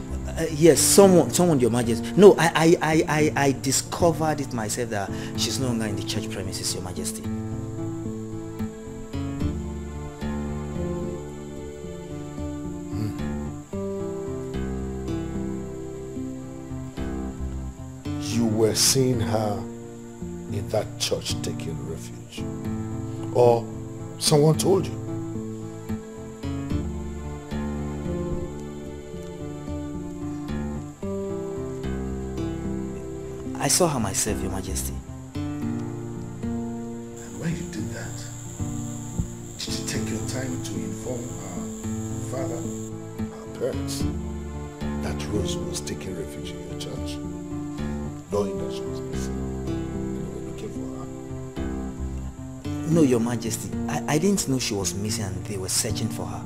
Yes, someone, Your Majesty. No, I discovered it myself that she's no longer in the church premises, Your Majesty.
You were seeing her in that church taking refuge, or someone told you?
I saw her myself, Your Majesty.
And when you did that, did you take your time to inform her father, her parents, that Rose was taking refuge in your church, knowing that she was missing and you were looking for her?
No, Your Majesty. I didn't know she was missing and they were searching for her.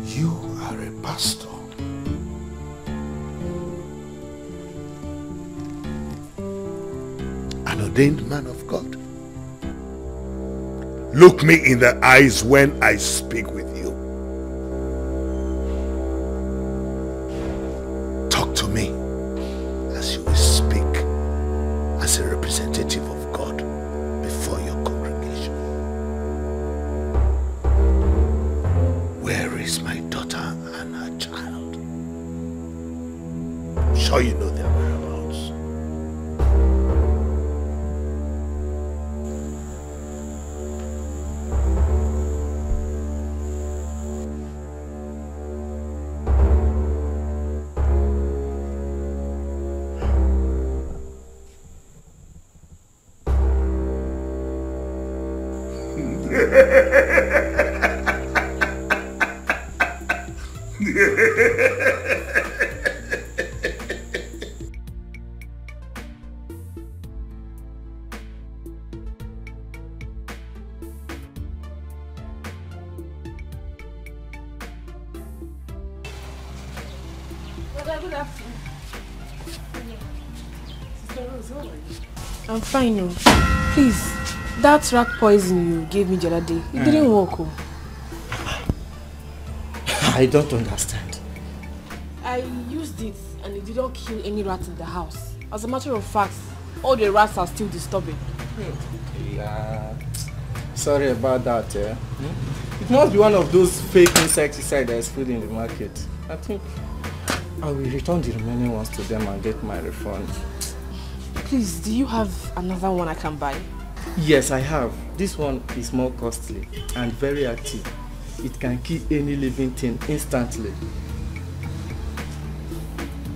You are a pastor. An ordained man of God. Look me in the eyes when I speak with you. Talk to me as you will speak as a representative of God before your congregation. Where is my daughter and her child? I'm sure you know their whereabouts.
Good afternoon. Sister Rose, how are you?
I'm fine, no. Please, that rat poison you gave me the other day, it didn't work. Oh.
I don't understand.
I used it and it didn't kill any rats in the house. As a matter of fact, all the rats are still disturbing.
Yeah. Sorry about that. It must be one of those fake insecticides that is food in the market. I think I will return the remaining ones to them and get my refund.
Please, do you have another one I can buy?
Yes, I have. This one is more costly and very active. It can kill any living thing instantly.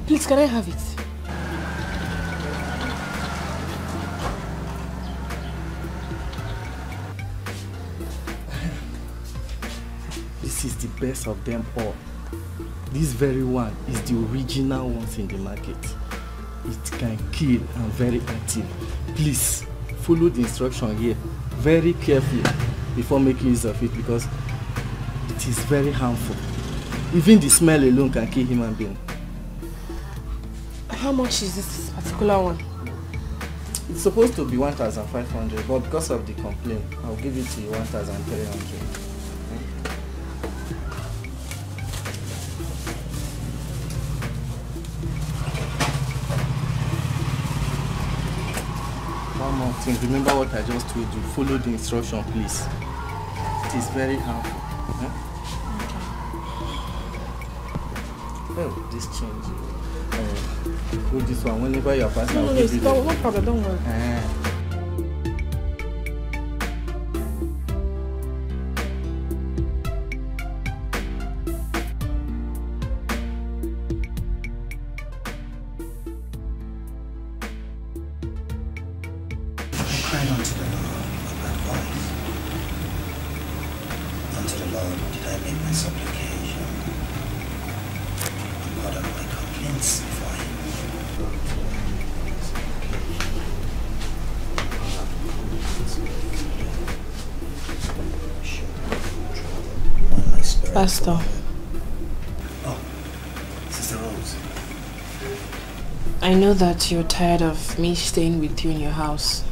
Please, can I have it?
This is the best of them all. This very one is the original ones in the market. It can kill and very active. Please follow the instruction here very carefully before making use of it, because it is very harmful. Even the smell alone can kill human being.
How much is this particular one?
It's supposed to be 1,500, but because of the complaint, I'll give it to you 1,300. One more thing, remember what I just told you. Follow the instruction, please. It is very harmful. Oh, this change. Hold this one. Whenever you are passing, I'll give you the...
No problem, don't worry. Pastor.
Oh, Sister Rose.
I know that you're tired of me staying with you in your house.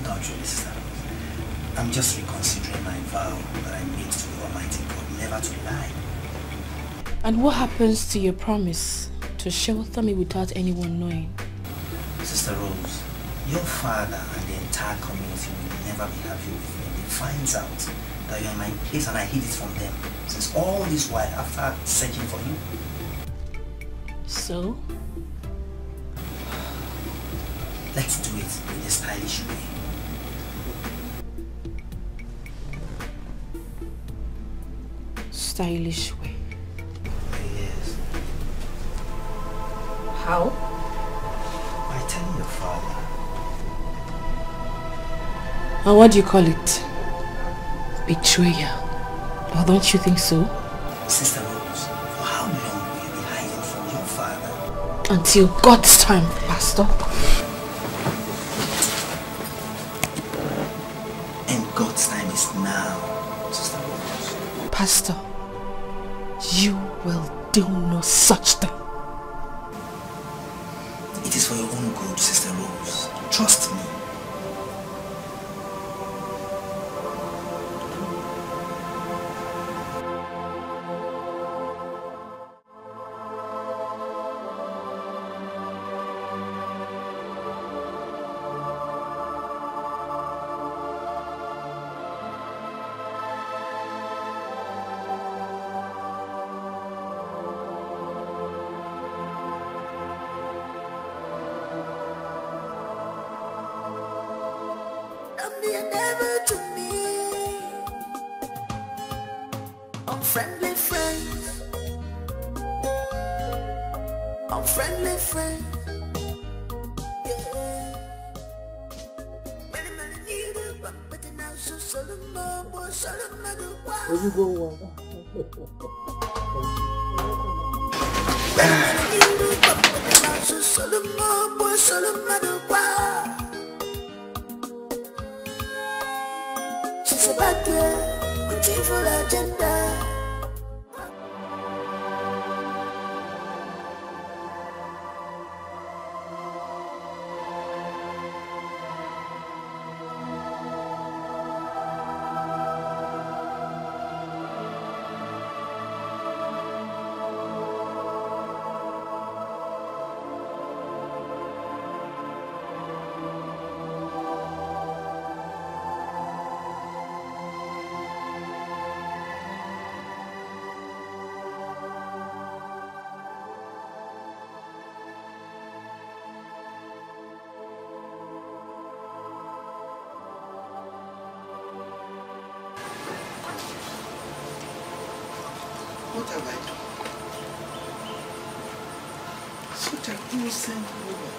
Don't really, Sister Rose. I'm just reconsidering my vow that I made to the Almighty God never to lie.
And what happens to your promise to shelter me without anyone knowing?
Sister Rose, your father and the entire community will never be happy with me if he finds out that you're in my place and I hid it from them since all this while after searching for you.
So?
Let's do it in a stylish way.
Stylish way.
Yes.
How?
By telling your father.
And what do you call it? Betrayal. Or don't you think so?
Sister Rose, for how long will you be hiding from your father?
Until God's time, Pastor.
And God's time is now, Sister Rose.
Pastor, you will do no such thing.
It is for your own good, Sister Rose. Trust me.
She's a bad girl with evil agenda.
What have I done? Such an innocent woman.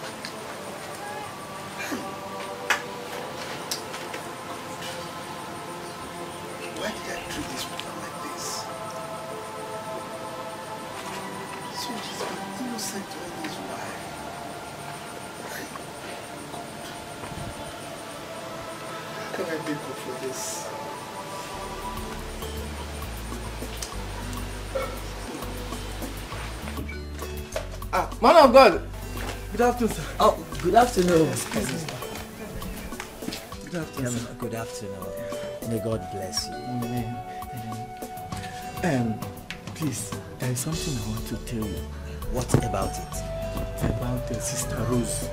Why did I treat this woman like this? So she's been innocent all this while. How can I make up for this?
Man of God! Good afternoon, sir.
Oh, good afternoon.
Good afternoon, sir.
Good afternoon. May God bless you.
Amen. Please, there is something I want to tell you.
What about it?
About Sister Rose.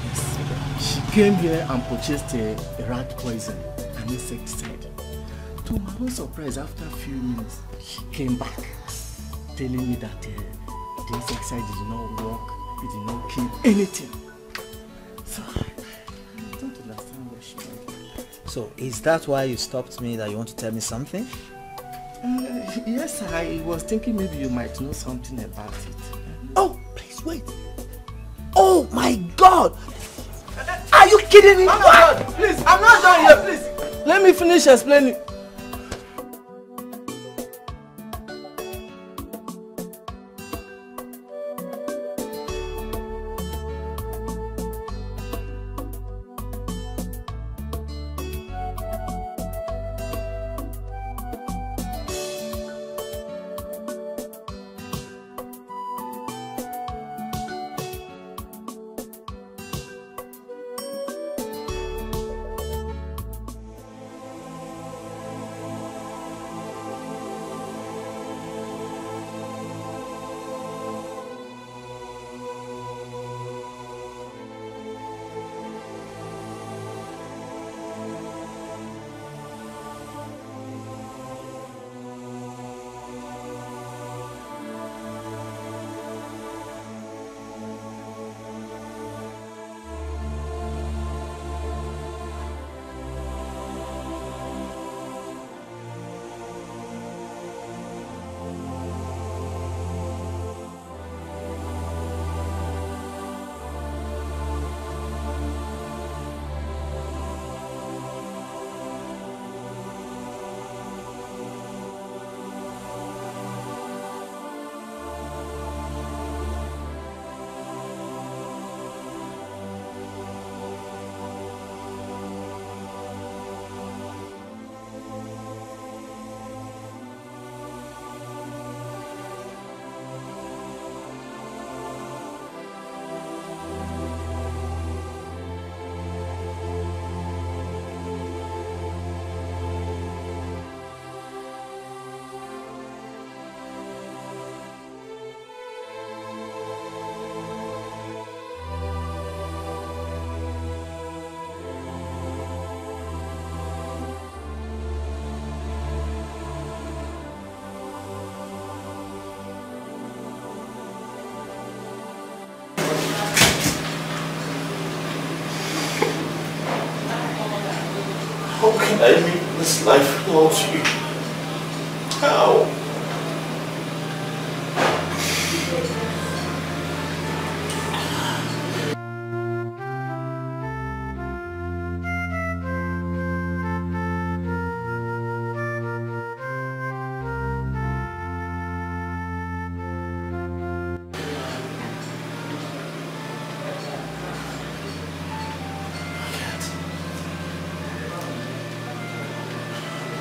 Yes. She came here and purchased a rat poison and insecticide. To my own surprise, after a few minutes, she came back telling me that the insecticide did not work, it did not kill anything. So, I don't understand what she meant.
So, is that why you stopped me, that you want to tell me something?
Yes, I was thinking maybe you might know something about it.
Oh, please wait. Oh my God! Are you kidding me?
Oh my God, please, I'm not done here, please. Let me finish explaining.
How can I live this life without you? How?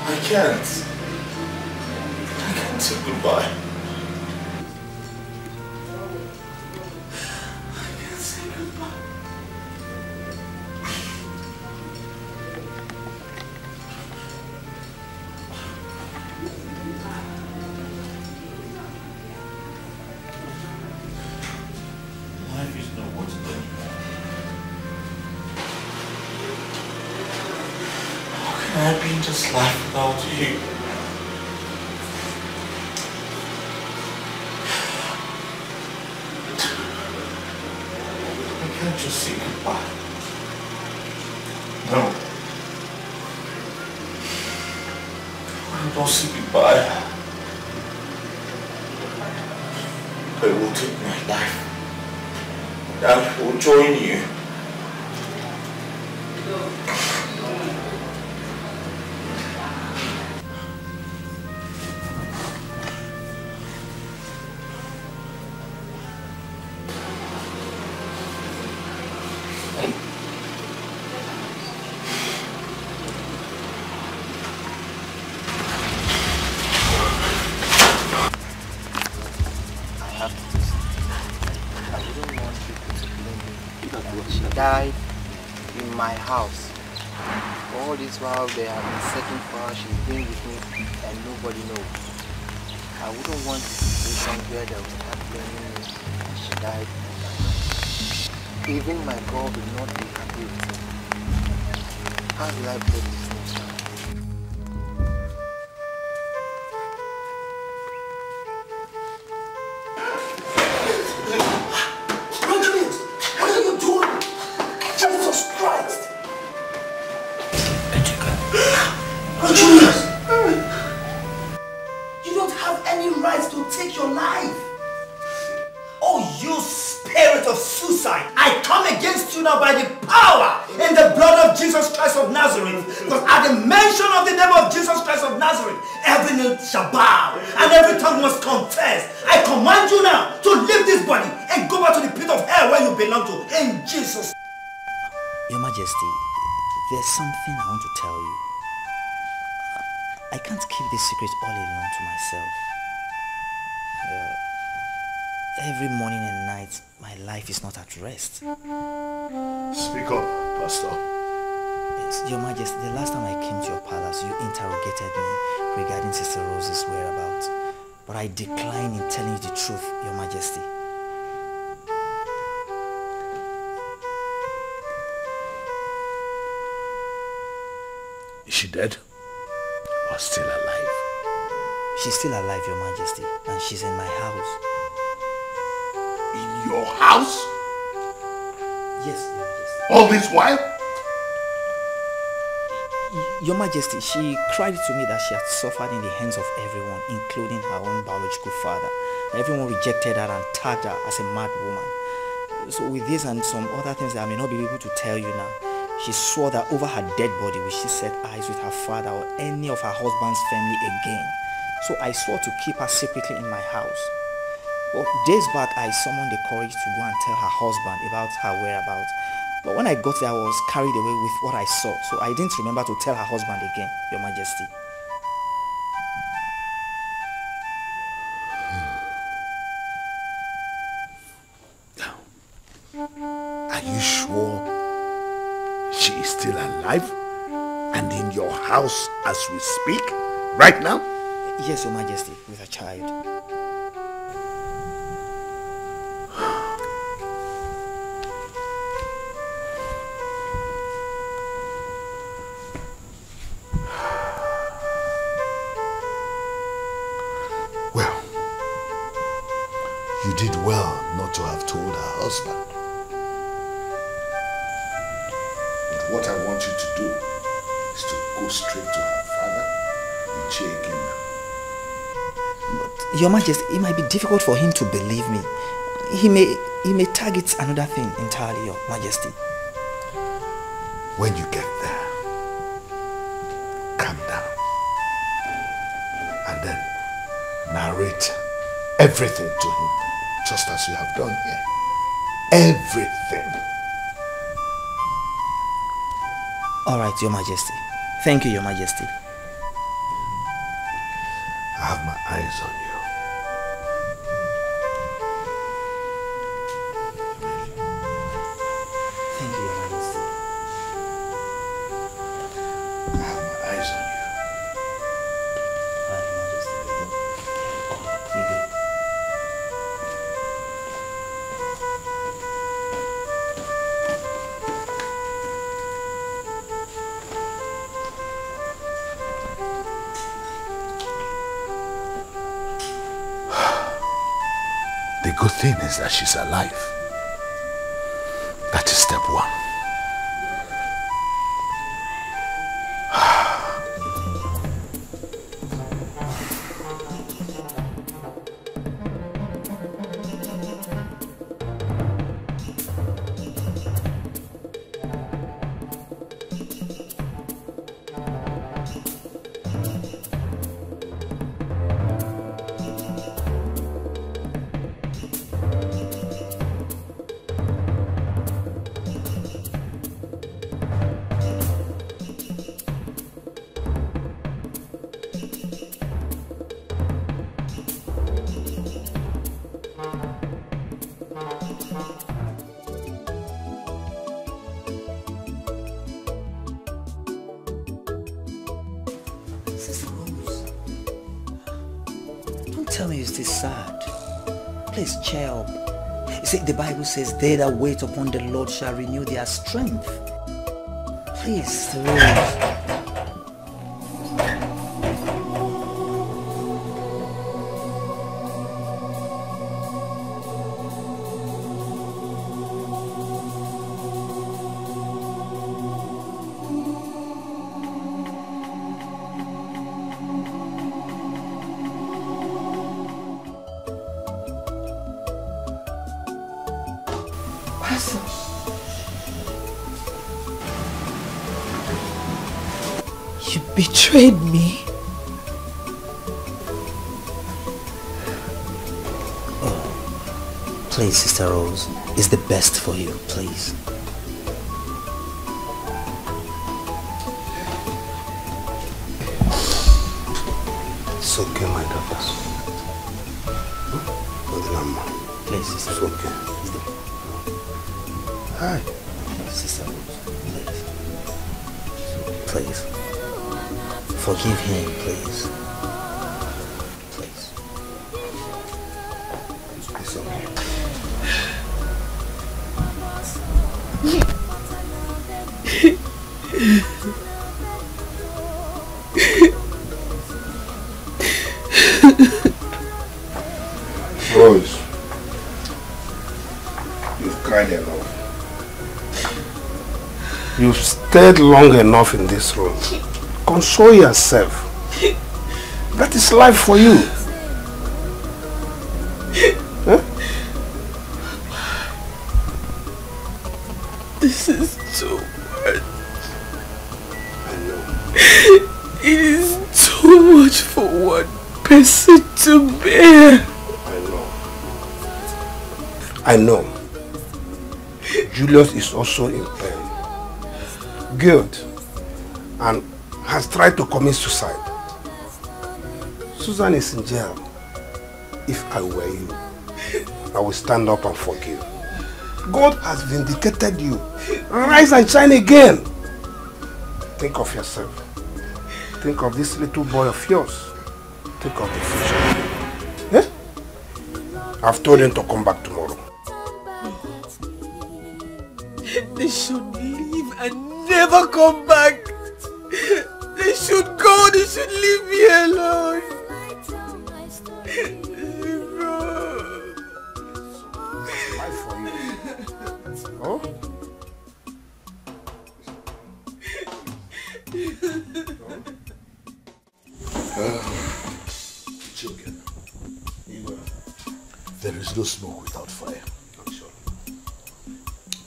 I can't say goodbye. I can't say goodbye. Life is not worth it anymore. How can I be in this life without you? I can't just say goodbye. No. I don't say goodbye. I will take my life. I will join you.
Died in my house. All this while they have been searching for her, she's been with me and nobody knows. I wouldn't want a situation where they will start blaming me and she died in my house. Even my God will not be happy with me. How do I break this news now?
You don't have any rights to take your life. Oh, you spirit of suicide. I come against you now by the power in the blood of Jesus Christ of Nazareth. Because at the mention of the name of Jesus Christ of Nazareth, every knee shall bow and every tongue must confess. I command you now to leave this body and go back to the pit of hell where you belong to. In Jesus.
Your Majesty, there's something I want to tell you. I can't keep this secret all alone to myself. Every morning and night, my life is not at rest.
Speak up, Pastor.
Yes, Your Majesty, the last time I came to your palace, you interrogated me regarding Sister Rose's whereabouts. But I decline in telling you the truth, Your Majesty.
Is she dead? Or still alive?
She's still alive, Your Majesty, and she's in my house.
In your house?
Yes, Your Majesty.
All this while?
Your Majesty, she cried to me that she had suffered in the hands of everyone, including her own biological father. Everyone rejected her and tagged her as a mad woman. So with this and some other things that I may not be able to tell you now, she swore that over her dead body will she set eyes with her father or any of her husband's family again. So I swore to keep her secretly in my house. But days back, I summoned the courage to go and tell her husband about her whereabouts. But when I got there, I was carried away with what I saw. So I didn't remember to tell her husband again, Your Majesty.
Are you sure she is still alive and in your house as we speak right now?
Yes, Your Majesty, with a child.
Well, you did well not to have told her husband. But what I want you to do is to go straight to her father and check him.
Your Majesty, it might be difficult for him to believe me. He may target another thing entirely, Your Majesty.
When you get there, calm down and then narrate everything to him, just as you have done here. Everything.
All right, Your Majesty. Thank you, Your Majesty.
I have my eyes on you.
Thank you, Your Majesty.
I have my eyes on you.
All right, Your Majesty. You good?
The good thing is that she's alive. That is step one.
Sister Rose, don't tell me you're still sad. Please cheer up. You see, the Bible says, they that wait upon the Lord shall renew their strength. Please, Sister Rose.
You betrayed me.
Oh, please, Sister Rose, it's the best for you, please.
It's okay, my daughters.
Please, Sister
It's
Rose.
okay.
Hi. Sister Rose, please. Please. Forgive him, please. Please.
It's okay. Rose, you've cried enough. You've stayed long enough in this room. Console yourself. That is life for you. Huh?
This is too much.
I know.
It is too much for one person to bear.
I know. Julius is also in pain. Guilt. And has tried to commit suicide. Susan is in jail. If I were you, I would stand up and forgive. God has vindicated you. Rise and shine again. Think of yourself. Think of this little boy of yours. Think of the future. Eh? I've told him to come back tomorrow.
They should leave and never come back. They should go. They should leave me alone.
Life for you. Oh?
Children, there is no smoke without fire. I'm sure.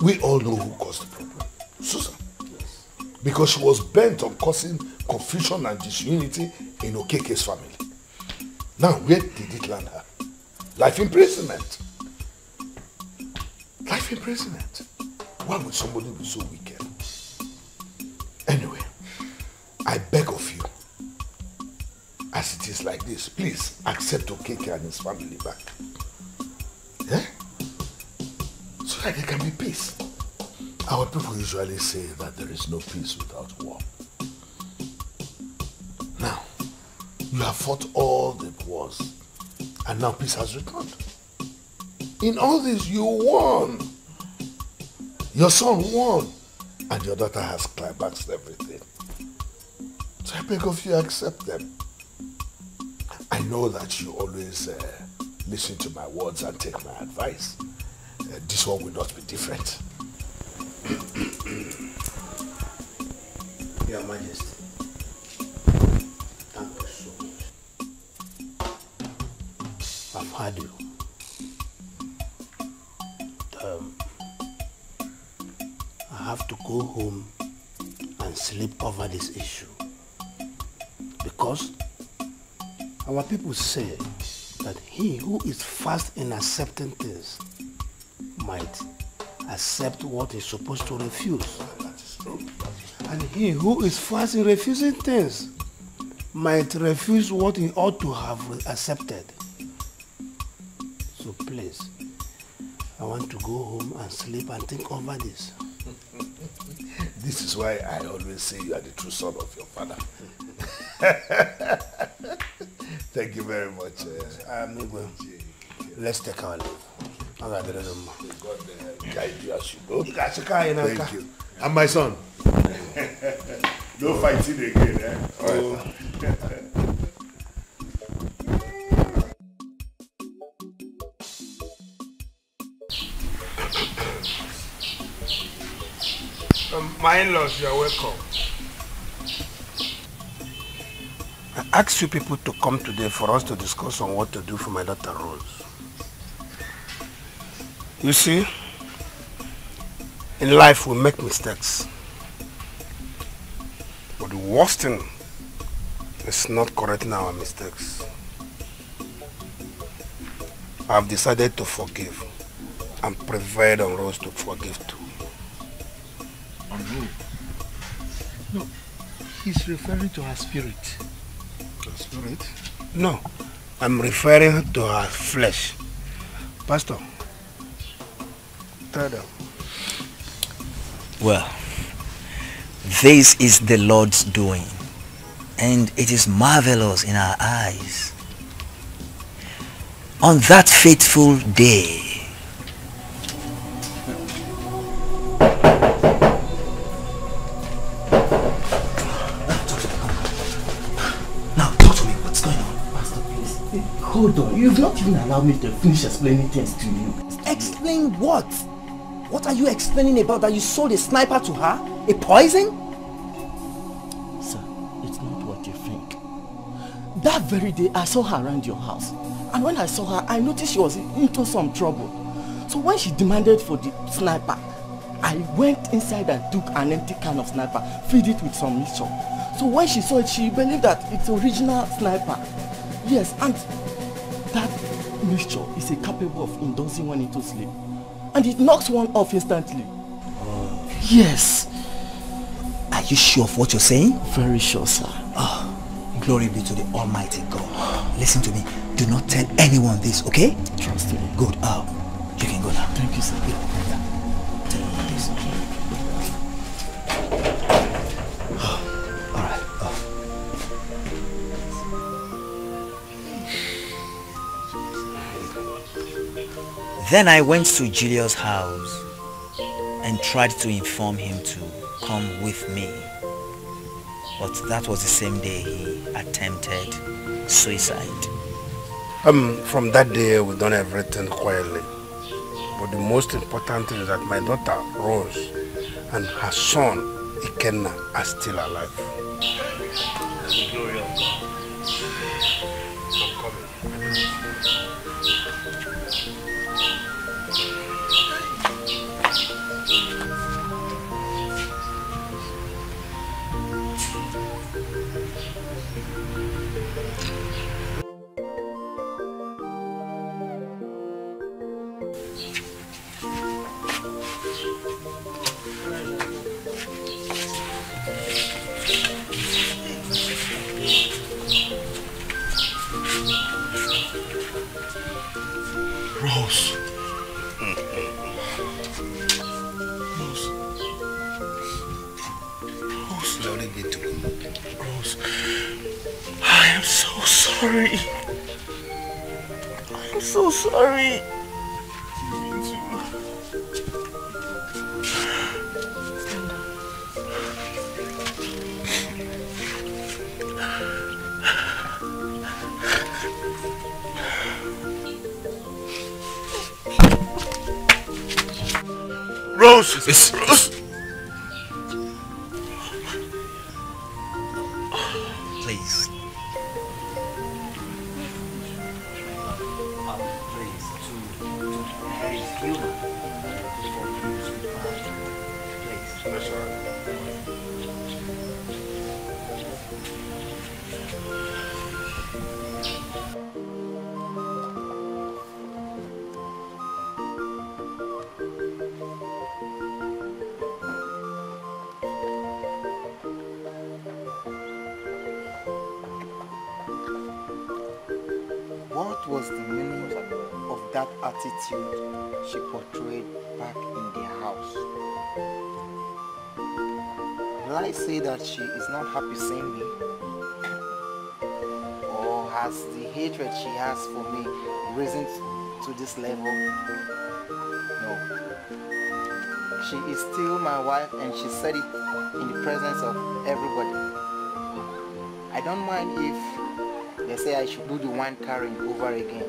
We all know who caused the problem. Susan. Yes. Because she was bent on causing confusion and disunity in Okeke's family. Now, where did it land her? Life imprisonment. Life imprisonment. Why would somebody be so wicked? Anyway, I beg of you, as it is like this, please accept Okeke and his family back. Eh? So that there can be peace. Our people usually say that there is no peace without war. Now, you have fought all the wars, and now peace has returned. In all this, you won. Your son won, and your daughter has climaxed everything. So I beg of you, accept them. I know that you always listen to my words and take my advice. This one will not be different.
Your Majesty, thank you so much. I've heard you. I have to go home and sleep over this issue. Because our people say that he who is fast in accepting things might accept what he's supposed to refuse.
That is true.
And he who is fast in refusing things might refuse what he ought to have accepted. So please, I want to go home and sleep and think over this.
This is why I always say you are the true son of your father. Thank you very much.
Let's take our leave.
God guide you as you go. Thank you. And my son, no fighting again, eh? All right.
My in-laws, you are welcome. I asked you people to come today for us to discuss on what to do for my daughter Rose. You see, in life we make mistakes. But the worst thing is not correcting our mistakes. I've decided to forgive and prevailed on Rose to forgive too.
No, he's referring to her spirit.
Her spirit? No, I'm referring to her flesh. Pastor, tell them.
Well, this is the Lord's doing, and it is marvelous in our eyes. On that fateful day,
hold on, you've not even allowed me to finish explaining things to you.
Explain what? What are you explaining about that you sold a sniper to her? A poison?
Sir, it's not what you think. That very day, I saw her around your house. And when I saw her, I noticed she was into some trouble. So when she demanded for the sniper, I went inside and took an empty can of sniper, filled it with some mixture. So when she saw it, she believed that it's original sniper. Yes, and that mixture is capable of inducing one into sleep. And it knocks one off instantly.
Oh.
Yes.
Are you sure of what you're saying?
Very sure, sir.
Oh, glory be to the Almighty God. Listen to me. Do not tell anyone this, okay?
Trust me.
Good. Oh, you can go now.
Thank you, sir.
Yeah. Tell me this. All right. Then I went to Julius' house and tried to inform him to come with me. But that was the same day he attempted suicide.
From that day we've done everything quietly. But the most important thing is that my daughter Rose and her son Ikenna are still alive. Glory of God. I'm coming.
Rose. Rose.
Glory be to God.
Rose. I am so sorry. I'm so sorry. Rose! It's Rose!
Please.
that attitude she portrayed back in their house. Will I say that she is not happy seeing me? Or has the hatred she has for me risen to this level? No. She is still my wife and she said it in the presence of everybody. I don't mind if they say I should do the wine carrying over again.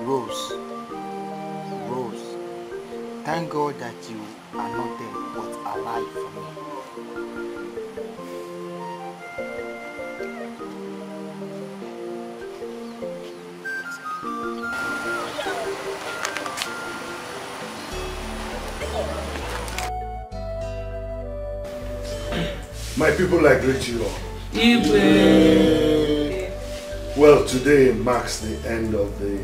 Rose, thank God that you are not dead but alive for me.
My people, I greet you all.
Ibe.
Well, today marks the end of the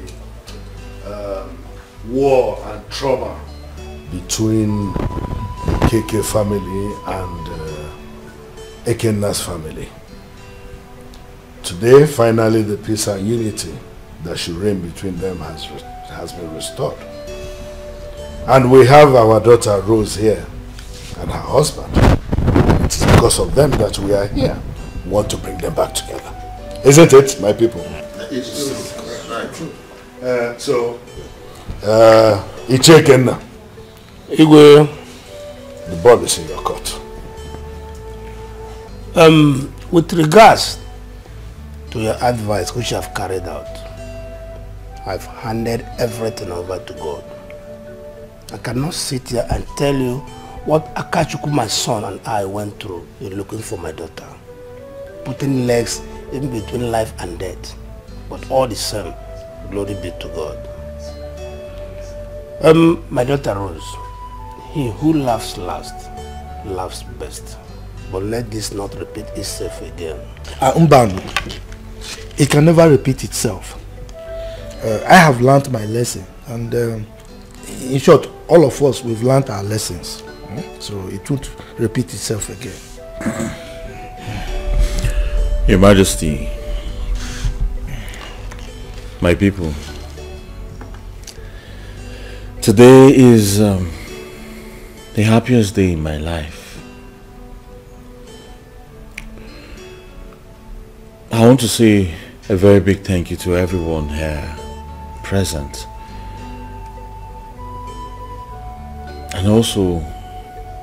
war and trauma between the KK family and Ekenna's family. Today, finally, the peace and unity that should reign between them has been restored. And we have our daughter Rose here and her husband. It is because of them that we are here. We want to bring them back together. Isn't it, my people?
It's true.
Ichekenna,
Igwe,
the ball is in your court.
With regards to your advice which you have carried out, I've handed everything over to God. I cannot sit here and tell you what Akachuku, my son, and I went through in looking for my daughter. Putting legs in between life and death. But all the same, glory be to God. My daughter Rose, he who laughs last, laughs best. But let this not repeat itself again.
It can never repeat itself. I have learned my lesson, and in short, all of us, we've learned our lessons. So it won't repeat itself again.
Your Majesty, my people, today is the happiest day in my life. I want to say a very big thank you to everyone here present, and also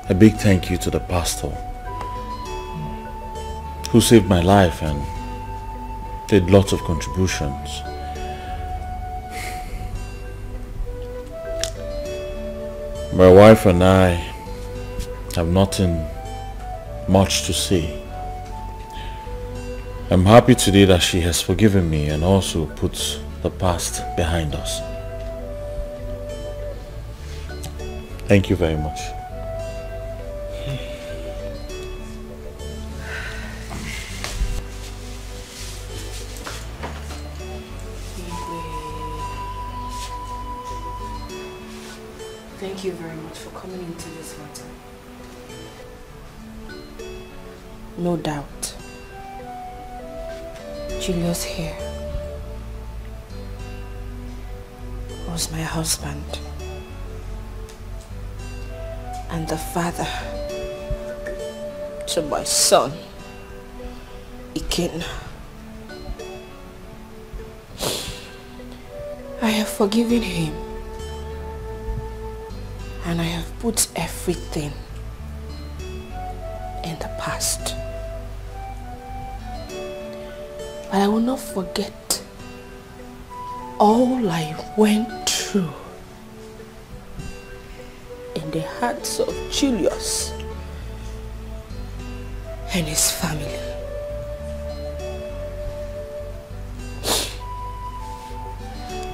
a big thank you to the pastor who saved my life and did lots of contributions. My wife and I have nothing much to say. I'm happy today that she has forgiven me and also put the past behind us. Thank you very much.
Thank you very much for coming into this matter. No doubt, Julius here was my husband and the father to my son, Ikenna. I have forgiven him. And I have put everything in the past. But I will not forget all I went through in the hearts of Julius and his family.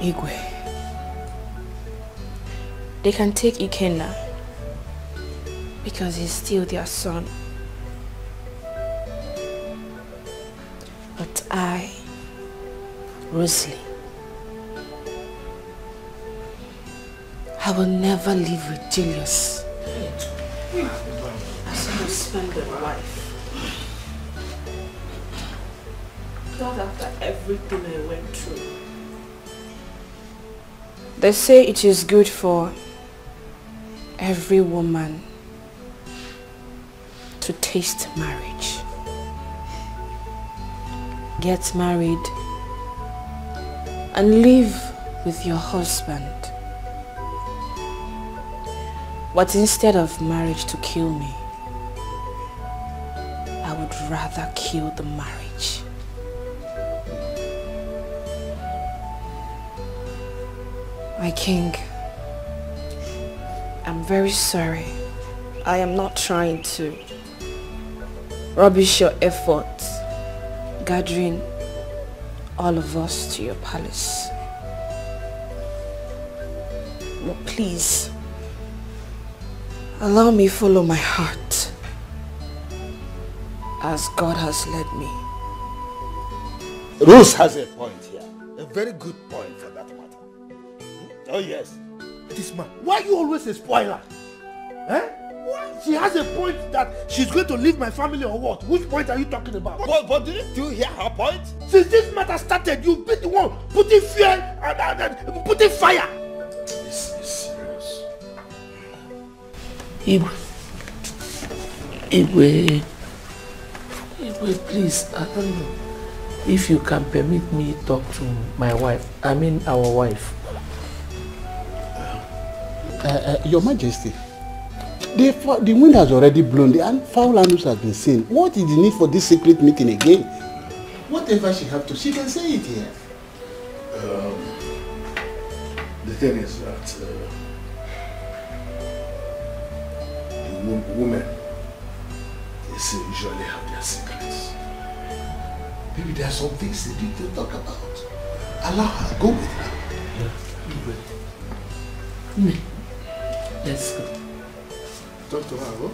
Igwe. They can take Ikenna because he's still their son. But I, Rosalie, I will never live with Julius as a husband and wife. Not after everything I went through. They say it is good for every woman to taste marriage. Get married and live with your husband. But instead of marriage to kill me, I would rather kill the marriage. My king, I'm very sorry. I am not trying to rubbish your efforts gathering all of us to your palace. But please, allow me follow my heart as God has led me.
Rose has a point here. A very good point for that matter. Oh yes. This man, why are you always a spoiler? Eh? Why? She has a point that she's going to leave my family or what? Which point are you talking about? But didn't you hear her point? Since this matter started, you've been the one putting fear and putting fire.
This is serious.
Igwe, please, I don't know if you can permit me to talk to my wife. I mean our wife.
Your Majesty, the wind has already blown and foul animals have been seen. What is the need for this secret meeting again? Whatever she has to, she can say it here.
The thing is that the women, they say usually have their secrets. Maybe there are some things they need to talk about. Allow her, go with her.
Yeah. Let's go.
Talk to her, go.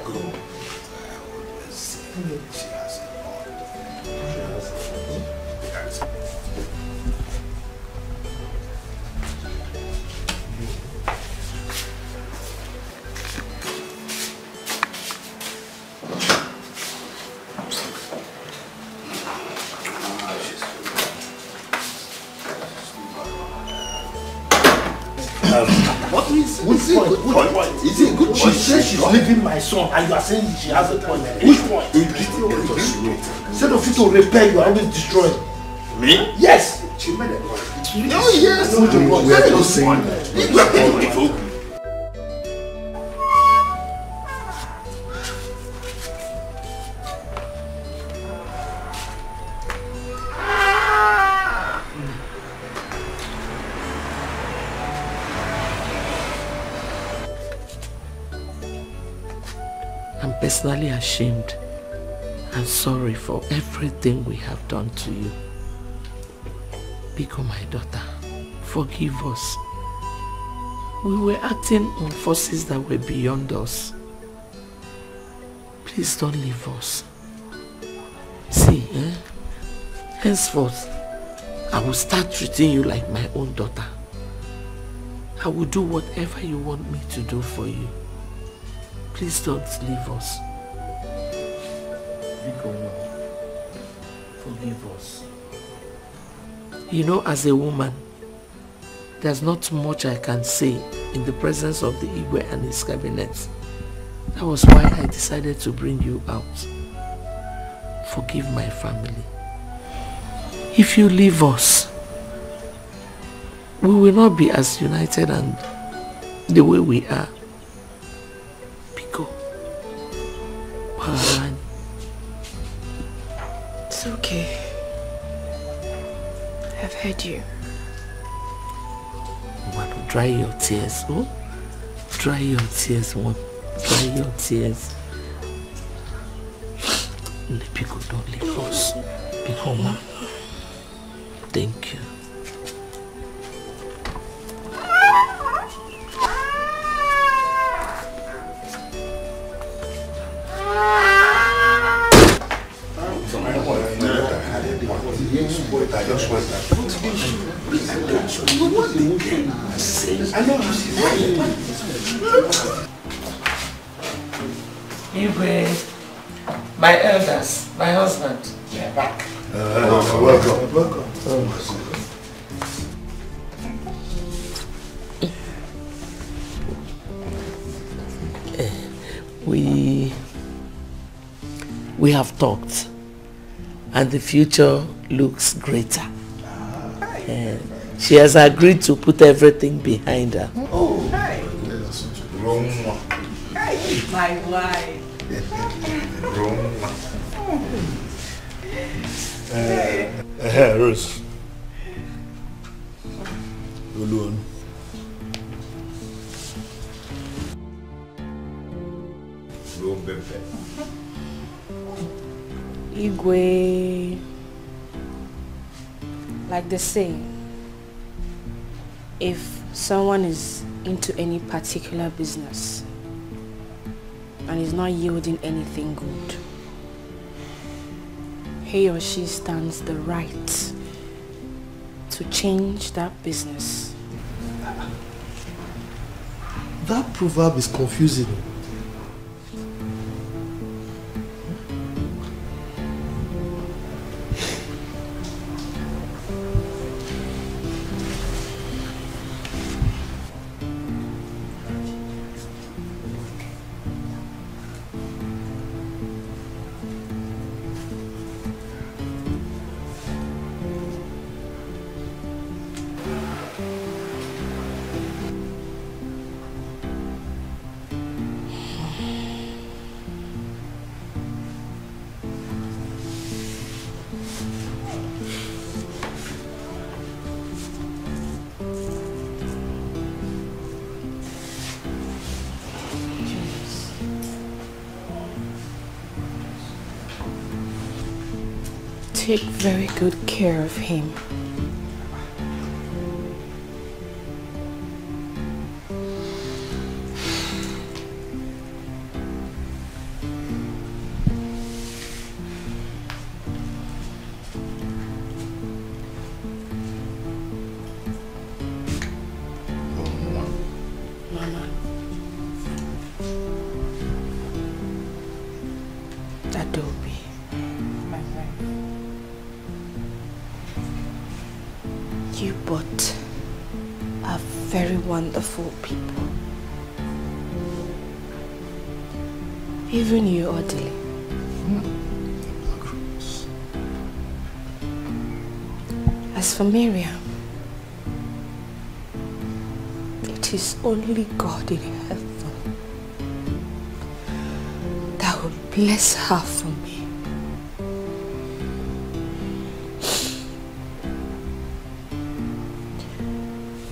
Go. She has a heart.
What is it? Is it good? She says she's leaving my son and you are saying she has a point. Which point? Instead of you to repair, you are always destroying. Me? Yes! She made a point. Oh yes!
We are just saying that.
I'm personally ashamed and sorry for everything we have done to you. Biko, my daughter, forgive us. We were acting on forces that were beyond us. Please don't leave us. See, henceforth, I will start treating you like my own daughter. I will do whatever you want me to do for you. Please don't leave us. Biko, no. Forgive us. You know, as a woman, there's not much I can say in the presence of the Igwe and his cabinet. That was why I decided to bring you out. Forgive my family. If you leave us, we will not be as united and the way we are. Biko. Paran.
It's okay. I've heard you.
One, dry your tears, oh? Dry your tears, one. Dry your tears. Biko, don't leave us. Biko, ma. Thank you.
I just want that. I know
Igwe, my elders, my husband.
They're back.
Welcome. Welcome.
We have talked, and the future looks greater. She has agreed to put everything behind her.
Oh, wrong one.
My wife.
Rose. Alone.
Igwe, like they say, if someone is into any particular business and is not yielding anything good, he or she stands the right to change that business.
That proverb is confusing.
Take very good care of him. Mama. Adobe. My wife. You both are very wonderful people. Even you, Odile. As for Miriam, it is only God in heaven that will bless her for me.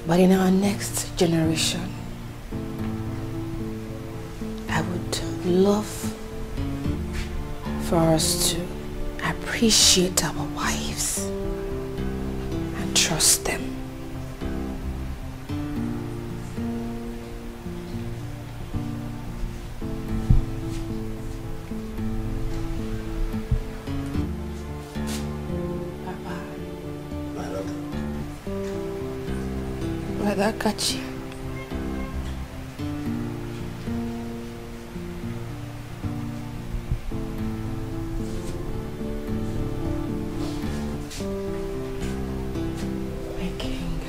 But in our next generation, I would love for us to appreciate our wives and trust them. Brother Kachi. My king.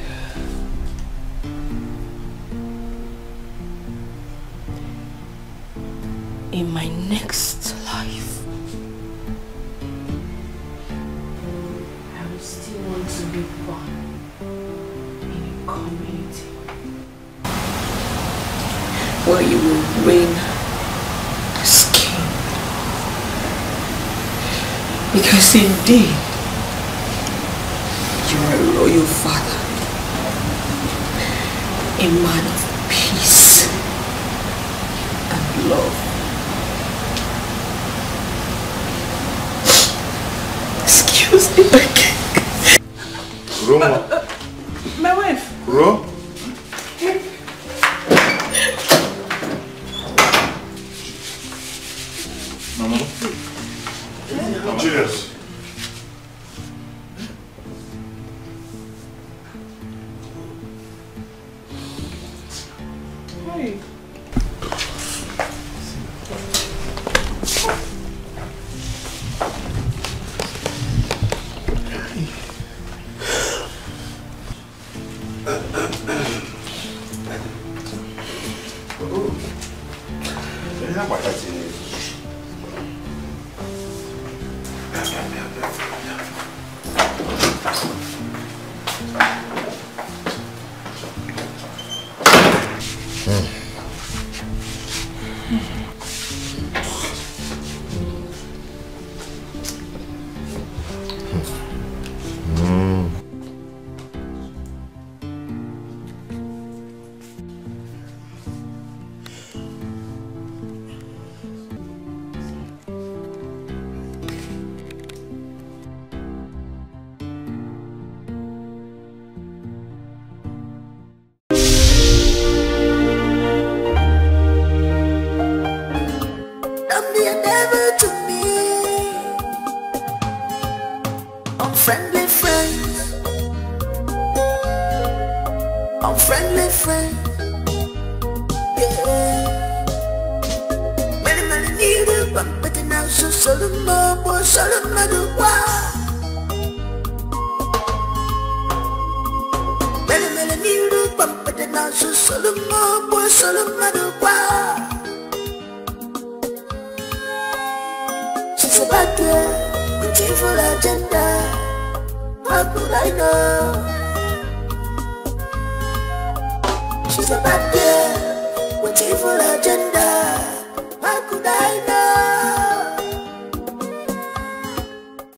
In my next life, I will still want to be born community where you will reign as king, because indeed you are a royal father, a man of peace and love. Excuse me, my king.
Roma.
My wife.
Bro? Mama? Cheers.
Hey.
She's a bad girl with evil agenda. How could I know? She's a bad girl with evil agenda.